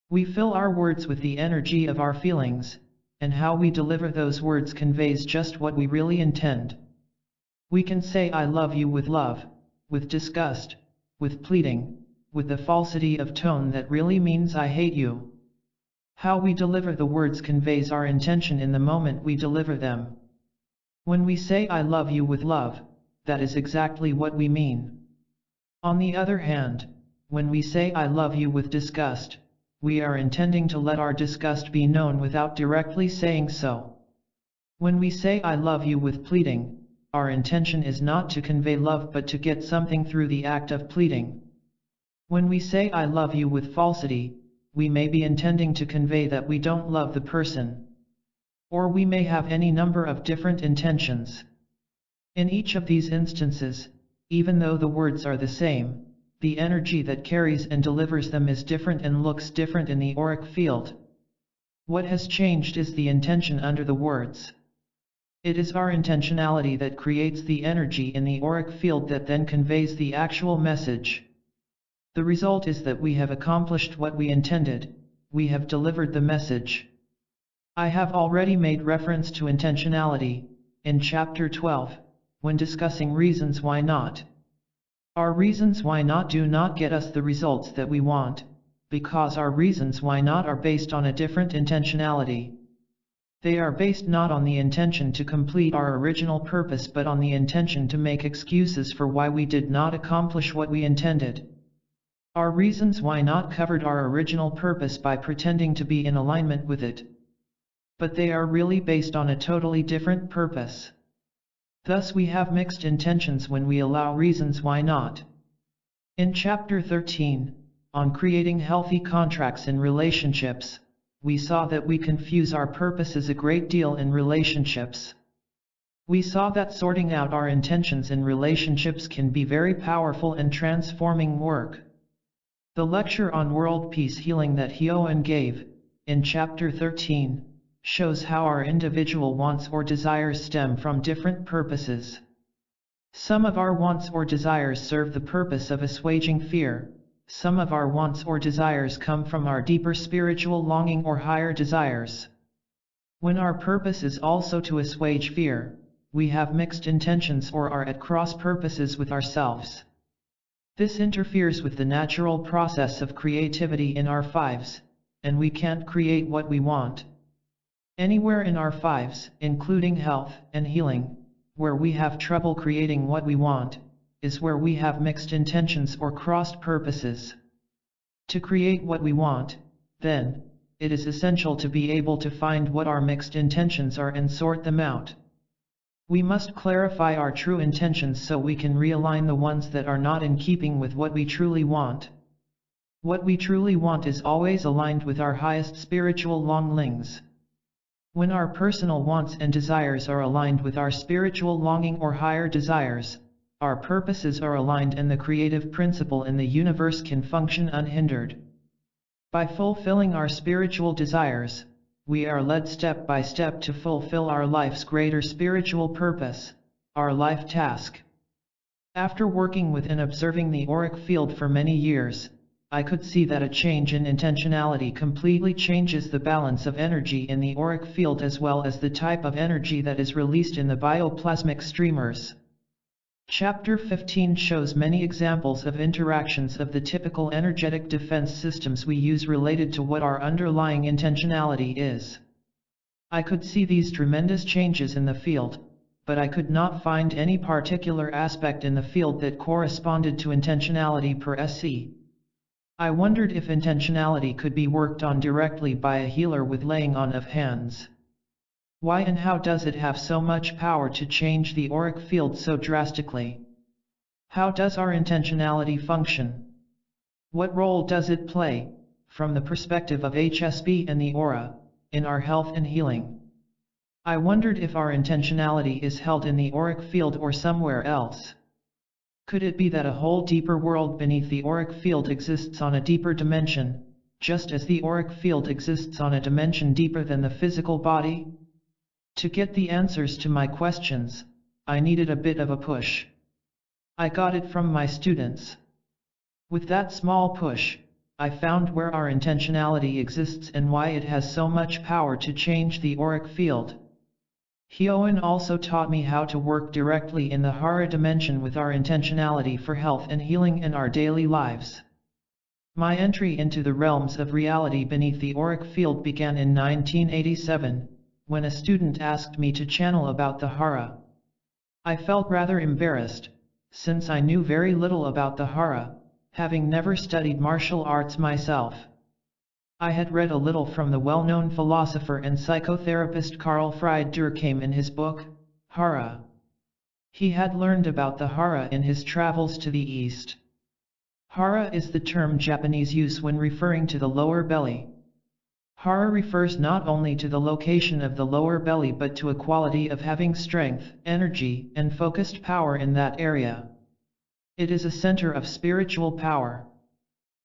We fill our words with the energy of our feelings, and how we deliver those words conveys just what we really intend. We can say I love you with love, with disgust, with pleading, with the falsity of tone that really means I hate you. How we deliver the words conveys our intention in the moment we deliver them. When we say I love you with love, that is exactly what we mean. On the other hand, when we say I love you with disgust, we are intending to let our disgust be known without directly saying so. When we say I love you with pleading, our intention is not to convey love but to get something through the act of pleading. When we say I love you with falsity, we may be intending to convey that we don't love the person. Or we may have any number of different intentions. In each of these instances, even though the words are the same, the energy that carries and delivers them is different and looks different in the auric field. What has changed is the intention under the words. It is our intentionality that creates the energy in the auric field that then conveys the actual message. The result is that we have accomplished what we intended, we have delivered the message. I have already made reference to intentionality, in Chapter 12, when discussing reasons why not. Our reasons why not do not get us the results that we want, because our reasons why not are based on a different intentionality. They are based not on the intention to complete our original purpose but on the intention to make excuses for why we did not accomplish what we intended. Our reasons why not covered our original purpose by pretending to be in alignment with it. But they are really based on a totally different purpose. Thus we have mixed intentions when we allow reasons why not. In Chapter 13, on creating healthy contracts in relationships, we saw that we confuse our purposes a great deal in relationships. We saw that sorting out our intentions in relationships can be very powerful and transforming work. The lecture on world peace healing that Hyoen gave, in Chapter 13, shows how our individual wants or desires stem from different purposes. Some of our wants or desires serve the purpose of assuaging fear, some of our wants or desires come from our deeper spiritual longing or higher desires. When our purpose is also to assuage fear, we have mixed intentions or are at cross purposes with ourselves. This interferes with the natural process of creativity in our fives, and we can't create what we want. Anywhere in our fives, including health and healing, where we have trouble creating what we want, is where we have mixed intentions or crossed purposes. To create what we want, then, it is essential to be able to find what our mixed intentions are and sort them out. We must clarify our true intentions so we can realign the ones that are not in keeping with what we truly want. What we truly want is always aligned with our highest spiritual longings. When our personal wants and desires are aligned with our spiritual longing or higher desires, our purposes are aligned and the creative principle in the universe can function unhindered. By fulfilling our spiritual desires, we are led step by step to fulfill our life's greater spiritual purpose, our life task. After working with and observing the auric field for many years, I could see that a change in intentionality completely changes the balance of energy in the auric field as well as the type of energy that is released in the bioplasmic streamers. Chapter 15 shows many examples of interactions of the typical energetic defense systems we use related to what our underlying intentionality is. I could see these tremendous changes in the field, but I could not find any particular aspect in the field that corresponded to intentionality per se. I wondered if intentionality could be worked on directly by a healer with laying on of hands. Why and how does it have so much power to change the auric field so drastically? How does our intentionality function? What role does it play, from the perspective of HSP and the aura, in our health and healing? I wondered if our intentionality is held in the auric field or somewhere else. Could it be that a whole deeper world beneath the auric field exists on a deeper dimension, just as the auric field exists on a dimension deeper than the physical body? To get the answers to my questions, I needed a bit of a push. I got it from my students. With that small push, I found where our intentionality exists and why it has so much power to change the auric field. Hyoen also taught me how to work directly in the Hara dimension with our intentionality for health and healing in our daily lives. My entry into the realms of reality beneath the auric field began in 1987, when a student asked me to channel about the Hara. I felt rather embarrassed, since I knew very little about the Hara, having never studied martial arts myself. I had read a little from the well-known philosopher and psychotherapist Carl Fried Durkheim in his book, Hara. He had learned about the Hara in his travels to the East. Hara is the term Japanese use when referring to the lower belly. Hara refers not only to the location of the lower belly but to a quality of having strength, energy, and focused power in that area. It is a center of spiritual power.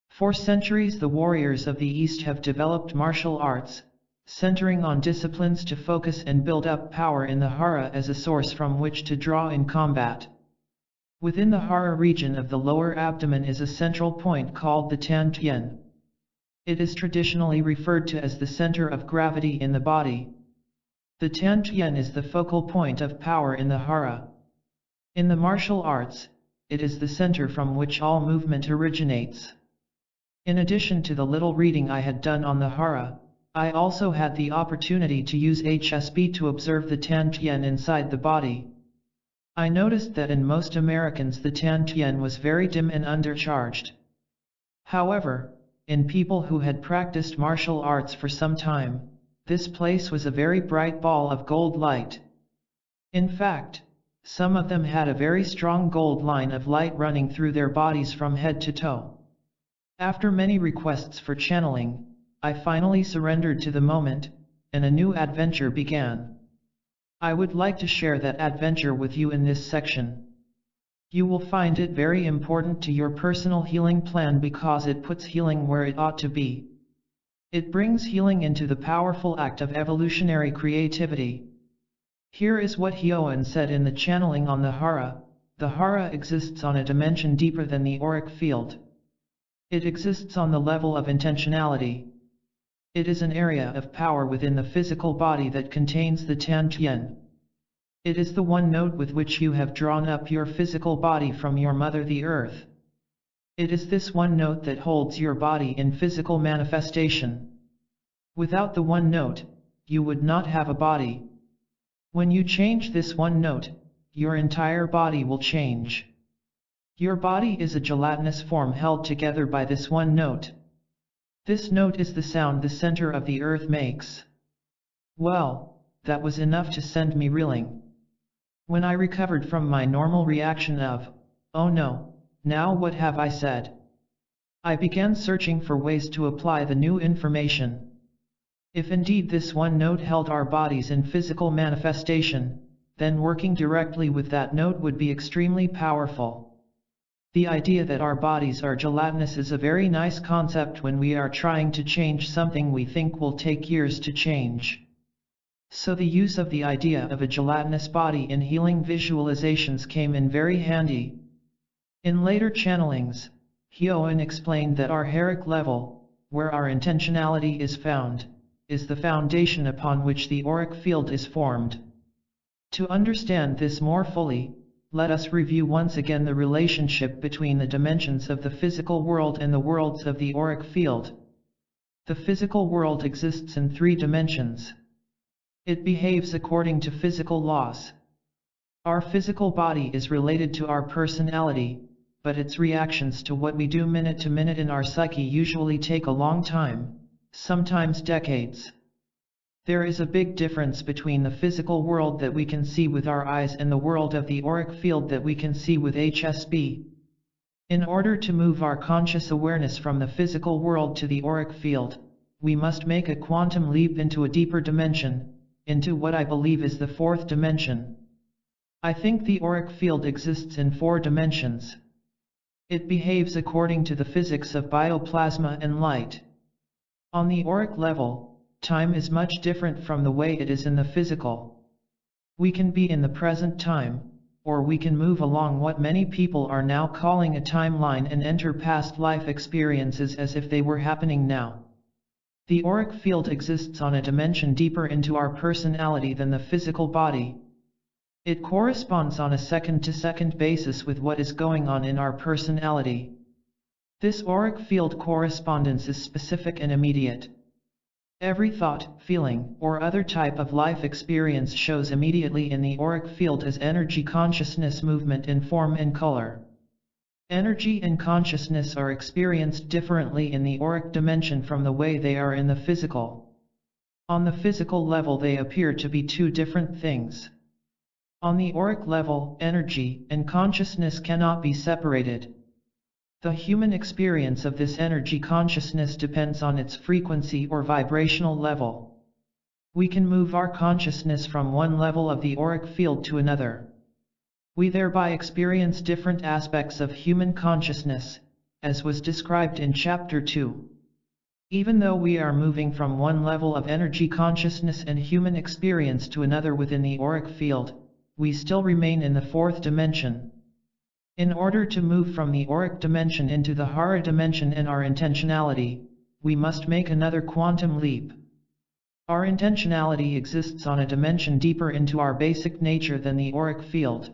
For centuries the warriors of the East have developed martial arts, centering on disciplines to focus and build up power in the Hara as a source from which to draw in combat. Within the Hara region of the lower abdomen is a central point called the Tantien. It is traditionally referred to as the center of gravity in the body. The Tantien is the focal point of power in the Hara. In the martial arts, it is the center from which all movement originates. In addition to the little reading I had done on the Hara, I also had the opportunity to use HSP to observe the Tantien inside the body. I noticed that in most Americans the Tantien was very dim and undercharged. However, in people who had practiced martial arts for some time, this place was a very bright ball of gold light. In fact, some of them had a very strong gold line of light running through their bodies from head to toe. After many requests for channeling, I finally surrendered to the moment, and a new adventure began. I would like to share that adventure with you in this section. You will find it very important to your personal healing plan because it puts healing where it ought to be. It brings healing into the powerful act of evolutionary creativity. Here is what Hyoen said in the channeling on the Hara. The Hara exists on a dimension deeper than the auric field. It exists on the level of intentionality. It is an area of power within the physical body that contains the Tantien. It is the one note with which you have drawn up your physical body from your mother the earth. It is this one note that holds your body in physical manifestation. Without the one note, you would not have a body. When you change this one note, your entire body will change. Your body is a gelatinous form held together by this one note. This note is the sound the center of the earth makes. Well, that was enough to send me reeling. When I recovered from my normal reaction of, "Oh no, now what have I said?" I began searching for ways to apply the new information. If indeed this one note held our bodies in physical manifestation, then working directly with that note would be extremely powerful. The idea that our bodies are gelatinous is a very nice concept when we are trying to change something we think will take years to change. So the use of the idea of a gelatinous body in healing visualizations came in very handy. In later channelings, Hyoen explained that our heric level, where our intentionality is found, is the foundation upon which the auric field is formed. To understand this more fully, let us review once again the relationship between the dimensions of the physical world and the worlds of the auric field. The physical world exists in 3 dimensions. It behaves according to physical laws. Our physical body is related to our personality, but its reactions to what we do minute to minute in our psyche usually take a long time, sometimes decades. There is a big difference between the physical world that we can see with our eyes and the world of the auric field that we can see with HSP. In order to move our conscious awareness from the physical world to the auric field, we must make a quantum leap into a deeper dimension, into what I believe is the 4th dimension. I think the auric field exists in 4 dimensions. It behaves according to the physics of bioplasma and light. On the auric level, time is much different from the way it is in the physical. We can be in the present time, or we can move along what many people are now calling a timeline and enter past life experiences as if they were happening now. The auric field exists on a dimension deeper into our personality than the physical body. It corresponds on a second-to-second basis with what is going on in our personality. This auric field correspondence is specific and immediate. Every thought, feeling, or other type of life experience shows immediately in the auric field as energy consciousness movement in form and color. Energy and consciousness are experienced differently in the auric dimension from the way they are in the physical. On the physical level they appear to be 2 different things. On the auric level, energy and consciousness cannot be separated. The human experience of this energy consciousness depends on its frequency or vibrational level. We can move our consciousness from one level of the auric field to another. We thereby experience different aspects of human consciousness, as was described in Chapter 2. Even though we are moving from one level of energy consciousness and human experience to another within the auric field, we still remain in the 4th dimension. In order to move from the auric dimension into the hara dimension in our intentionality, we must make another quantum leap. Our intentionality exists on a dimension deeper into our basic nature than the auric field.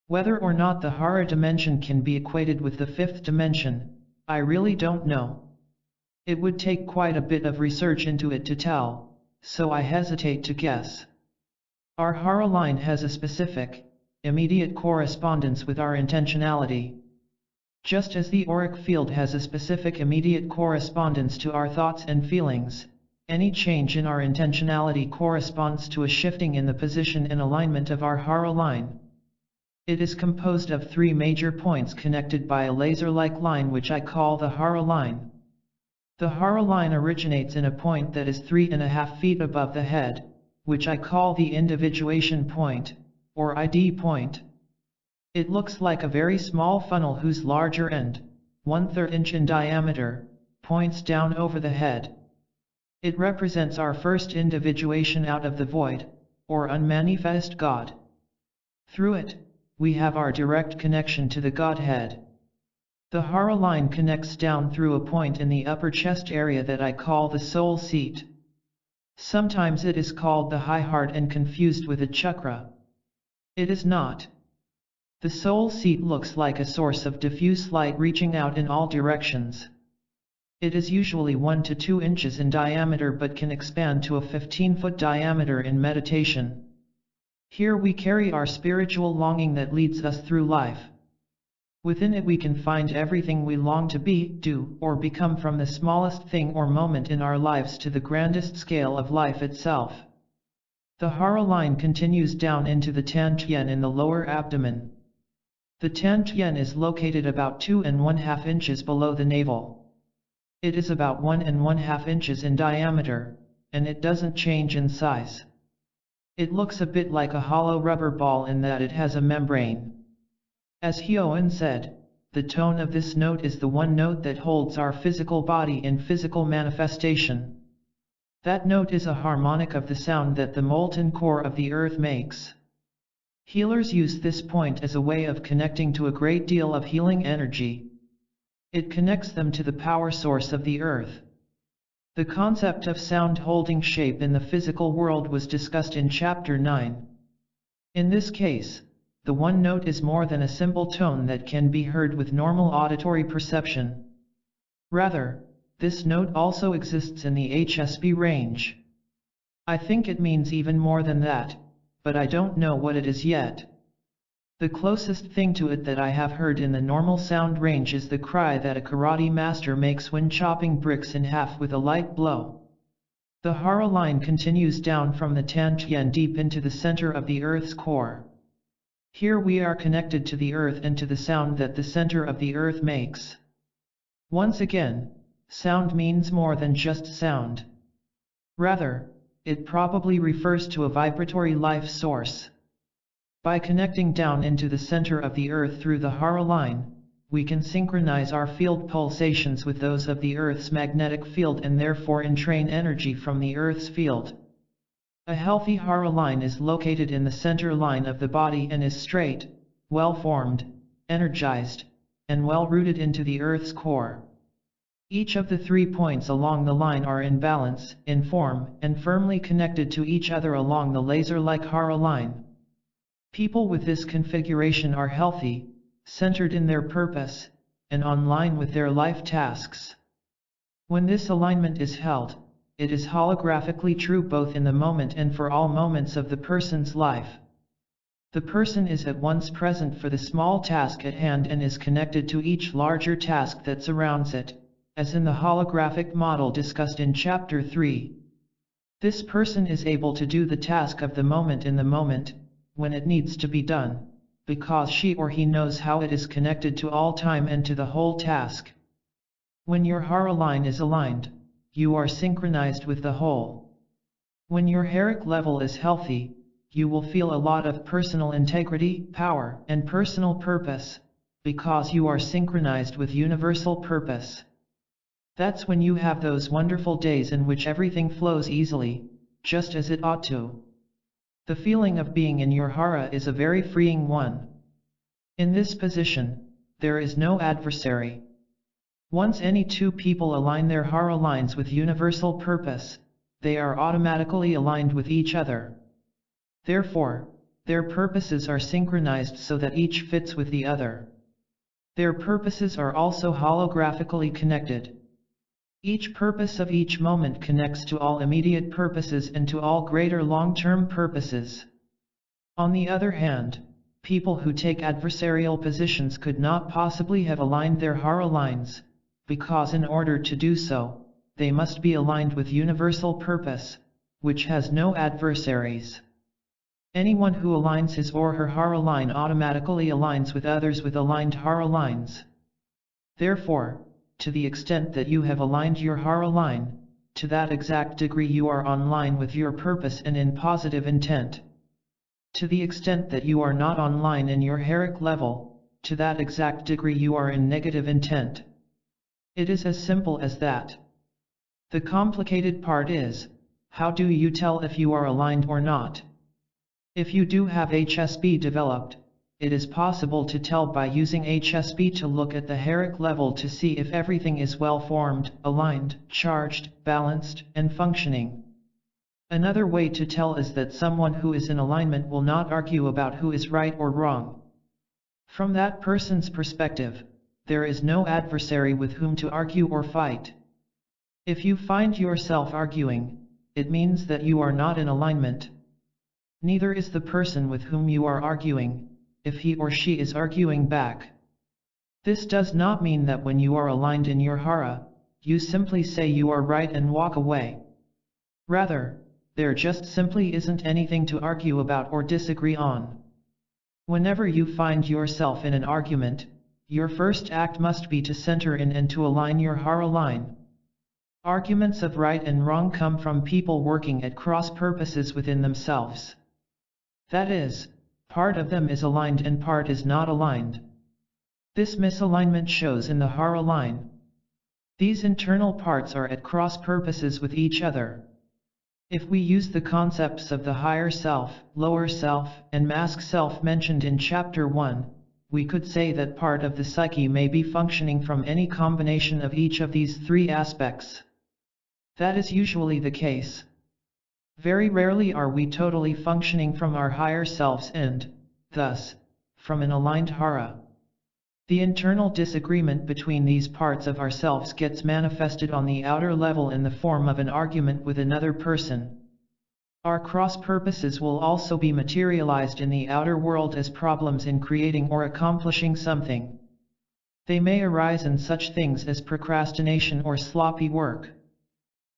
Whether or not the hara dimension can be equated with the 5th dimension, I really don't know. It would take quite a bit of research into it to tell, so I hesitate to guess. Our hara line has a specific, immediate correspondence with our intentionality. Just as the auric field has a specific immediate correspondence to our thoughts and feelings, any change in our intentionality corresponds to a shifting in the position and alignment of our hara line. It is composed of 3 major points connected by a laser-like line which I call the hara line. The hara line originates in a point that is 3.5 feet above the head, which I call the individuation point, or ID point. It looks like a very small funnel whose larger end, 1/3 inch in diameter, points down over the head. It represents our first individuation out of the void, or unmanifest God. Through it, we have our direct connection to the Godhead. The hara line connects down through a point in the upper chest area that I call the soul seat. Sometimes it is called the high heart and confused with a chakra. It is not. The soul seat looks like a source of diffuse light reaching out in all directions. It is usually 1 to 2 inches in diameter but can expand to a 15-foot diameter in meditation. Here we carry our spiritual longing that leads us through life. Within it we can find everything we long to be, do, or become, from the smallest thing or moment in our lives to the grandest scale of life itself. The hara line continues down into the tantien in the lower abdomen. The tantien is located about 2.5 inches below the navel. It is about 1.5 inches in diameter, and it doesn't change in size. It looks a bit like a hollow rubber ball in that it has a membrane. As Hyoen said, the tone of this note is the one note that holds our physical body in physical manifestation. That note is a harmonic of the sound that the molten core of the earth makes. Healers use this point as a way of connecting to a great deal of healing energy. It connects them to the power source of the earth. The concept of sound holding shape in the physical world was discussed in Chapter 9. In this case, the one note is more than a simple tone that can be heard with normal auditory perception. Rather, this note also exists in the HSP range. I think it means even more than that, but I don't know what it is yet. The closest thing to it that I have heard in the normal sound range is the cry that a karate master makes when chopping bricks in half with a light blow. The Hara line continues down from the Tantien deep into the center of the Earth's core. Here we are connected to the Earth and to the sound that the center of the Earth makes. Once again, sound means more than just sound. Rather, it probably refers to a vibratory life source. By connecting down into the center of the Earth through the Hara line, we can synchronize our field pulsations with those of the Earth's magnetic field and therefore entrain energy from the Earth's field. A healthy Hara line is located in the center line of the body and is straight, well-formed, energized, and well-rooted into the Earth's core. Each of the 3 points along the line are in balance, in form, and firmly connected to each other along the laser-like Hara line. People with this configuration are healthy, centered in their purpose, and on line with their life tasks. When this alignment is held, it is holographically true both in the moment and for all moments of the person's life. The person is at once present for the small task at hand and is connected to each larger task that surrounds it, as in the holographic model discussed in Chapter 3. This person is able to do the task of the moment in the moment, when it needs to be done, because she or he knows how it is connected to all time and to the whole task. When your Hara line is aligned, you are synchronized with the whole. When your Heric level is healthy, you will feel a lot of personal integrity, power, and personal purpose, because you are synchronized with universal purpose. That's when you have those wonderful days in which everything flows easily, just as it ought to. The feeling of being in your Hara is a very freeing one. In this position, there is no adversary. Once any 2 people align their Hara lines with universal purpose, they are automatically aligned with each other. Therefore, their purposes are synchronized so that each fits with the other. Their purposes are also holographically connected. Each purpose of each moment connects to all immediate purposes and to all greater long-term purposes. On the other hand, people who take adversarial positions could not possibly have aligned their Hara lines, because in order to do so, they must be aligned with universal purpose, which has no adversaries. Anyone who aligns his or her Hara line automatically aligns with others with aligned Hara lines. Therefore, to the extent that you have aligned your Hara line, to that exact degree you are on line with your purpose and in positive intent. To the extent that you are not on line in your Heric level, to that exact degree you are in negative intent. It is as simple as that. The complicated part is, how do you tell if you are aligned or not? If you do have HSP developed, it is possible to tell by using HSP to look at the Heric level to see if everything is well formed, aligned, charged, balanced, and functioning. Another way to tell is that someone who is in alignment will not argue about who is right or wrong. From that person's perspective, there is no adversary with whom to argue or fight. If you find yourself arguing, it means that you are not in alignment. Neither is the person with whom you are arguing, if he or she is arguing back. This does not mean that when you are aligned in your Hara, you simply say you are right and walk away. Rather, there just simply isn't anything to argue about or disagree on. Whenever you find yourself in an argument, your first act must be to center in and to align your Hara line. Arguments of right and wrong come from people working at cross purposes within themselves. That is, part of them is aligned and part is not aligned. This misalignment shows in the hara line. These internal parts are at cross purposes with each other. If we use the concepts of the higher self, lower self, and mask self mentioned in Chapter 1, we could say that part of the psyche may be functioning from any combination of each of these three aspects. That is usually the case. Very rarely are we totally functioning from our higher selves and, thus, from an aligned hara. The internal disagreement between these parts of ourselves gets manifested on the outer level in the form of an argument with another person. Our cross-purposes will also be materialized in the outer world as problems in creating or accomplishing something. They may arise in such things as procrastination or sloppy work.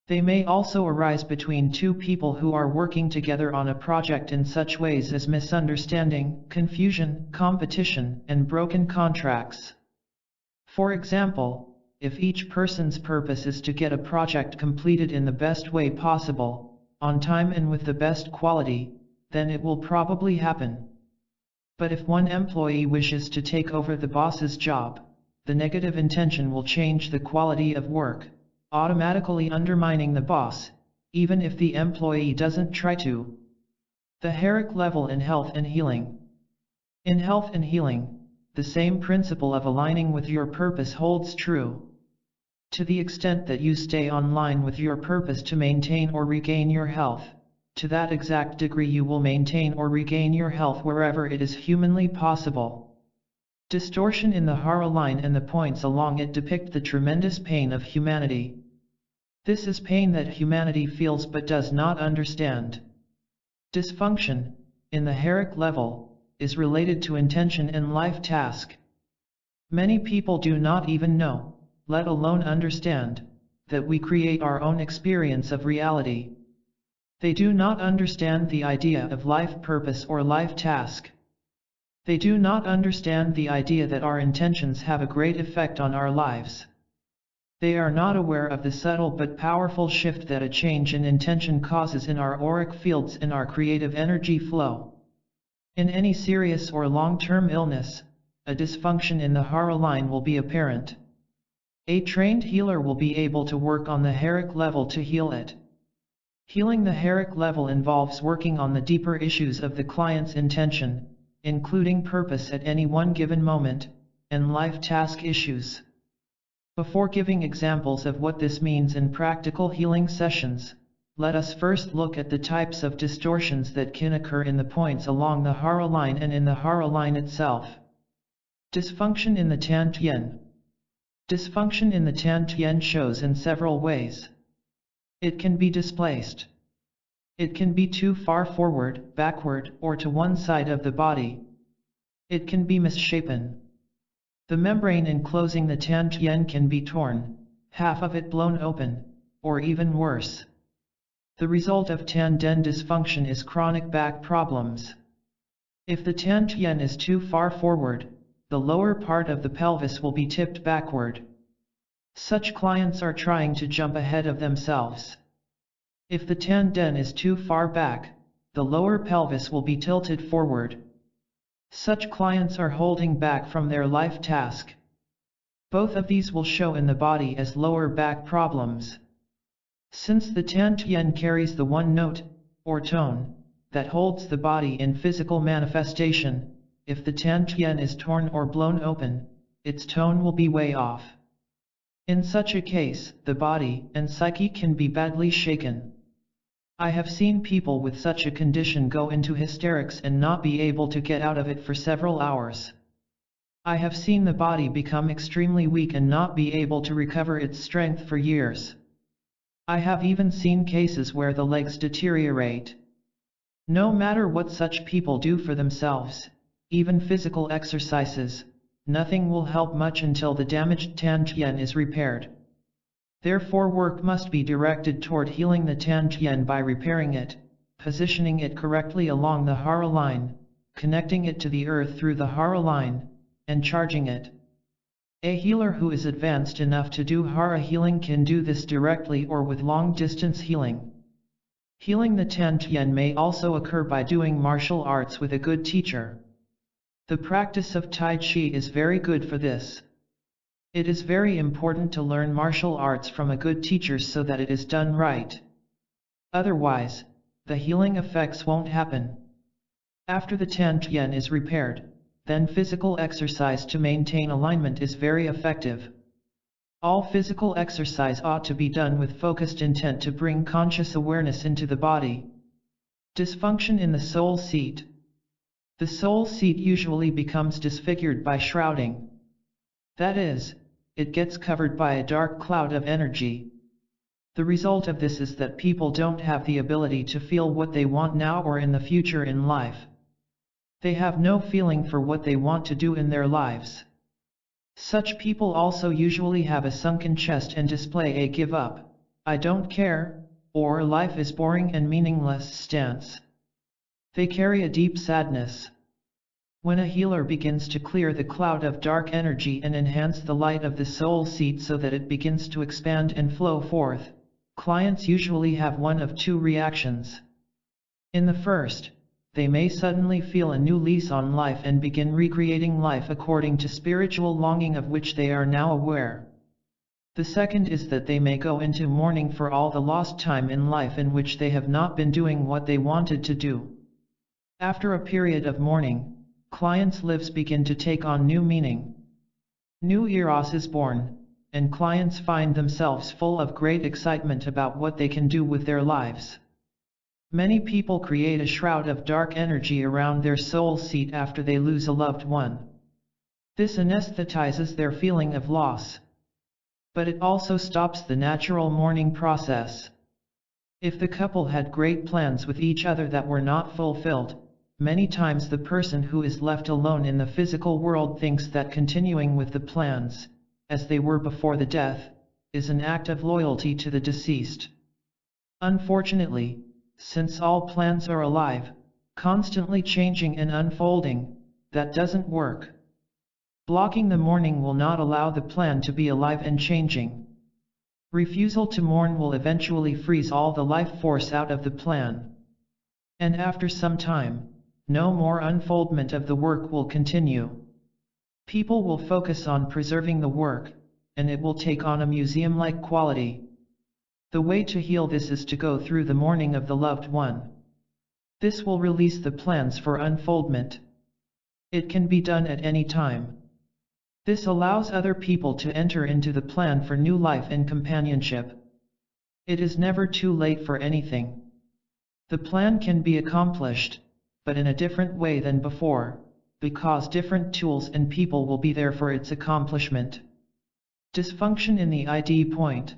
They may also arise between two people who are working together on a project in such ways as misunderstanding, confusion, competition, and broken contracts. For example, if each person's purpose is to get a project completed in the best way possible, on time and with the best quality, then it will probably happen. But if one employee wishes to take over the boss's job, the negative intention will change the quality of work, automatically undermining the boss, even if the employee doesn't try to. The hierarchic level in health and healing. In health and healing, the same principle of aligning with your purpose holds true. To the extent that you stay online with your purpose to maintain or regain your health, to that exact degree you will maintain or regain your health wherever it is humanly possible. Distortion in the hara line and the points along it depict the tremendous pain of humanity. This is pain that humanity feels but does not understand. Dysfunction, in the hierarchic level, is related to intention and life task. Many people do not even know, let alone understand, that we create our own experience of reality. They do not understand the idea of life purpose or life task. They do not understand the idea that our intentions have a great effect on our lives. They are not aware of the subtle but powerful shift that a change in intention causes in our auric fields and our creative energy flow. In any serious or long-term illness, a dysfunction in the hara line will be apparent. A trained healer will be able to work on the hierarchic level to heal it. Healing the hierarchic level involves working on the deeper issues of the client's intention, including purpose at any one given moment, and life task issues. Before giving examples of what this means in practical healing sessions, let us first look at the types of distortions that can occur in the points along the hara line and in the hara line itself. Dysfunction in the Tan Tien. Dysfunction in the Tan Tien shows in several ways. It can be displaced. It can be too far forward, backward, or to one side of the body. It can be misshapen. The membrane enclosing the Tan Tien can be torn, half of it blown open, or even worse. The result of Tan Den dysfunction is chronic back problems. If the Tan Tien is too far forward, the lower part of the pelvis will be tipped backward. Such clients are trying to jump ahead of themselves. If the Tan Den is too far back, the lower pelvis will be tilted forward. Such clients are holding back from their life task. Both of these will show in the body as lower back problems. Since the Tan Tien carries the one note, or tone, that holds the body in physical manifestation, if the Tan Tien is torn or blown open, its tone will be way off. In such a case, the body and psyche can be badly shaken. I have seen people with such a condition go into hysterics and not be able to get out of it for several hours. I have seen the body become extremely weak and not be able to recover its strength for years. I have even seen cases where the legs deteriorate. No matter what such people do for themselves, even physical exercises, nothing will help much until the damaged Tan Tien is repaired. Therefore, work must be directed toward healing the Tan Tien by repairing it, positioning it correctly along the hara line, connecting it to the earth through the hara line, and charging it. A healer who is advanced enough to do hara healing can do this directly or with long-distance healing. Healing the Tantien may also occur by doing martial arts with a good teacher. The practice of Tai Chi is very good for this. It is very important to learn martial arts from a good teacher so that it is done right. Otherwise, the healing effects won't happen. After the Tantien is repaired, then physical exercise to maintain alignment is very effective. All physical exercise ought to be done with focused intent to bring conscious awareness into the body. Dysfunction in the soul seat. The soul seat usually becomes disfigured by shrouding. That is, it gets covered by a dark cloud of energy. The result of this is that people don't have the ability to feel what they want now or in the future in life. They have no feeling for what they want to do in their lives. Such people also usually have a sunken chest and display a give up, I don't care, or life is boring and meaningless stance. They carry a deep sadness. When a healer begins to clear the cloud of dark energy and enhance the light of the soul seat so that it begins to expand and flow forth, clients usually have one of two reactions. In the first, they may suddenly feel a new lease on life and begin recreating life according to spiritual longing of which they are now aware. The second is that they may go into mourning for all the lost time in life in which they have not been doing what they wanted to do. After a period of mourning, clients' lives begin to take on new meaning. New eros is born, and clients find themselves full of great excitement about what they can do with their lives. Many people create a shroud of dark energy around their soul seat after they lose a loved one. This anesthetizes their feeling of loss. But it also stops the natural mourning process. If the couple had great plans with each other that were not fulfilled, many times the person who is left alone in the physical world thinks that continuing with the plans, as they were before the death, is an act of loyalty to the deceased. Unfortunately, since all plans are alive, constantly changing and unfolding, that doesn't work. Blocking the mourning will not allow the plan to be alive and changing. Refusal to mourn will eventually freeze all the life force out of the plan. And after some time, no more unfoldment of the work will continue. People will focus on preserving the work, and it will take on a museum-like quality. The way to heal this is to go through the mourning of the loved one. This will release the plans for unfoldment. It can be done at any time. This allows other people to enter into the plan for new life and companionship. It is never too late for anything. The plan can be accomplished, but in a different way than before, because different tools and people will be there for its accomplishment. Dysfunction in the ID point.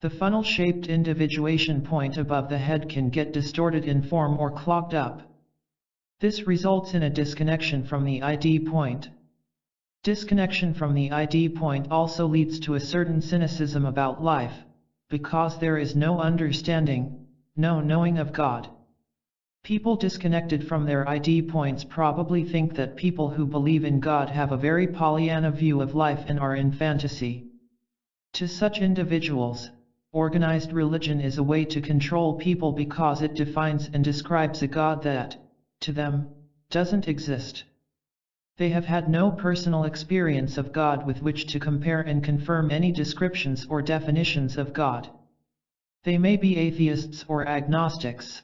The funnel-shaped individuation point above the head can get distorted in form or clogged up. This results in a disconnection from the ID point. Disconnection from the ID point also leads to a certain cynicism about life, because there is no understanding, no knowing of God. People disconnected from their ID points probably think that people who believe in God have a very Pollyanna view of life and are in fantasy. To such individuals, organized religion is a way to control people because it defines and describes a God that, to them, doesn't exist. They have had no personal experience of God with which to compare and confirm any descriptions or definitions of God. They may be atheists or agnostics.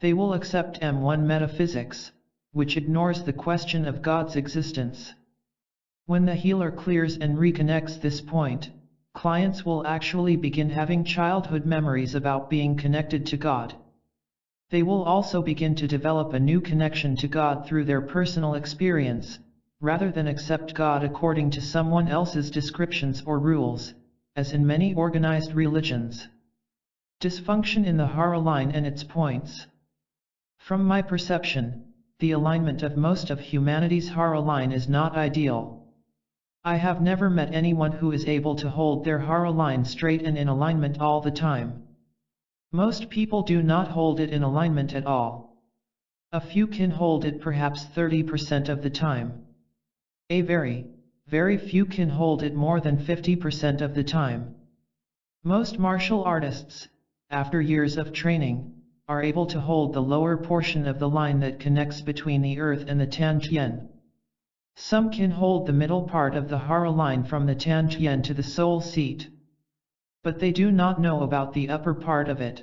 They will accept M1 metaphysics, which ignores the question of God's existence. When the healer clears and reconnects this point, clients will actually begin having childhood memories about being connected to God. They will also begin to develop a new connection to God through their personal experience, rather than accept God according to someone else's descriptions or rules, as in many organized religions. Dysfunction in the Hara line and its points. From my perception, the alignment of most of humanity's Hara line is not ideal. I have never met anyone who is able to hold their Hara line straight and in alignment all the time. Most people do not hold it in alignment at all. A few can hold it perhaps 30% of the time. A very, very few can hold it more than 50% of the time. Most martial artists, after years of training, are able to hold the lower portion of the line that connects between the earth and the Tiantian. Some can hold the middle part of the Hara line from the Tiantian to the soul seat. But they do not know about the upper part of it.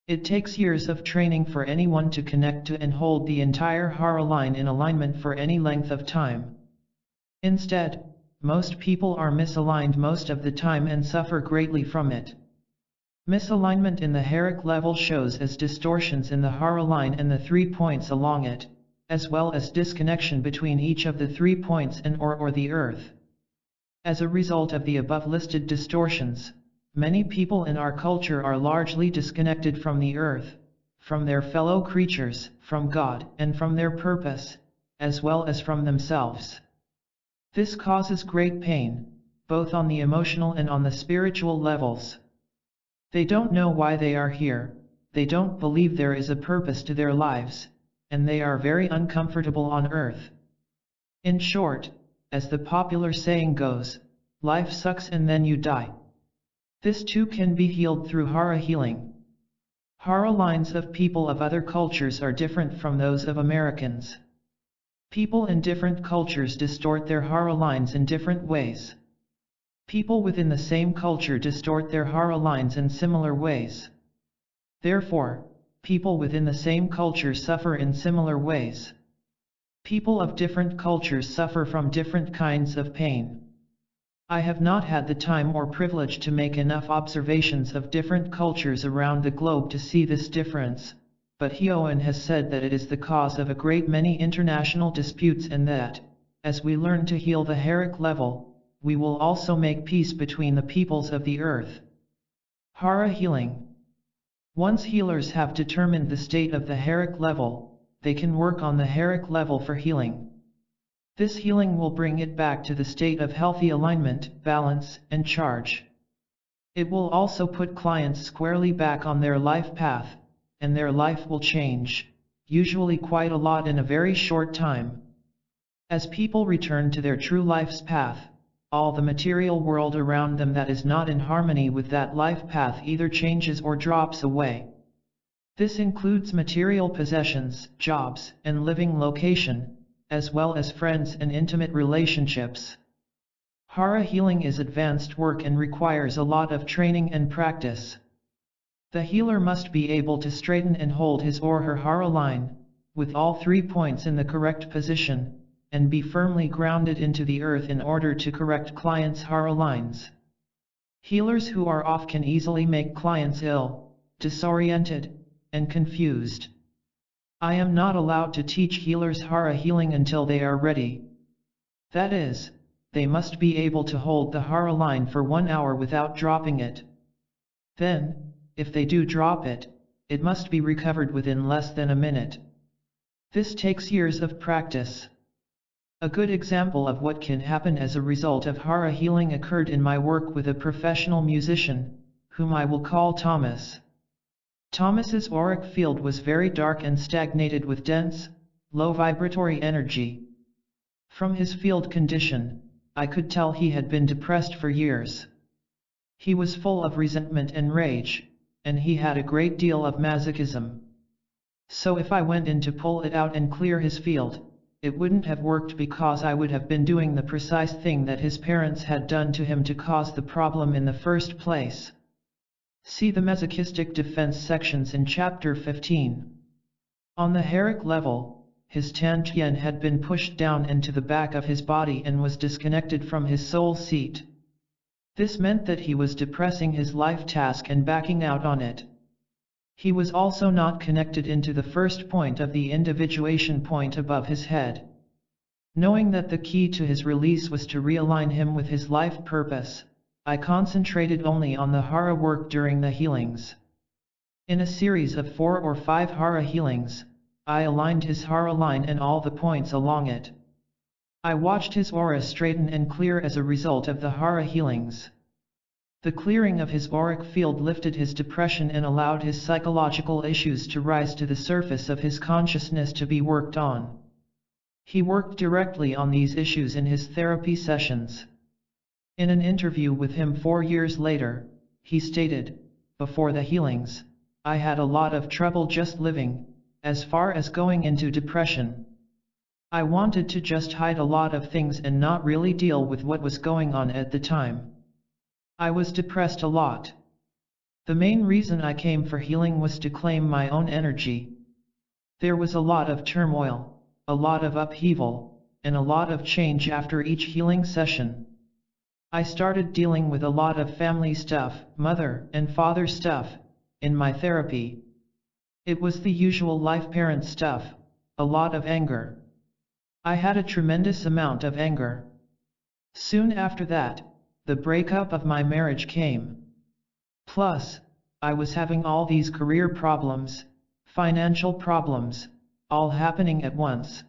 It takes years of training for anyone to connect to and hold the entire Hara line in alignment for any length of time. Instead, most people are misaligned most of the time and suffer greatly from it. Misalignment in the heric level shows as distortions in the Hara line and the 3 points along it, as well as disconnection between each of the 3 points and or the earth. As a result of the above listed distortions, many people in our culture are largely disconnected from the earth, from their fellow creatures, from God, and from their purpose, as well as from themselves. This causes great pain, both on the emotional and on the spiritual levels. They don't know why they are here, they don't believe there is a purpose to their lives, and they are very uncomfortable on earth. In short, as the popular saying goes, life sucks and then you die. This too can be healed through Hara healing. Hara lines of people of other cultures are different from those of Americans. People in different cultures distort their Hara lines in different ways. People within the same culture distort their Hara lines in similar ways. Therefore, people within the same culture suffer in similar ways. People of different cultures suffer from different kinds of pain. I have not had the time or privilege to make enough observations of different cultures around the globe to see this difference, but Hyoen has said that it is the cause of a great many international disputes and that, as we learn to heal the heric level, we will also make peace between the peoples of the earth. Hara healing. Once healers have determined the state of the heric level, they can work on the heric level for healing. This healing will bring it back to the state of healthy alignment, balance, and charge. It will also put clients squarely back on their life path, and their life will change, usually quite a lot in a very short time. As people return to their true life's path, all the material world around them that is not in harmony with that life path either changes or drops away. This includes material possessions, jobs, and living location, as well as friends and intimate relationships. Hara healing is advanced work and requires a lot of training and practice. The healer must be able to straighten and hold his or her Hara line, with all 3 points in the correct position, and be firmly grounded into the earth in order to correct clients' Hara lines. Healers who are off can easily make clients ill, disoriented, and confused. I am not allowed to teach healers Hara healing until they are ready. That is, they must be able to hold the Hara line for 1 hour without dropping it. Then, if they do drop it, it must be recovered within less than a minute. This takes years of practice. A good example of what can happen as a result of Hara healing occurred in my work with a professional musician, whom I will call Thomas. Thomas's auric field was very dark and stagnated with dense, low vibratory energy. From his field condition, I could tell he had been depressed for years. He was full of resentment and rage, and he had a great deal of masochism. So if I went in to pull it out and clear his field, it wouldn't have worked because I would have been doing the precise thing that his parents had done to him to cause the problem in the first place. See the masochistic defense sections in chapter 15. On the heric level, his Tiantian had been pushed down into the back of his body and was disconnected from his soul seat. This meant that he was depressing his life task and backing out on it. He was also not connected into the first point of the individuation point above his head. Knowing that the key to his release was to realign him with his life purpose, I concentrated only on the Hara work during the healings. In a series of 4 or 5 Hara healings, I aligned his Hara line and all the points along it. I watched his aura straighten and clear as a result of the Hara healings. The clearing of his auric field lifted his depression and allowed his psychological issues to rise to the surface of his consciousness to be worked on. He worked directly on these issues in his therapy sessions. In an interview with him 4 years later, he stated, before the healings, I had a lot of trouble just living, as far as going into depression. I wanted to just hide a lot of things and not really deal with what was going on at the time. I was depressed a lot. The main reason I came for healing was to claim my own energy. There was a lot of turmoil, a lot of upheaval, and a lot of change after each healing session. I started dealing with a lot of family stuff, mother and father stuff, in my therapy. It was the usual life parent stuff, a lot of anger. I had a tremendous amount of anger. Soon after that, the breakup of my marriage came. Plus, I was having all these career problems, financial problems, all happening at once.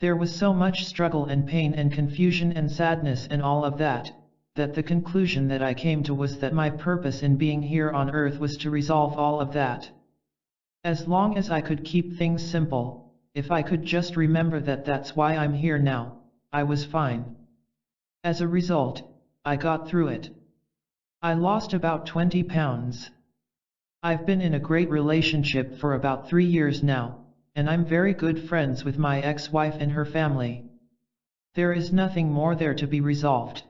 There was so much struggle and pain and confusion and sadness and all of that, that the conclusion that I came to was that my purpose in being here on earth was to resolve all of that. As long as I could keep things simple, if I could just remember that that's why I'm here now, I was fine. As a result, I got through it. I lost about 20 pounds. I've been in a great relationship for about 3 years now, and I'm very good friends with my ex-wife and her family. There is nothing more there to be resolved.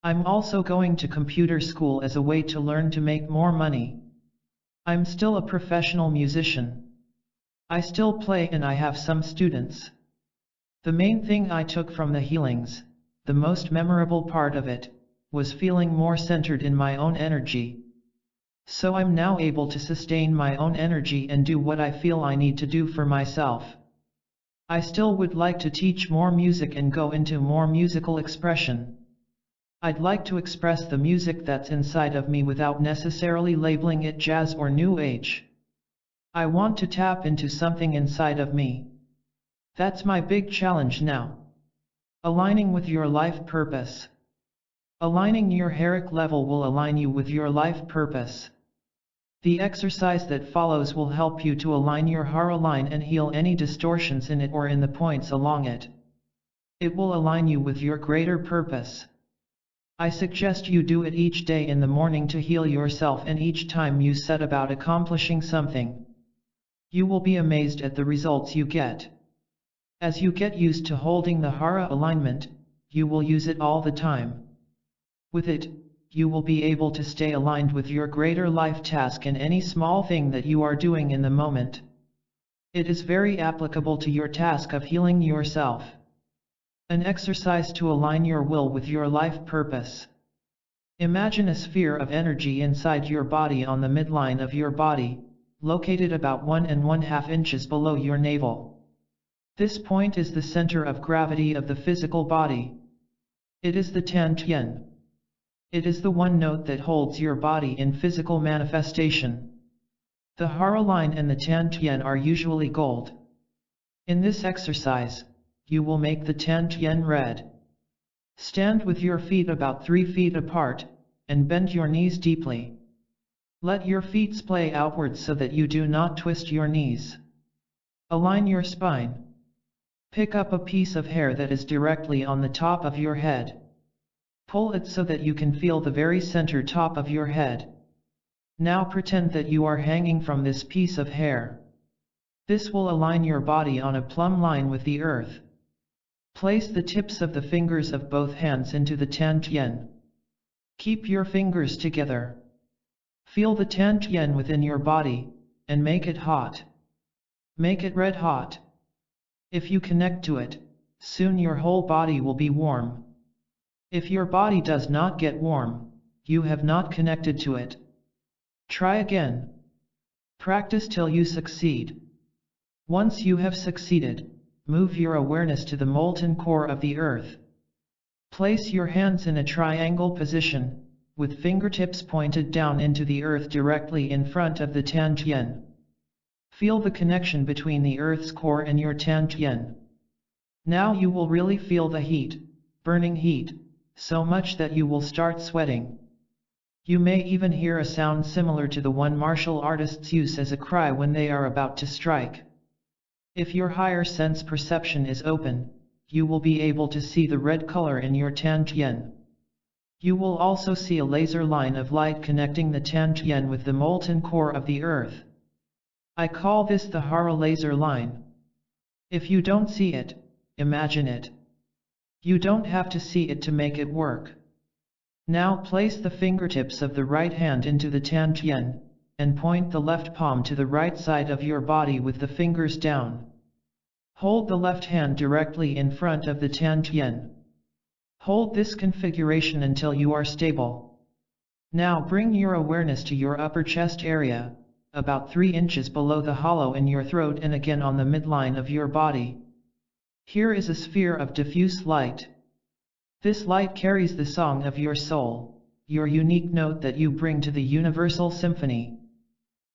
I'm also going to computer school as a way to learn to make more money. I'm still a professional musician. I still play and I have some students. The main thing I took from the healings, the most memorable part of it, was feeling more centered in my own energy. So I'm now able to sustain my own energy and do what I feel I need to do for myself. I still would like to teach more music and go into more musical expression. I'd like to express the music that's inside of me without necessarily labeling it jazz or new age. I want to tap into something inside of me. That's my big challenge now. Aligning with your life purpose. Aligning your heric level will align you with your life purpose. The exercise that follows will help you to align your hara line and heal any distortions in it or in the points along it. It will align you with your greater purpose. I suggest you do it each day in the morning to heal yourself and each time you set about accomplishing something. You will be amazed at the results you get. As you get used to holding the hara alignment, you will use it all the time. With it, you will be able to stay aligned with your greater life task in any small thing that you are doing in the moment. It is very applicable to your task of healing yourself. An exercise to align your will with your life purpose. Imagine a sphere of energy inside your body on the midline of your body, located about 1½ inches below your navel. This point is the center of gravity of the physical body. It is the Tian. It is the one note that holds your body in physical manifestation. The hara line and the Tian are usually gold. In this exercise, you will make the Tian red. Stand with your feet about 3 feet apart, and bend your knees deeply. Let your feet splay outwards so that you do not twist your knees. Align your spine. Pick up a piece of hair that is directly on the top of your head. Pull it so that you can feel the very center top of your head. Now pretend that you are hanging from this piece of hair. This will align your body on a plumb line with the earth. Place the tips of the fingers of both hands into the Tian. Keep your fingers together. Feel the Tian within your body, and make it hot. Make it red hot. If you connect to it, soon your whole body will be warm. If your body does not get warm, you have not connected to it. Try again. Practice till you succeed. Once you have succeeded, move your awareness to the molten core of the earth. Place your hands in a triangle position, with fingertips pointed down into the earth directly in front of the Tian. Feel the connection between the earth's core and your Tian. Now you will really feel the heat, burning heat, so much that you will start sweating. You may even hear a sound similar to the one martial artists use as a cry when they are about to strike. If your higher sense perception is open, you will be able to see the red color in your Tian. You will also see a laser line of light connecting the Tiantian with the molten core of the earth. I call this the Hara laser line. If you don't see it, imagine it. You don't have to see it to make it work. Now place the fingertips of the right hand into the Tiantian, and point the left palm to the right side of your body with the fingers down. Hold the left hand directly in front of the Tiantian. Hold this configuration until you are stable. Now bring your awareness to your upper chest area, about 3 inches below the hollow in your throat and again on the midline of your body. Here is a sphere of diffuse light. This light carries the song of your soul, your unique note that you bring to the universal symphony.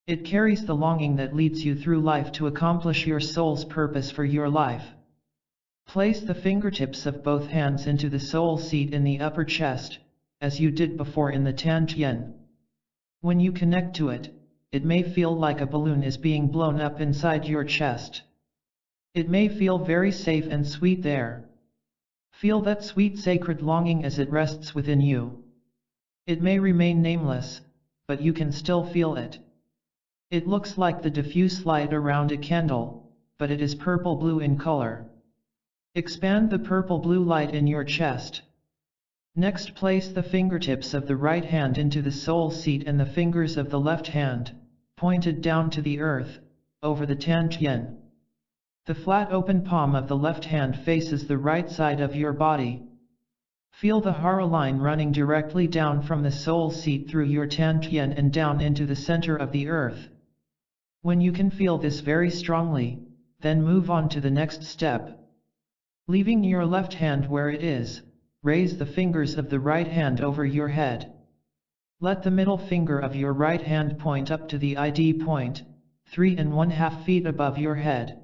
It carries the longing that leads you through life to accomplish your soul's purpose for your life. Place the fingertips of both hands into the soul seat in the upper chest, as you did before in the Tiantian. When you connect to it, it may feel like a balloon is being blown up inside your chest. It may feel very safe and sweet there. Feel that sweet sacred longing as it rests within you. It may remain nameless, but you can still feel it. It looks like the diffuse light around a candle, but it is purple-blue in color. Expand the purple-blue light in your chest. Next, place the fingertips of the right hand into the soul seat and the fingers of the left hand, pointed down to the earth, over the Tiantian. The flat open palm of the left hand faces the right side of your body. Feel the Hara line running directly down from the soul seat through your Tiantian and down into the center of the earth. When you can feel this very strongly, then move on to the next step. Leaving your left hand where it is, raise the fingers of the right hand over your head. Let the middle finger of your right hand point up to the ID point, 3½ feet above your head.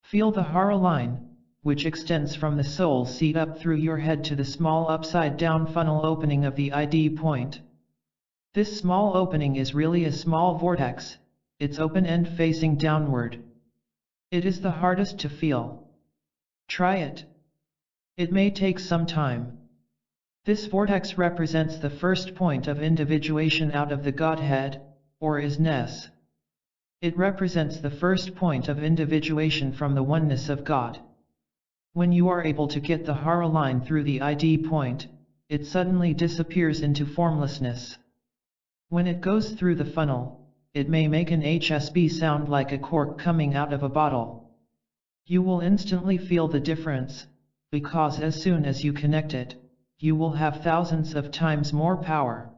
Feel the Hara line, which extends from the soul seat up through your head to the small upside-down funnel opening of the ID point. This small opening is really a small vortex, its open end facing downward. It is the hardest to feel. Try it. It may take some time. This vortex represents the first point of individuation out of the Godhead, or isness. It represents the first point of individuation from the oneness of God. When you are able to get the Hara line through the ID point, it suddenly disappears into formlessness. When it goes through the funnel, it may make an HSB sound like a cork coming out of a bottle. You will instantly feel the difference, because as soon as you connect it, you will have thousands of times more power.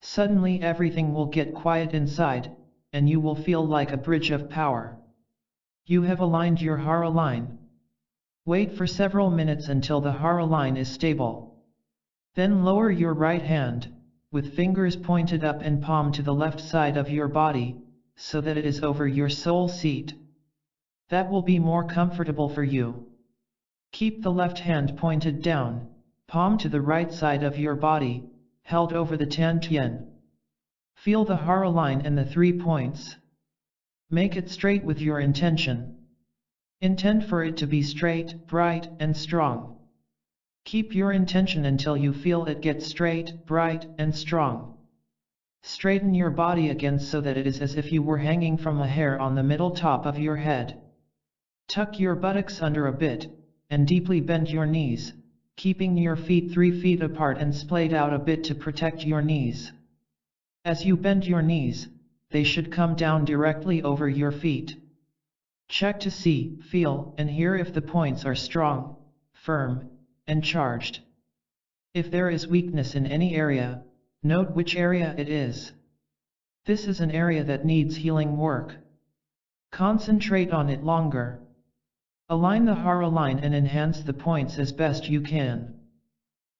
Suddenly everything will get quiet inside, and you will feel like a bridge of power. You have aligned your Hara line. Wait for several minutes until the Hara line is stable. Then lower your right hand, with fingers pointed up and palm to the left side of your body, so that it is over your soul seat. That will be more comfortable for you. Keep the left hand pointed down, palm to the right side of your body, held over the Tiantian. Feel the Hara line and the 3 points. Make it straight with your intention. Intend for it to be straight, bright, and strong. Keep your intention until you feel it get straight, bright, and strong. Straighten your body again so that it is as if you were hanging from a hair on the middle top of your head. Tuck your buttocks under a bit, and deeply bend your knees, keeping your feet 3 feet apart and splayed out a bit to protect your knees. As you bend your knees, they should come down directly over your feet. Check to see, feel, and hear if the points are strong, firm, and charged. If there is weakness in any area, note which area it is. This is an area that needs healing work. Concentrate on it longer. Align the Hara line and enhance the points as best you can.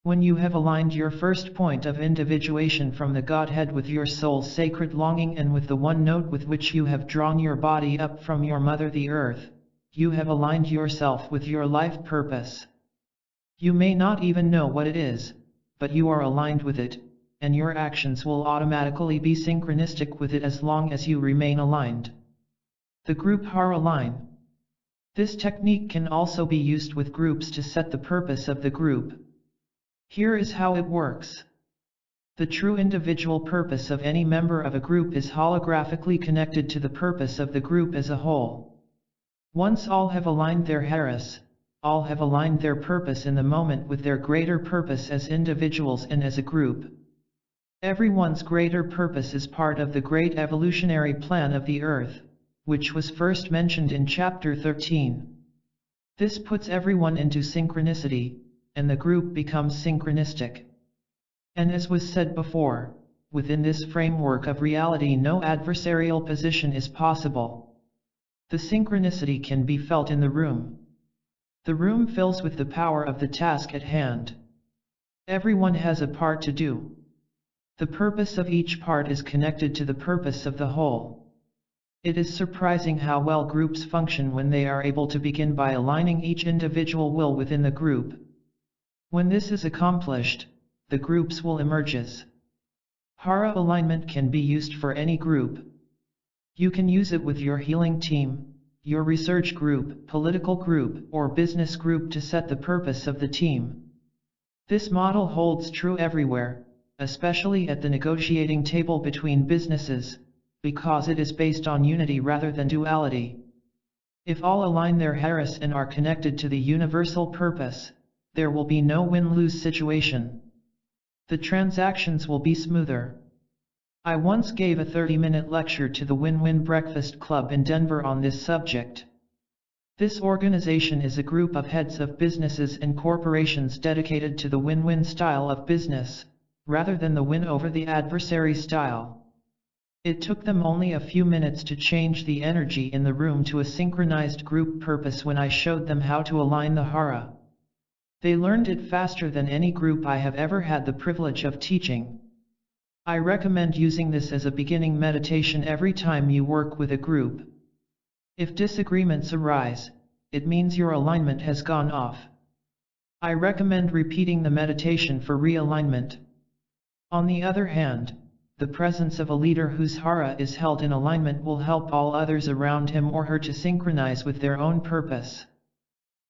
When you have aligned your first point of individuation from the Godhead with your soul's sacred longing and with the one note with which you have drawn your body up from your mother the earth, you have aligned yourself with your life purpose. You may not even know what it is, but you are aligned with it, and your actions will automatically be synchronistic with it as long as you remain aligned. The group Hara line. This technique can also be used with groups to set the purpose of the group. Here is how it works. The true individual purpose of any member of a group is holographically connected to the purpose of the group as a whole. Once all have aligned their hieros, all have aligned their purpose in the moment with their greater purpose as individuals and as a group. Everyone's greater purpose is part of the great evolutionary plan of the Earth, which was first mentioned in Chapter 13. This puts everyone into synchronicity, and the group becomes synchronistic. And as was said before, within this framework of reality no adversarial position is possible. The synchronicity can be felt in the room. The room fills with the power of the task at hand. Everyone has a part to do. The purpose of each part is connected to the purpose of the whole. It is surprising how well groups function when they are able to begin by aligning each individual will within the group. When this is accomplished, the groups will emerge. Hara alignment can be used for any group. You can use it with your healing team, your research group, political group, or business group to set the purpose of the team. This model holds true everywhere, especially at the negotiating table between businesses, because it is based on unity rather than duality. If all align their hieros and are connected to the universal purpose, there will be no win-lose situation. The transactions will be smoother. I once gave a 30-minute lecture to the Win-Win Breakfast Club in Denver on this subject. This organization is a group of heads of businesses and corporations dedicated to the win-win style of business, rather than the win over the adversary style. It took them only a few minutes to change the energy in the room to a synchronized group purpose when I showed them how to align the hara. They learned it faster than any group I have ever had the privilege of teaching. I recommend using this as a beginning meditation every time you work with a group. If disagreements arise, it means your alignment has gone off. I recommend repeating the meditation for realignment. On the other hand, the presence of a leader whose hara is held in alignment will help all others around him or her to synchronize with their own purpose.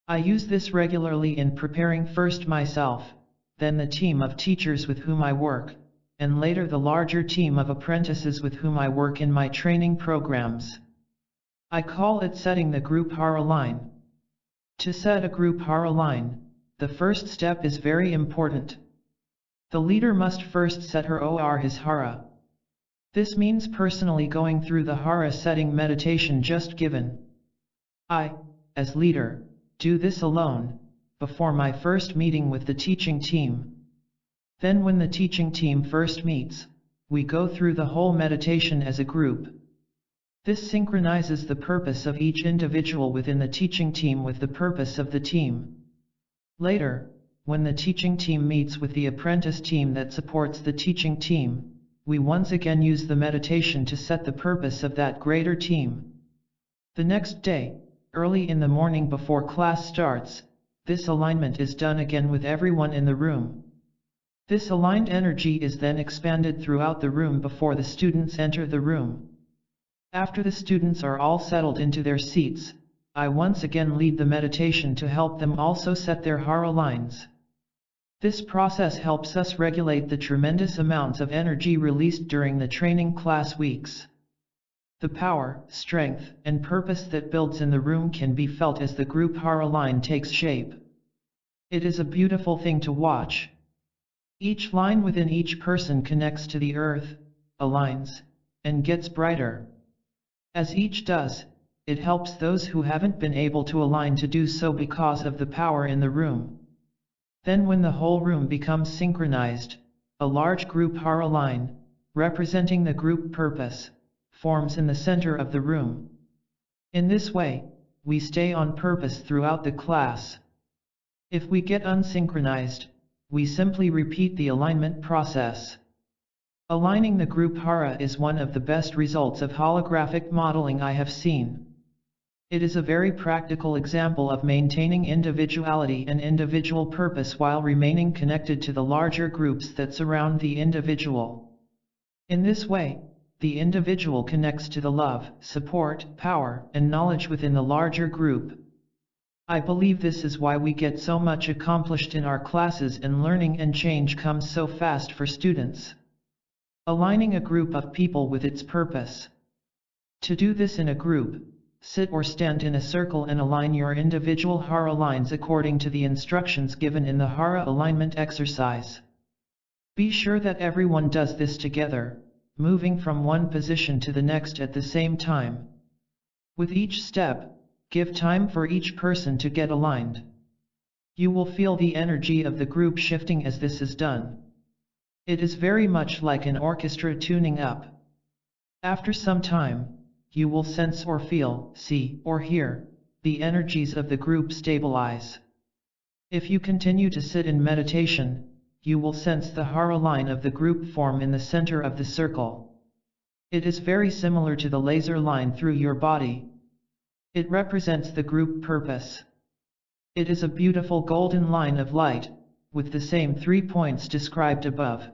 I use this regularly in preparing first myself, then the team of teachers with whom I work, and later the larger team of apprentices with whom I work in my training programs. I call it setting the group hara line. To set a group hara line, the first step is very important. The leader must first set her or his hara. This means personally going through the hara setting meditation just given. I, as leader, do this alone, before my first meeting with the teaching team. Then when the teaching team first meets, we go through the whole meditation as a group. This synchronizes the purpose of each individual within the teaching team with the purpose of the team. Later, when the teaching team meets with the apprentice team that supports the teaching team, we once again use the meditation to set the purpose of that greater team. The next day, early in the morning before class starts, this alignment is done again with everyone in the room. This aligned energy is then expanded throughout the room before the students enter the room. After the students are all settled into their seats, I once again lead the meditation to help them also set their hara lines. This process helps us regulate the tremendous amounts of energy released during the training class weeks. The power, strength, and purpose that builds in the room can be felt as the group hara line takes shape. It is a beautiful thing to watch. Each line within each person connects to the earth, aligns, and gets brighter. As each does, it helps those who haven't been able to align to do so because of the power in the room. Then when the whole room becomes synchronized, a large group hara line, representing the group purpose, forms in the center of the room. In this way, we stay on purpose throughout the class. If we get unsynchronized, we simply repeat the alignment process. Aligning the group hara is one of the best results of holographic modeling I have seen. It is a very practical example of maintaining individuality and individual purpose while remaining connected to the larger groups that surround the individual. In this way, the individual connects to the love, support, power, and knowledge within the larger group. I believe this is why we get so much accomplished in our classes and learning and change comes so fast for students. Aligning a group of people with its purpose. To do this in a group, sit or stand in a circle and align your individual hara lines according to the instructions given in the hara alignment exercise. Be sure that everyone does this together, moving from one position to the next at the same time. With each step, give time for each person to get aligned. You will feel the energy of the group shifting as this is done. It is very much like an orchestra tuning up. After some time, you will sense or feel, see or hear, the energies of the group stabilize. If you continue to sit in meditation, you will sense the hara line of the group form in the center of the circle. It is very similar to the laser line through your body. It represents the group purpose. It is a beautiful golden line of light, with the same 3 points described above.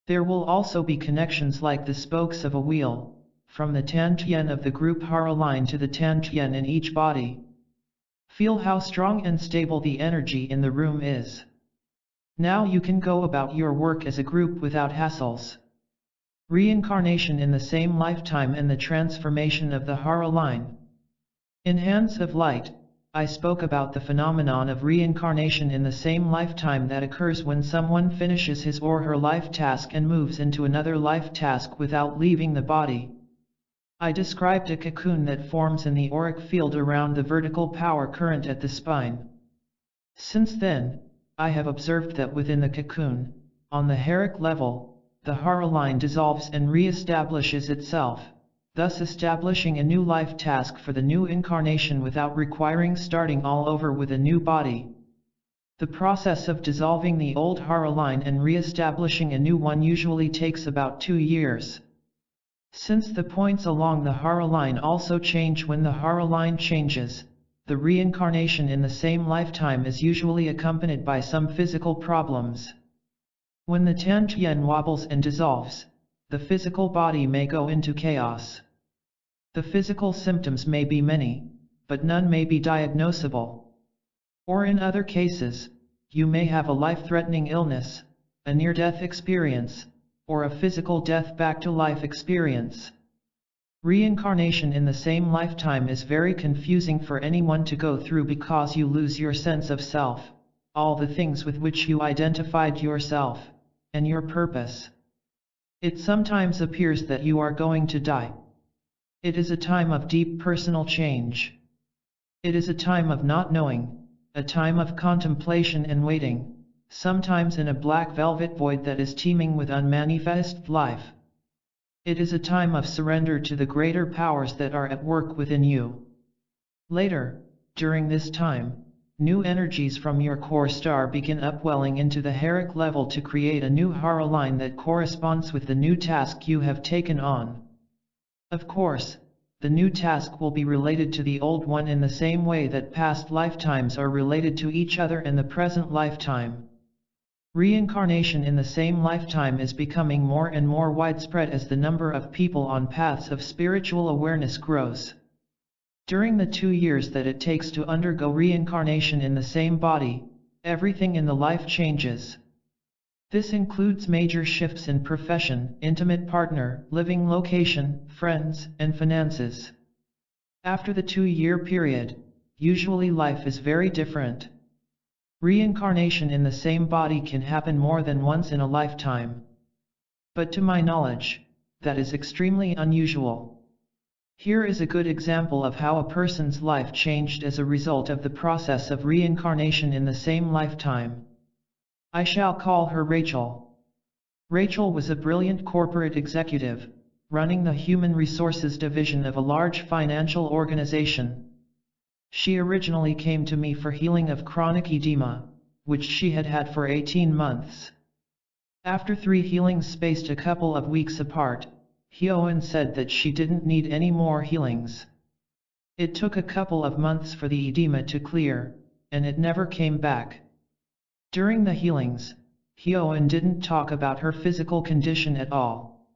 There will also be connections like the spokes of a wheel, from the tantien of the group hara line to the tantien in each body. Feel how strong and stable the energy in the room is. Now you can go about your work as a group without hassles. Reincarnation in the same lifetime and the transformation of the hara line. In Hands of Light, I spoke about the phenomenon of reincarnation in the same lifetime that occurs when someone finishes his or her life task and moves into another life task without leaving the body. I described a cocoon that forms in the auric field around the vertical power current at the spine. Since then, I have observed that within the cocoon, on the heric level, the hara line dissolves and re-establishes itself, thus establishing a new life task for the new incarnation without requiring starting all over with a new body. The process of dissolving the old hara line and re-establishing a new one usually takes about 2 years. Since the points along the hara line also change when the hara line changes, the reincarnation in the same lifetime is usually accompanied by some physical problems. When the tantien wobbles and dissolves, the physical body may go into chaos. The physical symptoms may be many, but none may be diagnosable. Or in other cases, you may have a life-threatening illness, a near-death experience, or a physical death back to life experience. Reincarnation in the same lifetime is very confusing for anyone to go through because you lose your sense of self, all the things with which you identified yourself, and your purpose. It sometimes appears that you are going to die. It is a time of deep personal change. It is a time of not knowing, a time of contemplation and waiting, sometimes in a black velvet void that is teeming with unmanifest life. It is a time of surrender to the greater powers that are at work within you. Later, during this time, new energies from your core star begin upwelling into the heric level to create a new hara line that corresponds with the new task you have taken on. Of course, the new task will be related to the old one in the same way that past lifetimes are related to each other in the present lifetime. Reincarnation in the same lifetime is becoming more and more widespread as the number of people on paths of spiritual awareness grows. During the 2 years that it takes to undergo reincarnation in the same body, everything in the life changes. This includes major shifts in profession, intimate partner, living location, friends, and finances. After the 2-year period, usually life is very different. Reincarnation in the same body can happen more than once in a lifetime. But to my knowledge, that is extremely unusual. Here is a good example of how a person's life changed as a result of the process of reincarnation in the same lifetime. I shall call her Rachel. Rachel was a brilliant corporate executive, running the human resources division of a large financial organization. She originally came to me for healing of chronic edema, which she had had for 18 months. After 3 healings spaced a couple of weeks apart, Hyoen said that she didn't need any more healings. It took a couple of months for the edema to clear, and it never came back. During the healings, Hyoen didn't talk about her physical condition at all.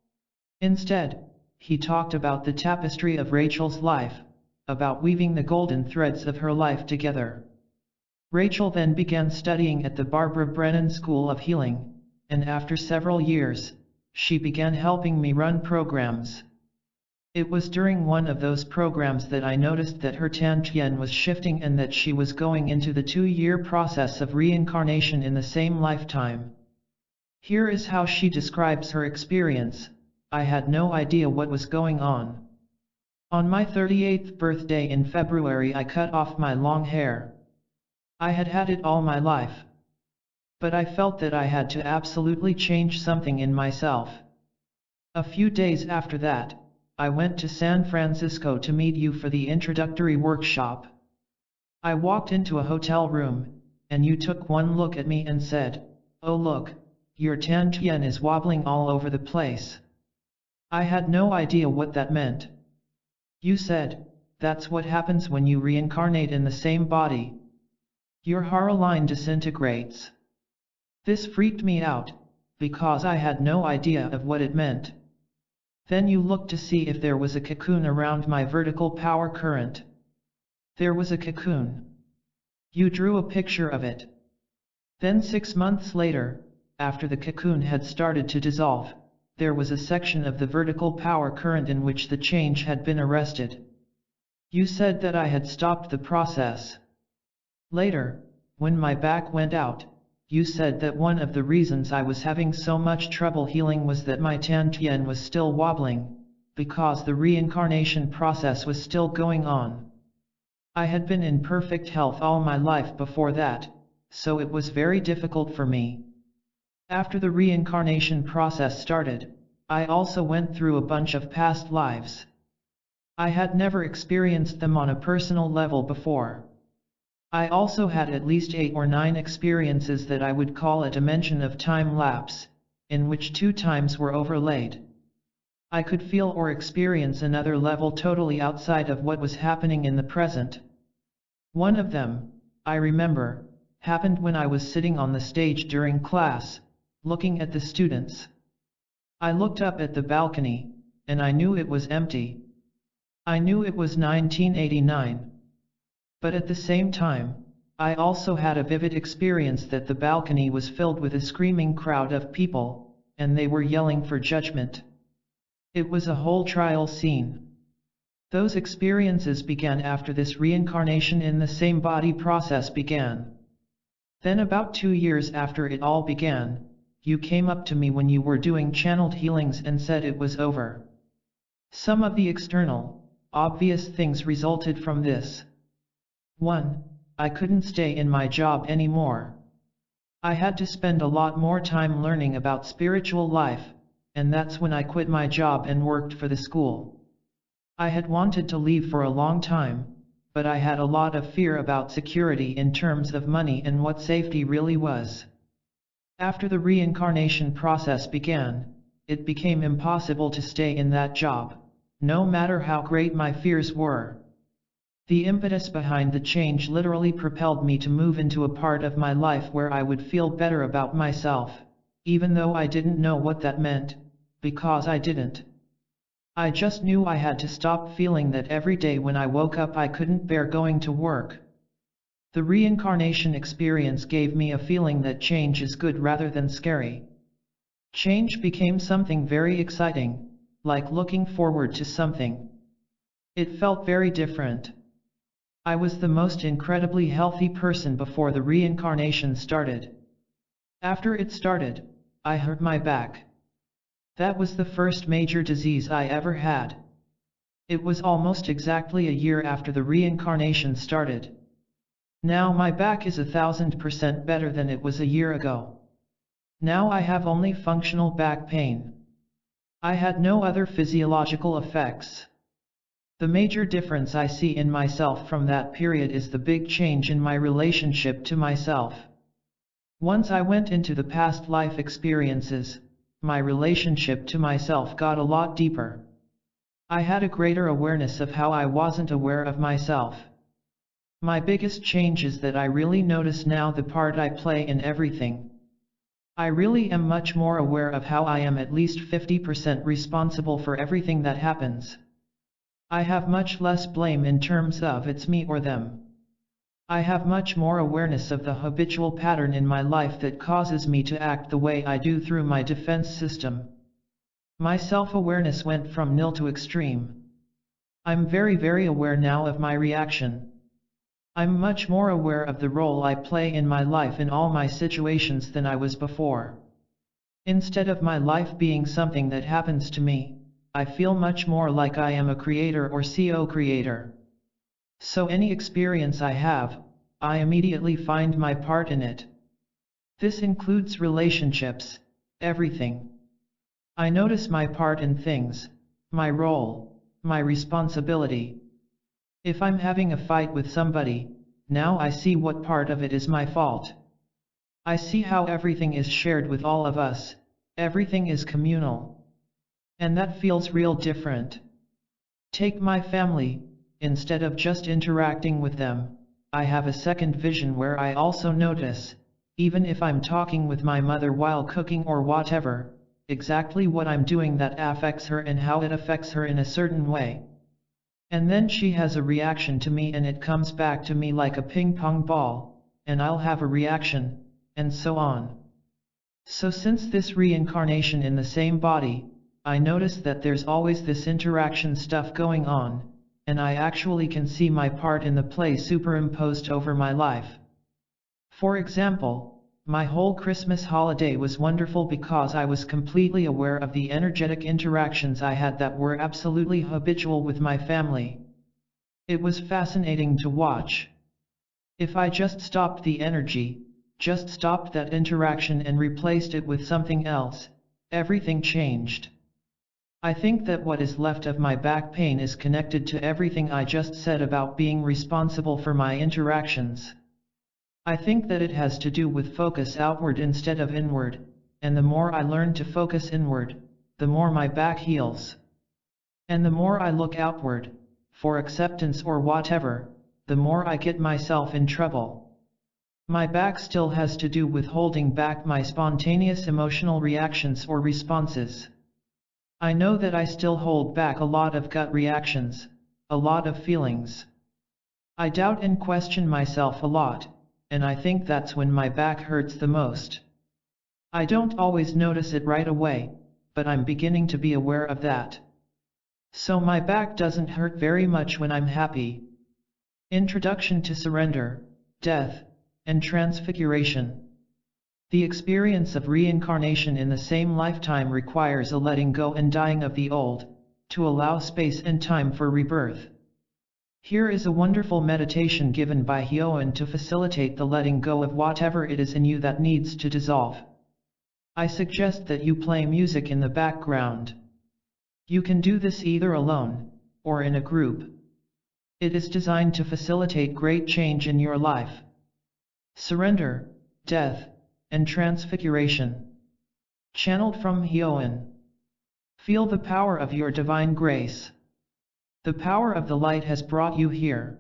Instead, he talked about the tapestry of Rachel's life, about weaving the golden threads of her life together. Rachel then began studying at the Barbara Brennan School of Healing, and after several years, she began helping me run programs. It was during one of those programs that I noticed that her Tian was shifting and that she was going into the 2-year process of reincarnation in the same lifetime. Here is how she describes her experience. I had no idea what was going on. On my 38th birthday in February, I cut off my long hair. I had had it all my life. But I felt that I had to absolutely change something in myself. A few days after that, I went to San Francisco to meet you for the introductory workshop. I walked into a hotel room, and you took one look at me and said, "Oh look, your Tian is wobbling all over the place." I had no idea what that meant. You said, "That's what happens when you reincarnate in the same body. Your hara line disintegrates." This freaked me out, because I had no idea of what it meant. Then you looked to see if there was a cocoon around my vertical power current. There was a cocoon. You drew a picture of it. Then 6 months later, after the cocoon had started to dissolve, there was a section of the vertical power current in which the change had been arrested. You said that I had stopped the process. Later, when my back went out, you said that one of the reasons I was having so much trouble healing was that my Tian was still wobbling, because the reincarnation process was still going on. I had been in perfect health all my life before that, so it was very difficult for me. After the reincarnation process started, I also went through a bunch of past lives. I had never experienced them on a personal level before. I also had at least 8 or 9 experiences that I would call a dimension of time lapse, in which 2 times were overlaid. I could feel or experience another level totally outside of what was happening in the present. One of them, I remember, happened when I was sitting on the stage during class, looking at the students. I looked up at the balcony, and I knew it was empty. I knew it was 1989. But at the same time, I also had a vivid experience that the balcony was filled with a screaming crowd of people, and they were yelling for judgment. It was a whole trial scene. Those experiences began after this reincarnation in the same body process began. Then about 2 years after it all began, you came up to me when you were doing channeled healings and said it was over. Some of the external, obvious things resulted from this. 1. I couldn't stay in my job anymore. I had to spend a lot more time learning about spiritual life, and that's when I quit my job and worked for the school. I had wanted to leave for a long time, but I had a lot of fear about security in terms of money and what safety really was. After the reincarnation process began, it became impossible to stay in that job, no matter how great my fears were. The impetus behind the change literally propelled me to move into a part of my life where I would feel better about myself, even though I didn't know what that meant, because I didn't. I just knew I had to stop feeling that every day when I woke up I couldn't bear going to work. The reincarnation experience gave me a feeling that change is good rather than scary. Change became something very exciting, like looking forward to something. It felt very different. I was the most incredibly healthy person before the reincarnation started. After it started, I hurt my back. That was the first major disease I ever had. It was almost exactly a year after the reincarnation started. Now my back is 1000% better than it was a year ago. Now I have only functional back pain. I had no other physiological effects. The major difference I see in myself from that period is the big change in my relationship to myself. Once I went into the past life experiences, my relationship to myself got a lot deeper. I had a greater awareness of how I wasn't aware of myself. My biggest change is that I really notice now the part I play in everything. I really am much more aware of how I am at least 50% responsible for everything that happens. I have much less blame in terms of it's me or them. I have much more awareness of the habitual pattern in my life that causes me to act the way I do through my defense system. My self-awareness went from nil to extreme. I'm very aware now of my reaction. I'm much more aware of the role I play in my life in all my situations than I was before. Instead of my life being something that happens to me, I feel much more like I am a creator or co-creator. So any experience I have, I immediately find my part in it. This includes relationships, everything. I notice my part in things, my role, my responsibility. If I'm having a fight with somebody, now I see what part of it is my fault. I see how everything is shared with all of us, everything is communal. And that feels real different. Take my family, instead of just interacting with them, I have a second vision where I also notice, even if I'm talking with my mother while cooking or whatever, exactly what I'm doing that affects her and how it affects her in a certain way. And then she has a reaction to me and it comes back to me like a ping pong ball, and I'll have a reaction, and so on. So since this reincarnation in the same body, I notice that there's always this interaction stuff going on, and I actually can see my part in the play superimposed over my life. For example, my whole Christmas holiday was wonderful because I was completely aware of the energetic interactions I had that were absolutely habitual with my family. It was fascinating to watch. If I just stopped the energy, just stopped that interaction and replaced it with something else, everything changed. I think that what is left of my back pain is connected to everything I just said about being responsible for my interactions. I think that it has to do with focus outward instead of inward, and the more I learn to focus inward, the more my back heals. And the more I look outward, for acceptance or whatever, the more I get myself in trouble. My back still has to do with holding back my spontaneous emotional reactions or responses. I know that I still hold back a lot of gut reactions, a lot of feelings. I doubt and question myself a lot, and I think that's when my back hurts the most. I don't always notice it right away, but I'm beginning to be aware of that. So my back doesn't hurt very much when I'm happy. Introduction to Surrender, Death, and Transfiguration. The experience of reincarnation in the same lifetime requires a letting go and dying of the old, to allow space and time for rebirth. Here is a wonderful meditation given by Hyoen to facilitate the letting go of whatever it is in you that needs to dissolve. I suggest that you play music in the background. You can do this either alone, or in a group. It is designed to facilitate great change in your life. Surrender, Death, and Transfiguration. Channeled from Hyoen. Feel the power of your divine grace. The power of the light has brought you here.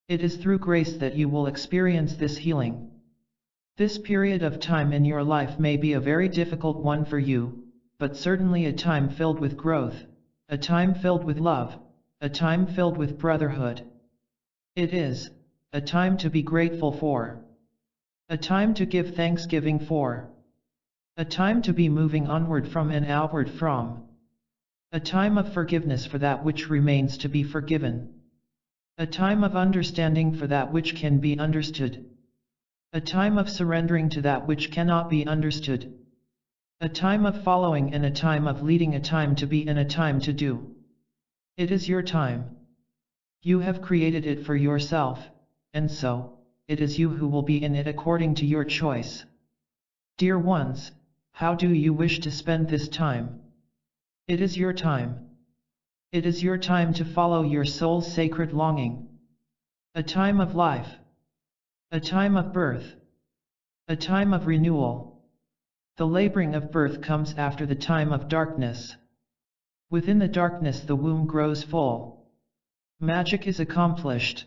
It is through grace that you will experience this healing. This period of time in your life may be a very difficult one for you, but certainly a time filled with growth, a time filled with love, a time filled with brotherhood. It is a time to be grateful for. A time to give thanksgiving for. A time to be moving onward from and outward from. A time of forgiveness for that which remains to be forgiven. A time of understanding for that which can be understood. A time of surrendering to that which cannot be understood. A time of following and a time of leading, a time to be and a time to do. It is your time. You have created it for yourself, and so, it is you who will be in it according to your choice. Dear ones, how do you wish to spend this time? It is your time. It is your time to follow your soul's sacred longing. A time of life. A time of birth. A time of renewal. The laboring of birth comes after the time of darkness. Within the darkness the womb grows full. Magic is accomplished.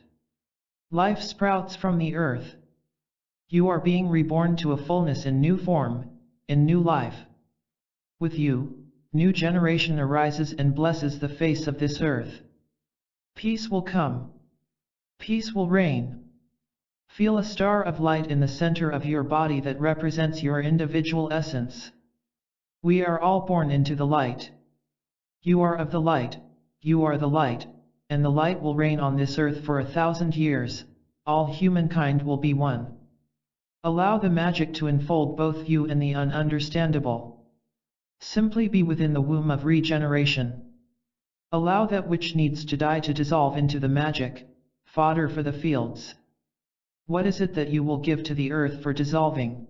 Life sprouts from the earth. You are being reborn to a fullness in new form, in new life. With you, new generation arises and blesses the face of this earth. Peace will come. Peace will reign. Feel a star of light in the center of your body that represents your individual essence. We are all born into the light. You are of the light, you are the light, and the light will reign on this earth for 1,000 years, all humankind will be one. Allow the magic to enfold both you and the ununderstandable. Simply be within the womb of regeneration. Allow that which needs to die to dissolve into the magic, fodder for the fields. What is it that you will give to the earth for dissolving?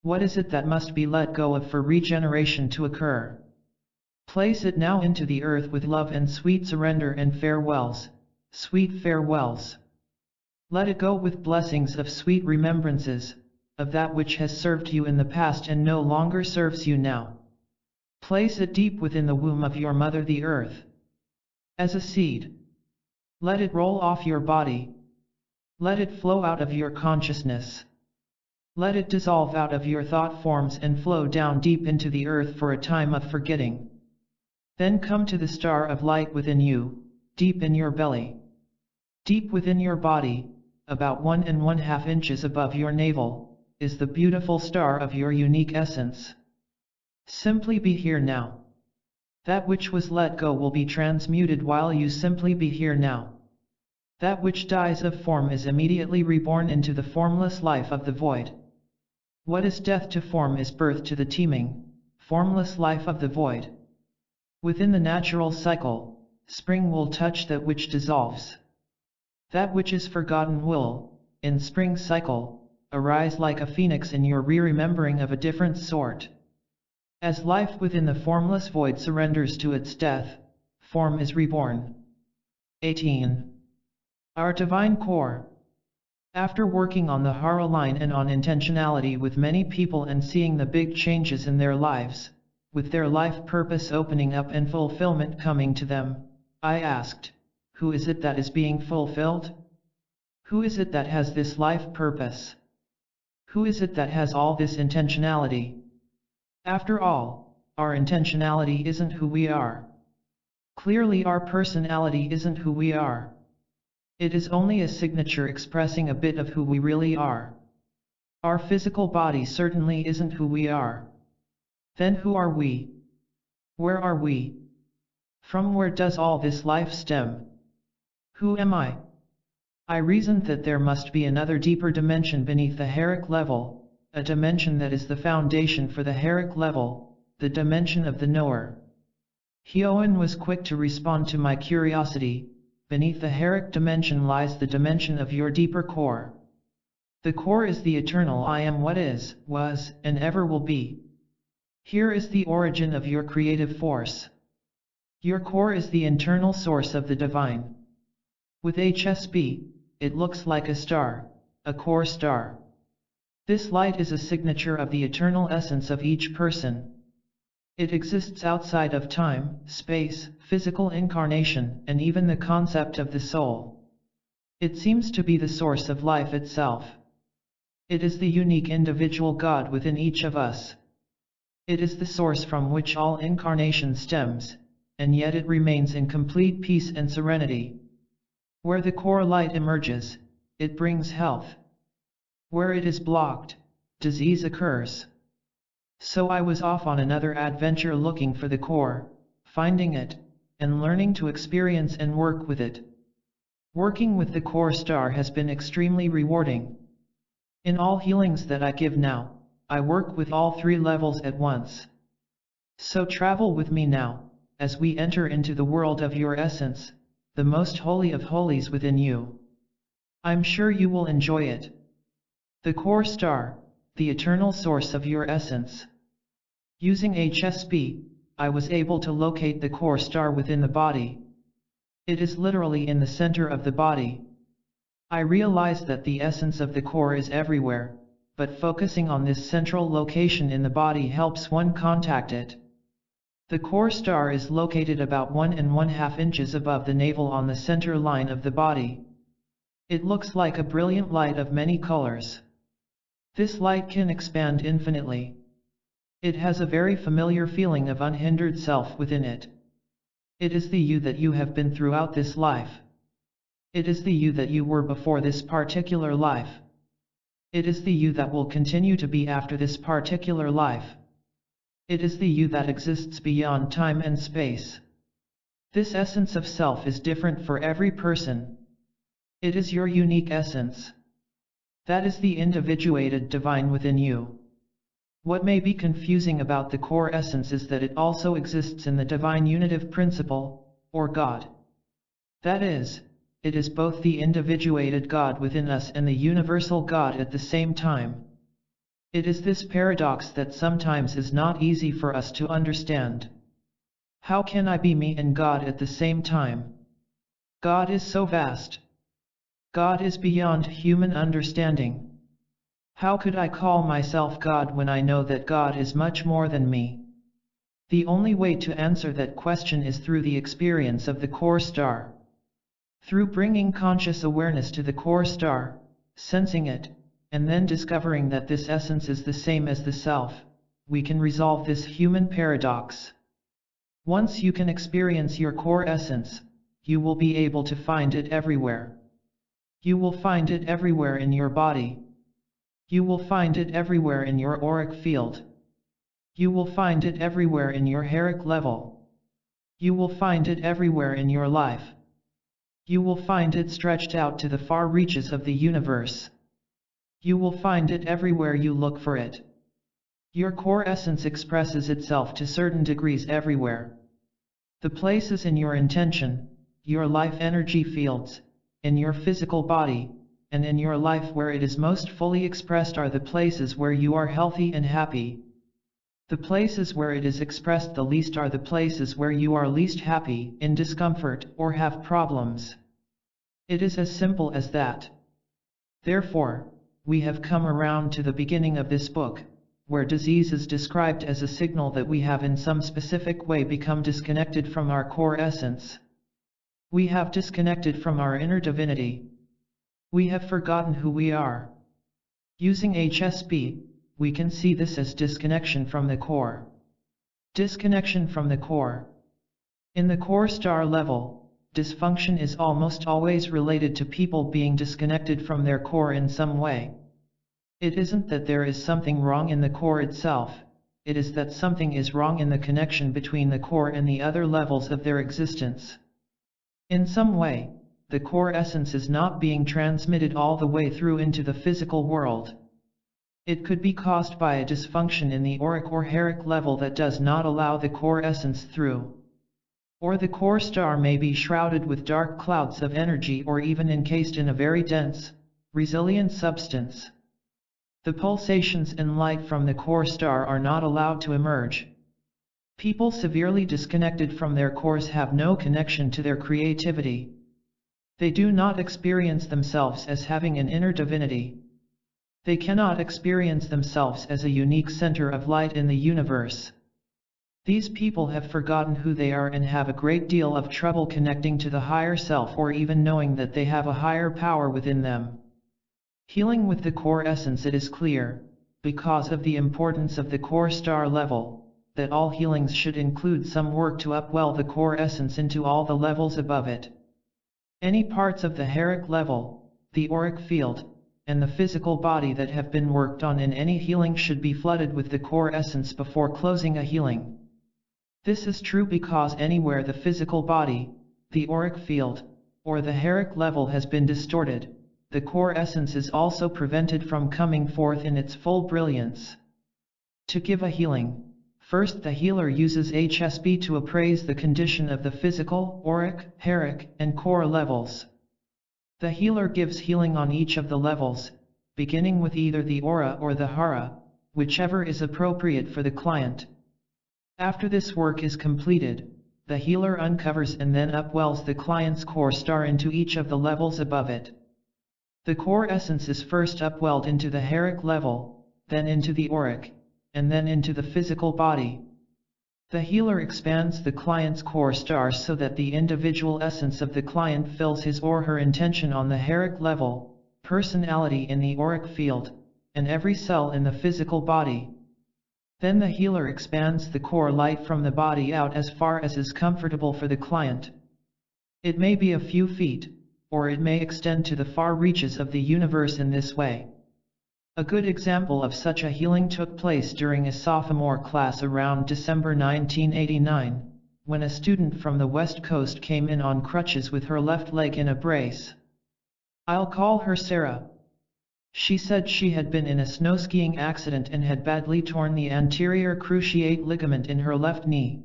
What is it that must be let go of for regeneration to occur? Place it now into the earth with love and sweet surrender and farewells, sweet farewells. Let it go with blessings of sweet remembrances, of that which has served you in the past and no longer serves you now. Place it deep within the womb of your mother the earth. As a seed. Let it roll off your body. Let it flow out of your consciousness. Let it dissolve out of your thought forms and flow down deep into the earth for a time of forgetting. Then come to the star of light within you, deep in your belly. Deep within your body, about 1½ inches above your navel, is the beautiful star of your unique essence. Simply be here now. That which was let go will be transmuted while you simply be here now. That which dies of form is immediately reborn into the formless life of the void. What is death to form is birth to the teeming, formless life of the void. Within the natural cycle, spring will touch that which dissolves. That which is forgotten will, in spring cycle, arise like a phoenix in your re-remembering of a different sort. As life within the formless void surrenders to its death, form is reborn. 18. Our Divine Core. After working on the Hara line and on intentionality with many people and seeing the big changes in their lives, with their life purpose opening up and fulfillment coming to them, I asked, who is it that is being fulfilled? Who is it that has this life purpose? Who is it that has all this intentionality? After all, our intentionality isn't who we are. Clearly our personality isn't who we are. It is only a signature expressing a bit of who we really are. Our physical body certainly isn't who we are. Then who are we? Where are we? From where does all this life stem? Who am I? I reasoned that there must be another deeper dimension beneath the Heric level, a dimension that is the foundation for the Heric level, the dimension of the knower. Hyoen was quick to respond to my curiosity. Beneath the Heric dimension lies the dimension of your deeper core. The core is the eternal I am, what is, was, and ever will be. Here is the origin of your creative force. Your core is the internal source of the divine. With HSP, it looks like a star, a core star. This light is a signature of the eternal essence of each person. It exists outside of time, space, physical incarnation, and even the concept of the soul. It seems to be the source of life itself. It is the unique individual God within each of us. It is the source from which all incarnation stems, and yet it remains in complete peace and serenity. Where the core light emerges, it brings health. Where it is blocked, disease occurs. So I was off on another adventure looking for the core, finding it, and learning to experience and work with it. Working with the core star has been extremely rewarding. In all healings that I give now, I work with all 3 levels at once. So travel with me now, as we enter into the world of your essence, the most holy of holies within you. I'm sure you will enjoy it. The core star, the eternal source of your essence. Using HSP, I was able to locate the core star within the body. It is literally in the center of the body. I realized that the essence of the core is everywhere, but focusing on this central location in the body helps one contact it. The core star is located about 1½ inches above the navel on the center line of the body. It looks like a brilliant light of many colors. This light can expand infinitely. It has a very familiar feeling of unhindered self within it. It is the you that you have been throughout this life. It is the you that you were before this particular life. It is the you that will continue to be after this particular life. It is the you that exists beyond time and space. This essence of self is different for every person. It is your unique essence. That is the individuated divine within you. What may be confusing about the core essence is that it also exists in the divine unitive principle, or God. That is, it is both the individuated God within us and the universal God at the same time. It is this paradox that sometimes is not easy for us to understand. How can I be me and God at the same time? God is so vast. God is beyond human understanding. How could I call myself God when I know that God is much more than me? The only way to answer that question is through the experience of the core star. Through bringing conscious awareness to the core star, sensing it, and then discovering that this essence is the same as the self, we can resolve this human paradox. Once you can experience your core essence, you will be able to find it everywhere. You will find it everywhere in your body. You will find it everywhere in your auric field. You will find it everywhere in your heric level. You will find it everywhere in your life. You will find it stretched out to the far reaches of the universe. You will find it everywhere you look for it. Your core essence expresses itself to certain degrees everywhere. The places in your intention, your life energy fields, in your physical body, and in your life where it is most fully expressed are the places where you are healthy and happy. The places where it is expressed the least are the places where you are least happy, in discomfort, or have problems. It is as simple as that. Therefore, we have come around to the beginning of this book, where disease is described as a signal that we have in some specific way become disconnected from our core essence. We have disconnected from our inner divinity. We have forgotten who we are. Using HSP, we can see this as disconnection from the core. Disconnection from the core. In the core star level, dysfunction is almost always related to people being disconnected from their core in some way. It isn't that there is something wrong in the core itself, it is that something is wrong in the connection between the core and the other levels of their existence. In some way, the core essence is not being transmitted all the way through into the physical world. It could be caused by a dysfunction in the auric or heric level that does not allow the core essence through. Or the core star may be shrouded with dark clouds of energy or even encased in a very dense, resilient substance. The pulsations and light from the core star are not allowed to emerge. People severely disconnected from their cores have no connection to their creativity. They do not experience themselves as having an inner divinity. They cannot experience themselves as a unique center of light in the universe. These people have forgotten who they are and have a great deal of trouble connecting to the higher self or even knowing that they have a higher power within them. Healing with the core essence, it is clear, because of the importance of the core star level, that all healings should include some work to upwell the core essence into all the levels above it. Any parts of the heric level, the auric field, and the physical body that have been worked on in any healing should be flooded with the core essence before closing a healing. This is true because anywhere the physical body, the auric field, or the heric level has been distorted, the core essence is also prevented from coming forth in its full brilliance. To give a healing, first the healer uses HSP to appraise the condition of the physical, auric, heric, and core levels. The healer gives healing on each of the levels, beginning with either the aura or the hara, whichever is appropriate for the client. After this work is completed, the healer uncovers and then upwells the client's core star into each of the levels above it. The core essence is first upwelled into the heric level, then into the auric, and then into the physical body. The healer expands the client's core star so that the individual essence of the client fills his or her intention on the heric level, personality in the auric field, and every cell in the physical body. Then the healer expands the core light from the body out as far as is comfortable for the client. It may be a few feet, or it may extend to the far reaches of the universe in this way. A good example of such a healing took place during a sophomore class around December 1989, when a student from the West Coast came in on crutches with her left leg in a brace. I'll call her Sarah. She said she had been in a snow skiing accident and had badly torn the anterior cruciate ligament in her left knee.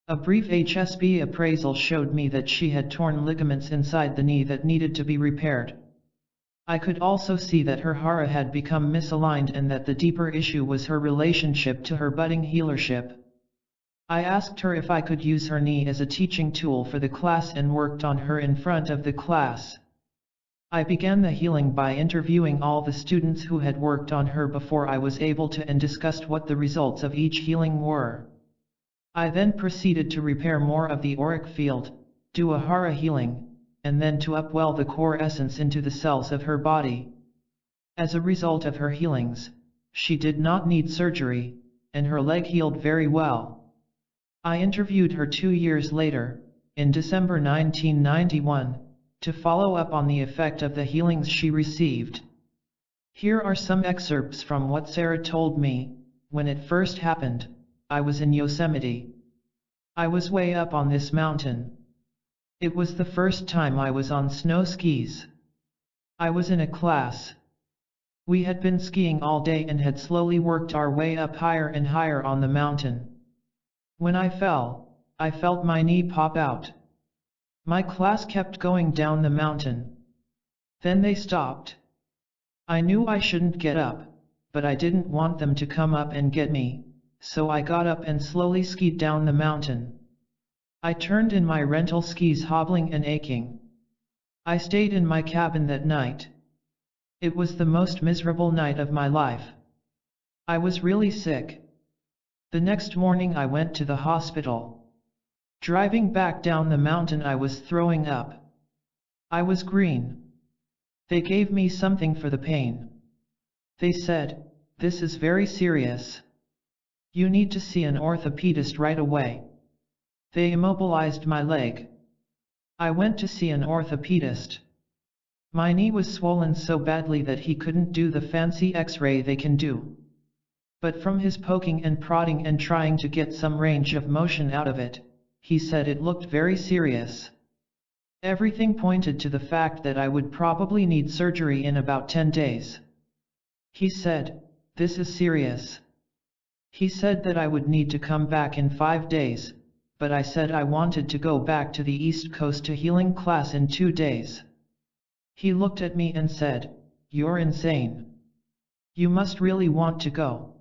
A brief HSP appraisal showed me that she had torn ligaments inside the knee that needed to be repaired. I could also see that her hara had become misaligned and that the deeper issue was her relationship to her budding healership. I asked her if I could use her knee as a teaching tool for the class and worked on her in front of the class. I began the healing by interviewing all the students who had worked on her before I was able to and discussed what the results of each healing were. I then proceeded to repair more of the auric field, do a hara healing, and then to upwell the core essence into the cells of her body. As a result of her healings, she did not need surgery, and her leg healed very well. I interviewed her 2 years later, in December 1991, to follow up on the effect of the healings she received. Here are some excerpts from what Sarah told me. When it first happened, I was in Yosemite. I was way up on this mountain. It was the first time I was on snow skis. I was in a class. We had been skiing all day and had slowly worked our way up higher and higher on the mountain. When I fell, I felt my knee pop out. My class kept going down the mountain. Then they stopped. I knew I shouldn't get up, but I didn't want them to come up and get me, so I got up and slowly skied down the mountain. I turned in my rental skis hobbling and aching. I stayed in my cabin that night. It was the most miserable night of my life. I was really sick. The next morning I went to the hospital. Driving back down the mountain I was throwing up. I was green. They gave me something for the pain. They said, "This is very serious. You need to see an orthopedist right away." They immobilized my leg. I went to see an orthopedist. My knee was swollen so badly that he couldn't do the fancy X-ray they can do. But from his poking and prodding and trying to get some range of motion out of it, he said it looked very serious. Everything pointed to the fact that I would probably need surgery in about 10 days. He said, "This is serious." He said that I would need to come back in 5 days, but I said I wanted to go back to the East Coast to healing class in 2 days. He looked at me and said, "You're insane. You must really want to go.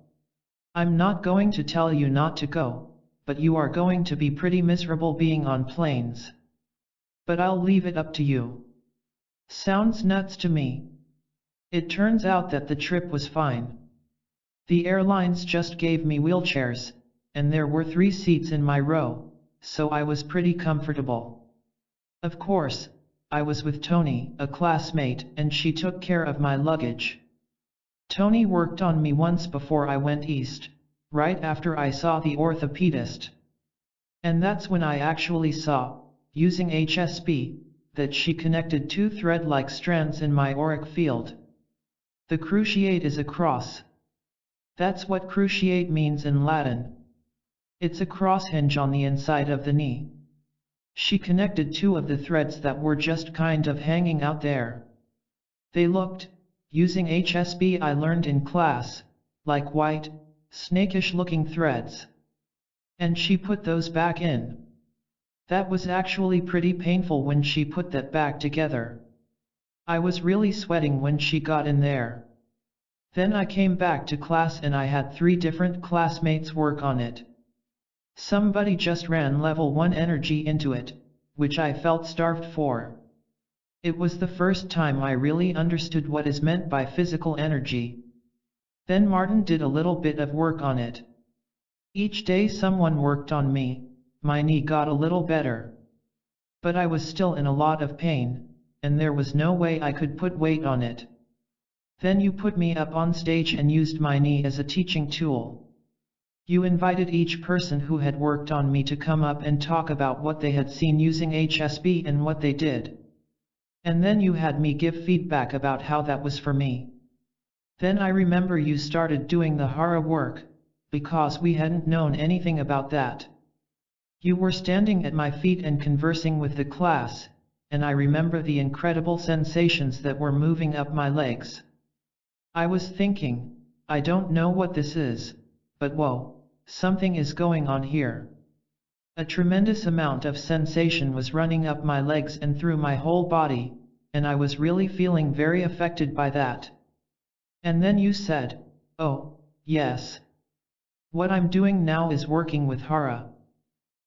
I'm not going to tell you not to go, but you are going to be pretty miserable being on planes. But I'll leave it up to you." Sounds nuts to me. It turns out that the trip was fine. The airlines just gave me wheelchairs, and there were 3 seats in my row, so I was pretty comfortable. Of course, I was with Tony, a classmate, and she took care of my luggage. Tony worked on me once before I went east, right after I saw the orthopedist. And that's when I actually saw, using HSP, that she connected 2 thread-like strands in my auric field. The cruciate is a cross. That's what cruciate means in Latin. It's a cross hinge on the inside of the knee. She connected 2 of the threads that were just kind of hanging out there. They looked, using HSP I learned in class, like white, snakish-looking threads. And she put those back in. That was actually pretty painful when she put that back together. I was really sweating when she got in there. Then I came back to class and I had 3 different classmates work on it. Somebody just ran level 1 energy into it, which I felt starved for. It was the first time I really understood what is meant by physical energy. Then Martin did a little bit of work on it. Each day someone worked on me, my knee got a little better. But I was still in a lot of pain, and there was no way I could put weight on it. Then you put me up on stage and used my knee as a teaching tool. You invited each person who had worked on me to come up and talk about what they had seen using HSP and what they did. And then you had me give feedback about how that was for me. Then I remember you started doing the Hara work, because we hadn't known anything about that. You were standing at my feet and conversing with the class, and I remember the incredible sensations that were moving up my legs. I was thinking, I don't know what this is, but whoa. Something is going on here. A tremendous amount of sensation was running up my legs and through my whole body, and I was really feeling very affected by that. And then you said, oh, yes. What I'm doing now is working with Hara.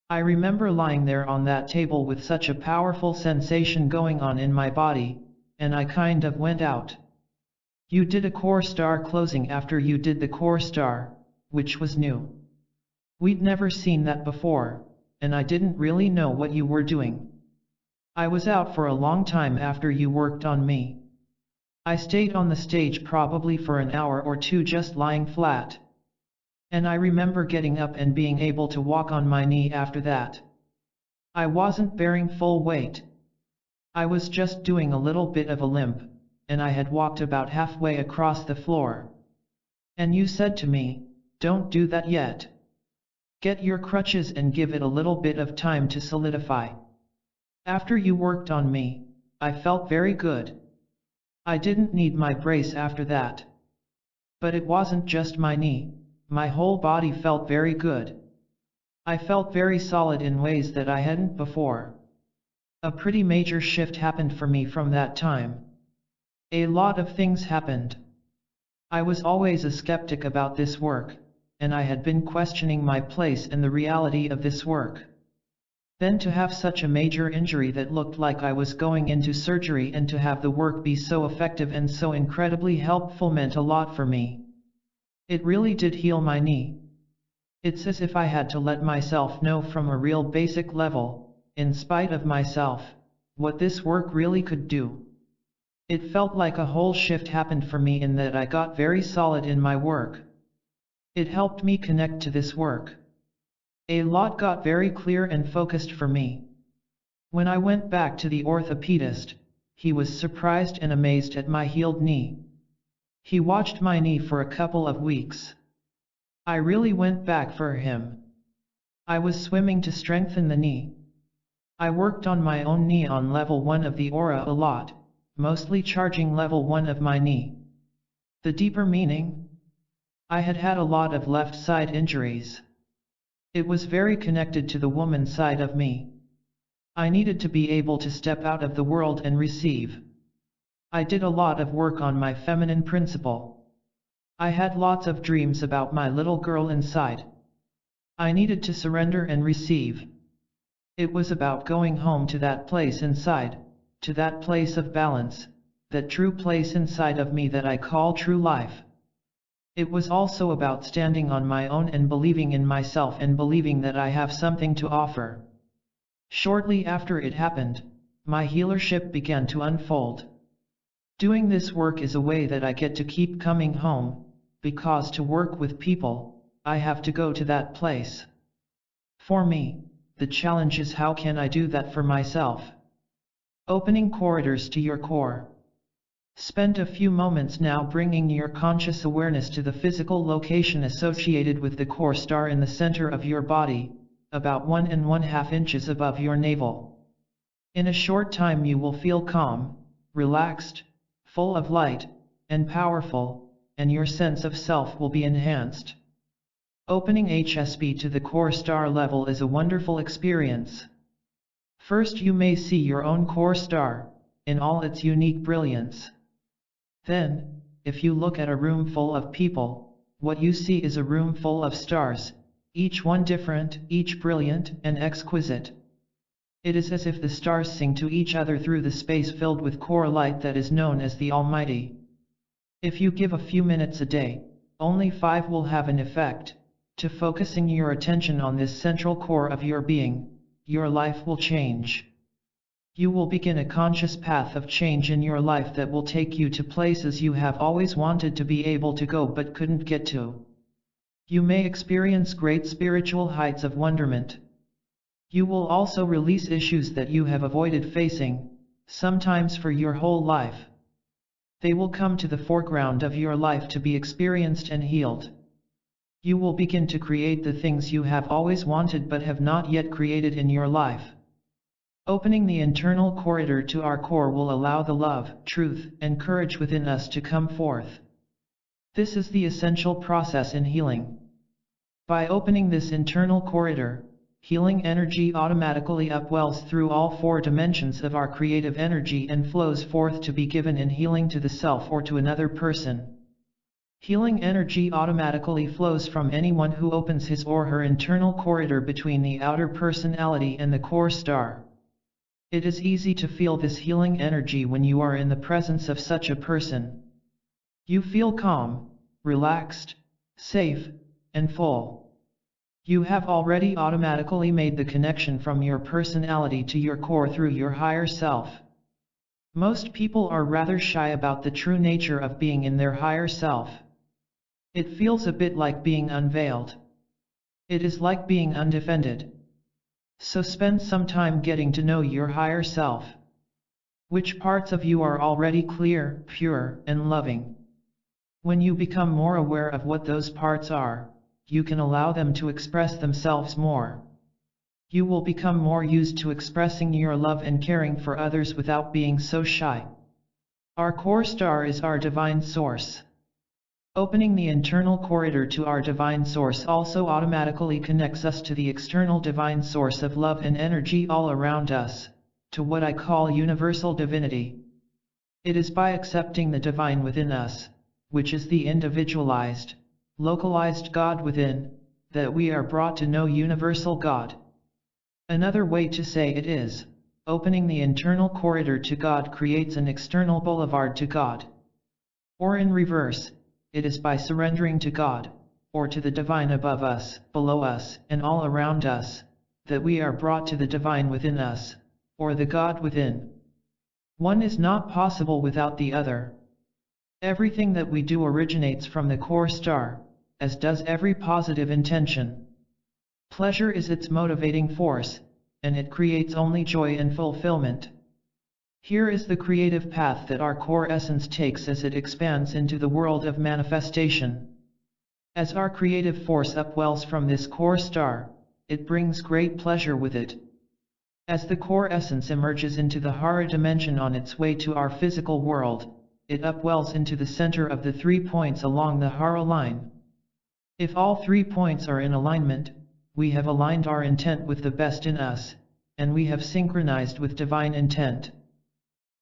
I remember lying there on that table with such a powerful sensation going on in my body, and I kind of went out. You did a core star closing after you did the core star, which was new. We'd never seen that before, and I didn't really know what you were doing. I was out for a long time after you worked on me. I stayed on the stage probably for an hour or two just lying flat. And I remember getting up and being able to walk on my knee after that. I wasn't bearing full weight. I was just doing a little bit of a limp, and I had walked about halfway across the floor. And you said to me, don't do that yet. Get your crutches and give it a little bit of time to solidify. After you worked on me, I felt very good. I didn't need my brace after that. But it wasn't just my knee, my whole body felt very good. I felt very solid in ways that I hadn't before. A pretty major shift happened for me from that time. A lot of things happened. I was always a skeptic about this work, and I had been questioning my place and the reality of this work. Then to have such a major injury that looked like I was going into surgery and to have the work be so effective and so incredibly helpful meant a lot for me. It really did heal my knee. It's as if I had to let myself know from a real basic level, in spite of myself, what this work really could do. It felt like a whole shift happened for me in that I got very solid in my work. It helped me connect to this work. A lot got very clear and focused for me. When I went back to the orthopedist, he was surprised and amazed at my healed knee. He watched my knee for a couple of weeks. I really went back for him. I was swimming to strengthen the knee. I worked on my own knee on level 1 of the aura a lot, mostly charging level 1 of my knee. The deeper meaning? I had had a lot of left side injuries. It was very connected to the woman side of me. I needed to be able to step out of the world and receive. I did a lot of work on my feminine principle. I had lots of dreams about my little girl inside. I needed to surrender and receive. It was about going home to that place inside, to that place of balance, that true place inside of me that I call true life. It was also about standing on my own and believing in myself and believing that I have something to offer. Shortly after it happened, my healership began to unfold. Doing this work is a way that I get to keep coming home, because to work with people, I have to go to that place. For me, the challenge is how can I do that for myself? Opening corridors to your core. Spend a few moments now bringing your conscious awareness to the physical location associated with the core star in the center of your body, about 1½ inches above your navel. In a short time you will feel calm, relaxed, full of light, and powerful, and your sense of self will be enhanced. Opening HSP to the core star level is a wonderful experience. First you may see your own core star, in all its unique brilliance. Then, if you look at a room full of people, what you see is a room full of stars, each one different, each brilliant and exquisite. It is as if the stars sing to each other through the space filled with core light that is known as the Almighty. If you give a few minutes a day, only 5 will have an effect, to focusing your attention on this central core of your being, your life will change. You will begin a conscious path of change in your life that will take you to places you have always wanted to be able to go but couldn't get to. You may experience great spiritual heights of wonderment. You will also release issues that you have avoided facing, sometimes for your whole life. They will come to the foreground of your life to be experienced and healed. You will begin to create the things you have always wanted but have not yet created in your life. Opening the internal corridor to our core will allow the love, truth, and courage within us to come forth. This is the essential process in healing. By opening this internal corridor, healing energy automatically upwells through all four dimensions of our creative energy and flows forth to be given in healing to the self or to another person. Healing energy automatically flows from anyone who opens his or her internal corridor between the outer personality and the core star. It is easy to feel this healing energy when you are in the presence of such a person. You feel calm, relaxed, safe, and full. You have already automatically made the connection from your personality to your core through your higher self. Most people are rather shy about the true nature of being in their higher self. It feels a bit like being unveiled. It is like being undefended. So spend some time getting to know your higher self. Which parts of you are already clear, pure, and loving? When you become more aware of what those parts are, you can allow them to express themselves more. You will become more used to expressing your love and caring for others without being so shy. Our core star is our divine source. Opening the internal corridor to our divine source also automatically connects us to the external divine source of love and energy all around us, to what I call universal divinity. It is by accepting the divine within us, which is the individualized, localized God within, that we are brought to know universal God. Another way to say it is, opening the internal corridor to God creates an external boulevard to God. Or in reverse, it is by surrendering to God, or to the divine above us, below us, and all around us, that we are brought to the divine within us, or the God within. One is not possible without the other. Everything that we do originates from the core star, as does every positive intention. Pleasure is its motivating force, and it creates only joy and fulfillment. Here is the creative path that our core essence takes as it expands into the world of manifestation. As our creative force upwells from this core star, it brings great pleasure with it. As the core essence emerges into the Hara dimension on its way to our physical world, it upwells into the center of the 3 points along the Hara line. If all 3 points are in alignment, we have aligned our intent with the best in us, and we have synchronized with divine intent.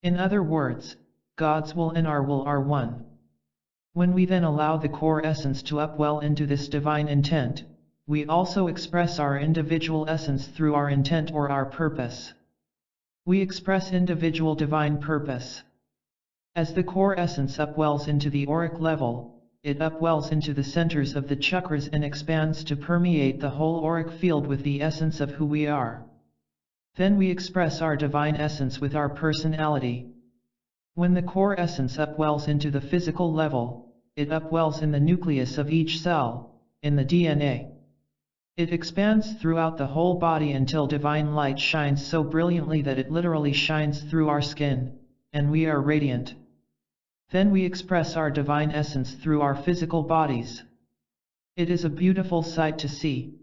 In other words, God's will and our will are one. When we then allow the core essence to upwell into this divine intent, we also express our individual essence through our intent or our purpose. We express individual divine purpose. As the core essence upwells into the auric level, it upwells into the centers of the chakras and expands to permeate the whole auric field with the essence of who we are. Then we express our divine essence with our personality. When the core essence upwells into the physical level, it upwells in the nucleus of each cell, in the DNA. It expands throughout the whole body until divine light shines so brilliantly that it literally shines through our skin, and we are radiant. Then we express our divine essence through our physical bodies. It is a beautiful sight to see.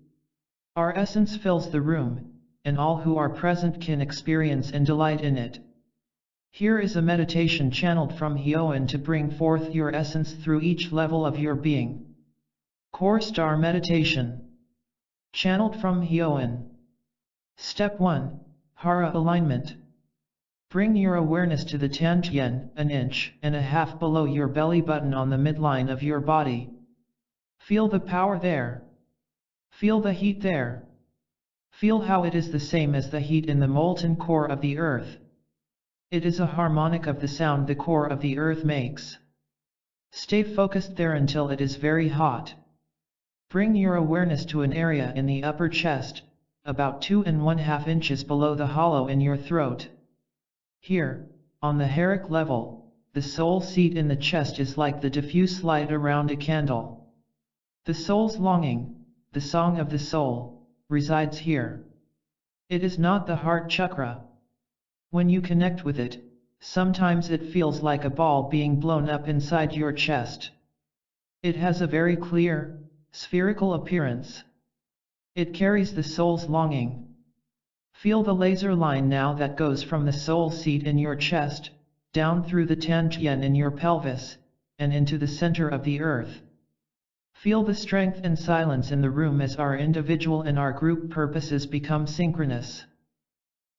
Our essence fills the room, and all who are present can experience and delight in it. Here is a meditation channeled from Hyoan to bring forth your essence through each level of your being. Core Star Meditation. Channeled from Hyoan. Step 1. Hara Alignment. Bring your awareness to the Tantien, 1.5 inches below your belly button on the midline of your body. Feel the power there. Feel the heat there. Feel how it is the same as the heat in the molten core of the earth. It is a harmonic of the sound the core of the earth makes. Stay focused there until it is very hot. Bring your awareness to an area in the upper chest, about 2.5 inches below the hollow in your throat. Here, on the heric level, the soul seat in the chest is like the diffuse light around a candle. The soul's longing, the song of the soul, resides here. It is not the heart chakra. When you connect with it, sometimes it feels like a ball being blown up inside your chest. It has a very clear, spherical appearance. It carries the soul's longing. Feel the laser line now that goes from the soul seat in your chest, down through the Tian in your pelvis, and into the center of the earth. Feel the strength and silence in the room as our individual and our group purposes become synchronous.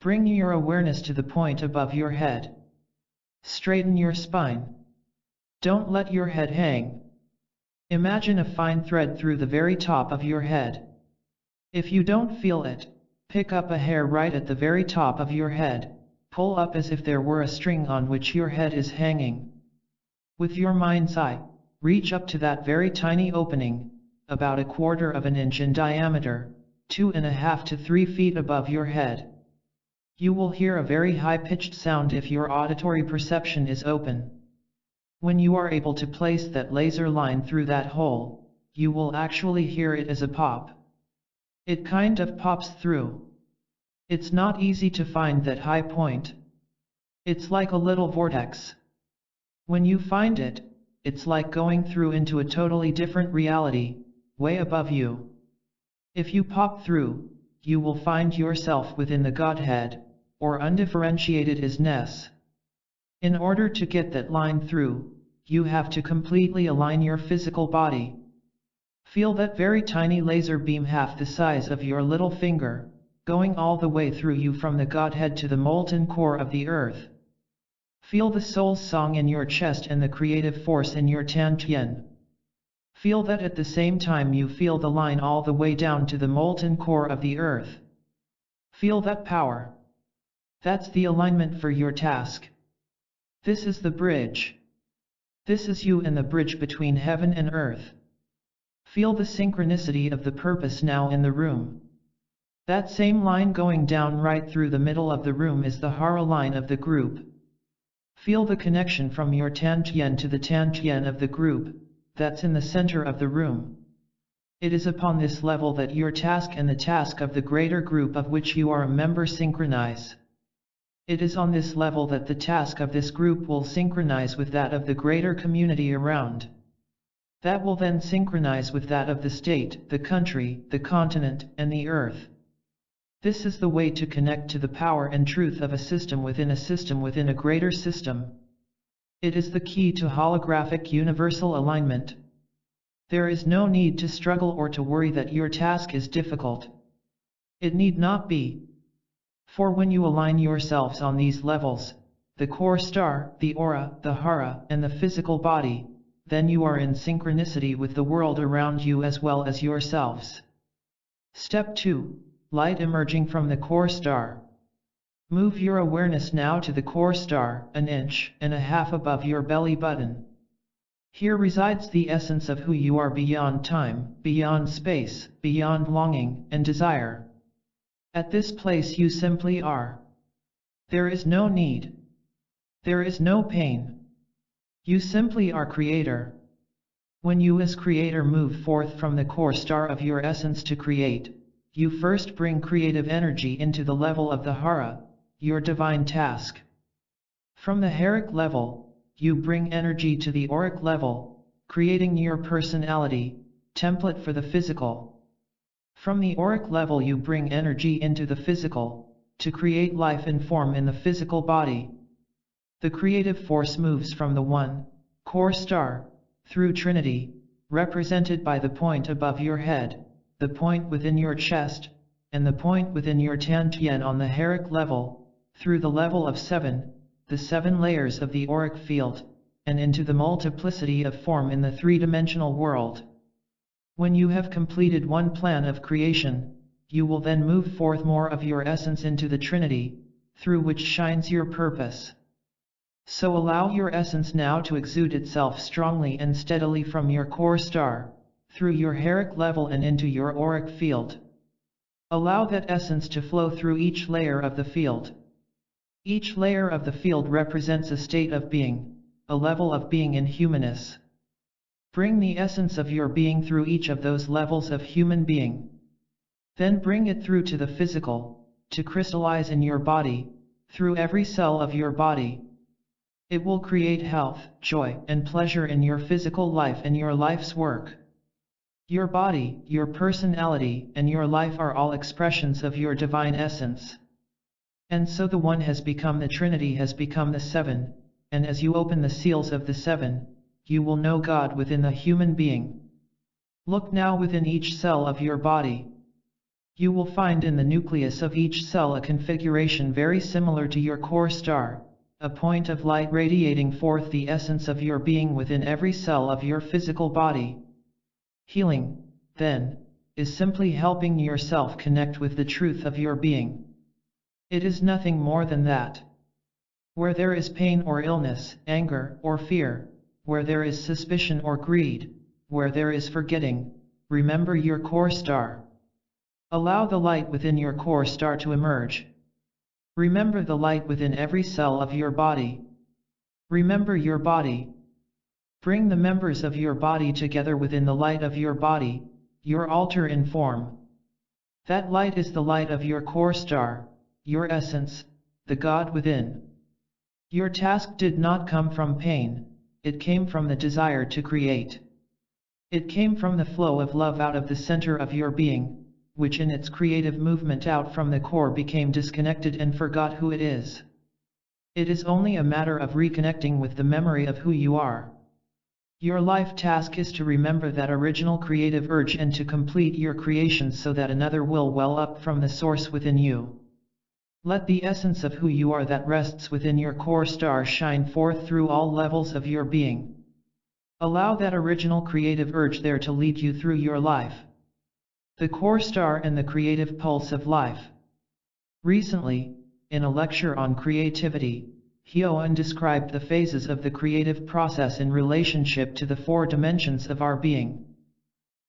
Bring your awareness to the point above your head. Straighten your spine. Don't let your head hang. Imagine a fine thread through the very top of your head. If you don't feel it, pick up a hair right at the very top of your head, pull up as if there were a string on which your head is hanging. With your mind's eye, reach up to that very tiny opening, about 1/4 of an inch in diameter, 2.5 to 3 feet above your head. You will hear a very high-pitched sound if your auditory perception is open. When you are able to place that laser line through that hole, you will actually hear it as a pop. It kind of pops through. It's not easy to find that high point. It's like a little vortex. When you find it, it's like going through into a totally different reality, way above you. If you pop through, you will find yourself within the Godhead, or undifferentiated isness. In order to get that line through, you have to completely align your physical body. Feel that very tiny laser beam half the size of your little finger, going all the way through you from the Godhead to the molten core of the earth. Feel the soul's song in your chest and the creative force in your Tian. Feel that at the same time you feel the line all the way down to the molten core of the earth. Feel that power. That's the alignment for your task. This is the bridge. This is you and the bridge between heaven and earth. Feel the synchronicity of the purpose now in the room. That same line going down right through the middle of the room is the Hara line of the group. Feel the connection from your Tian to the Tian of the group, that's in the center of the room. It is upon this level that your task and the task of the greater group of which you are a member synchronize. It is on this level that the task of this group will synchronize with that of the greater community around. That will then synchronize with that of the state, the country, the continent, and the earth. This is the way to connect to the power and truth of a system within a greater system. It is the key to holographic universal alignment. There is no need to struggle or to worry that your task is difficult. It need not be. For when you align yourselves on these levels, the core star, the aura, the hara, and the physical body, then you are in synchronicity with the world around you as well as yourselves. Step 2. Light emerging from the core star. Move your awareness now to the core star, 1.5 inches above your belly button. Here resides the essence of who you are beyond time, beyond space, beyond longing and desire. At this place you simply are. There is no need. There is no pain. You simply are creator. When you as creator move forth from the core star of your essence to create, you first bring creative energy into the level of the hara, your divine task. From the haric level, you bring energy to the auric level, creating your personality, template for the physical. From the auric level you bring energy into the physical, to create life and form in the physical body. The creative force moves from the one, core star, through Trinity, represented by the point above your head, the point within your chest, and the point within your Tian on the haric level, through the level of 7, the 7 layers of the auric field, and into the multiplicity of form in the three-dimensional world. When you have completed one plan of creation, you will then move forth more of your essence into the Trinity, through which shines your purpose. So allow your essence now to exude itself strongly and steadily from your core star, through your haric level and into your auric field. Allow that essence to flow through each layer of the field. Each layer of the field represents a state of being, a level of being in humanness. Bring the essence of your being through each of those levels of human being. Then bring it through to the physical, to crystallize in your body, through every cell of your body. It will create health, joy, and pleasure in your physical life and your life's work. Your body, your personality, and your life are all expressions of your divine essence. And so the One has become the Trinity, has become the Seven, and as you open the seals of the Seven, you will know God within the human being. Look now within each cell of your body. You will find in the nucleus of each cell a configuration very similar to your core star, a point of light radiating forth the essence of your being within every cell of your physical body. Healing, then, is simply helping yourself connect with the truth of your being. It is nothing more than that. Where there is pain or illness, anger or fear, where there is suspicion or greed, where there is forgetting, remember your core star. Allow the light within your core star to emerge. Remember the light within every cell of your body. Remember your body. Bring the members of your body together within the light of your body, your altar in form. That light is the light of your core star, your essence, the God within. Your task did not come from pain, it came from the desire to create. It came from the flow of love out of the center of your being, which in its creative movement out from the core became disconnected and forgot who it is. It is only a matter of reconnecting with the memory of who you are. Your life task is to remember that original creative urge and to complete your creations so that another will well up from the source within you. Let the essence of who you are that rests within your core star shine forth through all levels of your being. Allow that original creative urge there to lead you through your life. The core star and the creative pulse of life. Recently, in a lecture on creativity, Hyoen described the phases of the creative process in relationship to the 4 dimensions of our being.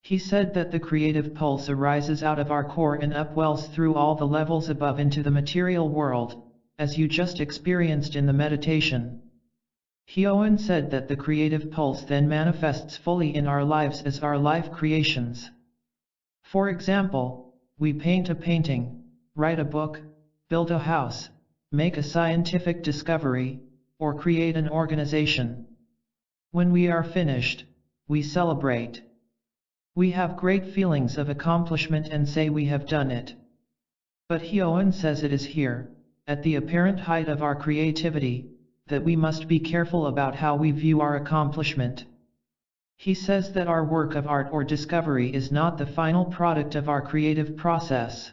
He said that the creative pulse arises out of our core and upwells through all the levels above into the material world, as you just experienced in the meditation. Hyoen said that the creative pulse then manifests fully in our lives as our life creations. For example, we paint a painting, write a book, build a house, make a scientific discovery, or create an organization. When we are finished, we celebrate. We have great feelings of accomplishment and say we have done it. But Hyoen says it is here, at the apparent height of our creativity, that we must be careful about how we view our accomplishment. He says that our work of art or discovery is not the final product of our creative process.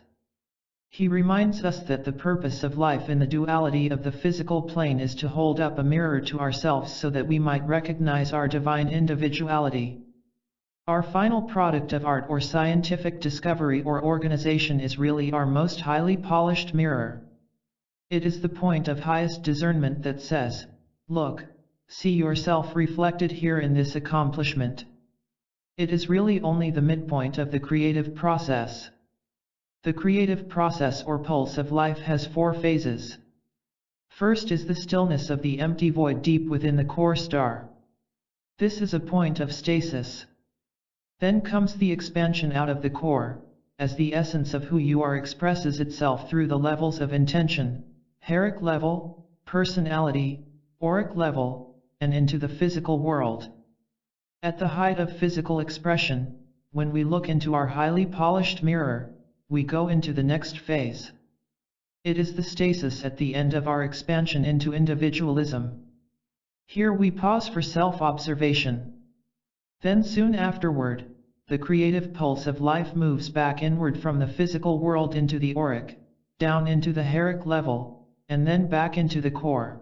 He reminds us that the purpose of life in the duality of the physical plane is to hold up a mirror to ourselves so that we might recognize our divine individuality. Our final product of art or scientific discovery or organization is really our most highly polished mirror. It is the point of highest discernment that says, look, see yourself reflected here in this accomplishment. It is really only the midpoint of the creative process. The creative process or pulse of life has 4 phases. First is the stillness of the empty void deep within the core star. This is a point of stasis. Then comes the expansion out of the core, as the essence of who you are expresses itself through the levels of intention, heric level, personality, auric level, and into the physical world. At the height of physical expression, when we look into our highly polished mirror, we go into the next phase. It is the stasis at the end of our expansion into individualism. Here we pause for self-observation. Then soon afterward, the creative pulse of life moves back inward from the physical world into the auric, down into the heric level, and then back into the core.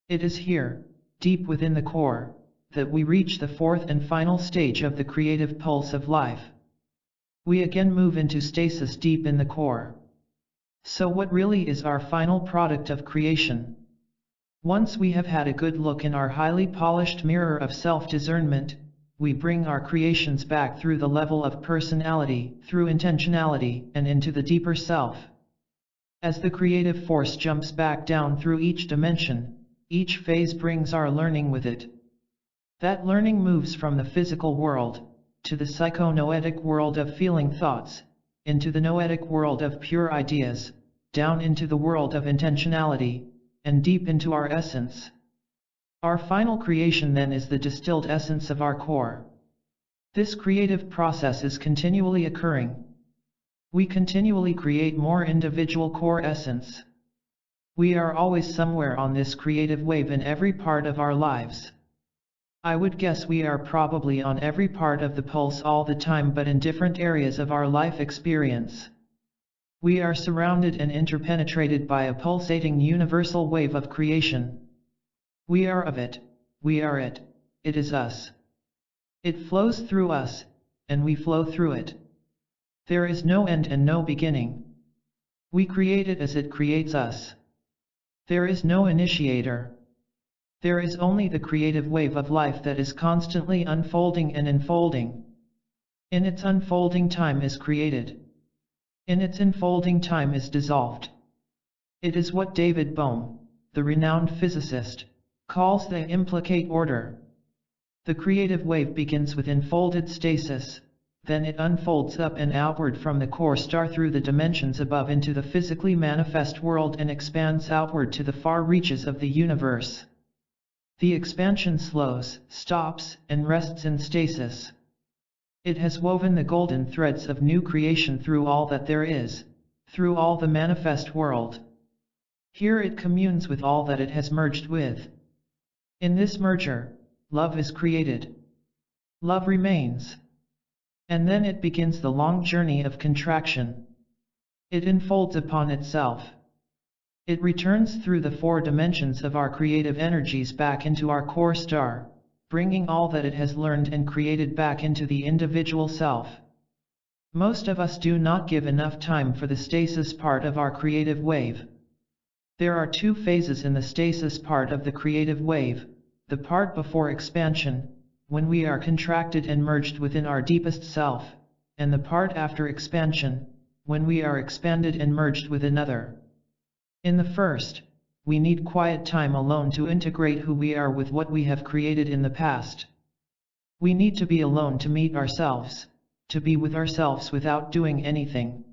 It is here, deep within the core, that we reach the 4th and final stage of the creative pulse of life. We again move into stasis deep in the core. So what really is our final product of creation? Once we have had a good look in our highly polished mirror of self-discernment, we bring our creations back through the level of personality, through intentionality, and into the deeper self. As the creative force jumps back down through each dimension, each phase brings our learning with it. That learning moves from the physical world, to the psychonoetic world of feeling thoughts, into the noetic world of pure ideas, down into the world of intentionality, and deep into our essence. Our final creation then is the distilled essence of our core. This creative process is continually occurring. We continually create more individual core essence. We are always somewhere on this creative wave in every part of our lives. I would guess we are probably on every part of the pulse all the time, but in different areas of our life experience. We are surrounded and interpenetrated by a pulsating universal wave of creation. We are of it, we are it, it is us. It flows through us, and we flow through it. There is no end and no beginning. We create it as it creates us. There is no initiator. There is only the creative wave of life that is constantly unfolding and enfolding. In its unfolding time is created. In its enfolding time is dissolved. It is what David Bohm, the renowned physicist, calls the implicate order. The creative wave begins with enfolded stasis, then it unfolds up and outward from the core star through the dimensions above into the physically manifest world and expands outward to the far reaches of the universe. The expansion slows, stops, and rests in stasis. It has woven the golden threads of new creation through all that there is, through all the manifest world. Here it communes with all that it has merged with. In this merger, love is created. Love remains. And then it begins the long journey of contraction. It enfolds upon itself. It returns through the four dimensions of our creative energies back into our core star, bringing all that it has learned and created back into the individual self. Most of us do not give enough time for the stasis part of our creative wave. There are two phases in the stasis part of the creative wave, the part before expansion, when we are contracted and merged within our deepest self, and the part after expansion, when we are expanded and merged with another. In the first, we need quiet time alone to integrate who we are with what we have created in the past. We need to be alone to meet ourselves, to be with ourselves without doing anything.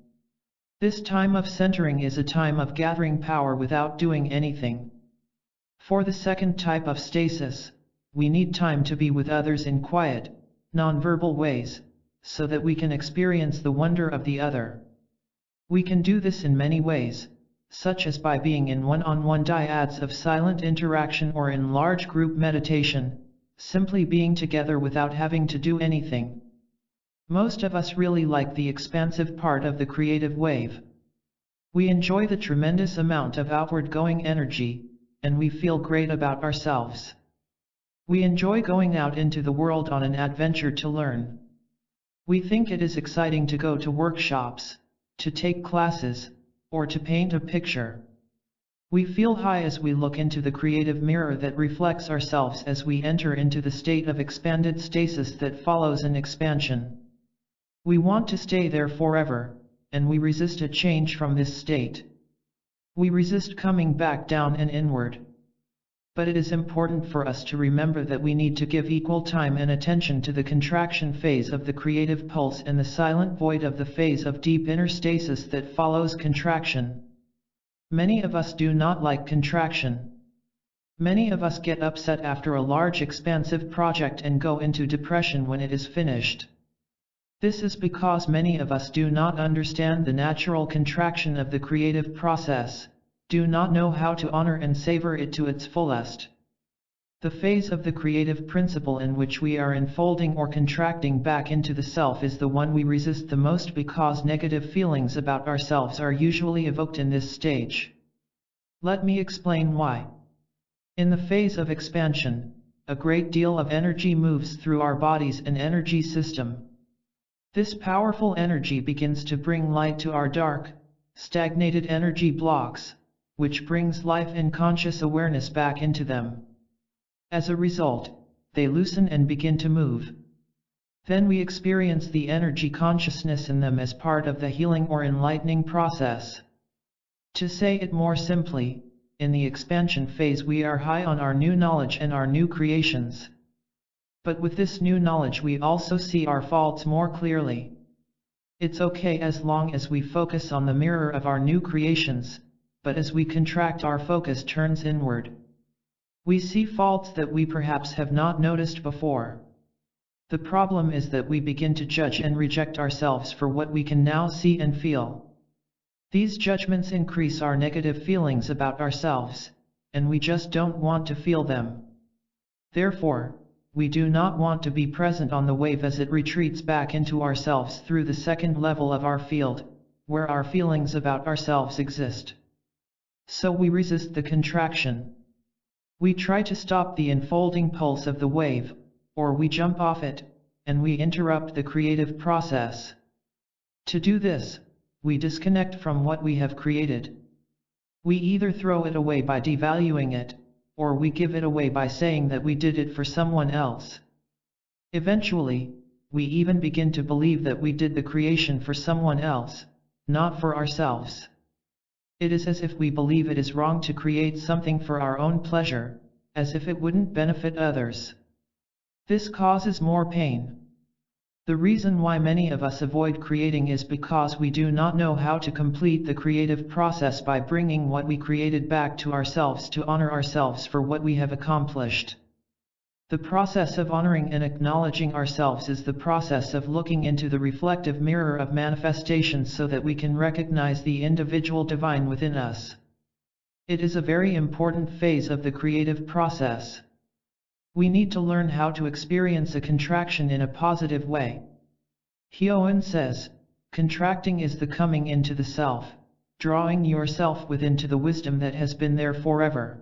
This time of centering is a time of gathering power without doing anything. For the second type of stasis, we need time to be with others in quiet, non-verbal ways, so that we can experience the wonder of the other. We can do this in many ways, such as by being in one-on-one dyads of silent interaction or in large group meditation, simply being together without having to do anything. Most of us really like the expansive part of the creative wave. We enjoy the tremendous amount of outward-going energy, and we feel great about ourselves. We enjoy going out into the world on an adventure to learn. We think it is exciting to go to workshops, to take classes, or to paint a picture. We feel high as we look into the creative mirror that reflects ourselves as we enter into the state of expanded stasis that follows an expansion. We want to stay there forever, and we resist a change from this state. We resist coming back down and inward. But it is important for us to remember that we need to give equal time and attention to the contraction phase of the creative pulse and the silent void of the phase of deep inner stasis that follows contraction. Many of us do not like contraction. Many of us get upset after a large expansive project and go into depression when it is finished. This is because many of us do not understand the natural contraction of the creative process, do not know how to honor and savor it to its fullest. The phase of the creative principle in which we are enfolding or contracting back into the self is the one we resist the most because negative feelings about ourselves are usually evoked in this stage. Let me explain why. In the phase of expansion, a great deal of energy moves through our bodies and energy system. This powerful energy begins to bring light to our dark, stagnated energy blocks, which brings life and conscious awareness back into them. As a result, they loosen and begin to move. Then we experience the energy consciousness in them as part of the healing or enlightening process. To say it more simply, in the expansion phase we are high on our new knowledge and our new creations. But with this new knowledge we also see our faults more clearly. It's okay as long as we focus on the mirror of our new creations, but as we contract our focus turns inward. We see faults that we perhaps have not noticed before. The problem is that we begin to judge and reject ourselves for what we can now see and feel. These judgments increase our negative feelings about ourselves, and we just don't want to feel them. Therefore, we do not want to be present on the wave as it retreats back into ourselves through the second level of our field, where our feelings about ourselves exist. So we resist the contraction. We try to stop the unfolding pulse of the wave, or we jump off it, and we interrupt the creative process. To do this, we disconnect from what we have created. We either throw it away by devaluing it, or we give it away by saying that we did it for someone else. Eventually, we even begin to believe that we did the creation for someone else, not for ourselves. It is as if we believe it is wrong to create something for our own pleasure, as if it wouldn't benefit others. This causes more pain. The reason why many of us avoid creating is because we do not know how to complete the creative process by bringing what we created back to ourselves to honor ourselves for what we have accomplished. The process of honoring and acknowledging ourselves is the process of looking into the reflective mirror of manifestation so that we can recognize the individual divine within us. It is a very important phase of the creative process. We need to learn how to experience a contraction in a positive way. Hyoen says, contracting is the coming into the self, drawing yourself within to the wisdom that has been there forever.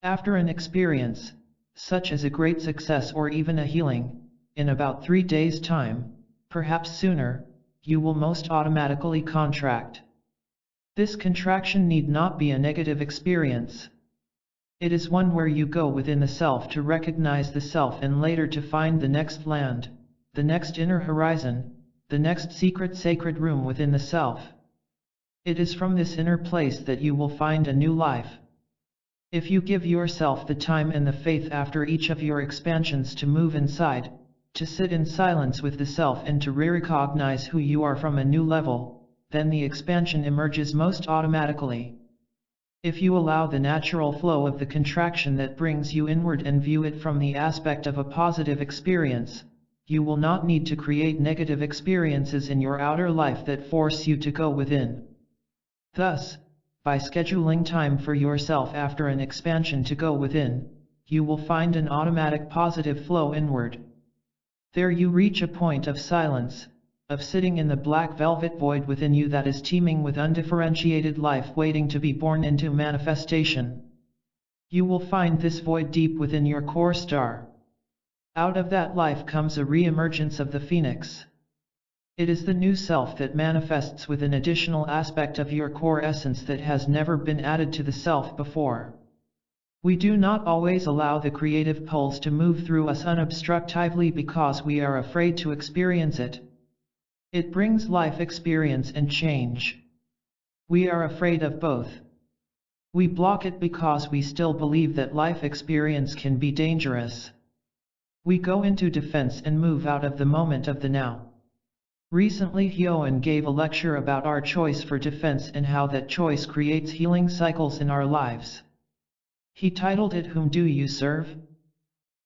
After an experience, such as a great success or even a healing, in about 3 days' time, perhaps sooner, you will most automatically contract. This contraction need not be a negative experience. It is one where you go within the self to recognize the self and later to find the next land, the next inner horizon, the next secret sacred room within the self. It is from this inner place that you will find a new life. If you give yourself the time and the faith after each of your expansions to move inside, to sit in silence with the self and to recognize who you are from a new level, then the expansion emerges most automatically. If you allow the natural flow of the contraction that brings you inward and view it from the aspect of a positive experience, you will not need to create negative experiences in your outer life that force you to go within. Thus, by scheduling time for yourself after an expansion to go within, you will find an automatic positive flow inward. There you reach a point of silence, of sitting in the black velvet void within you that is teeming with undifferentiated life waiting to be born into manifestation. You will find this void deep within your core star. Out of that life comes a re-emergence of the phoenix. It is the new self that manifests with an additional aspect of your core essence that has never been added to the self before. We do not always allow the creative pulse to move through us unobstructively because we are afraid to experience it. It brings life experience and change. We are afraid of both. We block it because we still believe that life experience can be dangerous. We go into defense and move out of the moment of the now. Recently Hyoen gave a lecture about our choice for defense and how that choice creates healing cycles in our lives. He titled it Whom Do You Serve?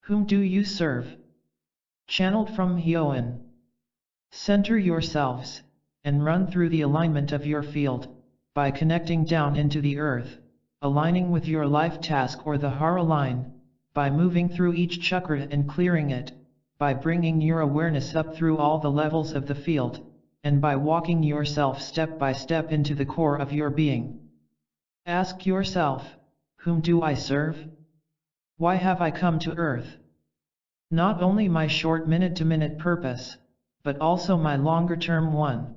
Whom do you serve? Channeled from Hyoen. Center yourselves, and run through the alignment of your field, by connecting down into the earth, aligning with your life task or the Hara line, by moving through each chakra and clearing it, by bringing your awareness up through all the levels of the field, and by walking yourself step by step into the core of your being. Ask yourself, whom do I serve? Why have I come to earth? Not only my short minute-to-minute purpose, but also my longer-term one.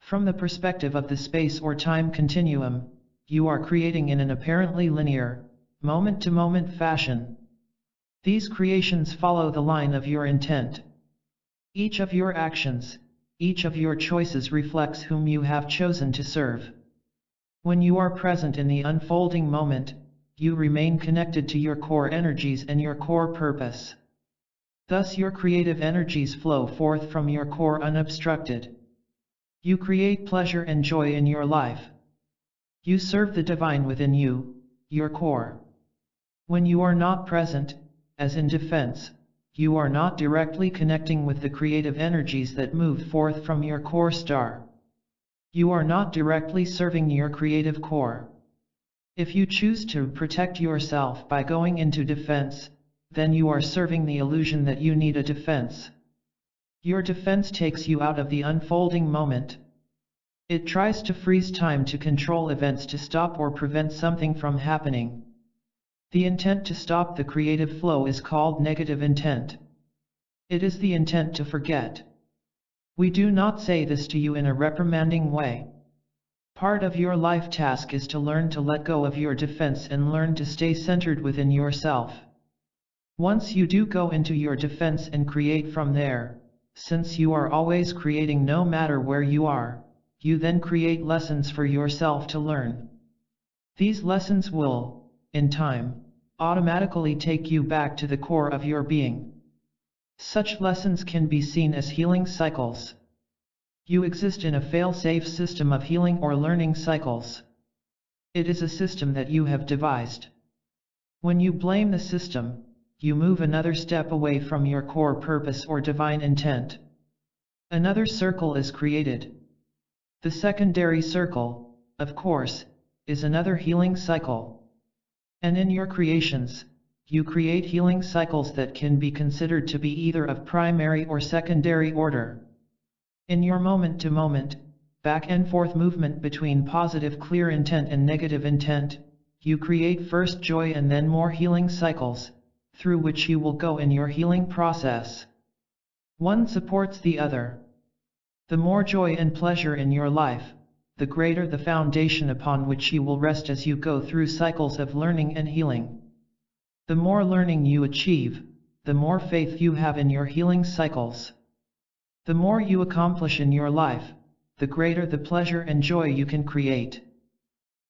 From the perspective of the space or time continuum, you are creating in an apparently linear, moment-to-moment fashion. These creations follow the line of your intent. Each of your actions, each of your choices reflects whom you have chosen to serve. When you are present in the unfolding moment, you remain connected to your core energies and your core purpose. Thus your creative energies flow forth from your core unobstructed. You create pleasure and joy in your life. You serve the divine within you, your core. When you are not present, as in defense, you are not directly connecting with the creative energies that move forth from your core star. You are not directly serving your creative core. If you choose to protect yourself by going into defense, then you are serving the illusion that you need a defense. Your defense takes you out of the unfolding moment. It tries to freeze time to control events to stop or prevent something from happening. The intent to stop the creative flow is called negative intent. It is the intent to forget. We do not say this to you in a reprimanding way. Part of your life task is to learn to let go of your defense and learn to stay centered within yourself. Once you do go into your defense and create from there, since you are always creating no matter where you are, you then create lessons for yourself to learn. These lessons will, in time, automatically take you back to the core of your being. Such lessons can be seen as healing cycles. You exist in a fail-safe system of healing or learning cycles. It is a system that you have devised. When you blame the system, you move another step away from your core purpose or divine intent. Another circle is created. The secondary circle, of course, is another healing cycle. And in your creations, you create healing cycles that can be considered to be either of primary or secondary order. In your moment-to-moment, back and forth movement between positive clear intent and negative intent, you create first joy and then more healing cycles, through which you will go in your healing process. One supports the other. The more joy and pleasure in your life, the greater the foundation upon which you will rest as you go through cycles of learning and healing. The more learning you achieve, the more faith you have in your healing cycles. The more you accomplish in your life, the greater the pleasure and joy you can create.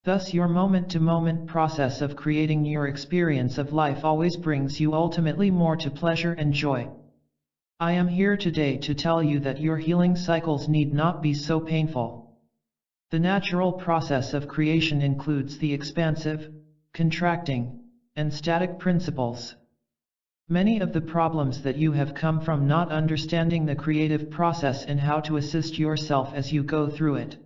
Thus your moment-to-moment process of creating your experience of life always brings you ultimately more to pleasure and joy. I am here today to tell you that your healing cycles need not be so painful. The natural process of creation includes the expansive, contracting, and static principles. Many of the problems that you have come from not understanding the creative process and how to assist yourself as you go through it.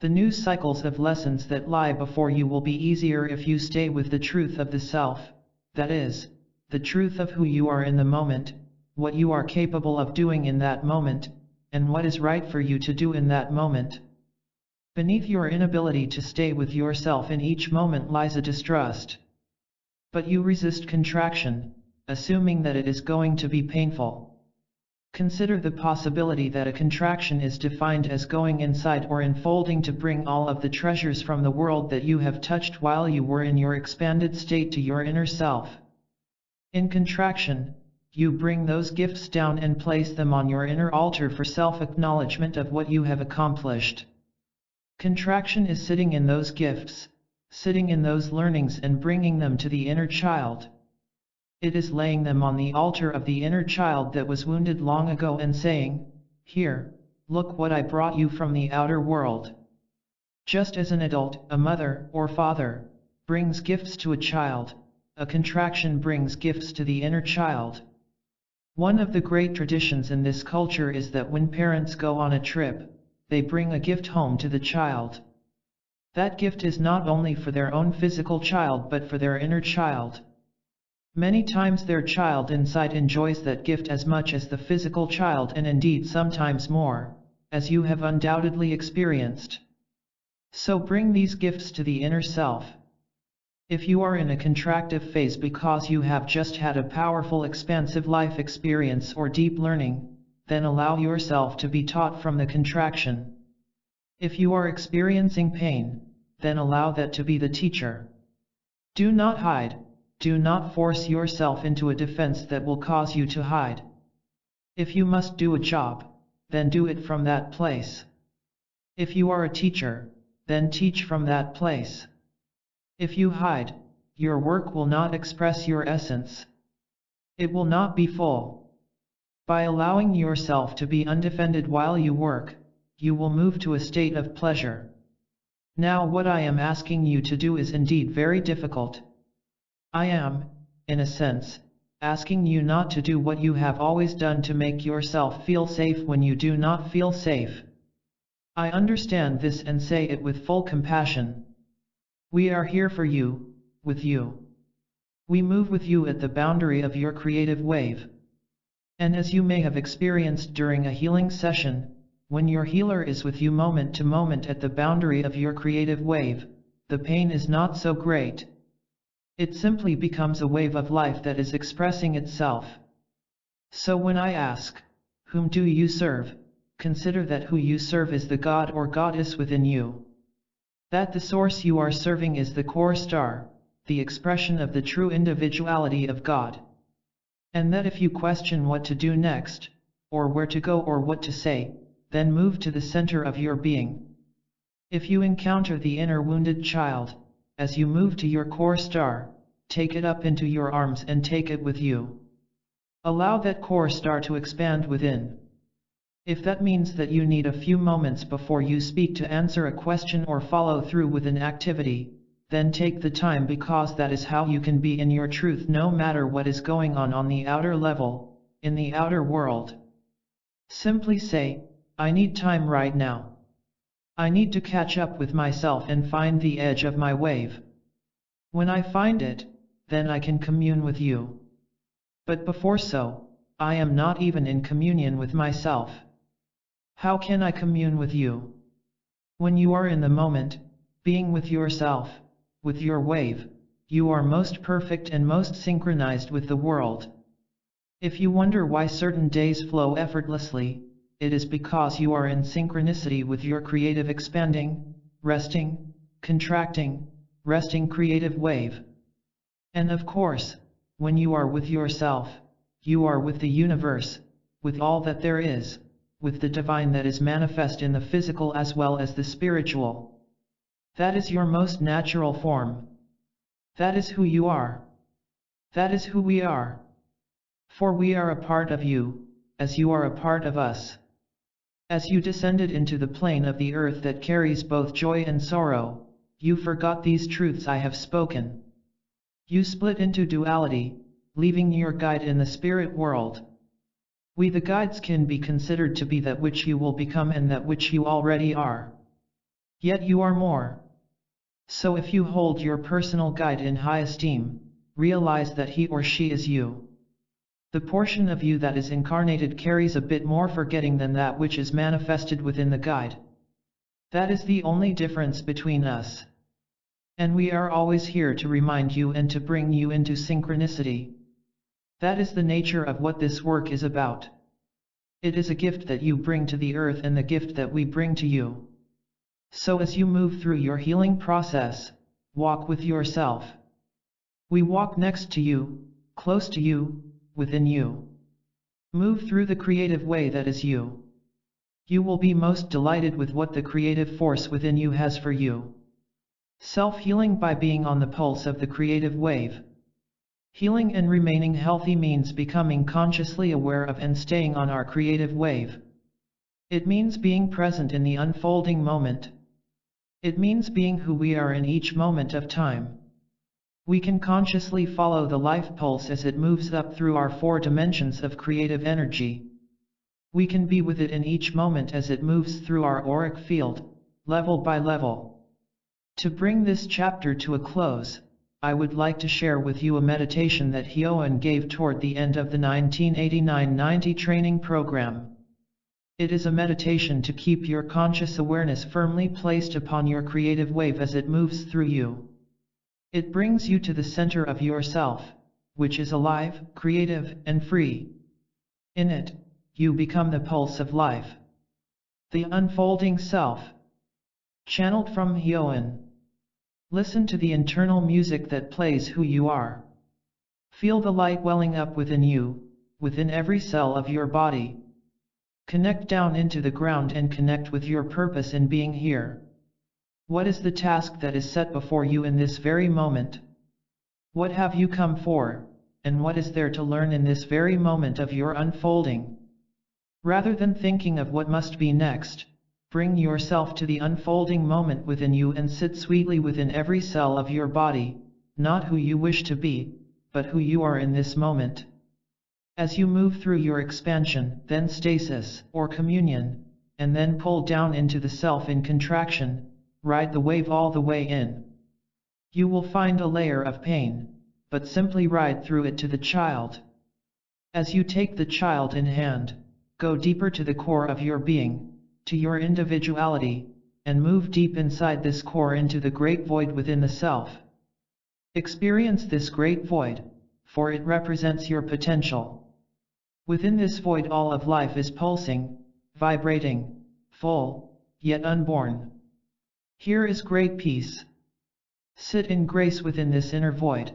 The new cycles of lessons that lie before you will be easier if you stay with the truth of the self, that is, the truth of who you are in the moment, what you are capable of doing in that moment, and what is right for you to do in that moment. Beneath your inability to stay with yourself in each moment lies a distrust. But you resist contraction, assuming that it is going to be painful. Consider the possibility that a contraction is defined as going inside or enfolding to bring all of the treasures from the world that you have touched while you were in your expanded state to your inner self. In contraction, you bring those gifts down and place them on your inner altar for self-acknowledgement of what you have accomplished. Contraction is sitting in those gifts, sitting in those learnings and bringing them to the inner child. It is laying them on the altar of the inner child that was wounded long ago and saying, "Here, look what I brought you from the outer world." Just as an adult, a mother or father, brings gifts to a child, a contraction brings gifts to the inner child. One of the great traditions in this culture is that when parents go on a trip, they bring a gift home to the child. That gift is not only for their own physical child but for their inner child. Many times their child inside enjoys that gift as much as the physical child, and indeed sometimes more, as you have undoubtedly experienced. So bring these gifts to the inner self. If you are in a contractive phase because you have just had a powerful expansive life experience or deep learning, then allow yourself to be taught from the contraction. If you are experiencing pain, then allow that to be the teacher. Do not hide. Do not force yourself into a defense that will cause you to hide. If you must do a job, then do it from that place. If you are a teacher, then teach from that place. If you hide, your work will not express your essence. It will not be full. By allowing yourself to be undefended while you work, you will move to a state of pleasure. Now what I am asking you to do is indeed very difficult. I am, in a sense, asking you not to do what you have always done to make yourself feel safe when you do not feel safe. I understand this and say it with full compassion. We are here for you, with you. We move with you at the boundary of your creative wave. And as you may have experienced during a healing session, when your healer is with you moment to moment at the boundary of your creative wave, the pain is not so great. It simply becomes a wave of life that is expressing itself. So when I ask, whom do you serve? Consider that who you serve is the God or Goddess within you. That the source you are serving is the core star, the expression of the true individuality of God. And that if you question what to do next, or where to go or what to say, then move to the center of your being. If you encounter the inner wounded child, as you move to your core star, take it up into your arms and take it with you. Allow that core star to expand within. If that means that you need a few moments before you speak to answer a question or follow through with an activity, then take the time, because that is how you can be in your truth no matter what is going on the outer level, in the outer world. Simply say, I need time right now. I need to catch up with myself and find the edge of my wave. When I find it, then I can commune with you. But before so, I am not even in communion with myself. How can I commune with you? When you are in the moment, being with yourself, with your wave, you are most perfect and most synchronized with the world. If you wonder why certain days flow effortlessly, it is because you are in synchronicity with your creative expanding, resting, contracting, resting creative wave. And of course, when you are with yourself, you are with the universe, with all that there is, with the divine that is manifest in the physical as well as the spiritual. That is your most natural form. That is who you are. That is who we are. For we are a part of you, as you are a part of us. As you descended into the plane of the earth that carries both joy and sorrow, you forgot these truths I have spoken. You split into duality, leaving your guide in the spirit world. We the guides can be considered to be that which you will become and that which you already are. Yet you are more. So if you hold your personal guide in high esteem, realize that he or she is you. The portion of you that is incarnated carries a bit more forgetting than that which is manifested within the guide. That is the only difference between us. And we are always here to remind you and to bring you into synchronicity. That is the nature of what this work is about. It is a gift that you bring to the earth and the gift that we bring to you. So as you move through your healing process, walk with yourself. We walk next to you, close to you, within you. Move through the creative way that is you. You will be most delighted with what the creative force within you has for you. Self-healing by being on the pulse of the creative wave. Healing and remaining healthy means becoming consciously aware of and staying on our creative wave. It means being present in the unfolding moment. It means being who we are in each moment of time. We can consciously follow the life pulse as it moves up through our 4 dimensions of creative energy. We can be with it in each moment as it moves through our auric field, level by level. To bring this chapter to a close, I would like to share with you a meditation that Hyoen gave toward the end of the 1989-90 training program. It is a meditation to keep your conscious awareness firmly placed upon your creative wave as it moves through you. It brings you to the center of yourself, which is alive, creative, and free. In it, you become the pulse of life. The unfolding self. Channeled from Hyoen. Listen to the internal music that plays who you are. Feel the light welling up within you, within every cell of your body. Connect down into the ground and connect with your purpose in being here. What is the task that is set before you in this very moment? What have you come for, and what is there to learn in this very moment of your unfolding. Rather than thinking of what must be next, bring yourself to the unfolding moment within you and sit sweetly within every cell of your body, not who you wish to be, but who you are in this moment. As you move through your expansion, then stasis, or communion, and then pull down into the self in contraction, ride the wave all the way in. You will find a layer of pain, but simply ride through it to the child. As you take the child in hand, go deeper to the core of your being, to your individuality, and move deep inside this core into the great void within the self. Experience this great void, for it represents your potential. Within this void all of life is pulsing, vibrating, full, yet unborn. Here is great peace. Sit in grace within this inner void.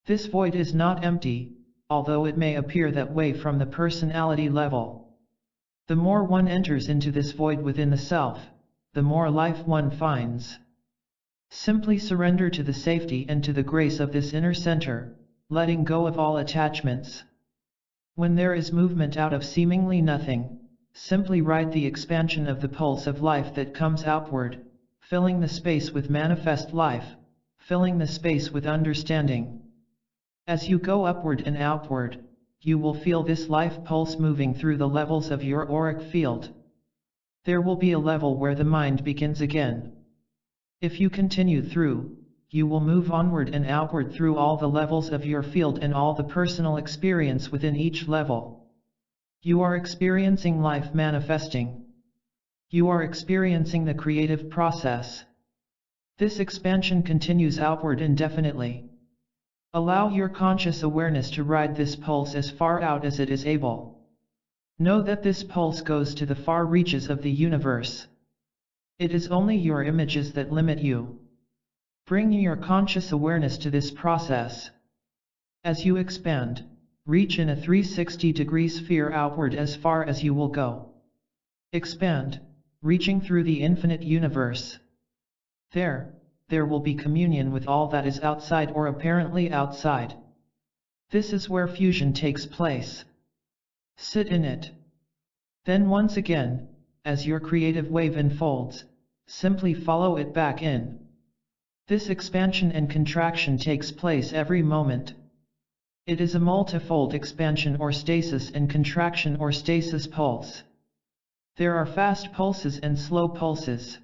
This void is not empty, although it may appear that way from the personality level. The more one enters into this void within the self, the more life one finds. Simply surrender to the safety and to the grace of this inner center, letting go of all attachments. When there is movement out of seemingly nothing, simply ride the expansion of the pulse of life that comes outward, filling the space with manifest life, filling the space with understanding. As you go upward and outward, you will feel this life pulse moving through the levels of your auric field. There will be a level where the mind begins again. If you continue through, you will move onward and outward through all the levels of your field and all the personal experience within each level. You are experiencing life manifesting. You are experiencing the creative process. This expansion continues outward indefinitely. Allow your conscious awareness to ride this pulse as far out as it is able. Know that this pulse goes to the far reaches of the universe. It is only your images that limit you. Bring your conscious awareness to this process. As you expand, reach in a 360-degree sphere outward as far as you will go. Expand, reaching through the infinite universe. There will be communion with all that is outside or apparently outside. This is where fusion takes place. Sit in it. Then once again, as your creative wave unfolds, simply follow it back in. This expansion and contraction takes place every moment. It is a multifold expansion or stasis and contraction or stasis pulse. There are fast pulses and slow pulses.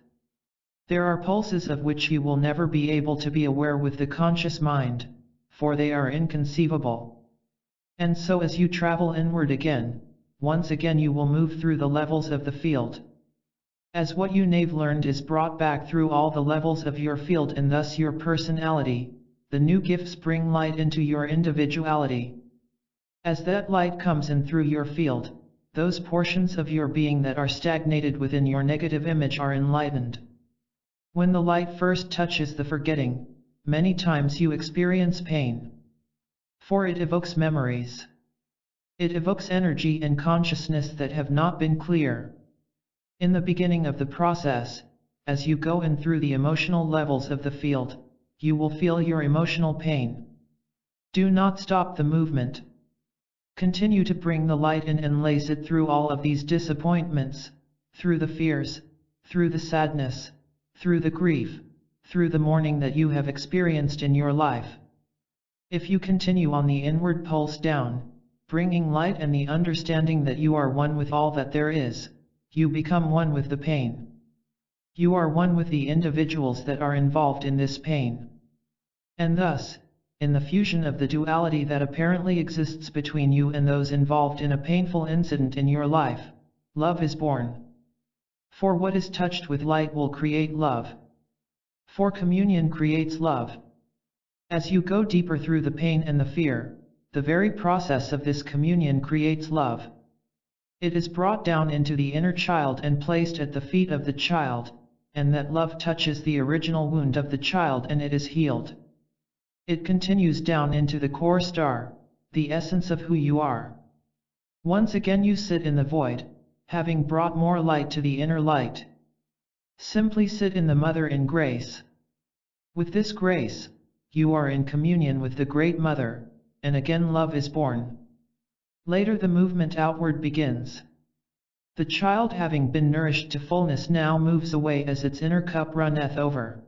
There are pulses of which you will never be able to be aware with the conscious mind, for they are inconceivable. And so as you travel inward again, once again you will move through the levels of the field. As what you've learned is brought back through all the levels of your field and thus your personality, the new gifts bring light into your individuality. As that light comes in through your field, those portions of your being that are stagnated within your negative image are enlightened. When the light first touches the forgetting, many times you experience pain. For it evokes memories. It evokes energy and consciousness that have not been clear. In the beginning of the process, as you go in through the emotional levels of the field, you will feel your emotional pain. Do not stop the movement. Continue to bring the light in and lace it through all of these disappointments, through the fears, through the sadness, through the grief, through the mourning that you have experienced in your life. If you continue on the inward pulse down, bringing light and the understanding that you are one with all that there is, you become one with the pain. You are one with the individuals that are involved in this pain. And thus, in the fusion of the duality that apparently exists between you and those involved in a painful incident in your life, love is born. For what is touched with light will create love. For communion creates love. As you go deeper through the pain and the fear, the very process of this communion creates love. It is brought down into the inner child and placed at the feet of the child, and that love touches the original wound of the child and it is healed. It continues down into the core star, the essence of who you are. Once again you sit in the void, having brought more light to the inner light. Simply sit in the Mother in grace. With this grace, you are in communion with the Great Mother, and again love is born. Later the movement outward begins. The child, having been nourished to fullness, now moves away as its inner cup runneth over.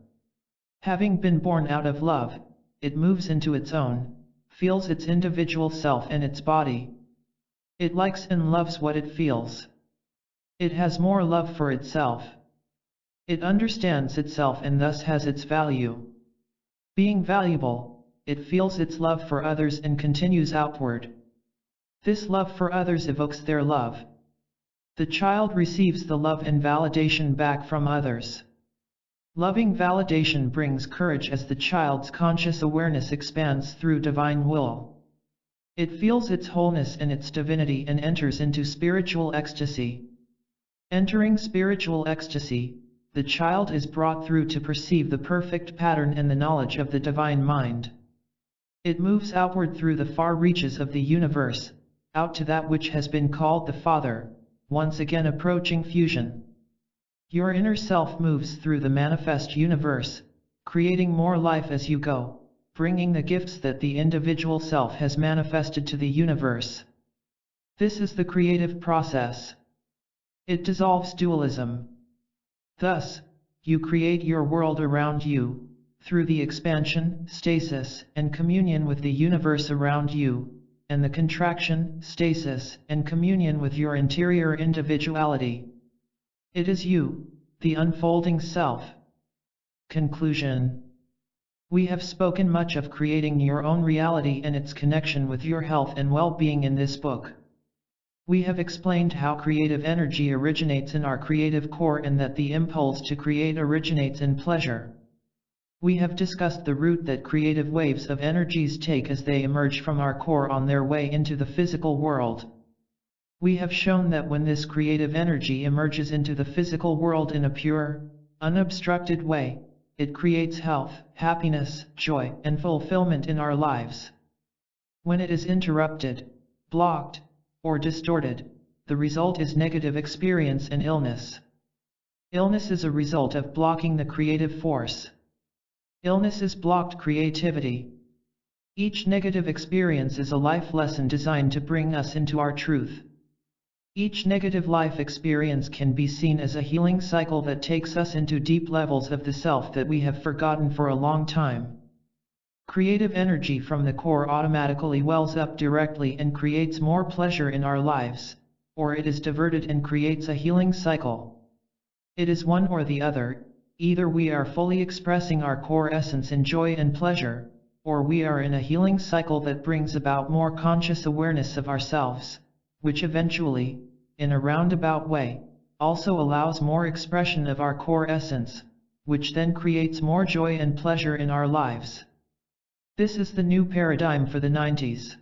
Having been born out of love, it moves into its own, feels its individual self and its body. It likes and loves what it feels. It has more love for itself. It understands itself and thus has its value. Being valuable, it feels its love for others and continues outward. This love for others evokes their love. The child receives the love and validation back from others. Loving validation brings courage as the child's conscious awareness expands through divine will. It feels its wholeness and its divinity and enters into spiritual ecstasy. Entering spiritual ecstasy, the child is brought through to perceive the perfect pattern and the knowledge of the divine mind. It moves outward through the far reaches of the universe, out to that which has been called the Father, once again approaching fusion. Your inner self moves through the manifest universe, creating more life as you go, bringing the gifts that the individual self has manifested to the universe. This is the creative process. It dissolves dualism. Thus, you create your world around you, through the expansion, stasis, and communion with the universe around you, and the contraction, stasis, and communion with your interior individuality. It is you, the unfolding self. Conclusion. We have spoken much of creating your own reality and its connection with your health and well-being in this book. We have explained how creative energy originates in our creative core and that the impulse to create originates in pleasure. We have discussed the route that creative waves of energies take as they emerge from our core on their way into the physical world. We have shown that when this creative energy emerges into the physical world in a pure, unobstructed way, it creates health, happiness, joy, and fulfillment in our lives. When it is interrupted, blocked, or distorted, the result is negative experience and illness. Illness is a result of blocking the creative force. Illness is blocked creativity. Each negative experience is a life lesson designed to bring us into our truth. Each negative life experience can be seen as a healing cycle that takes us into deep levels of the self that we have forgotten for a long time. Creative energy from the core automatically wells up directly and creates more pleasure in our lives, or it is diverted and creates a healing cycle. It is one or the other. Either we are fully expressing our core essence in joy and pleasure, or we are in a healing cycle that brings about more conscious awareness of ourselves, which eventually, in a roundabout way, also allows more expression of our core essence, which then creates more joy and pleasure in our lives. This is the new paradigm for the 90s.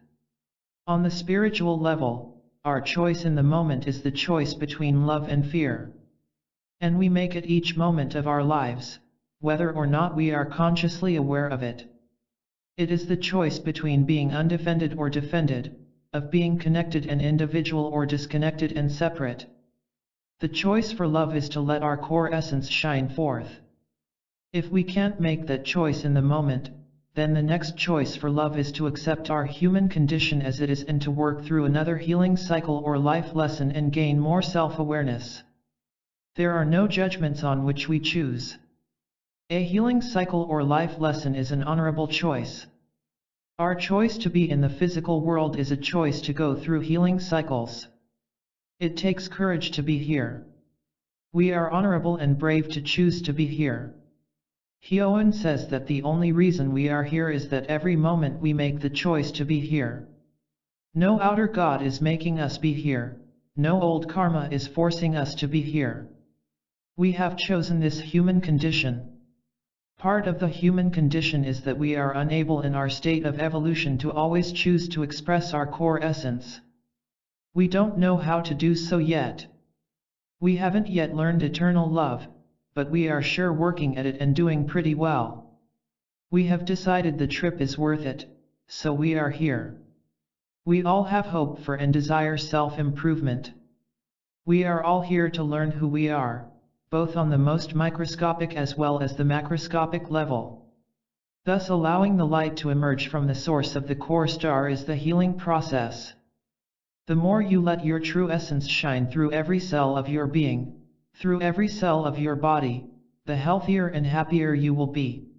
On the spiritual level, our choice in the moment is the choice between love and fear. And we make it each moment of our lives, whether or not we are consciously aware of it. It is the choice between being undefended or defended, of being connected and individual or disconnected and separate. The choice for love is to let our core essence shine forth. If we can't make that choice in the moment, then the next choice for love is to accept our human condition as it is and to work through another healing cycle or life lesson and gain more self-awareness. There are no judgments on which we choose. A healing cycle or life lesson is an honorable choice. Our choice to be in the physical world is a choice to go through healing cycles. It takes courage to be here. We are honorable and brave to choose to be here. Hyoen says that the only reason we are here is that every moment we make the choice to be here. No outer God is making us be here, no old karma is forcing us to be here. We have chosen this human condition. Part of the human condition is that we are unable in our state of evolution to always choose to express our core essence. We don't know how to do so yet. We haven't yet learned eternal love, but we are sure working at it and doing pretty well. We have decided the trip is worth it, so we are here. We all have hope for and desire self-improvement. We are all here to learn who we are, both on the most microscopic as well as the macroscopic level. thus allowing the light to emerge from the source of the core star is the healing process. The more you let your true essence shine through every cell of your being, through every cell of your body, the healthier and happier you will be.